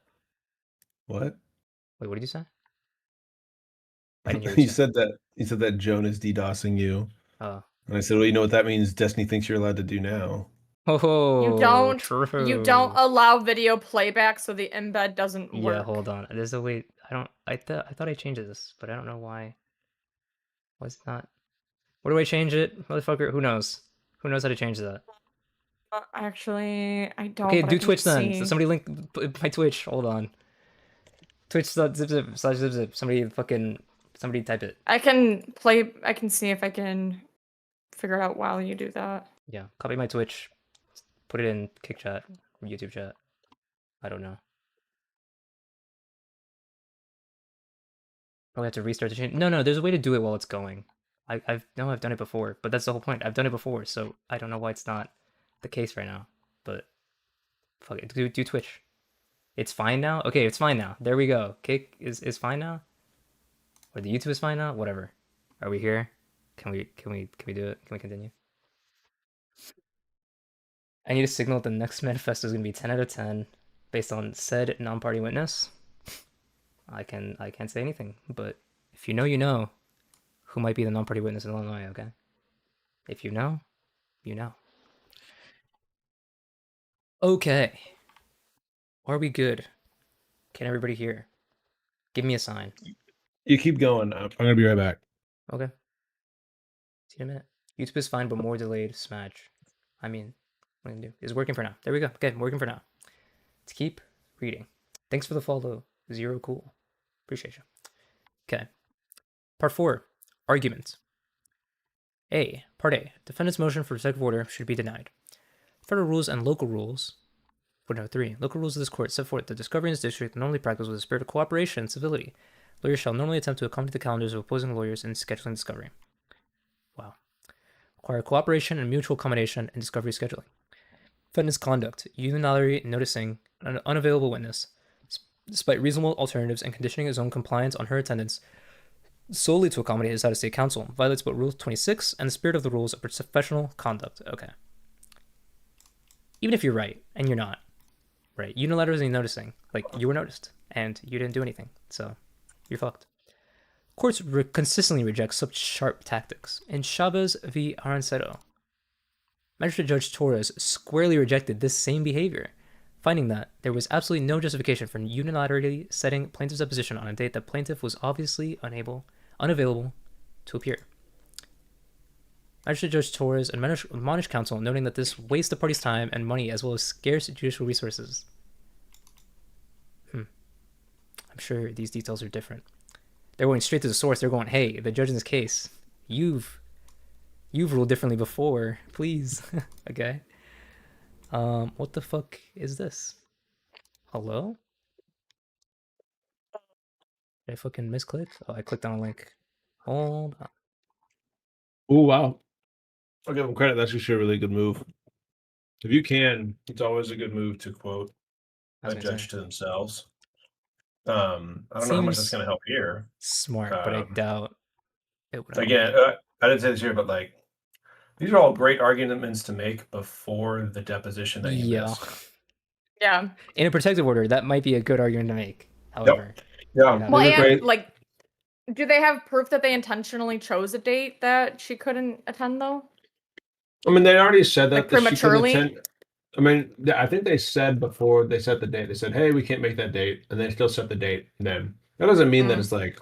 What? Wait, what did you say? I didn't hear You said that Joan is DDoSing you. Oh. And I said, well, you know what that means? Destiny thinks you're allowed to do now. Oh, you don't. true. You don't allow video playback, so the embed doesn't work. Yeah, hold on. There's a way. I thought I changed this, but I don't know why. Why is it not? Where do I change it, motherfucker? Who knows? Who knows how to change that? Actually, I don't. Okay, but do I can Twitch then. see. So somebody link my Twitch. Hold on. Twitch.zip/zip. Somebody type it. I can play. I can see if I can figure it out while you do that. Yeah, copy my Twitch. Put it in Kick Chat or YouTube chat. I don't know. Probably have to restart the chain. No, there's a way to do it while it's going. I've done it before, but that's the whole point. I've done it before, so I don't know why it's not the case right now. But fuck it, do Twitch. It's fine now. Okay, it's fine now. There we go. Kick is fine now. Or the YouTube is fine now. Whatever. Are we here? Can we do it? Can we continue? I need a signal that the next manifesto is gonna be 10 out of 10 based on said non-party witness. I can't say anything, but if you know, you know who might be the non-party witness in Illinois, okay? If you know, you know. Okay. Are we good? Can everybody hear? Give me a sign. You keep going. I'm gonna be right back. Okay. See you in a minute. YouTube is fine, but more delayed. Smash. I mean, what are you gonna do? It's working for now. There we go. Okay, working for now. Let's keep reading. Thanks for the follow. Zero cool. Appreciate you. Okay. Part 4. Arguments. A. Part A. Defendant's motion for protective order should be denied. Federal rules and local rules. Footnote 3. Local rules of this court set forth that discovery in this district normally practiced with a spirit of cooperation and civility. Lawyers shall normally attempt to accommodate the calendars of opposing lawyers in scheduling discovery. Wow. Require cooperation and mutual accommodation in discovery scheduling. Defendant's conduct, unilaterally noticing an unavailable witness, despite reasonable alternatives and conditioning his own compliance on her attendance solely to accommodate his out-of-state counsel, violates both Rule 26 and the spirit of the rules of professional conduct. Okay. Even if you're right, and you're not, right? Unilaterally noticing, like, you were noticed, and you didn't do anything, so you're fucked. Courts consistently reject such sharp tactics. In Chavez v. Arancero, Magistrate Judge Torres squarely rejected this same behavior, finding that there was absolutely no justification for unilaterally setting plaintiff's deposition on a date that plaintiff was obviously unavailable to appear. Magistrate Judge Torres admonished counsel, noting that this wastes the party's time and money as well as scarce judicial resources. I'm sure these details are different. They're going straight to the source. They're going, hey, the judge in this case, you've ruled differently before. Please. Okay. What the fuck is this? Hello? Did I fucking misclick? Oh, I clicked on a link. Hold on. Oh, wow. I'll give him credit. That's actually a really good move. If you can, it's always a good move to quote a judge to themselves. I don't know how much that's going to help here. Smart, but I doubt it would. Again, I didn't say this here, but like, these are all great arguments to make before the deposition that you missed. Yeah. In a protective order, that might be a good argument to make. However, yeah. Well, and like, do they have proof that they intentionally chose a date that she couldn't attend, though? I mean, they already said that, like prematurely. She couldn't attend. I mean, I think they said before they set the date, they said, "Hey, we can't make that date," and they still set the date. And then that doesn't mean that it's like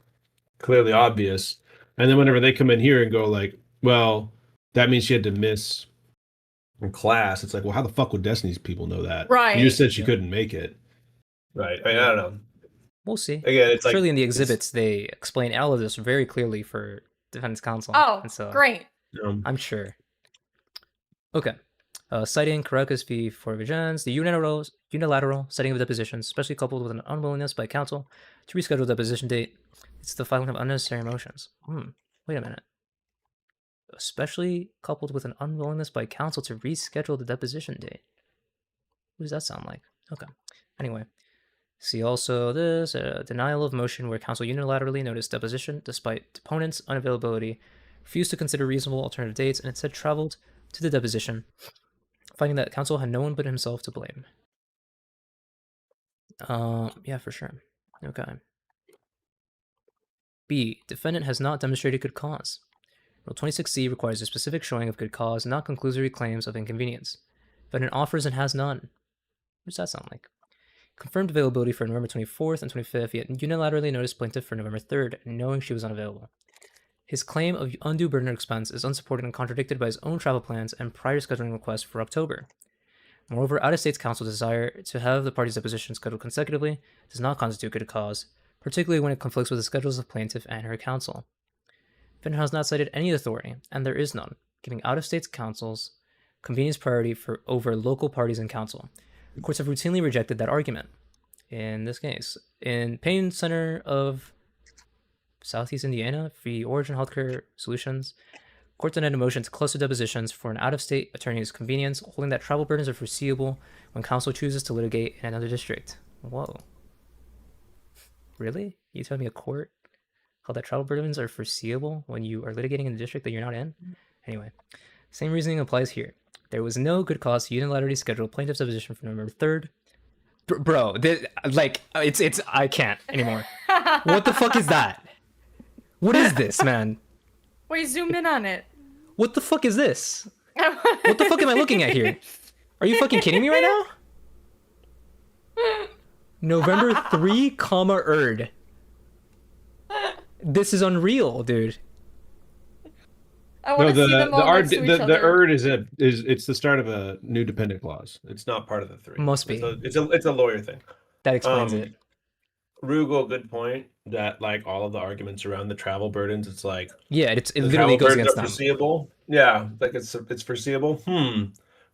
clearly obvious. And then whenever they come in here and go like, "Well, that means she had to miss in class," it's like, well, how the fuck would Destiny's people know that? Right. You just said she couldn't make it. Right. I mean, I don't know. We'll see. Again, it's surely like, in the exhibits they explain all of this very clearly for defense counsel. Oh, and so great. I'm sure. Okay. Citing Caracas v. Forvigens, the unilateral setting of depositions, especially coupled with an unwillingness by counsel to reschedule the deposition date, it's the filing of unnecessary motions. Wait a minute. Especially coupled with an unwillingness by counsel to reschedule the deposition date. What does that sound like? Okay. Anyway. See also this, denial of motion where counsel unilaterally noticed deposition despite deponent's unavailability, refused to consider reasonable alternative dates, and instead traveled to the deposition, finding that counsel had no one but himself to blame. Yeah, for sure. Okay. B. Defendant has not demonstrated good cause. Rule 26C requires a specific showing of good cause, not conclusory claims of inconvenience. Defendant offers and has none. What does that sound like? Confirmed availability for November 24th and 25th, yet unilaterally noticed plaintiff for November 3rd, knowing she was unavailable. His claim of undue burden of expense is unsupported and contradicted by his own travel plans and prior scheduling request for October. Moreover, out-of-state's counsel's desire to have the parties' depositions scheduled consecutively does not constitute good cause, particularly when it conflicts with the schedules of plaintiff and her counsel. Defendant has not cited any authority, and there is none, giving out-of-state's counsel's convenience priority over local parties and counsel. Courts have routinely rejected that argument. In this case, in Payne Center of Southeast Indiana, v. Origin Healthcare Solutions, court denied a motion to cluster depositions for an out-of-state attorney's convenience, holding that travel burdens are foreseeable when counsel chooses to litigate in another district. Whoa. Really? You telling me a court How that travel burdens are foreseeable when you are litigating in the district that you're not in. Anyway, same reasoning applies here. There was no good cause to unilaterally schedule plaintiff's deposition for November 3rd. Bro, it's I can't anymore. What the fuck is that? What is this, man? Wait, zoom in on it. What the fuck is this? What the fuck am I looking at here? Are you fucking kidding me right now? November 3, erd. This is unreal, dude. I want to see them all next to each other. The erd is it's the start of a new dependent clause. It's not part of the 3. Must be. It's a lawyer thing. That explains it. Rugel, good point. That like all of the arguments around the travel burdens, it's like it literally goes against them. Foreseeable. Yeah, like it's foreseeable.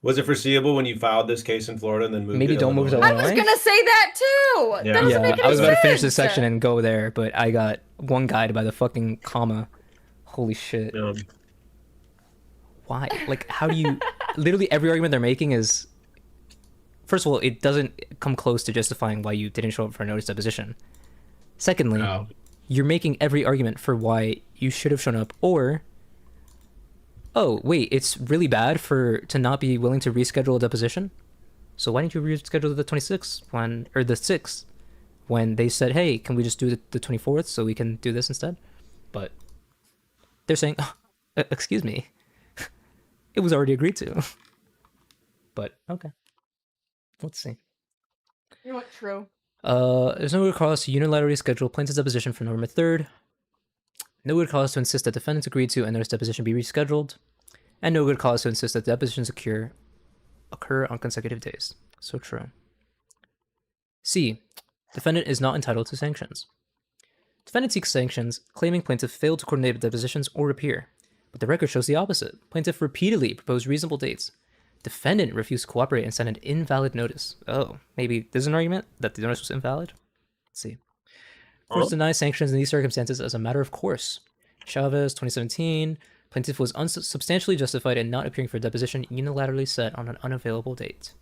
Was it foreseeable when you filed this case in Florida and then moved? Maybe don't move to Illinois. I was gonna say that too. Yeah, that doesn't make any I was about to finish sense. this section and go there, but I got one guide by the fucking comma. Holy shit. Yeah. Why? Like, how do you? Literally every argument they're making is. First of all, it doesn't come close to justifying why you didn't show up for a notice deposition. Secondly, you're making every argument for why you should have shown up, or oh wait, it's really bad to not be willing to reschedule a deposition. So why didn't you reschedule the 26th or the 6th when they said, hey, can we just do the 24th so we can do this instead? But they're saying, oh, excuse me, it was already agreed to. But okay, let's see. You know what? True. There's no good cause to unilaterally schedule plaintiff's deposition for November 3rd. No good cause to insist that defendants agreed to and notice deposition be rescheduled. And no good cause to insist that depositions occur on consecutive days. So true. C. Defendant is not entitled to sanctions. Defendant seeks sanctions, claiming plaintiff failed to coordinate depositions or appear. But the record shows the opposite. Plaintiff repeatedly proposed reasonable dates. Defendant refused to cooperate and sent an invalid notice. Oh, maybe there's an argument that the notice was invalid? Let's see. Courts deny sanctions in these circumstances as a matter of course. Chavez, 2017. Plaintiff was substantially justified in not appearing for a deposition unilaterally set on an unavailable date.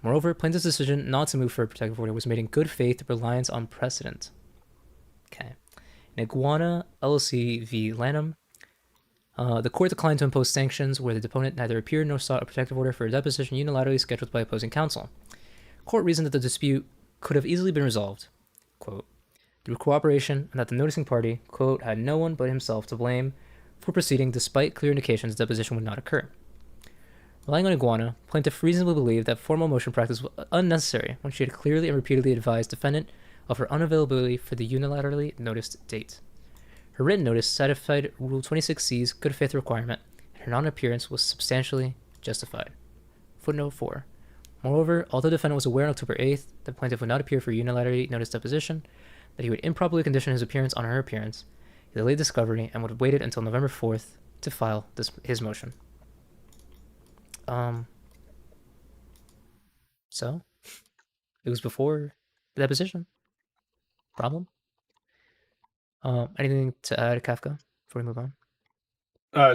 Moreover, plaintiff's decision not to move for a protective order was made in good faith reliance on precedent. Okay. In Iguana, LLC v. Lanham, the court declined to impose sanctions where the deponent neither appeared nor sought a protective order for a deposition unilaterally scheduled by opposing counsel. Court reasoned that the dispute could have easily been resolved, quote, through cooperation, and that the noticing party, quote, had no one but himself to blame for proceeding despite clear indications the deposition would not occur. Relying on Iguana, plaintiff reasonably believed that formal motion practice was unnecessary when she had clearly and repeatedly advised defendant of her unavailability for the unilaterally noticed date. Her written notice satisfied Rule 26C's good faith requirement, and her non-appearance was substantially justified. Footnote 4. Moreover, although the defendant was aware on October 8th that plaintiff would not appear for unilaterally noticed deposition, that he would improperly condition his appearance on her appearance, he delayed discovery and would have waited until November 4th to file his motion. So, it was before the deposition. Problem? Anything to add, Kafka, before we move on?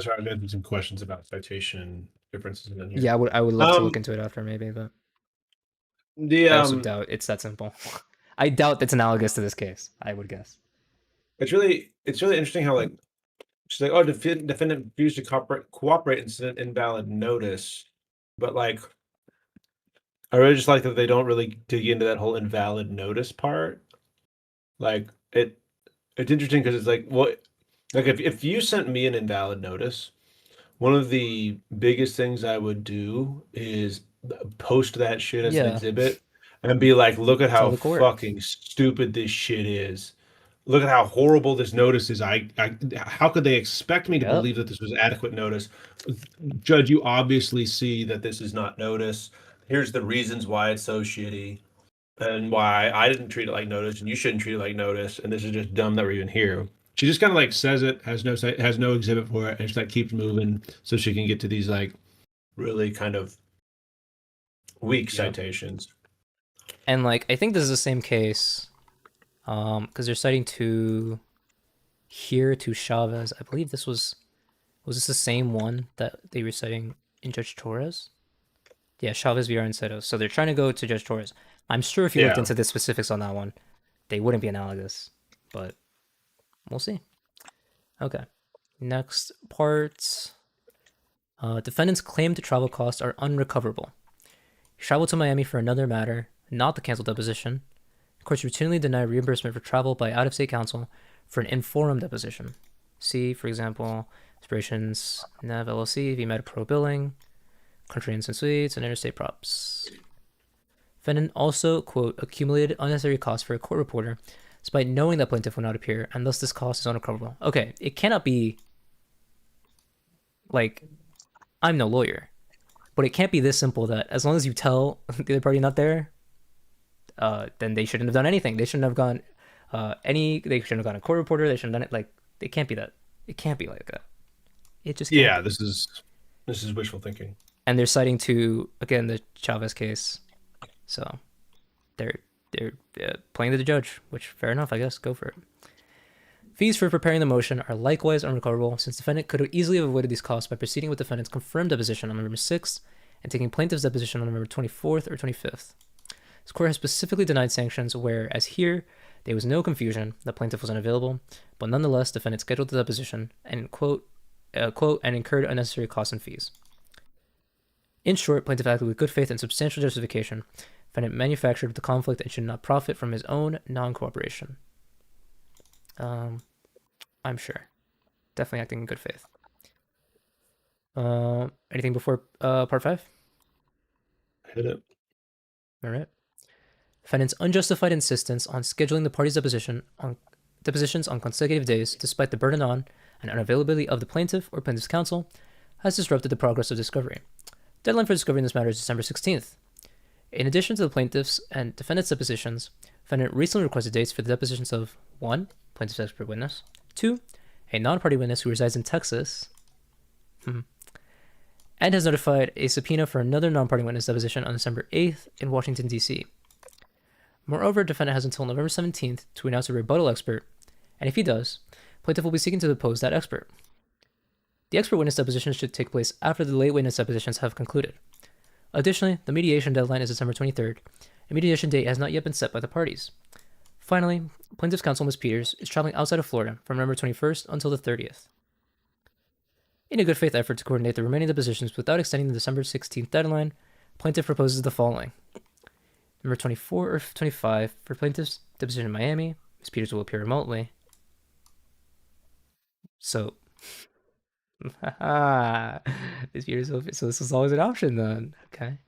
Sorry, I had some questions about citation differences in here. Yeah, I would love to look into it after, maybe, but I also doubt it's that simple. I doubt it's analogous to this case, I would guess. It's really interesting how, like, she's like, oh, defendant refused to cooperate and sent an invalid notice. But, like, I really just like that they don't really dig into that whole invalid notice part. Like, it's interesting because it's like, what, like, if you sent me an invalid notice, one of the biggest things I would do is post that shit as an exhibit and be like, look at how fucking stupid this shit is. Look at how horrible this notice is. How could they expect me to believe that this was adequate notice? Judge, you obviously see that this is not notice. Here's the reasons why it's so shitty and why I didn't treat it like notice and you shouldn't treat it like notice. And this is just dumb that we're even here. She just kind of like says it, has no exhibit for it, and just like keeps moving so she can get to these like really kind of weak citations. And like, I think this is the same case. Because they're citing to Chavez. I believe this was this the same one that they were citing in Judge Torres? Yeah, Chavez v. Arancedo. So they're trying to go to Judge Torres. I'm sure if you looked into the specifics on that one, they wouldn't be analogous. But We'll see. Okay. Next part. Defendant's claimed travel costs are unrecoverable. He traveled to Miami for another matter, not the canceled deposition. Courts routinely deny reimbursement for travel by out-of-state counsel for an in-forum deposition. See, for example, Aspirations Nav LLC, VMed Pro Billing, Country Inns and Suites, and Interstate Props. Defendant also, quote, accumulated unnecessary costs for a court reporter despite knowing that plaintiff will not appear, and thus this cost is unrecoverable. Okay, it cannot be, like, I'm no lawyer, but it can't be this simple that as long as you tell the other party not there, then they shouldn't have done anything. They shouldn't have gone they shouldn't have gone a court reporter. They shouldn't have done it. Like, it can't be that. It can't be like that. It just can't. Yeah, this is wishful thinking. And they're citing to, again, the Chavez case. So they're playing to the judge, which fair enough, I guess. Go for it. Fees for preparing the motion are likewise unrecoverable, since defendant could have easily avoided these costs by proceeding with defendant's confirmed deposition on November 6th and taking plaintiff's deposition on November 24th or 25th. This court has specifically denied sanctions where, as here, there was no confusion, the plaintiff was unavailable, but nonetheless, defendant scheduled the deposition and, quote, and incurred unnecessary costs and fees. In short, plaintiff acted with good faith and substantial justification. Defendant manufactured the conflict and should not profit from his own non-cooperation. I'm sure. Definitely acting in good faith. Anything before part 5? Hit it. All right. Defendant's unjustified insistence on scheduling the parties' depositions on consecutive days, despite the burden on and unavailability of the plaintiff or plaintiff's counsel, has disrupted the progress of discovery. Deadline for discovery in this matter is December 16th. In addition to the plaintiff's and defendant's depositions, defendant recently requested dates for the depositions of 1. Plaintiff's expert witness, 2. A non-party witness who resides in Texas, and has notified a subpoena for another non-party witness deposition on December 8th in Washington, D.C. Moreover, defendant has until November 17th to announce a rebuttal expert, and if he does, plaintiff will be seeking to depose that expert. The expert witness deposition should take place after the lay witness depositions have concluded. Additionally, the mediation deadline is December 23rd. A mediation date has not yet been set by the parties. Finally, plaintiff's counsel, Ms. Peters, is traveling outside of Florida from November 21st until the 30th. In a good faith effort to coordinate the remaining depositions without extending the December 16th deadline, plaintiff proposes the following. Number 24 or 25 for plaintiff's deposition in Miami. Ms. Peters will appear remotely. So, Ms. Peters will, so this is always an option then. Okay.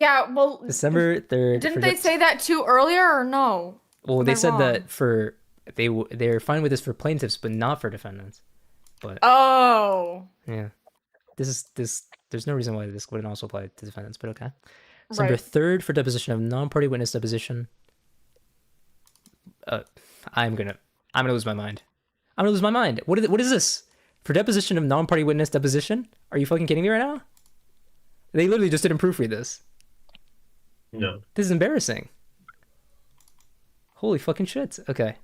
Yeah, well, December 3rd. Didn't they say that too earlier or no? Well, they said that for they're fine with this for plaintiffs, but not for defendants. But yeah, there's no reason why this wouldn't also apply to defendants, but okay. December 3rd for deposition of non-party witness deposition. I'm gonna lose my mind. I'm gonna lose my mind. What is this? For deposition of non-party witness deposition? Are you fucking kidding me right now? They literally just didn't proofread this. No. This is embarrassing. Holy fucking shit. Okay.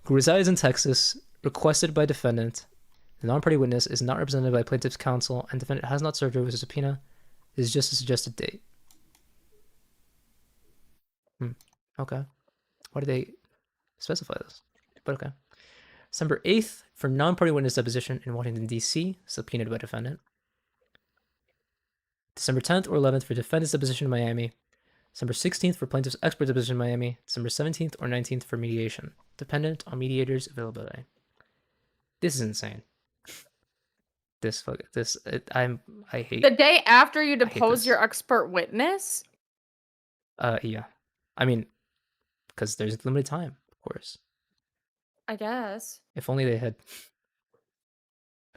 Who resides in Texas, requested by defendant. The non-party witness is not represented by plaintiff's counsel, and defendant has not served her with a subpoena. This is just a suggested date. Okay. Why did they specify this? But okay. December 8th for non-party witness deposition in Washington, D.C., subpoenaed by defendant. December 10th or 11th for defendant's deposition in Miami. December 16th for plaintiff's expert deposition in Miami. December 17th or 19th for mediation, dependent on mediator's availability. This is insane. I hate. The day after you depose your expert witness? Yeah. I mean, because there's limited time, of course. I guess. If only they had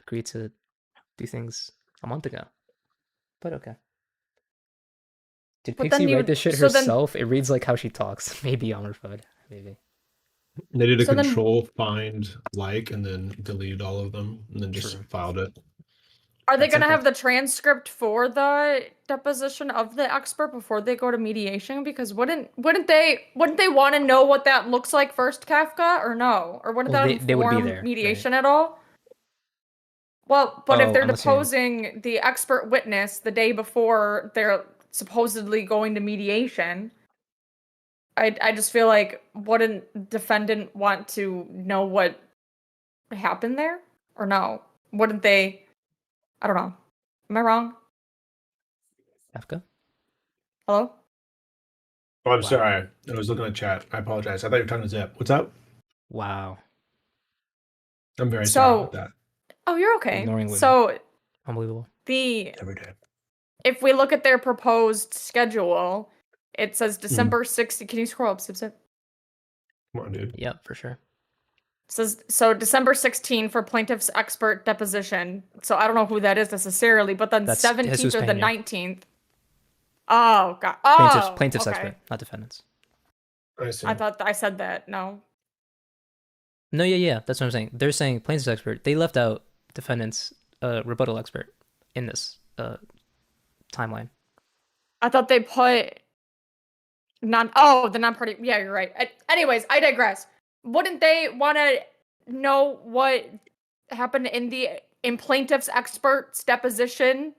agreed to do things a month ago. But okay. Did Pxie write this shit herself? It reads like how she talks. Maybe on her phone. Maybe. They did a control find and then deleted all of them and then just filed it. Are they going to have the transcript for the deposition of the expert before they go to mediation? Because wouldn't they want to know what that looks like first, Kafka, or no? Or wouldn't that inform mediation at all? Well, but if they're deposing the expert witness the day before they're supposedly going to mediation, I just feel like wouldn't defendant want to know what happened there? Or no? Wouldn't they? I don't know. Am I wrong? Africa? Hello? Oh, I'm sorry. I was looking at chat. I apologize. I thought you were talking to Zip. What's up? Wow. I'm very sorry about that. Oh, you're okay. Ignoring women. So Unbelievable. Every day. If we look at their proposed schedule, it says December 6th. Can you scroll up, Sip? Come on, dude. Yep, for sure. It says so December 16 for plaintiff's expert deposition. So I don't know who that is necessarily, but then That's 17th Jesus or the Pena. 19th. Oh god. Oh, Plaintiff's okay. expert, not defendants. I see. I thought I said that. No. No, yeah. That's what I'm saying. They're saying plaintiff's expert. They left out defendants, rebuttal expert in this timeline. I thought they put the non-party. Yeah, you're right. Anyways, I digress. Wouldn't they want to know what happened in plaintiff's expert's deposition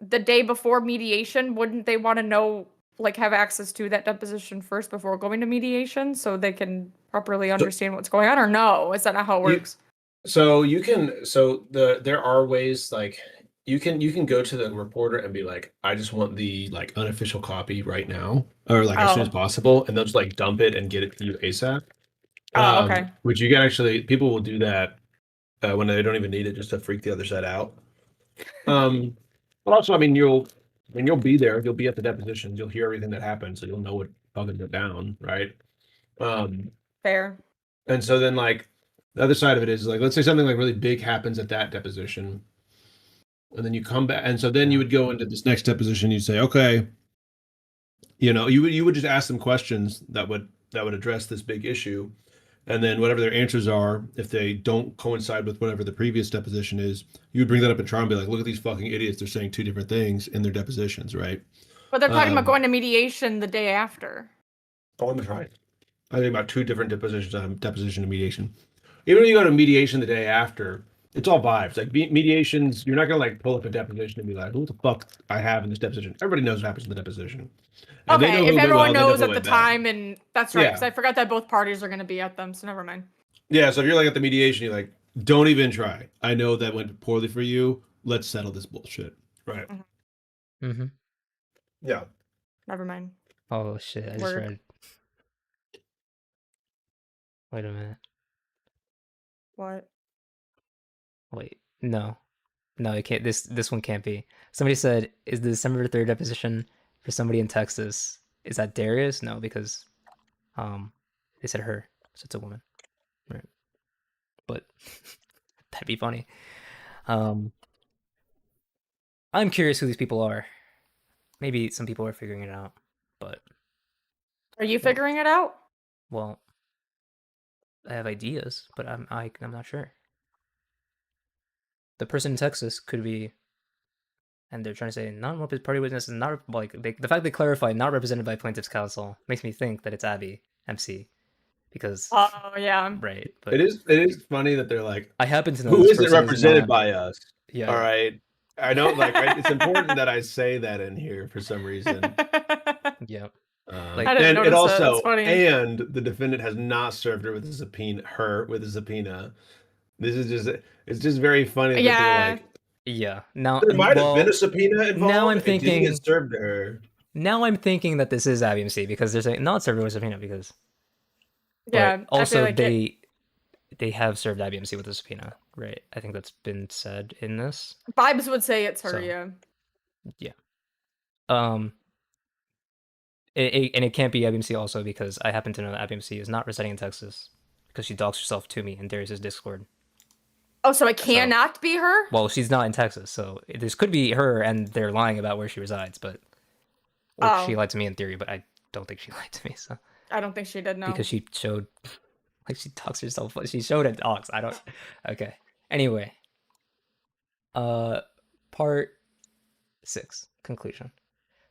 the day before mediation? Wouldn't they want to know, like, have access to that deposition first before going to mediation so they can properly understand what's going on? Or no? Is that not how it works? There are ways, like, you can go to the reporter and be like, I just want the like unofficial copy right now, or like as soon as possible, and they'll just like dump it and get it to you ASAP. Okay. Which you can actually, people will do that when they don't even need it, just to freak the other side out. But also, I mean, you'll be there, you'll be at the depositions, you'll hear everything that happened, so you'll know what fucking went down, right? Fair. And so then, like, the other side of it is, like, let's say something like really big happens at that deposition, and then you come back, and so then you would go into this next deposition. You say, okay, you would just ask them questions that would address this big issue, and then whatever their answers are, if they don't coincide with whatever the previous deposition is, you would bring that up and try and be like, look at these fucking idiots. They're saying two different things in their depositions, right? But they're talking about going to mediation the day after. Oh, I'm trying. I think about two different depositions on deposition and mediation. Even when you go to mediation the day after, it's all vibes. Like mediations, you're not gonna like pull up a deposition and be like, "What the fuck I have in this deposition?" Everybody knows what happens in the deposition. And Okay, if everyone knows at the bad. time, and that's right, Yeah. because I forgot that both parties are going to be at them, so never mind. Yeah, so if you're like at the mediation, you're like, "Don't even try. I know that went poorly for you. Let's settle this bullshit." Right. Mm-hmm. Yeah. Never mind. Oh shit! I just Word. read. Wait a minute. What? Wait, no, it can't. This one can't be. Somebody said, "Is the December 3rd deposition for somebody in Texas? Is that Darius?" No, because they said her, so it's a woman, right? But that'd be funny. I'm curious who these people are. Maybe some people are figuring it out, but Are you figuring it out? well, I have ideas, but I'm not sure. The person in Texas could be, and they're trying to say non-party witness is not like the fact they clarified not represented by plaintiff's counsel makes me think that it's Abby MC, because oh yeah, right. But it is funny that they're like, I happen to know who this isn't person represented not- by us. Yeah. All right. I know, like, it's important that I say that in here for some reason. Yeah. I didn't And notice it that. also, That's funny. and the defendant has not served her with a subpoena. This is it's just very funny that Yeah. they're like, yeah. Now there might have been a subpoena involved. Now I'm it didn't thinking get served to her. Now I'm thinking that this is Abby MC because they're saying not served with a subpoena because. Yeah. But also, I feel like they have served Abby MC with a subpoena, right? I think that's been said in this. Vibes would say it's her. So, yeah. Yeah. And it can't be Abby MC also because I happen to know that Abby MC is not residing in Texas because she dogs herself to me in Darius's Discord. Oh, so it cannot be her? Well, she's not in Texas, so this could be her, and they're lying about where she resides. But or she lied to me in theory, but I don't think she lied to me. So I don't think she did. No. because she showed, like, she talks herself. She showed it dogs. I don't. Okay. Anyway. Part 6 conclusion.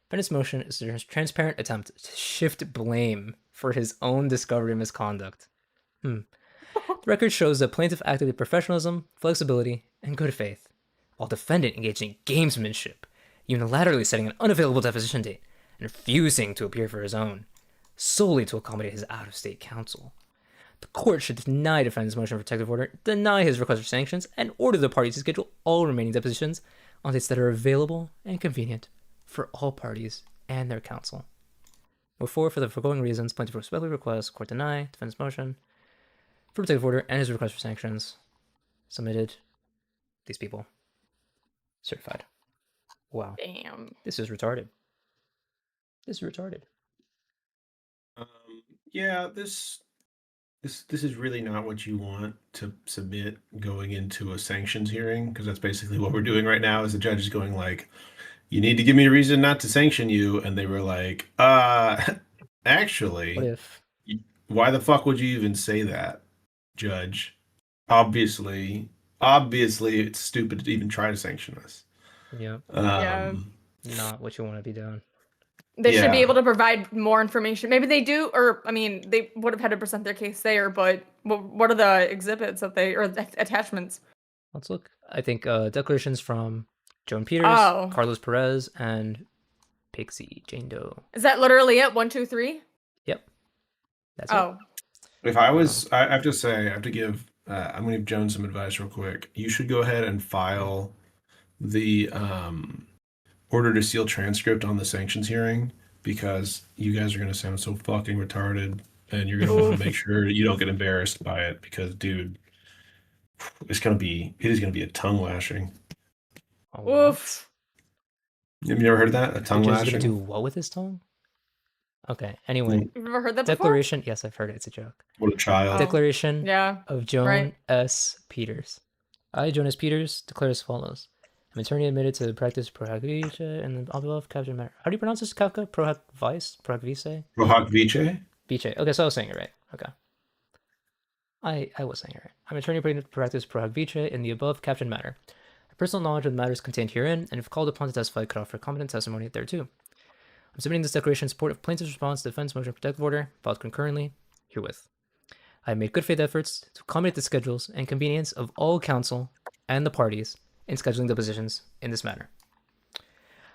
Defendant's motion is a transparent attempt to shift blame for his own discovery of misconduct. The record shows that plaintiff acted with professionalism, flexibility, and good faith, while defendant engaged in gamesmanship, unilaterally setting an unavailable deposition date and refusing to appear for his own. solely to accommodate his out-of-state counsel. The court should deny defendant's motion for protective order, deny his request for sanctions, and order the parties to schedule all remaining depositions on dates that are available and convenient for all parties and their counsel. Wherefore, for the foregoing reasons, plaintiff respectfully requests court deny defendant's motion for protective order and his request for sanctions. Submitted. These people. Certified. Wow. Damn. This is retarded. This is retarded. Yeah, this is really not what you want to submit going into a sanctions hearing, because that's basically what we're doing right now. Is the judge is going like, you need to give me a reason not to sanction you, and they were like, actually, what if? Why the fuck would you even say that, judge? Obviously, it's stupid to even try to sanction us. Yep. Yeah. Not what you want to be doing. They should be able to provide more information. Maybe they do, or I mean, they would have had to present their case there. But what are the exhibits that they or the attachments? Let's look. I think declarations from Joan Peters, Carlos Perez, and Pxie Jane Doe. Is that literally it? 1, 2, 3? Yep. That's it. If I was, I have to say, I have to give. I'm going to give Joan some advice real quick. You should go ahead and file the order to seal transcript on the sanctions hearing, because you guys are going to sound so fucking retarded, and you're going to want to make sure you don't get embarrassed by it, because, dude, it is going to be a tongue lashing. Oof. Have you ever heard of that? A tongue lashing? Gonna do what with his tongue? Okay. Anyway. You've ever heard that before? Declaration. Yes, I've heard it. It's a joke. What a child. Declaration of Joan right. S. Peters. I, Joan S. Peters, declare as follows. I'm attorney admitted to practice Prohac Vice and the above captured matter. How do you pronounce this, Kafka? Prohac Vice? Prohac Vice? Prohac Vice? Vice. Okay, so I was saying it right. Okay. I was saying it right. I'm attorney appointed to practice Prohac Vice in the above captioned matter. Personal knowledge of the matters contained herein, and if called upon to testify, could offer competent testimony thereto. I'm submitting this declaration in support of plaintiff's response to defense motion for protective order, filed concurrently herewith. I have made good faith efforts to accommodate the schedules and convenience of all counsel and the parties in scheduling depositions in this matter.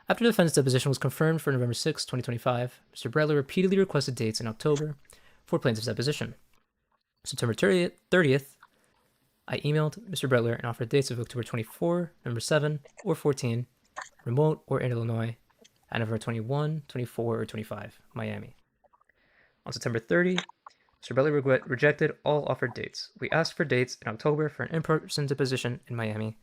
After the defendant's deposition was confirmed for November 6, 2025, Mr. Bradley repeatedly requested dates in October for plaintiff's deposition. September 30th, I emailed Mr. Bretler and offered dates of October 24, November 7, or 14, remote or in Illinois, and November 21, 24, or 25, Miami. On September 30, Mr. Bretler rejected all offered dates. We asked for dates in October for an in-person deposition in Miami.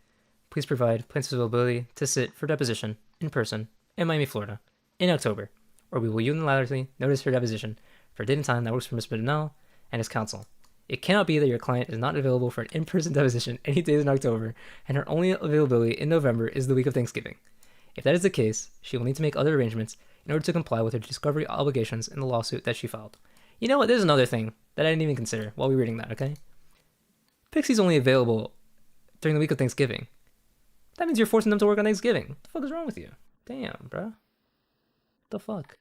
Please provide plaintiff's availability to sit for deposition in person in Miami, Florida, in October, or we will unilaterally notice your deposition for a date and time that works for Mr. Bednell and his counsel. It cannot be that your client is not available for an in-person deposition any days in October, and her only availability in November is the week of Thanksgiving. If that is the case, she will need to make other arrangements in order to comply with her discovery obligations in the lawsuit that she filed. You know what? There's another thing that I didn't even consider while we were reading that, okay? Pxie's only available during the week of Thanksgiving. That means you're forcing them to work on Thanksgiving. What the fuck is wrong with you? Damn, bro. What the fuck?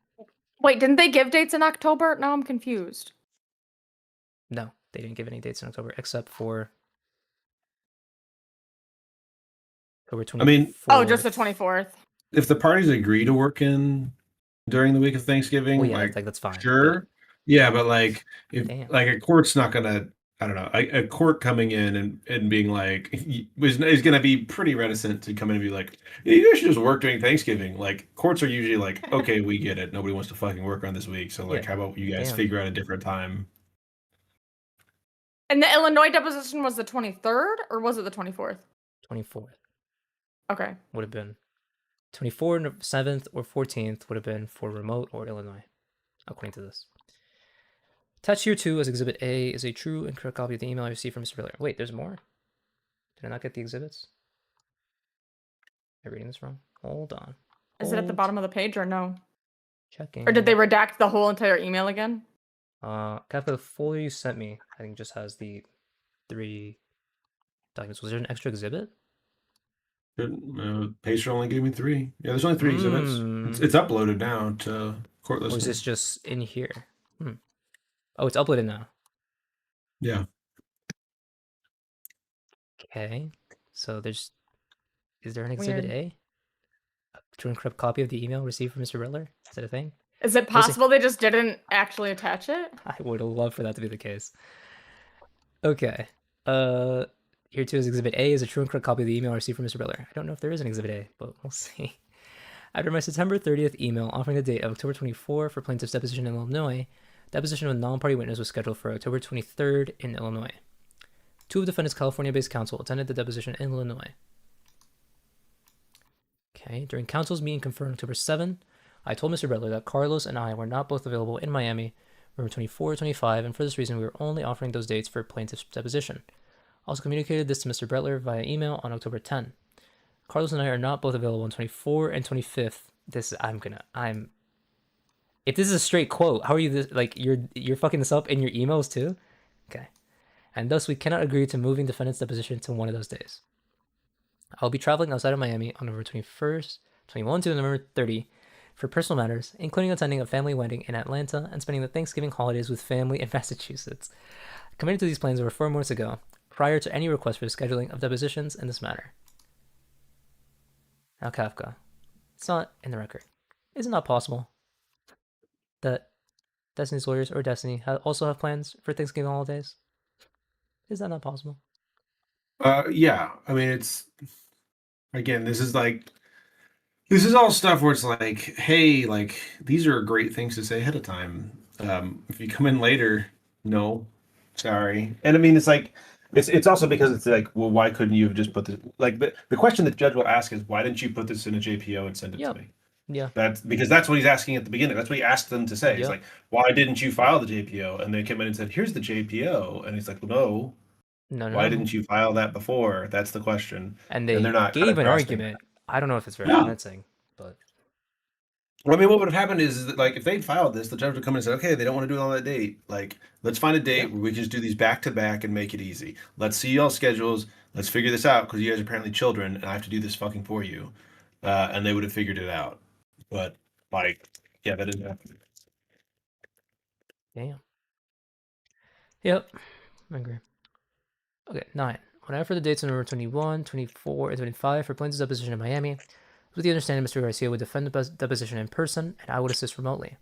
Wait, didn't they give dates in October? Now I'm confused. No, they didn't give any dates in October except for October 24th. I mean, just the 24th. If the parties agree to work in during the week of Thanksgiving, well, yeah, like that's fine. Sure. But... Yeah, but like, if like a court's not gonna, I don't know, a court coming in and being like, is gonna be pretty reticent to come in and be like, yeah, you guys should just work during Thanksgiving. Like, courts are usually like, okay, we get it. Nobody wants to fucking work on this week, so like, how about you guys figure out a different time? And the Illinois deposition was the 23rd, or was it the 24th? 24th. Okay. Would have been 24th, 7th, or 14th would have been for remote or Illinois, according to this. Attached here too as Exhibit A is a true and correct copy of the email I received from Mr. Biller. Wait, there's more? Did I not get the exhibits? Am I reading this wrong? Hold on. Is it at the bottom of the page or no? Checking. Or did they redact the whole entire email again? Kafka, the folder you sent me, I think just has the 3 documents. Was there an extra exhibit? Pacer only gave me 3. Yeah, there's only 3 exhibits. It's uploaded now to court listing. Or is this just in here? Oh, it's uploaded now. Yeah. Okay. So is there an exhibit A? A true and correct copy of the email received from Mr. Riddler? Is that a thing? Is it possible they just didn't actually attach it? I would love for that to be the case. Okay. Here too is Exhibit A is a true and correct copy of the email I received from Mr. Butler. I don't know if there is an Exhibit A, but we'll see. After my September 30th email offering the date of October 24 for plaintiff's deposition in Illinois, deposition of a non-party witness was scheduled for October 23rd in Illinois. 2 of the defendant's California-based counsel attended the deposition in Illinois. Okay, during counsel's meeting confirmed October 7, I told Mr. Butler that Carlos and I were not both available in Miami, November 24 or 25, and for this reason we were only offering those dates for plaintiff's deposition. I also communicated this to Mr. Butler via email on October 10. Carlos and I are not both available on 24 and 25th. If this is a straight quote, how are you you're fucking this up in your emails too? Okay. And thus we cannot agree to moving defendant's deposition to one of those days. I'll be traveling outside of Miami on November 21st, 21 to November 30 for personal matters, including attending a family wedding in Atlanta and spending the Thanksgiving holidays with family in Massachusetts. I committed to these plans over 4 months ago, prior to any request for the scheduling of depositions in this matter. Now Kafka. It's not in the record. Is it not possible that Destiny's lawyers or Destiny also have plans for Thanksgiving holidays? Is that not possible? Yeah. I mean, it's again, this is all stuff where it's like, hey, like these are great things to say ahead of time. If you come in later, no, sorry. And I mean, it's like it's also because it's like, well, why couldn't you have just put this? Like the question that the judge will ask is, why didn't you put this in a JPO and send it to me? Yeah. That's because that's what he's asking at the beginning. That's what he asked them to say. He's like, why didn't you file the JPO? And they came in and said, here's the JPO. And he's like, well, no. Why didn't you file that before? That's the question. And they're not gave an argument. I don't know if it's very convincing, but well, I mean, what would have happened is that, like, if they'd filed this, the judge would come in and say, okay, they don't want to do it on that date. Like, let's find a date where we can just do these back to back and make it easy. Let's see y'all schedules. Let's figure this out because you guys are apparently children and I have to do this fucking for you. And they would have figured it out. But, like, yeah, that didn't happen. Damn. Yep, I agree. Okay, 9. When I offered the dates on November 21, 24, and 25 for plaintiff's deposition in Miami, with the understanding Mr. Garcia would defend the deposition in person and I would assist remotely.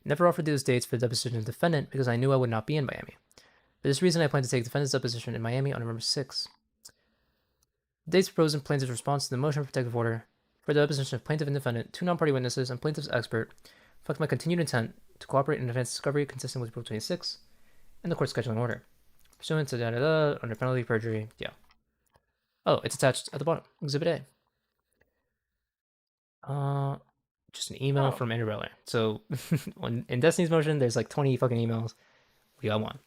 Never offered those dates for the deposition of the defendant because I knew I would not be in Miami. For this reason, I plan to take the defendant's deposition in Miami on November 6. The dates proposed in plaintiff's response to the motion for protective order for the deposition of plaintiff and defendant, 2 non-party witnesses, and plaintiff's expert reflect my continued intent to cooperate in advance discovery consistent with Rule 26 and the court's scheduling order. Pursuant to under penalty of perjury. Yeah. Oh, it's attached at the bottom. Exhibit A. Just an email from Andrew Butler. So in Destiny's motion, there's like 20 fucking emails. We got one.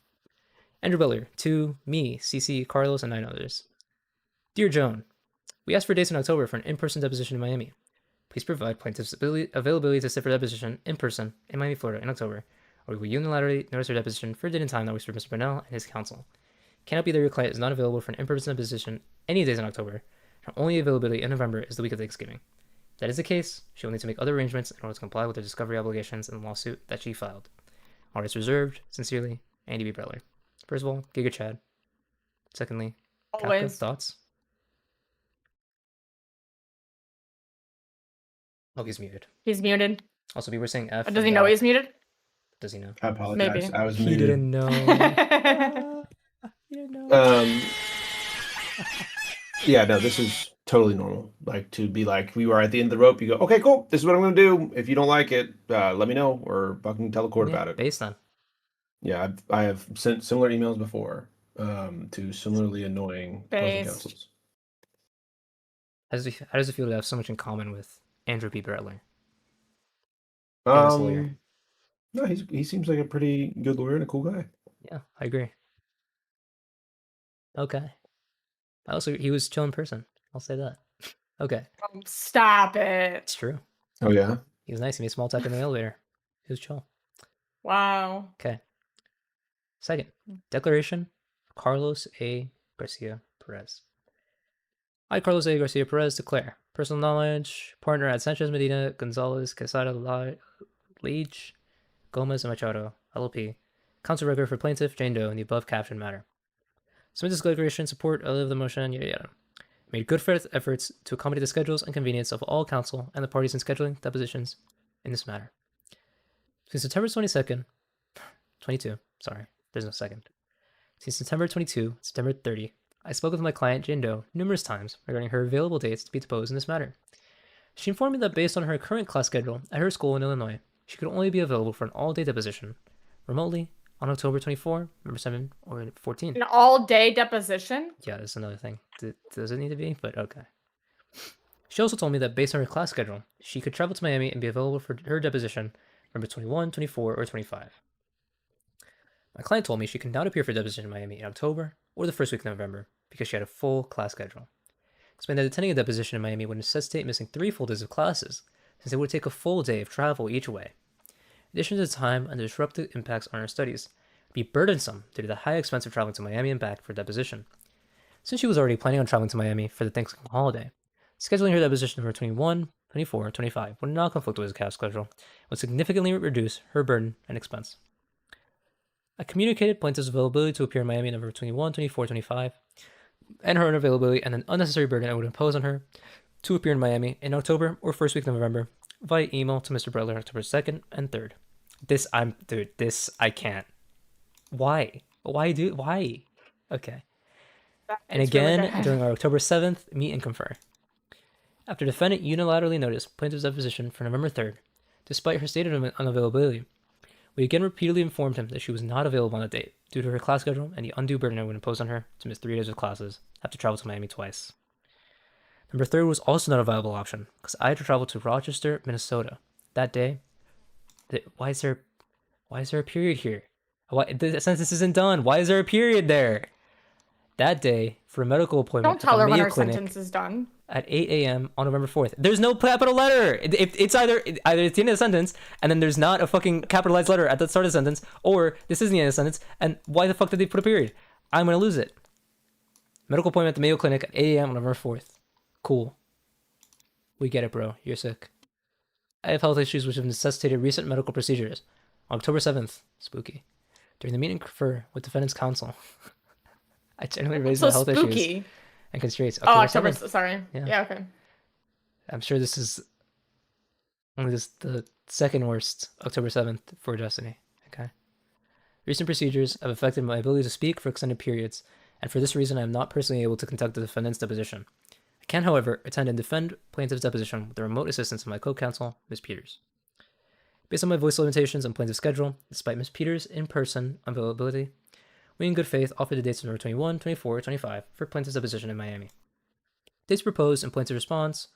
Andrew Butler to me, CC, Carlos, and 9 others. Dear Joan, we asked for dates in October for an in-person deposition in Miami. Please provide plaintiff's availability to sit for deposition in person in Miami, Florida in October, or we will unilaterally notice our deposition for a date and time that works for Mr. Burnell and his counsel. Cannot be that your client is not available for an in-person deposition any days in October. Her only availability in November is the week of Thanksgiving. If that is the case, she will need to make other arrangements in order to comply with the discovery obligations in the lawsuit that she filed. All rights reserved. Sincerely, Andy B. Butler. First of all, Giga Chad. Secondly, Kafka, thoughts? Oh, he's muted. He's muted. Also, we were saying F. Does he know he's muted? Does he know? I apologize. Maybe. I was He muted. didn't know. He didn't know. Yeah, no, this is totally normal. Like, to be like, we were at the end of the rope, you go, okay, cool, this is what I'm going to do. If you don't like it, let me know, or fucking tell the court about it. Based on. Yeah, I have sent similar emails before to similarly annoying opposing counsels. How does it feel to have so much in common with Andrew P. Butler? No, he seems like a pretty good lawyer and a cool guy. Yeah, I agree. Okay. Also, he was chill in person. I'll say that. Okay. Stop it. It's true. Oh, yeah? He was nice. He made small talk in the elevator. He was chill. Wow. Okay. Second, declaration of Carlos A. Garcia Perez. I, Carlos A. Garcia Perez, declare personal knowledge, partner at Sanchez Medina, Gonzalez, Quesada, Leach, Gomez, and Machado, LLP, counsel record for plaintiff Jane Doe in the above captioned matter. Submit this declaration in support of the motion, yada yada. Made good efforts to accommodate the schedules and convenience of all counsel and the parties in scheduling depositions in this matter. Since September 22nd, 22, sorry, there's no second. Since September 22, September 30, I spoke with my client Jane Doe numerous times regarding her available dates to be deposed in this matter. She informed me that based on her current class schedule at her school in Illinois, she could only be available for an all-day deposition, remotely, on October 24, November 7, or 14. An all-day deposition? Yeah, that's another thing. Does it need to be? But okay. She also told me that based on her class schedule, she could travel to Miami and be available for her deposition November 21, 24, or 25. My client told me she could not appear for deposition in Miami in October or the first week of November because she had a full class schedule. Explained that attending a deposition in Miami would necessitate missing 3 full days of classes, since it would take a full day of travel each way. In addition to the time and the disruptive impacts on her studies, would be burdensome due to the high expense of traveling to Miami and back for deposition. Since she was already planning on traveling to Miami for the Thanksgiving holiday, scheduling her deposition for 21, 24, and 25 would not conflict with his class schedule and would significantly reduce her burden and expense. I communicated plaintiff's availability to appear in Miami November 21, 24, 25, and her unavailability and an unnecessary burden I would impose on her to appear in Miami in October or first week of November via email to Mr. Butler October 2nd and 3rd. This I can't. Why? Why? Okay. And again, really during our October 7th meet and confer. After defendant unilaterally noticed plaintiff's deposition for November 3rd, despite her stated unavailability, we again repeatedly informed him that she was not available on the date due to her class schedule and the undue burden it would impose on her to miss 3 days of classes, have to travel to Miami twice. November 3rd was also not a viable option because I had to travel to Rochester, Minnesota. That day, why is there a period here? The sentence isn't done. Why is there a period there? That day, for a medical appointment Don't tell at the her when Mayo her Clinic sentence is done. at 8 a.m. on November 4th. There's no capital letter. It's either it's the end of the sentence, and then there's not a fucking capitalized letter at the start of the sentence, or this isn't the end of the sentence, and why the fuck did they put a period? I'm gonna lose it. Medical appointment at the Mayo Clinic at 8 a.m. on November 4th. Cool. We get it, bro. You're sick. I have health issues which have necessitated recent medical procedures. On October 7th, spooky, during the meet and confer with defendant's counsel, I generally raised my health issues and constraints. October 7th. Sorry. Yeah, okay. I'm sure this is only the second worst October 7th for Destiny. Okay. Recent procedures have affected my ability to speak for extended periods, and for this reason I am not personally able to conduct the defendant's deposition. I can, however, attend and defend plaintiff's deposition with the remote assistance of my co-counsel, Ms. Peters. Based on my voice limitations and plaintiff's schedule, despite Ms. Peters' in-person availability, we in good faith offered the dates of November 21, 24, 25 for plaintiff's deposition in Miami. Dates proposed and plaintiff's response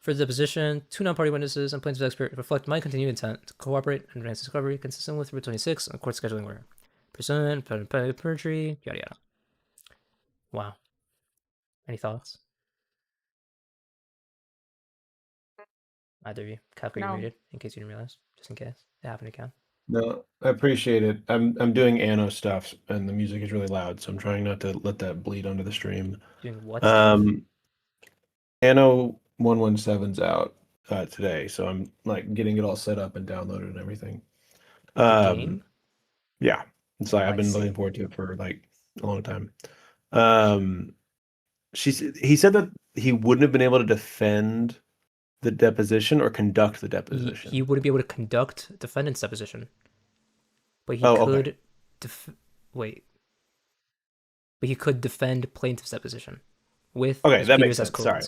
for the deposition, 2 non-party witnesses and plaintiff's expert reflect my continued intent to cooperate and advance discovery consistent with Rule 26 and court scheduling order. Pursuant, perjury, yada yada. Wow. Any thoughts? Either of you. Kafka, you read it in case you didn't realize, just in case it happened again. No, I appreciate it. I'm doing Anno stuff, and the music is really loud, so I'm trying not to let that bleed onto the stream. Doing what? Anno 117's out today, so I'm like getting it all set up and downloaded and everything. Game? Yeah, it's like I've been looking forward to it for like a long time. He said that he wouldn't have been able to defend the deposition or conduct the deposition. He wouldn't be able to conduct defendant's deposition, but he could. Okay. But he could defend plaintiff's deposition with that makes sense. Sorry.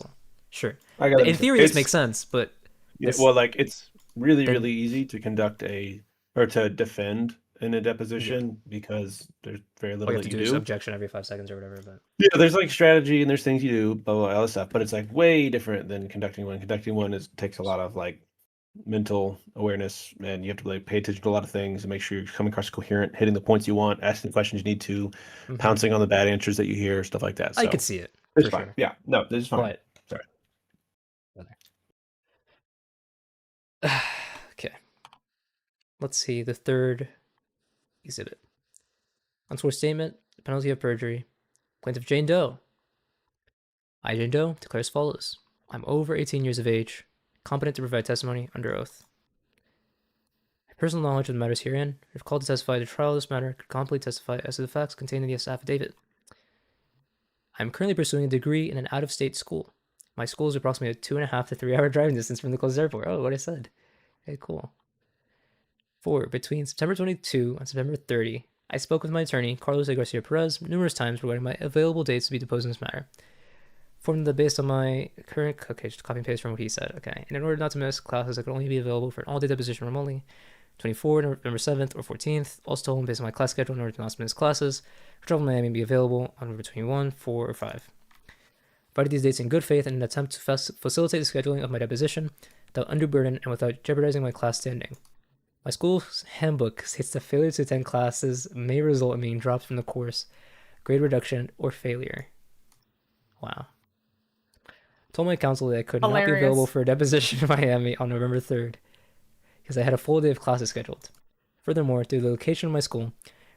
Sure. In theory, this makes sense, but it's really easy to conduct to defend in a deposition because there's very little you have that to you do do. objection every 5 seconds or whatever. But yeah, there's like strategy and there's things you do, blah blah all this stuff. But it's like way different than conducting one. Conducting one takes a lot of like mental awareness, and you have to like pay attention to a lot of things and make sure you're coming across coherent, hitting the points you want, asking the questions you need to, pouncing on the bad answers that you hear, stuff like that. So I could see it. It's fine. Sure. Yeah, no, this is fine. Sorry. Okay. Let's see the third exhibit. Unsworn statement, the penalty of perjury. Plaintiff Jane Doe. I, Jane Doe, declare as follows. I'm over 18 years of age, competent to provide testimony under oath. My personal knowledge of the matters herein, if called to testify at the trial of this matter, could completely testify as to the facts contained in this affidavit. I am currently pursuing a degree in an out-of-state school. My school is approximately a 2.5 to 3 hour driving distance from the closest airport. Oh, what I said. Okay, cool. 4. Between September 22 and September 30, I spoke with my attorney, Carlos A. Garcia Perez, numerous times regarding my available dates to be deposed in this matter. Formed the based on my current... Okay, just copy and paste from what he said. Okay. And in order not to miss classes, I could only be available for an all-day deposition remotely, 24, November 7th or 14th. Also told him based on my class schedule in order to not miss classes, for travel to Miami and be available on November 21, 4, or 5. Provided these dates in good faith in an attempt to facilitate the scheduling of my deposition without undue burden and without jeopardizing my class standing. My school's handbook states that failure to attend classes may result in being dropped from the course, grade reduction, or failure. Wow. I told my counsel that I could not be available for a deposition in Miami on November 3rd because I had a full day of classes scheduled. Furthermore, due to the location of my school,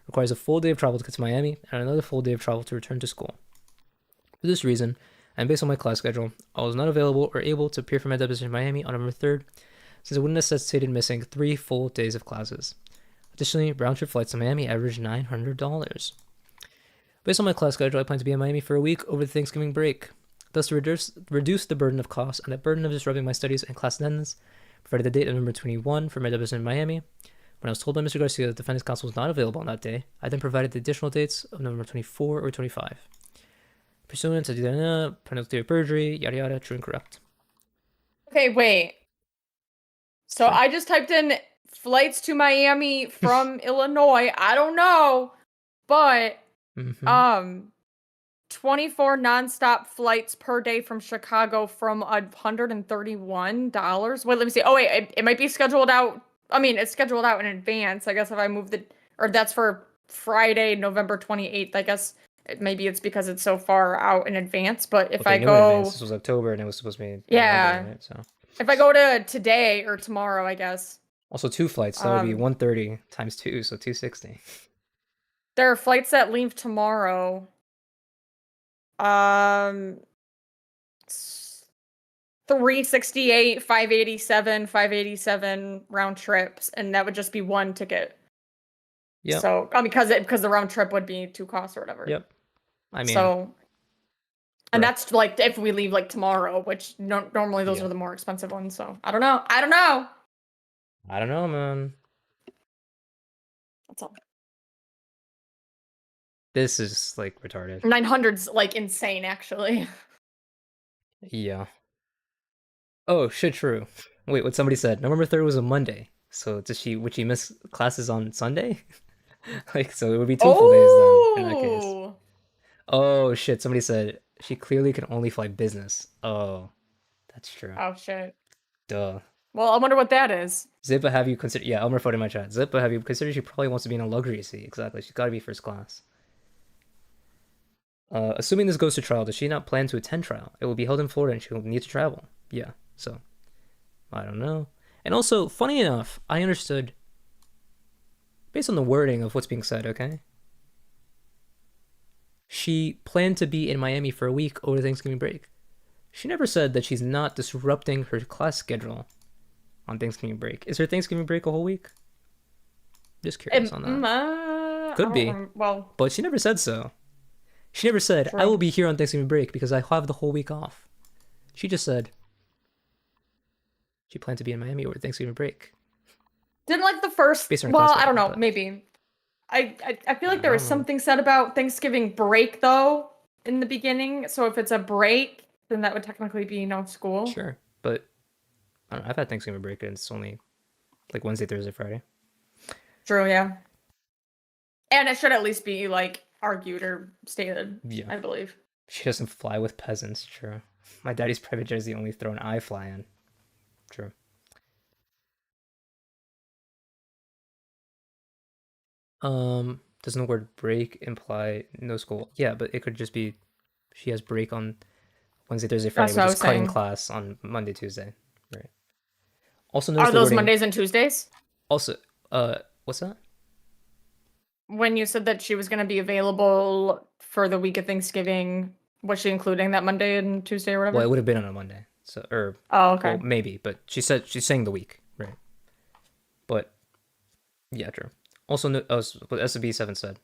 requires a full day of travel to get to Miami and another full day of travel to return to school. For this reason, and based on my class schedule, I was not available or able to appear for my deposition in Miami on November 3rd, since it would have necessitated missing 3 full days of classes. Additionally, round-trip flights to Miami averaged $900. Based on my class schedule, I plan to be in Miami for a week over the Thanksgiving break. Thus, to reduce the burden of costs and the burden of disrupting my studies and class attendance, provided the date of November 21 for my deposition in Miami. When I was told by Mr. Garcia that the defendant's counsel was not available on that day, I then provided the additional dates of November 24 or 25. Pursuant to penalty of perjury, yada yada, true and correct. Okay, wait. So I just typed in flights to Miami from Illinois. I don't know, but 24 nonstop flights per day from Chicago from $131. Wait, let me see. Oh wait, it might be scheduled out. I mean, it's scheduled out in advance. I guess if I move that's for Friday, November 28th. I guess maybe it's because it's so far out in advance. But if I go, this was October and it was supposed to be November, right? So if I go to today or tomorrow, I guess. Also 2 flights, so that would be 130 times 2, so 260. There are flights that leave tomorrow. 368, 587 round trips, and that would just be one ticket. Yeah. So because the round trip would be 2 costs or whatever. Yep. I mean. So. And that's like if we leave like tomorrow, which normally those are the more expensive ones. So I don't know. I don't know, man. That's all. This is like retarded. 900's like insane, actually. Yeah. Oh shit, true. Wait, what somebody said? November 3rd was a Monday. So would she miss classes on Sunday? Like, so it would be 2 full days then in that case. Oh shit, somebody said she clearly can only fly business. Oh, that's true. Oh shit. Duh. Well, I wonder what that is. Zippa, have you considered? Yeah, Elmer photo in my chat. Zippa, have you considered? She probably wants to be in a luxury seat. Exactly. She's got to be first class. Assuming this goes to trial, does she not plan to attend trial? It will be held in Florida and she will need to travel. Yeah, so I don't know. And also, funny enough, I understood based on the wording of what's being said, okay? She planned to be in Miami for a week over Thanksgiving break. She never said that she's not disrupting her class schedule on Thanksgiving break. Is her Thanksgiving break a whole week? Just curious on that. Could be. Well, but she never said so. She never said, I will be here on Thanksgiving break because I have the whole week off. She just said she planned to be in Miami over Thanksgiving break. Didn't like the first... Well, I don't know. Maybe. I feel like there was something said about Thanksgiving break, though, in the beginning. So if it's a break, then that would technically be no school. Sure. But I don't know, I've had Thanksgiving break and it's only like Wednesday, Thursday, Friday. True, yeah. And it should at least be like argued or stated, I believe. She doesn't fly with peasants, true. My daddy's private jet is the only throne I fly in. True. Doesn't the word break imply no school? Yeah, but it could just be she has break on Wednesday, Thursday, Friday, but just cutting class on Monday, Tuesday. Right. Also, are those Mondays and Tuesdays? Also, what's that? When you said that she was going to be available for the week of Thanksgiving, was she including that Monday and Tuesday or whatever? Well, it would have been on a Monday. So, or okay. Well, maybe, but she's saying the week, right? But yeah, true. Also, what SB7 said.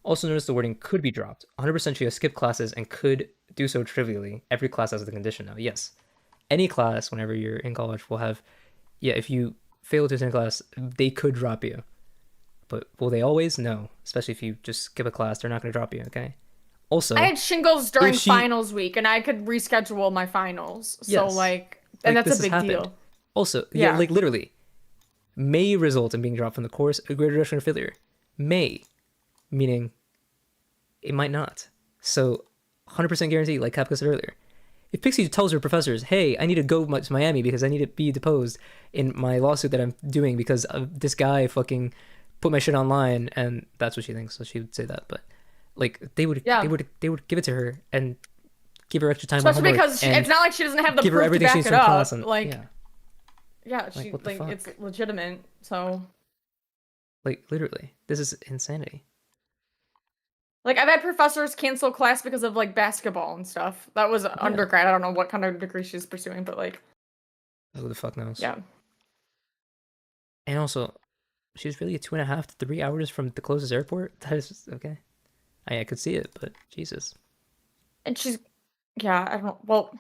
Also notice the wording could be dropped. 100% she has skipped classes and could do so trivially. Every class has the condition now. Yes. Any class, whenever you're in college, will have... Yeah, if you fail to attend class, they could drop you. But will they always? No. Especially if you just skip a class, they're not going to drop you, okay? Also, I had shingles during finals week, and I could reschedule my finals. So, and that's a big deal. Also, yeah, like literally, may result in being dropped from the course, a greater reduction of failure. May, meaning it might not. So, 100% guarantee, like Kapka said earlier. If Pxie tells her professors, hey, I need to go to Miami because I need to be deposed in my lawsuit that I'm doing because this guy fucking put my shit online, and that's what she thinks, so she would say that. But like they would give it to her and give her extra time. Especially because it's not like she doesn't have the proof to back it up. Like, yeah, she like it's legitimate. So, like literally, this is insanity. Like, I've had professors cancel class because of, like, basketball and stuff. That was undergrad. I don't know what kind of degree she's pursuing, but, like... Who the fuck knows? Yeah. And also, she was really 2.5 to 3 hours from the closest airport? That is just, okay. I could see it, but Jesus. And she's... Yeah, I don't... Well...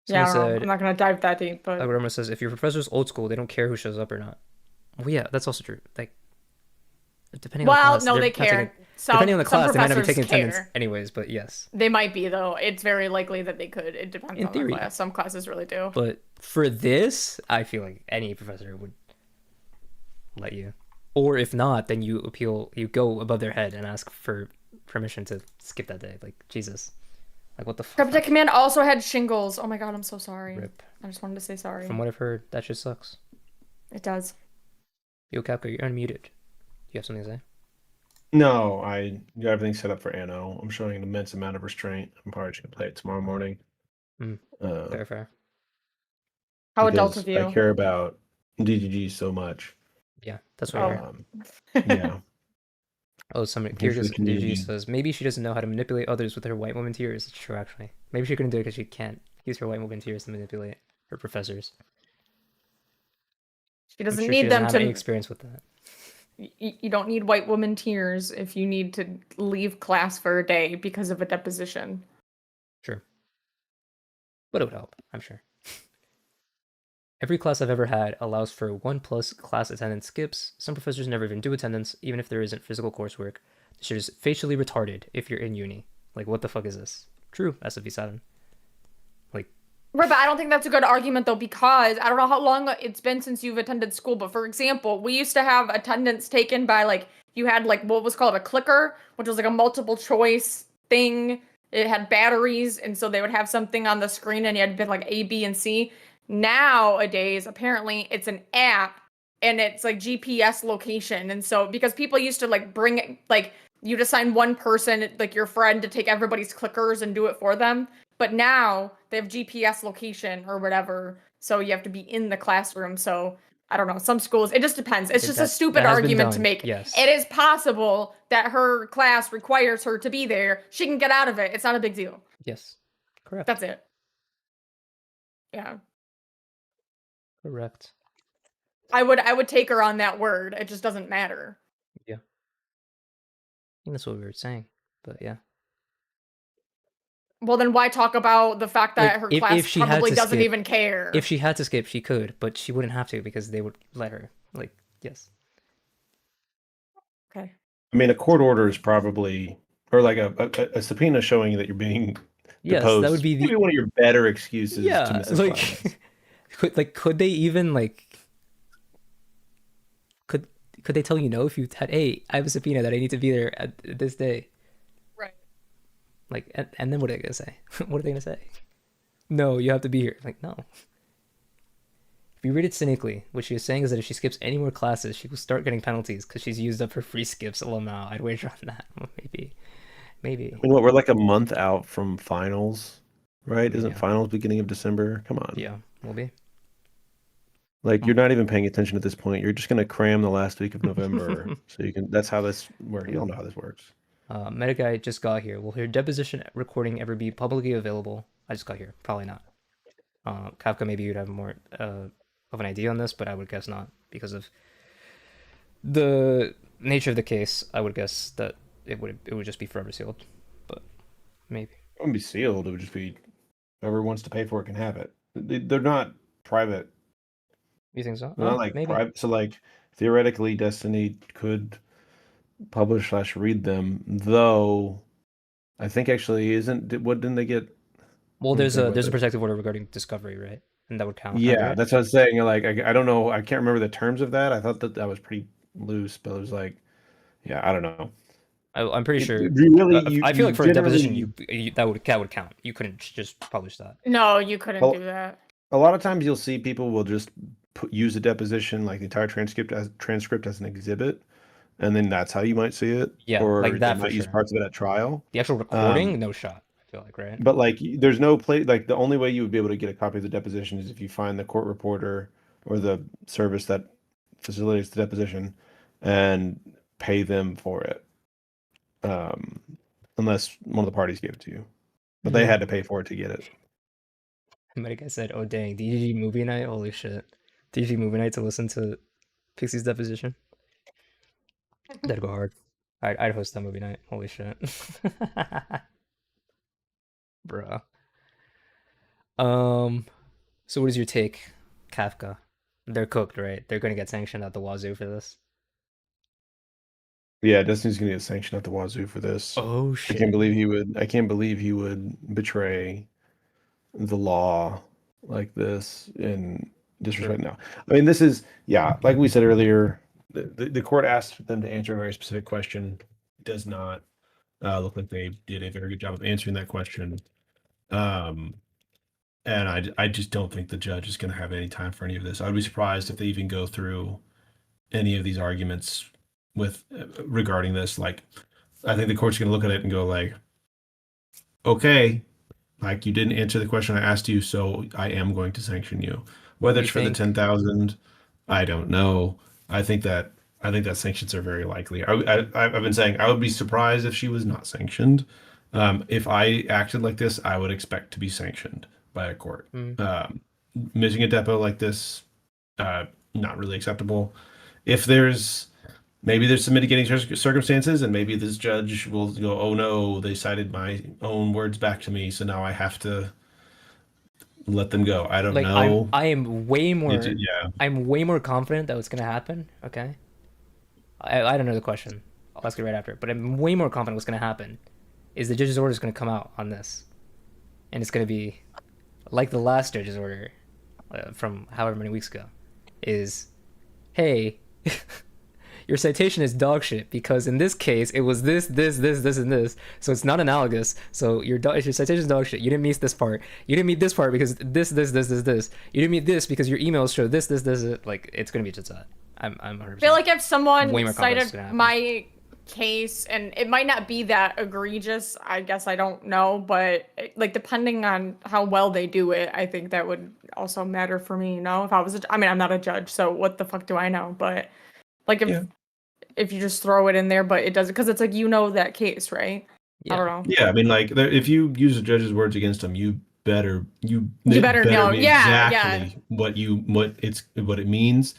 Someone yeah, said, I'm not going to dive that deep, but... Algorithma says, if your professor's old school, they don't care who shows up or not. Well, yeah, that's also true. Like, depending on the class... Well, no, they care. Depending on the class, they might not be taking attendance anyways, but yes. They might be, though. It's very likely that they could. It depends on the class. Some classes really do. But for this, I feel like any professor would let you. Or if not, then you appeal, you go above their head and ask for permission to skip that day. Like, Jesus. Like, what the fuck? Prep Command also had shingles. Oh my god, I'm so sorry. Rip. I just wanted to say sorry. From what I've heard, that shit sucks. It does. Yo, Kapka, you're unmuted. You have something to say? No, I got everything set up for Anno. I'm showing an immense amount of restraint. I'm probably just gonna play it tomorrow morning. Fair. How adult of you? I care about DGG so much. Yeah, that's what I hear. Yeah. Oh, somebody Kyrgyz DG says maybe she doesn't know how to manipulate others with her white woman tears. It's true, actually. Maybe she couldn't do it because she can't use her white woman tears to manipulate her professors. She doesn't need them to have any experience with that. You don't need white woman tears if you need to leave class for a day because of a deposition. Sure. But it would help, I'm sure. Every class I've ever had allows for 1+ class attendance skips. Some professors never even do attendance, even if there isn't physical coursework. This shit is facially retarded if you're in uni. Like, what the fuck is this? True, SFV7. Like... Right, but I don't think that's a good argument, though, because I don't know how long it's been since you've attended school, but for example, we used to have attendance taken by, like, you had, like, what was called a clicker, which was, like, a multiple choice thing. It had batteries, and so they would have something on the screen, and you had to pick, like, A, B, and C. Nowadays, apparently, it's an app, and it's, like, GPS location, and so, because people used to, like, bring, like, you'd assign one person, like, your friend, to take everybody's clickers and do it for them. But now they have GPS location or whatever, so you have to be in the classroom. So I don't know, some schools, it just depends. It's just a stupid argument to make. Yes. It is possible that her class requires her to be there. She can get out of it. It's not a big deal. Yes, correct. That's it. Yeah. Correct. I would take her on that word. It just doesn't matter. Yeah. I think that's what we were saying, but yeah. Well, then why talk about the fact that her class probably doesn't even care? If she had to skip, she could, but she wouldn't have to because they would let her. Like, yes. Okay. I mean, a court order is probably, or like a subpoena showing that you're being deposed. That would be maybe one of your better excuses to miss a class. Could they even, like, could they tell you no if you had, hey, I have a subpoena that I need to be there at this day? Like, and then what are they gonna say? What are they gonna say? No, you have to be here. Like, no. If you read it cynically, what she is saying is that if she skips any more classes, she will start getting penalties because she's used up her free skips. Lmao. I'd wager on that. Maybe. I mean, what, we're like a month out from finals, right? Isn't finals beginning of December? Come on. Yeah, we'll be. Like, you're not even paying attention at this point. You're just gonna cram the last week of November, so you can. That's how this works. You all know how this works. Meta guy just got here. Will her deposition recording ever be publicly available? I just got here. Probably not. Kafka, maybe you'd have more of an idea on this, but I would guess not because of the nature of the case. I would guess that it would just be forever sealed, but maybe it wouldn't be sealed. It would just be whoever wants to pay for it can have it. They're not private You think so? Not Oh, like maybe. private. So like theoretically, Destiny could publish / read them, though. I think actually what didn't they get? Well, there's a protective order regarding discovery, right? And that would count. Yeah, that's what I was saying. Like I don't know. I can't remember the terms of that. I thought that was pretty loose, but it was like, yeah, I don't know. I'm pretty sure. I feel like for a deposition, that would count. You couldn't just publish that. No, you couldn't do that. A lot of times you'll see people will just use a deposition, like the entire transcript as an exhibit, and then that's how you might see it. Yeah, or like that they might use parts of it at trial. The actual recording, no shot. I feel like, right? But like, there's no play. Like the only way you would be able to get a copy of the deposition is if you find the court reporter or the service that facilitates the deposition and pay them for it. Unless one of the parties gave it to you, but they had to pay for it to get it. Like I said, oh dang, DGG movie night, holy shit, DGG movie night to listen to Pxie's deposition. That'd go hard. I'd host that movie night. Holy shit, bruh. So what is your take, Kafka? They're cooked, right? They're gonna get sanctioned at the wazoo for this. Yeah, Destiny's gonna get sanctioned at the wazoo for this. Oh shit! I can't believe he would betray the law like this in disrespect. Now, I mean, this is like we said earlier. The court asked them to answer a very specific question. It does not look like they did a very good job of answering that question. And I just don't think the judge is going to have any time for any of this. I'd be surprised if they even go through any of these arguments with regarding this. Like, I think the court's going to look at it and go like, okay, like you didn't answer the question I asked you, so I am going to sanction you. Whether it's for the 10,000, I don't know. I think that sanctions are very likely. I've been saying I would be surprised if she was not sanctioned. If I acted like this, I would expect to be sanctioned by a court. Missing a depo like this, not really acceptable. If maybe there's some mitigating circumstances, and maybe this judge will go, oh no, they cited my own words back to me, so now I have to let them go. I don't know. I am way more. I'm way more confident that what's gonna happen. Okay. I don't know the question. I'll ask it right after. But I'm way more confident what's gonna happen is the judge's order is gonna come out on this, and it's gonna be like the last judge's order from however many weeks ago. Is, hey, your citation is dog shit because in this case it was this, and this, so it's not analogous. So your citation is dog shit. You didn't meet this part. You didn't meet this part because this. You didn't meet this because your emails show this. Like it's gonna be just that. I'm 100%. I feel like if someone cited my case, and it might not be that egregious, I guess, I don't know, but like depending on how well they do it, I think that would also matter for me. You know, if I was, I'm not a judge, so what the fuck do I know? But like if you just throw it in there, but it doesn't, because it's like, you know, that case, right? I don't know. Yeah, I mean, like if you use a judge's words against them, you better know. Exactly what it means.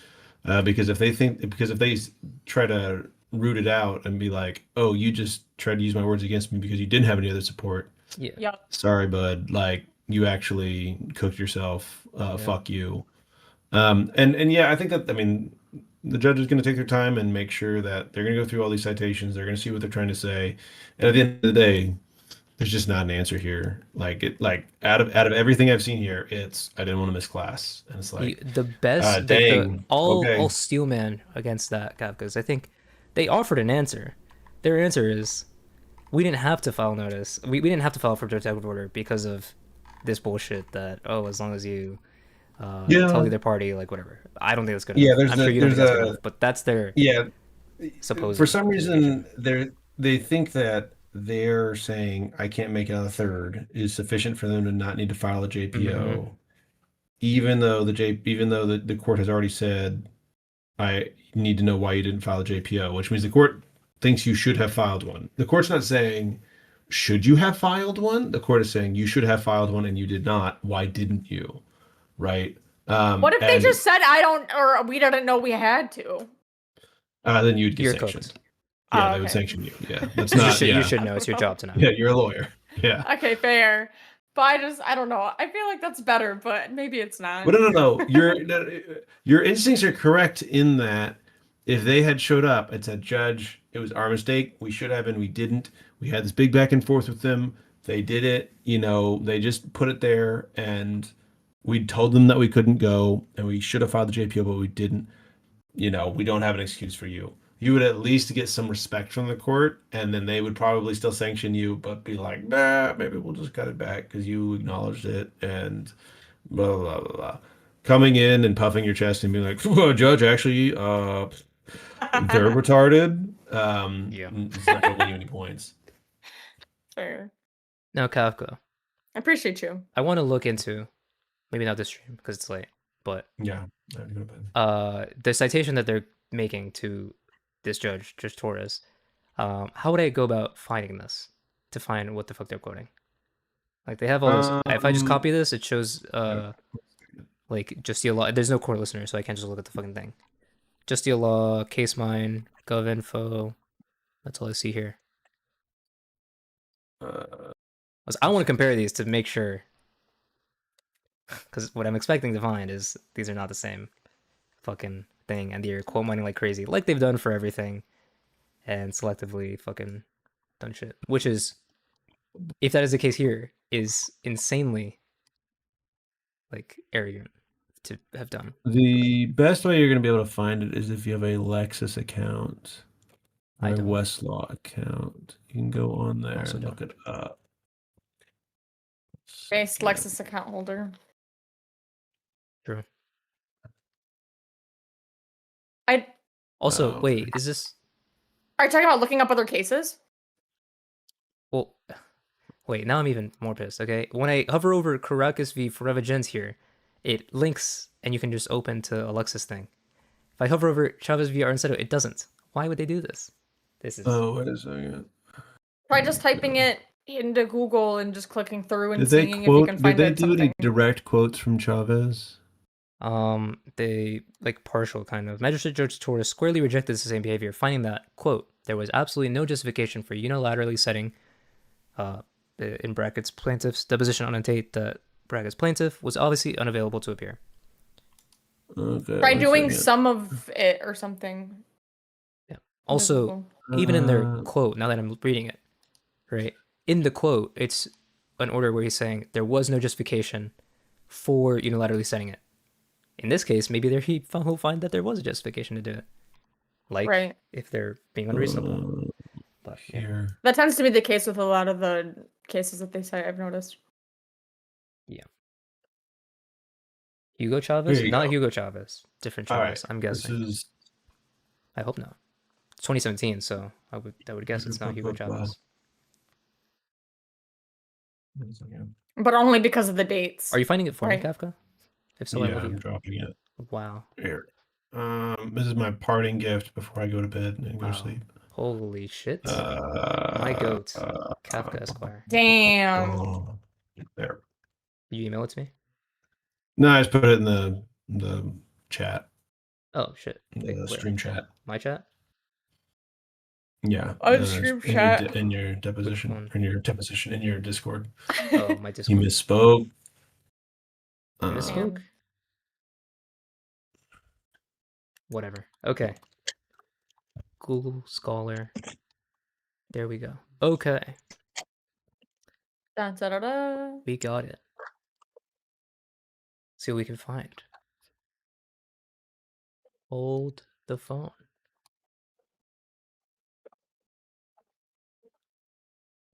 Because if they try to root it out and be like, oh, you just tried to use my words against me because you didn't have any other support. Yeah. Sorry, bud. Like you actually cooked yourself. Fuck you. And yeah, I think that, I mean, the judge is going to take their time and make sure that they're going to go through all these citations. They're going to see what they're trying to say. And at the end of the day, there's just not an answer here. Like out of everything I've seen here, it's I didn't want to miss class, and it's like the best. Dang. All steelman against that, because I think they offered an answer. Their answer is, we didn't have to file notice. We didn't have to file for protective order because of this bullshit that as long as you tell the other party, like whatever. I don't think that's good enough. Yeah, I'm sure you don't think that's good enough, but that's their supposed. For some reason, they think that they're saying I can't make it on the 3rd is sufficient for them to not need to file a JPO, even though the court has already said I need to know why you didn't file a JPO, which means the court thinks you should have filed one. The court's not saying should you have filed one. The court is saying you should have filed one and you did not. Why didn't you? Right? What if they just said we didn't know we had to? Then you'd get sanctioned. Cooked. Yeah, they would sanction you. Yeah, that's not. You should know. It's your job to know. Yeah, you're a lawyer. Yeah. Okay, fair. But I don't know. I feel like that's better, but maybe it's not. But no. Your instincts are correct in that if they had showed up and said, Judge, it was our mistake, we should have and we didn't. We had this big back and forth with them. They did it, they just put it there and we told them that we couldn't go and we should have filed the JPO, but we didn't. We don't have an excuse for you. You would at least get some respect from the court, and then they would probably still sanction you, but be like, nah, maybe we'll just cut it back because you acknowledged it, and blah, blah, blah, blah. Coming in and puffing your chest and being like, well, Judge, actually, they're retarded. It's not going to win you any points. Fair. Now, Kafka. I appreciate you. I want to look into, maybe not this stream because it's late, but yeah, the citation that they're making to this Judge Torres, how would I go about finding this to find what the fuck they're quoting? Like they have all this. If I just copy this, it shows like Justia Law. There's no core listener, so I can't just look at the fucking thing. Justia Law, Case Mine, Gov Info. That's all I see here. I want to compare these to make sure, because what I'm expecting to find is these are not the same fucking thing, and they're quote mining like crazy, like they've done for everything, and selectively fucking done shit. Which is, if that is the case here, is insanely like arrogant to have done. The best way you're going to be able to find it is if you have a Lexus account or a Westlaw account. You can go on there and look it up. Based Lexus account holder. True. Also, wait, is this... Are you talking about looking up other cases? Well, wait, now I'm even more pissed, okay? When I hover over Caracas v. Forever Gens here, it links and you can just open to Alexa's thing. If I hover over Chavez v. Arncedo, it doesn't. Why would they do this? This is... Oh, wait a second. Try just typing it into Google and just clicking through and seeing if you can find Did they do any direct quotes from Chavez? They, like, partial, kind of. Magistrate Judge Torres squarely rejected the same behavior, finding that, quote, there was absolutely no justification for unilaterally setting, in brackets, plaintiff's deposition on a date that, brackets, plaintiff was obviously unavailable to appear. Okay, try doing some of it or something. Yeah. Also, even in their quote, now that I'm reading it, right, in the quote, it's an order where he's saying there was no justification for unilaterally setting it. In this case, maybe he'll find that there was a justification to do it. Like, if they're being unreasonable. But, here. That tends to be the case with a lot of the cases that they cite, I've noticed. Yeah. Hugo Chavez? Not go. Hugo Chavez. Different Chavez, I'm guessing. I hope not. It's 2017, so I would guess it's not Hugo Chavez. But only because of the dates. Are you finding it for me, Kafka? If so, yeah, I'm dropping it. Wow. Here. This is my parting gift before I go to bed and go to sleep. Holy shit. My goat. Kafka Esquire. Damn. There. You email it to me? No, I just put it in the chat. Oh, shit. The stream chat. My chat? Yeah. Stream chat. In your deposition. In your Discord. Oh, my Discord. You misspoke. Misspoke? Whatever. Okay. Google Scholar. There we go. Okay. Da, da, da, da. We got it. See what we can find. Hold the phone.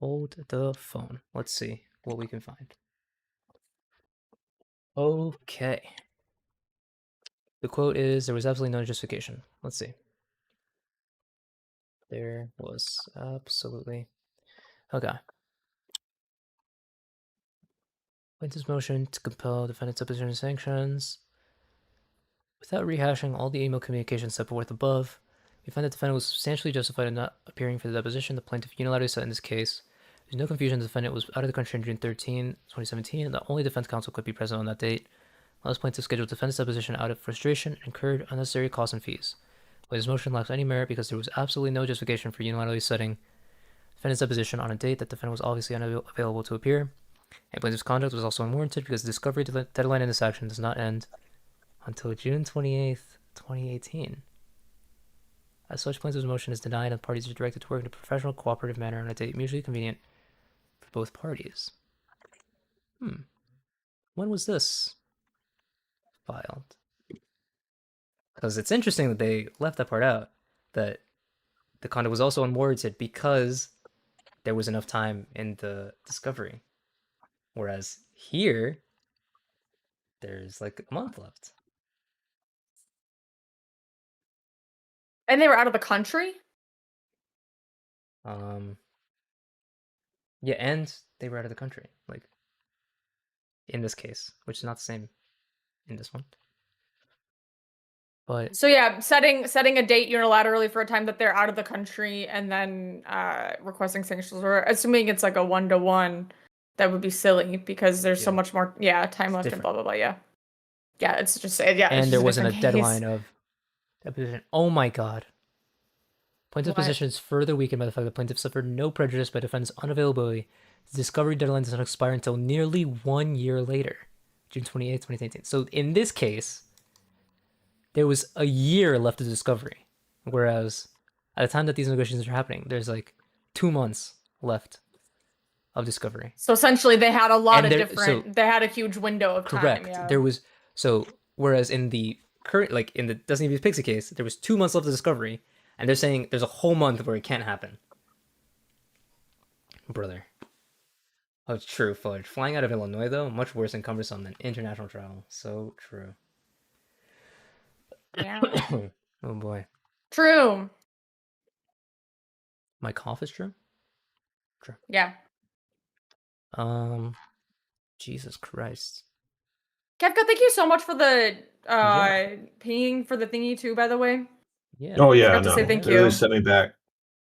Hold the phone. Let's see what we can find. Okay. The quote is, there was absolutely no justification. Let's see. There was absolutely... Okay. Plaintiff's motion to compel defendant's deposition sanctions. Without rehashing all the email communications set forth above, we find that the defendant was substantially justified in not appearing for the deposition. The plaintiff unilaterally said in this case, there's no confusion, the defendant was out of the country on June 13, 2017, and the only defense counsel could be present on that date. Last plaintiff scheduled defendant's deposition out of frustration and incurred unnecessary costs and fees. His motion lacks any merit because there was absolutely no justification for unilaterally setting defendant's deposition on a date that the defendant was obviously unavailable to appear. And plaintiff's conduct was also unwarranted because the discovery deadline in this action does not end until June 28th, 2018. As such, plaintiff's motion is denied and parties are directed to work in a professional, cooperative manner on a date mutually convenient for both parties. When was this filed? Because it's interesting that they left that part out, that the conduct was also unwarranted because there was enough time in the discovery. Whereas here, there's like a month left. And they were out of the country? Yeah, and they were out of the country, like, in this case, which is not the same in this one. But So yeah, setting a date unilaterally for a time that they're out of the country and then requesting sanctions, or assuming it's like a 1-to-1, that would be silly because there's so much more time left and blah blah blah. Yeah, it's just and there wasn't a deadline of deposition. Oh my god. Plaintiff's position is further weakened by the fact that plaintiff suffered no prejudice by defendant's unavailability. The discovery deadline does not expire until nearly 1 year later, June 28, 2018. So in this case, there was a year left of discovery, whereas at the time that these negotiations are happening, there's like 2 months left of discovery. So essentially, they had a lot of different. They had a huge window of time. Correct. Yeah. There was whereas in the current, like in the Doesn't Even Pixie case, there was 2 months left of discovery, and they're saying there's a whole month where it can't happen. Brother. Oh, it's true, Fudge. Flying out of Illinois, though, much worse and cumbersome than international travel. So true. Yeah. Oh boy. True. My cough is true? True. Yeah. Jesus Christ. Kefka, thank you so much for the pinging for the thingy too, by the way. Yeah. Oh yeah, I forgot to say thank you. Really sent me back.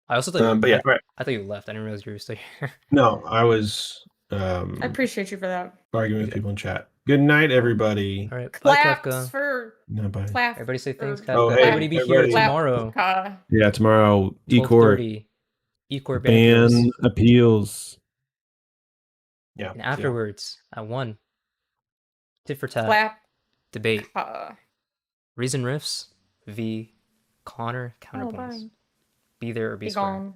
I also thought but yeah, right. I thought you left. I didn't realize you were still here. No, I was I appreciate you for that. arguing with people in chat. Good night, everybody. All right. Claps bye, Kefka. for No, bye. clap. Everybody say thanks, Kefka. Oh, hey, everybody be here everybody. tomorrow. Yeah, tomorrow. E-court. 12:30. E-court Ban appeals. Yeah. And afterwards, at 1, tit for tat. Clap. Debate. Reason riffs v. Connor counterpoints. Be there or be square. Gone.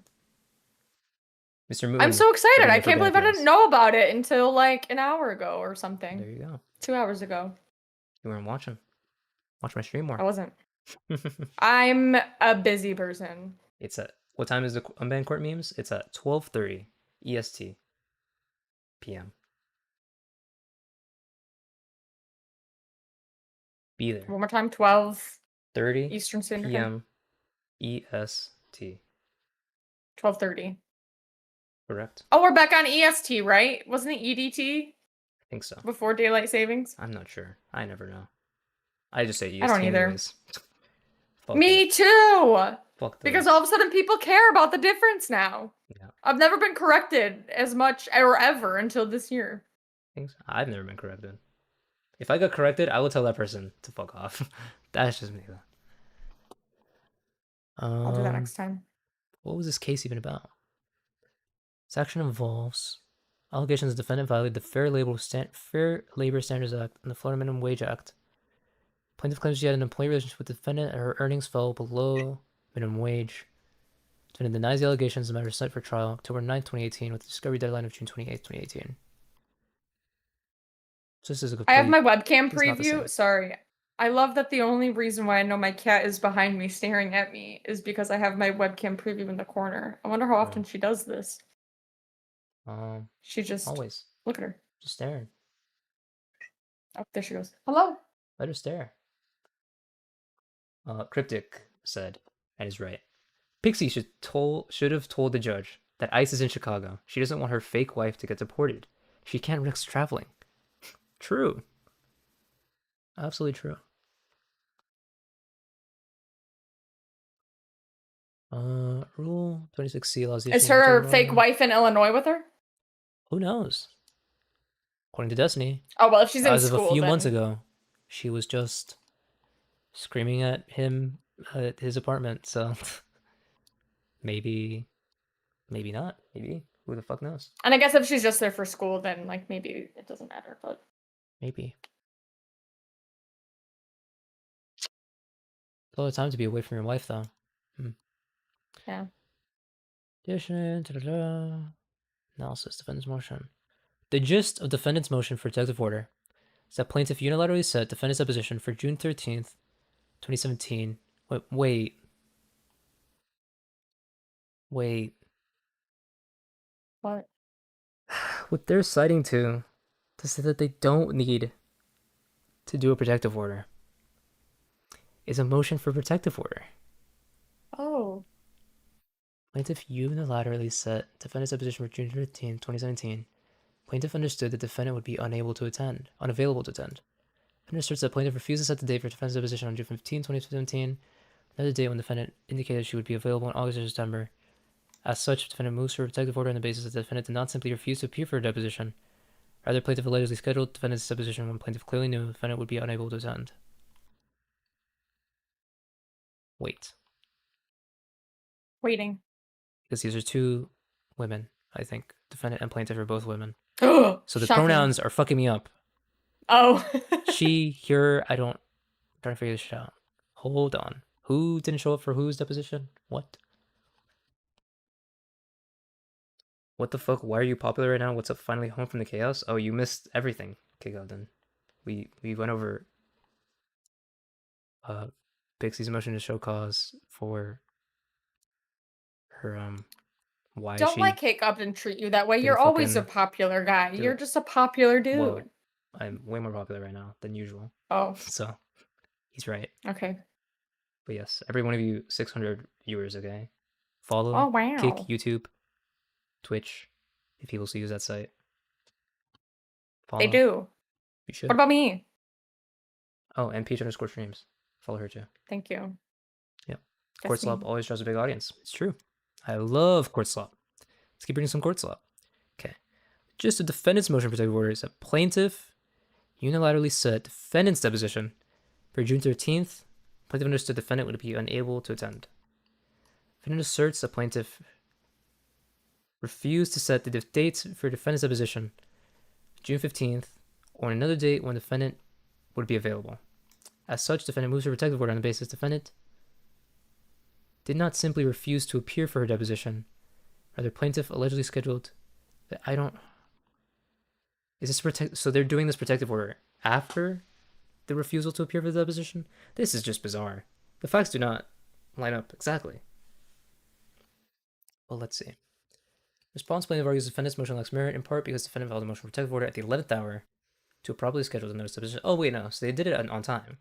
Mr. Moon. I'm so excited. I can't believe I appeals. didn't know about it until like an hour ago or something. There you go. 2 hours ago. You weren't watching. Watch my stream more. I wasn't. I'm a busy person. It's at what time is the unbanned court memes? It's at 12:30 EST PM. Be there. One more time, 12:30 Eastern Standard Time. PM EST. 12:30. Correct. Oh, we're back on EST, right? Wasn't it EDT I think so. before daylight savings? I'm not sure. I never know. I just say EST I don't either. anyways. Fuck Me it. too. Fuck Because those. all of a sudden people care about the difference now. Yeah. I've never been corrected as much or ever until this year. Things I've never been corrected. If I got corrected, I will tell that person to fuck off. That's just me though. I'll do that next time. What was this case even about? This action involves allegations the defendant violated the Fair Labor Standards Act and the Florida Minimum Wage Act. Plaintiff claims she had an employee relationship with the defendant and her earnings fell below minimum wage. Defendant denies the allegations. The matter is set for trial October 9, 2018 with the discovery deadline of June 28, 2018. So this is a I have my webcam it's not the same. preview. Sorry. I love that the only reason why I know my cat is behind me staring at me is because I have my webcam preview in the corner. I wonder how often she does this. She just always look at her. just staring. Oh, there she goes. Hello. Let her stare. Cryptic said, and is right. Pixie should have told the judge that ICE is in Chicago. She doesn't want her fake wife to get deported. She can't risk traveling. True. Absolutely true. Rule 26C allows the Is her fake wife in Illinois with her? Who knows? According to Destiny. Oh, well, if she's in as school, of a few then... months ago, she was just screaming at him at his apartment. So maybe not. Maybe who the fuck knows? And I guess if she's just there for school, then like maybe it doesn't matter. But maybe. It's all the time to be away from your wife, though. Yeah. Addition. Analysis. Defendant's motion. The gist of defendant's motion for protective order is that plaintiff unilaterally set defendant's deposition for June 13th, 2017. Wait. What? What they're citing to say that they don't need to do a protective order is a motion for protective order. Oh. Plaintiff unilaterally set defendant's deposition for June 13th, 2017. Plaintiff understood the defendant would be unavailable to attend. Defendant asserts that plaintiff refused to set the date for defendant's deposition on June 15, 2017, another date when defendant indicated she would be available in August or September. As such, defendant moves for a protective order on the basis that the defendant did not simply refuse to appear for a deposition. Rather, plaintiff allegedly scheduled defendant's deposition when plaintiff clearly knew the defendant would be unable to attend. Waiting. Because these are two women, I think. Defendant and plaintiff are both women. So the Shocking. pronouns are fucking me up. Oh. She, her, I'm trying to figure this shit out. Hold on. Who didn't show up for whose deposition? What? What the fuck? Why are you popular right now? What's up? Finally home from the chaos? Oh, you missed everything. Okay, go then. We went over Pixie's motion to show cause for her why Don't she let Kate Upton treat you that way. You're always a popular guy. You're just a popular dude. Well, I'm way more popular right now than usual. Oh. So he's right. Okay. But yes, every one of you 600 viewers, okay? Follow, Oh, wow. Kick, YouTube, Twitch, if people still use that site. Follow. They do. You should. What about me? Oh, and Peach_streams. Follow her too. Thank you. Yep. Guess Court Slop me. always draws a big audience. It's true. I love Court Slop. Let's keep bringing some Court Slop. Okay. Just a defendant's motion for protective order is that plaintiff unilaterally set defendant's deposition for June 13th. Plaintiff understood defendant would be unable to attend. Defendant asserts that plaintiff refused to set the dates for defendant's deposition, June 15th, or another date when defendant would be available. As such, defendant moves for protective order on the basis defendant did not simply refuse to appear for her deposition. Rather, plaintiff allegedly scheduled that so they're doing this protective order after the refusal to appear for the deposition? This is just bizarre. The facts do not line up exactly. Well, let's see. Response plaintiff argues defendant's motion lacks merit in part because defendant filed a motion for protective order at the 11th hour to a properly scheduled notice deposition. Oh, wait, no. So they did it on time.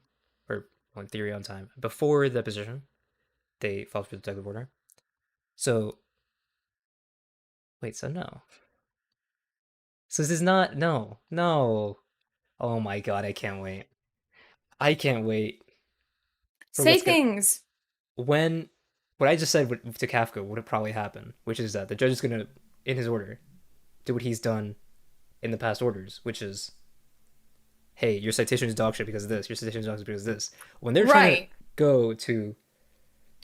Or, in theory, on time. Before the deposition, they filed for the protective order. So, wait, so no. So this is not, no. Oh my god, I can't wait. I can't wait. Say things. What I just said to Kafka would probably happen, which is that the judge is going to, in his order, do what he's done in the past orders, which is, hey, your citation is dog shit because of this, your citation is dog shit because of this. When they're trying to go to,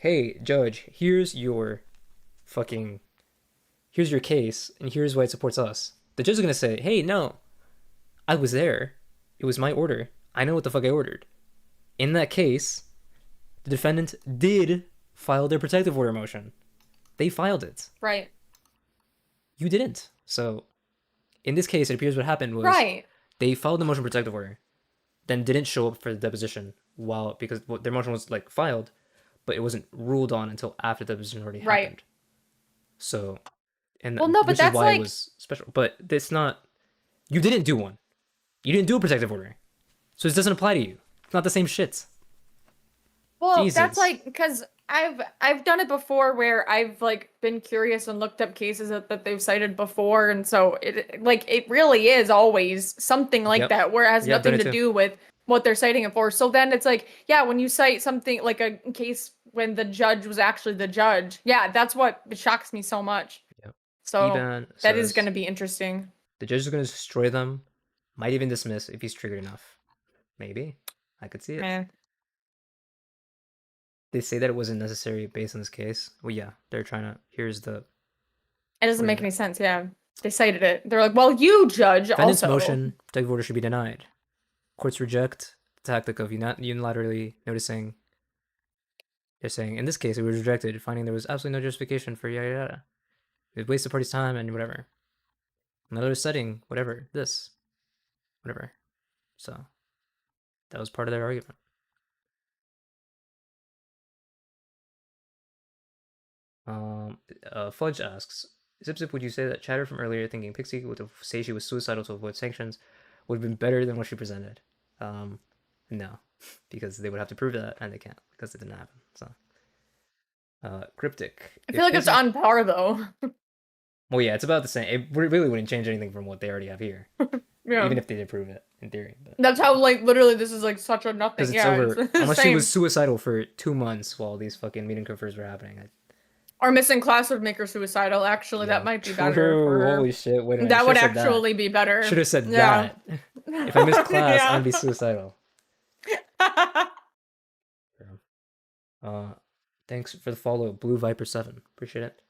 hey, judge, here's your case, and here's why it supports us. The judge is going to say, hey, no, I was there. It was my order. I know what the fuck I ordered. In that case, the defendant did file their protective order motion. They filed it. Right. You didn't. So, in this case, it appears what happened was they filed the motion for protective order, then didn't show up for the deposition because their motion was filed, but it wasn't ruled on until after the deposition already happened. So, which is why it was special. But it's not. You didn't do one. You didn't do a protective order, so this doesn't apply to you. It's not the same shit. Well, Jesus. That's because I've done it before where I've been curious and looked up cases that they've cited before, and so it really is always something like that where it has nothing to do with what they're citing it for. So then it's when you cite something like a case when the judge was actually the judge, that's what shocks me so much. Yep. So that is going to be interesting. The judge is going to destroy them, might even dismiss if he's triggered enough. Maybe. I could see it. They say that it wasn't necessary based on this case. Well, yeah, they're trying to. Here's the It doesn't make any sense, yeah. They cited it. They're like, well, you judge Defendant's also. motion, protective order should be denied. Courts reject the tactic of unilaterally noticing. They're saying, in this case, it was rejected, finding there was absolutely no justification for yada yada. It wasted the party's time and whatever. Another setting, whatever, this. Whatever. So, that was part of their argument. Fudge asks, Zip Zip, would you say that chatter from earlier thinking Pxie would say she was suicidal to avoid sanctions would have been better than what she presented? No, because they would have to prove that, and they can't, because it didn't happen, so. Cryptic. I feel like it's on par, though. Well, yeah, it's about the same. It really wouldn't change anything from what they already have here. Yeah. Even if they did prove it, in theory. But. That's how, like, literally this is, like, such a nothing. Because it's yeah, over. it's Unless same. she was suicidal for 2 months while these fucking meeting confers were happening. Our missing class would make her suicidal. Actually, that might be better. For her. Holy shit! Wait a minute. That would actually be better. Should have said that. If I missed class, I'd be suicidal. Thanks for the follow, Blue Viper 7. Appreciate it.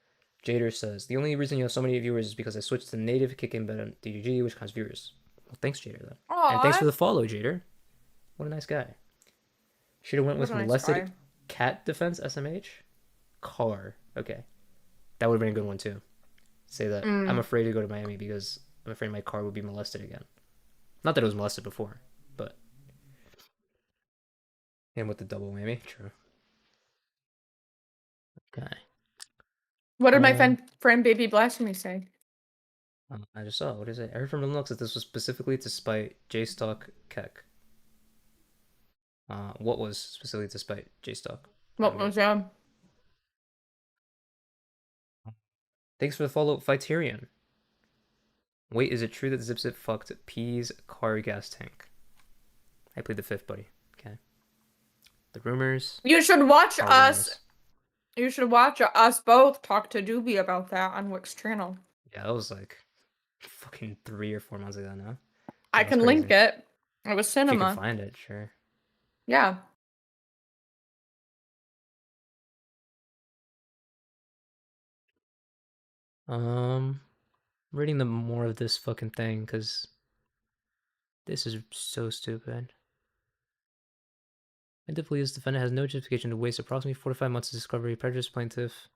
Jader says the only reason you have so many viewers is because I switched to native kick in bed on DGG, which counts viewers. Well, thanks, Jader. Then. And thanks for the follow, Jader. What a nice guy. Should have went with molested cat defense SMH. Car. Okay. That would have been a good one too. Say that I'm afraid to go to Miami because I'm afraid my car would be molested again. Not that it was molested before, but. And with the double whammy. True. Okay. What did my friend Baby Blasphemy say? I just saw. What is it? I heard from Linux that this was specifically to spite JStock Keck. What was specifically to spite JStock? What was that? Thanks for the follow, Fightarian. Wait, is it true that Zip Zip fucked P's car gas tank? I played the fifth, buddy. Okay. The rumors. You should watch us. Rumors. You should watch us both talk to Doobie about that on Wick's channel. Yeah, that was like fucking 3 or 4 months ago now. I can link it. It was cinema. If you can find it, sure. Yeah. Reading the more of this fucking thing because this is so stupid. Plaintiff this defendant has no justification to waste approximately 4 to 5 months to discovery. Prejudice plaintiff.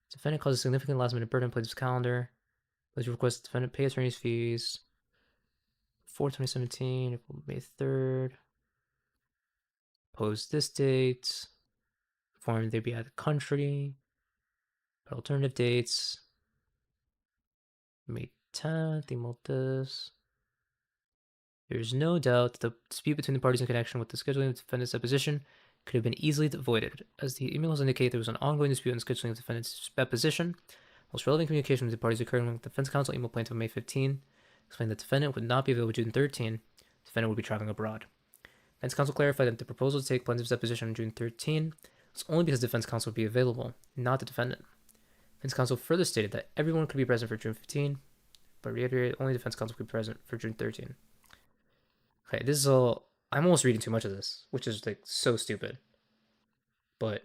Defendant causes significant last-minute burden on plaintiff's calendar. Please request defendant pay attorney's fees. 4/2017, May 3rd. Post this date. Inform they be out of the country. Put alternative dates. May 10th, email this. There's no doubt that the dispute between the parties in connection with the scheduling of the defendant's deposition could have been easily avoided, as the emails indicate there was an ongoing dispute on the scheduling of the defendant's deposition. Most relevant communication with the parties occurred when the defense counsel emailed plaintiff on May 15, explained that the defendant would not be available June 13. The defendant would be traveling abroad. Defense counsel clarified that the proposal to take plaintiff's deposition on June 13 was only because defense counsel would be available, not the defendant. Defense counsel further stated that everyone could be present for June 15, but reiterated only defense counsel could be present for June 13. Okay, this is all. I'm almost reading too much of this, which is like so stupid. But,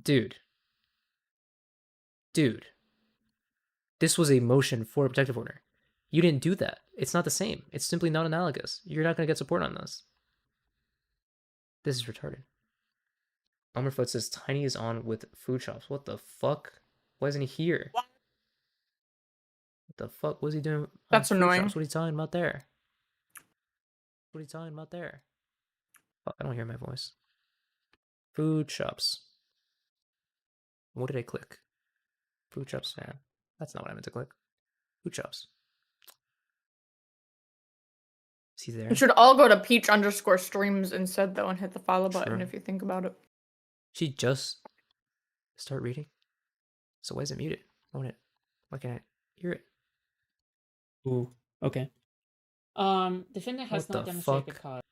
dude, this was a motion for a protective order. You didn't do that. It's not the same. It's simply not analogous. You're not going to get support on this. This is retarded. Elmerfoot says Tiny is on with food shops. What the fuck? Why isn't he here? What the fuck was he doing? That's annoying. Shops? What are you talking about there? What are you talking about there? Fuck, I don't hear my voice. Food shops. What did I click? Food shops fan. That's not what I meant to click. Food shops. Is he there? You should all go to Peach_streams instead though and hit the follow button if you think about it. She just start reading? So why is it muted? Why can't I hear it? Ooh, okay. Defendant has not demonstrated cause.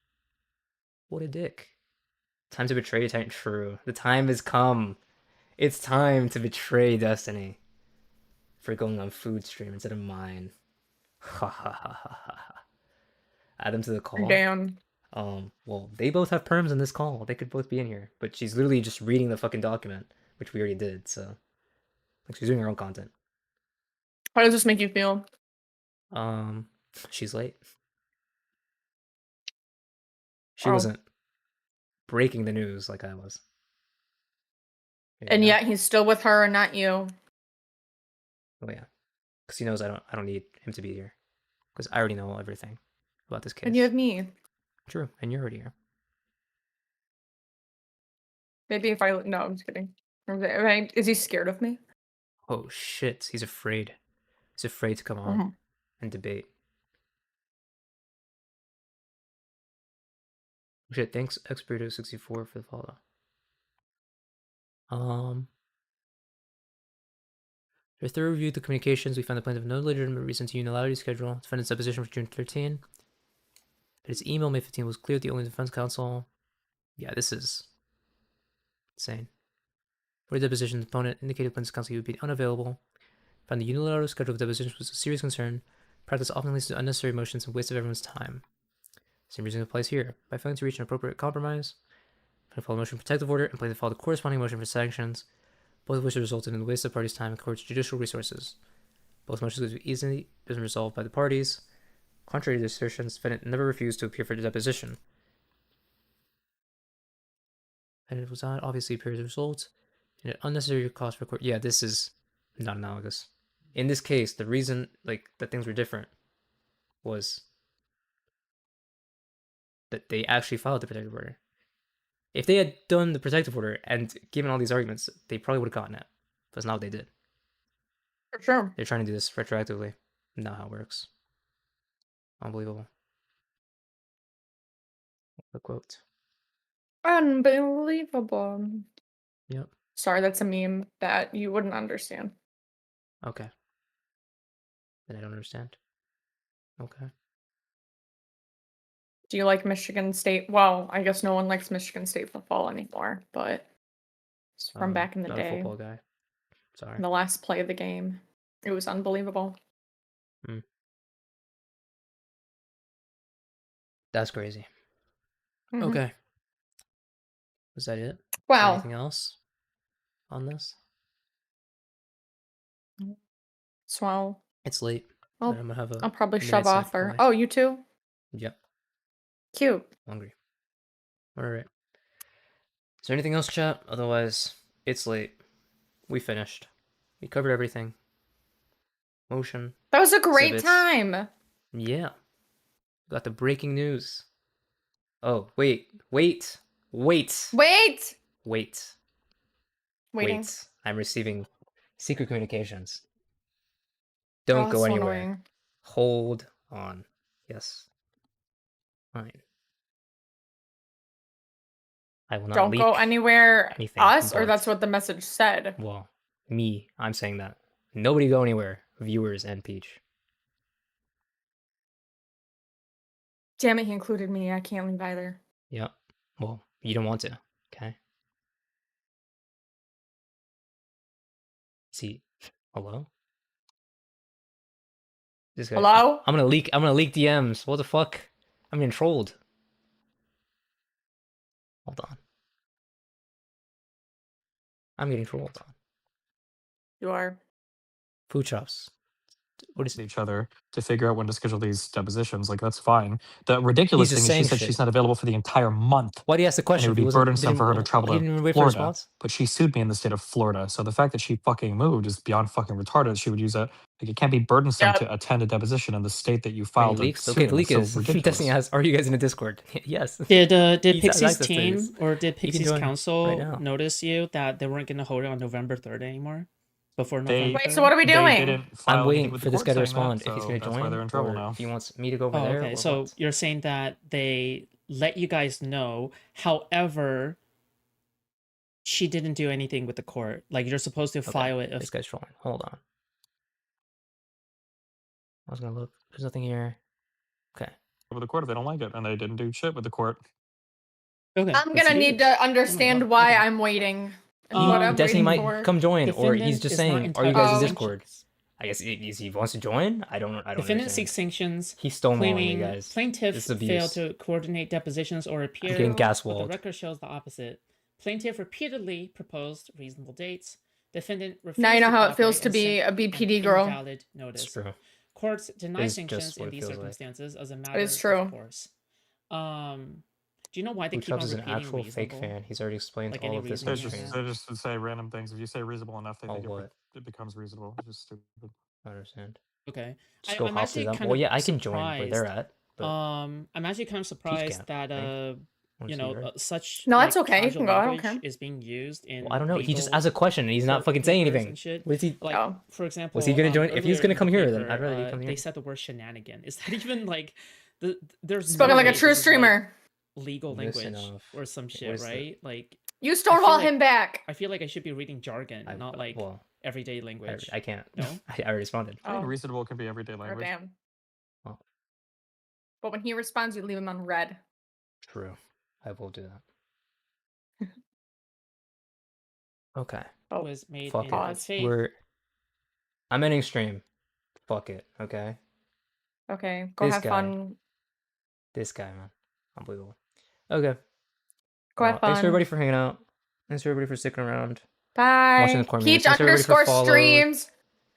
What a dick. Time to betray Titan. True. The time has come. It's time to betray Destiny. For going on food stream instead of mine. Ha ha ha ha ha. Add them to the call. Damn. Well, they both have perms in this call. They could both be in here. But she's literally just reading the fucking document, which we already did, so. Like, she's doing her own content. How does this make you feel? She's late. She wasn't breaking the news like I was. And yet he's still with her and not you. Oh yeah, because he knows I don't need him to be here, because I already know everything about this case. And you have me. True, and you're already here. Maybe if I no, I'm just kidding. Is he scared of me? Oh shit, he's afraid. He's afraid to come on and debate. Shit, thanks Xperito64 for the follow. After a thorough review of the communications, we found the plaintiff no legitimate reason to unilaterally schedule defendant's deposition for June 13. But his email May 15 was clear that the only defense counsel. Yeah, this is insane. For the deposition, the opponent indicated plaintiff's counsel he would be unavailable. Found the unilateral schedule of depositions was a serious concern. Practice often leads to unnecessary motions and waste of everyone's time. Same reason applies here. By failing to reach an appropriate compromise, plaintiff filed a motion for protective order and plaintiff filed a corresponding motion for sanctions, both of which resulted in the waste of parties' time and court's judicial resources. Both motions could be easily been resolved by the parties. Contrary to the assertions, the defendant never refused to appear for the deposition. And it was not obviously appear as a result. And an unnecessary cost for court. Yeah, this is not analogous. In this case, the reason that things were different was that they actually filed the protective order. If they had done the protective order and given all these arguments, they probably would have gotten it. That's not what they did. For sure. They're trying to do this retroactively. Not how it works. Unbelievable. The quote. Unbelievable. Yep. Sorry, that's a meme that you wouldn't understand. Okay. Then I don't understand. Okay. Do you like Michigan State? Well, I guess no one likes Michigan State football anymore, but it's from back in the not day. A football guy. Sorry. The last play of the game. It was unbelievable. That's crazy. Okay. Was that it? Wow. Anything else on this? So it's late. Well, I'm gonna have I'll probably shove off her. Oh, you too? Yep. Cute. Hungry. Alright. Is there anything else, chat? Otherwise, it's late. We finished. We covered everything. Motion. That was a great exhibits. time. Yeah. We got the breaking news. Oh, wait. Wait. Waiting. I'm receiving secret communications. Don't go so anywhere. annoying. Hold on. Yes. Fine. I will not Don't leak go anywhere. anything, Us, or but- that's what the message said. Well, me. I'm saying that. Nobody go anywhere. Viewers and Peach. Damn it, he included me. I can't leave either. Yep. Well, you don't want to. Okay. See. Hello? This guy. Hello? I'm gonna leak DMs. What the fuck? I'm getting trolled. Hold on. I'm getting trolled on. You are. Food shops. What is each other to figure out when to schedule these depositions. Like, that's fine. The ridiculous He's thing just is she saying said shit. she's not available for the entire month. Why do you ask the question? And it He would be wasn't- burdensome for her to didn't- travel he didn't to wait for a Florida. response? But she sued me in the state of Florida. So the fact that she fucking moved is beyond fucking retarded. She would use that. Like, it can't be burdensome to attend a deposition in the state that you filed a leaks. suit Okay, in. the leak It's so is. ridiculous. Destiny asks, "Are you guys in a Discord?" Yes. Did He has Pxie's access to team this. or did You can Pxie's join council right now. notice you that they weren't going to hold it on November 3rd anymore? Before November. Wait, so what are we doing? I'm anything waiting with for the this guy to court saying that, respond. If he's so going to that's join, why they're in trouble or now. if he wants me to go over Oh, there. okay. or So what? you're saying that they let you guys know. However, she didn't do anything with the court. Like, you're supposed to file it. This guy's trolling. Hold on. I was gonna look. There's nothing here. Okay. With the court if they don't like it, and they didn't do shit with the court. Okay. I'm gonna need to understand why I'm waiting. And what I'm Destiny waiting might for. come join, or he's Defendant just is not saying, "Are you entitled guys in to Discord?" I guess he wants to join. I don't. Defendant understand. seeks sanctions. He's stonewalling claiming you guys. plaintiff This is failed abuse. to coordinate depositions or appear. getting but the gaswalled. record shows the opposite. Plaintiff repeatedly proposed reasonable dates, Defendant refused Now you know to how it feels cooperate to and be a sent an BPD girl. invalid notice. It's true. Courts deny It's sanctions just in what it these feels like. circumstances as a matter It's true. of course. Do you know why they keep Chubbs on is an repeating actual fake reasonable? fan. He's already explained Like all any of this in reasoning the in stream. They just would say random things. If you say reasonable enough, they Oh, think what? it becomes reasonable. It's just stupid. I understand. Okay. Just go I'm hostile actually them. kind Well, of yeah, I can surprised. join where they're at. But I'm actually kind of surprised can't, that Wanna you see know yours? such No, that's like, okay. You casual can go. I don't language care. is being used in Well, I don't know. He just legal asked a question and he's not court fucking saying papers anything. and shit. What is he? Like, for example, Was he gonna join? If he was earlier gonna in come the here, paper, then I'd rather he come here. They said the word shenanigan. Is that even like there's Spoken no like a way true this is, like, streamer. legal Listen language off. or some shit, Where's the- right? Like You I feel Stonewall like- him back. I feel like I should be reading jargon, not like well, everyday language. I can't. No? I already responded. I mean, Oh. reasonable can be everyday Or language. damn. Well, But when he responds, you leave him on red. true. I will do that. Okay. Oh, was made Fuck in it. good faith. I'm ending stream. Fuck it. Okay. Okay, go This have guy. fun. This guy, man. Unbelievable. Okay. Go have Thanks fun. everybody for hanging out. Thanks everybody for sticking around. Bye. Watching the core Peach Thanks everybody for _ follow. streams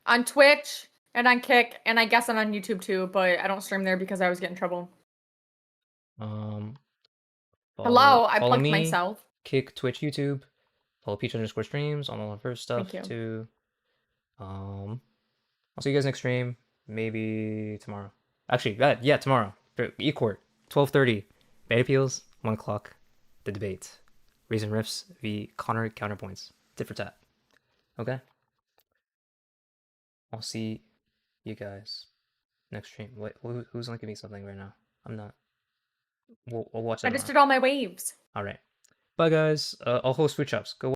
on Twitch and on Kick, and I guess I'm on YouTube too, but I don't stream there because I always get in trouble. Hello, I follow plugged me, myself. Kick, Twitch, YouTube. Follow Peach _ streams on all of her stuff Thank you. too. I'll see you guys next stream. Maybe tomorrow. Actually, yeah, tomorrow. E-Court, 12:30. Beta appeals, 1 o'clock. The debate. Reason Riffs v Connor Counterpoints. Tit for tat. Okay? I'll see you guys next stream. Wait, who's linking me something right now? I'm not. We'll watch that I just tomorrow. did all my waves. All right. Bye, guys. I'll host Switch Ups. Go.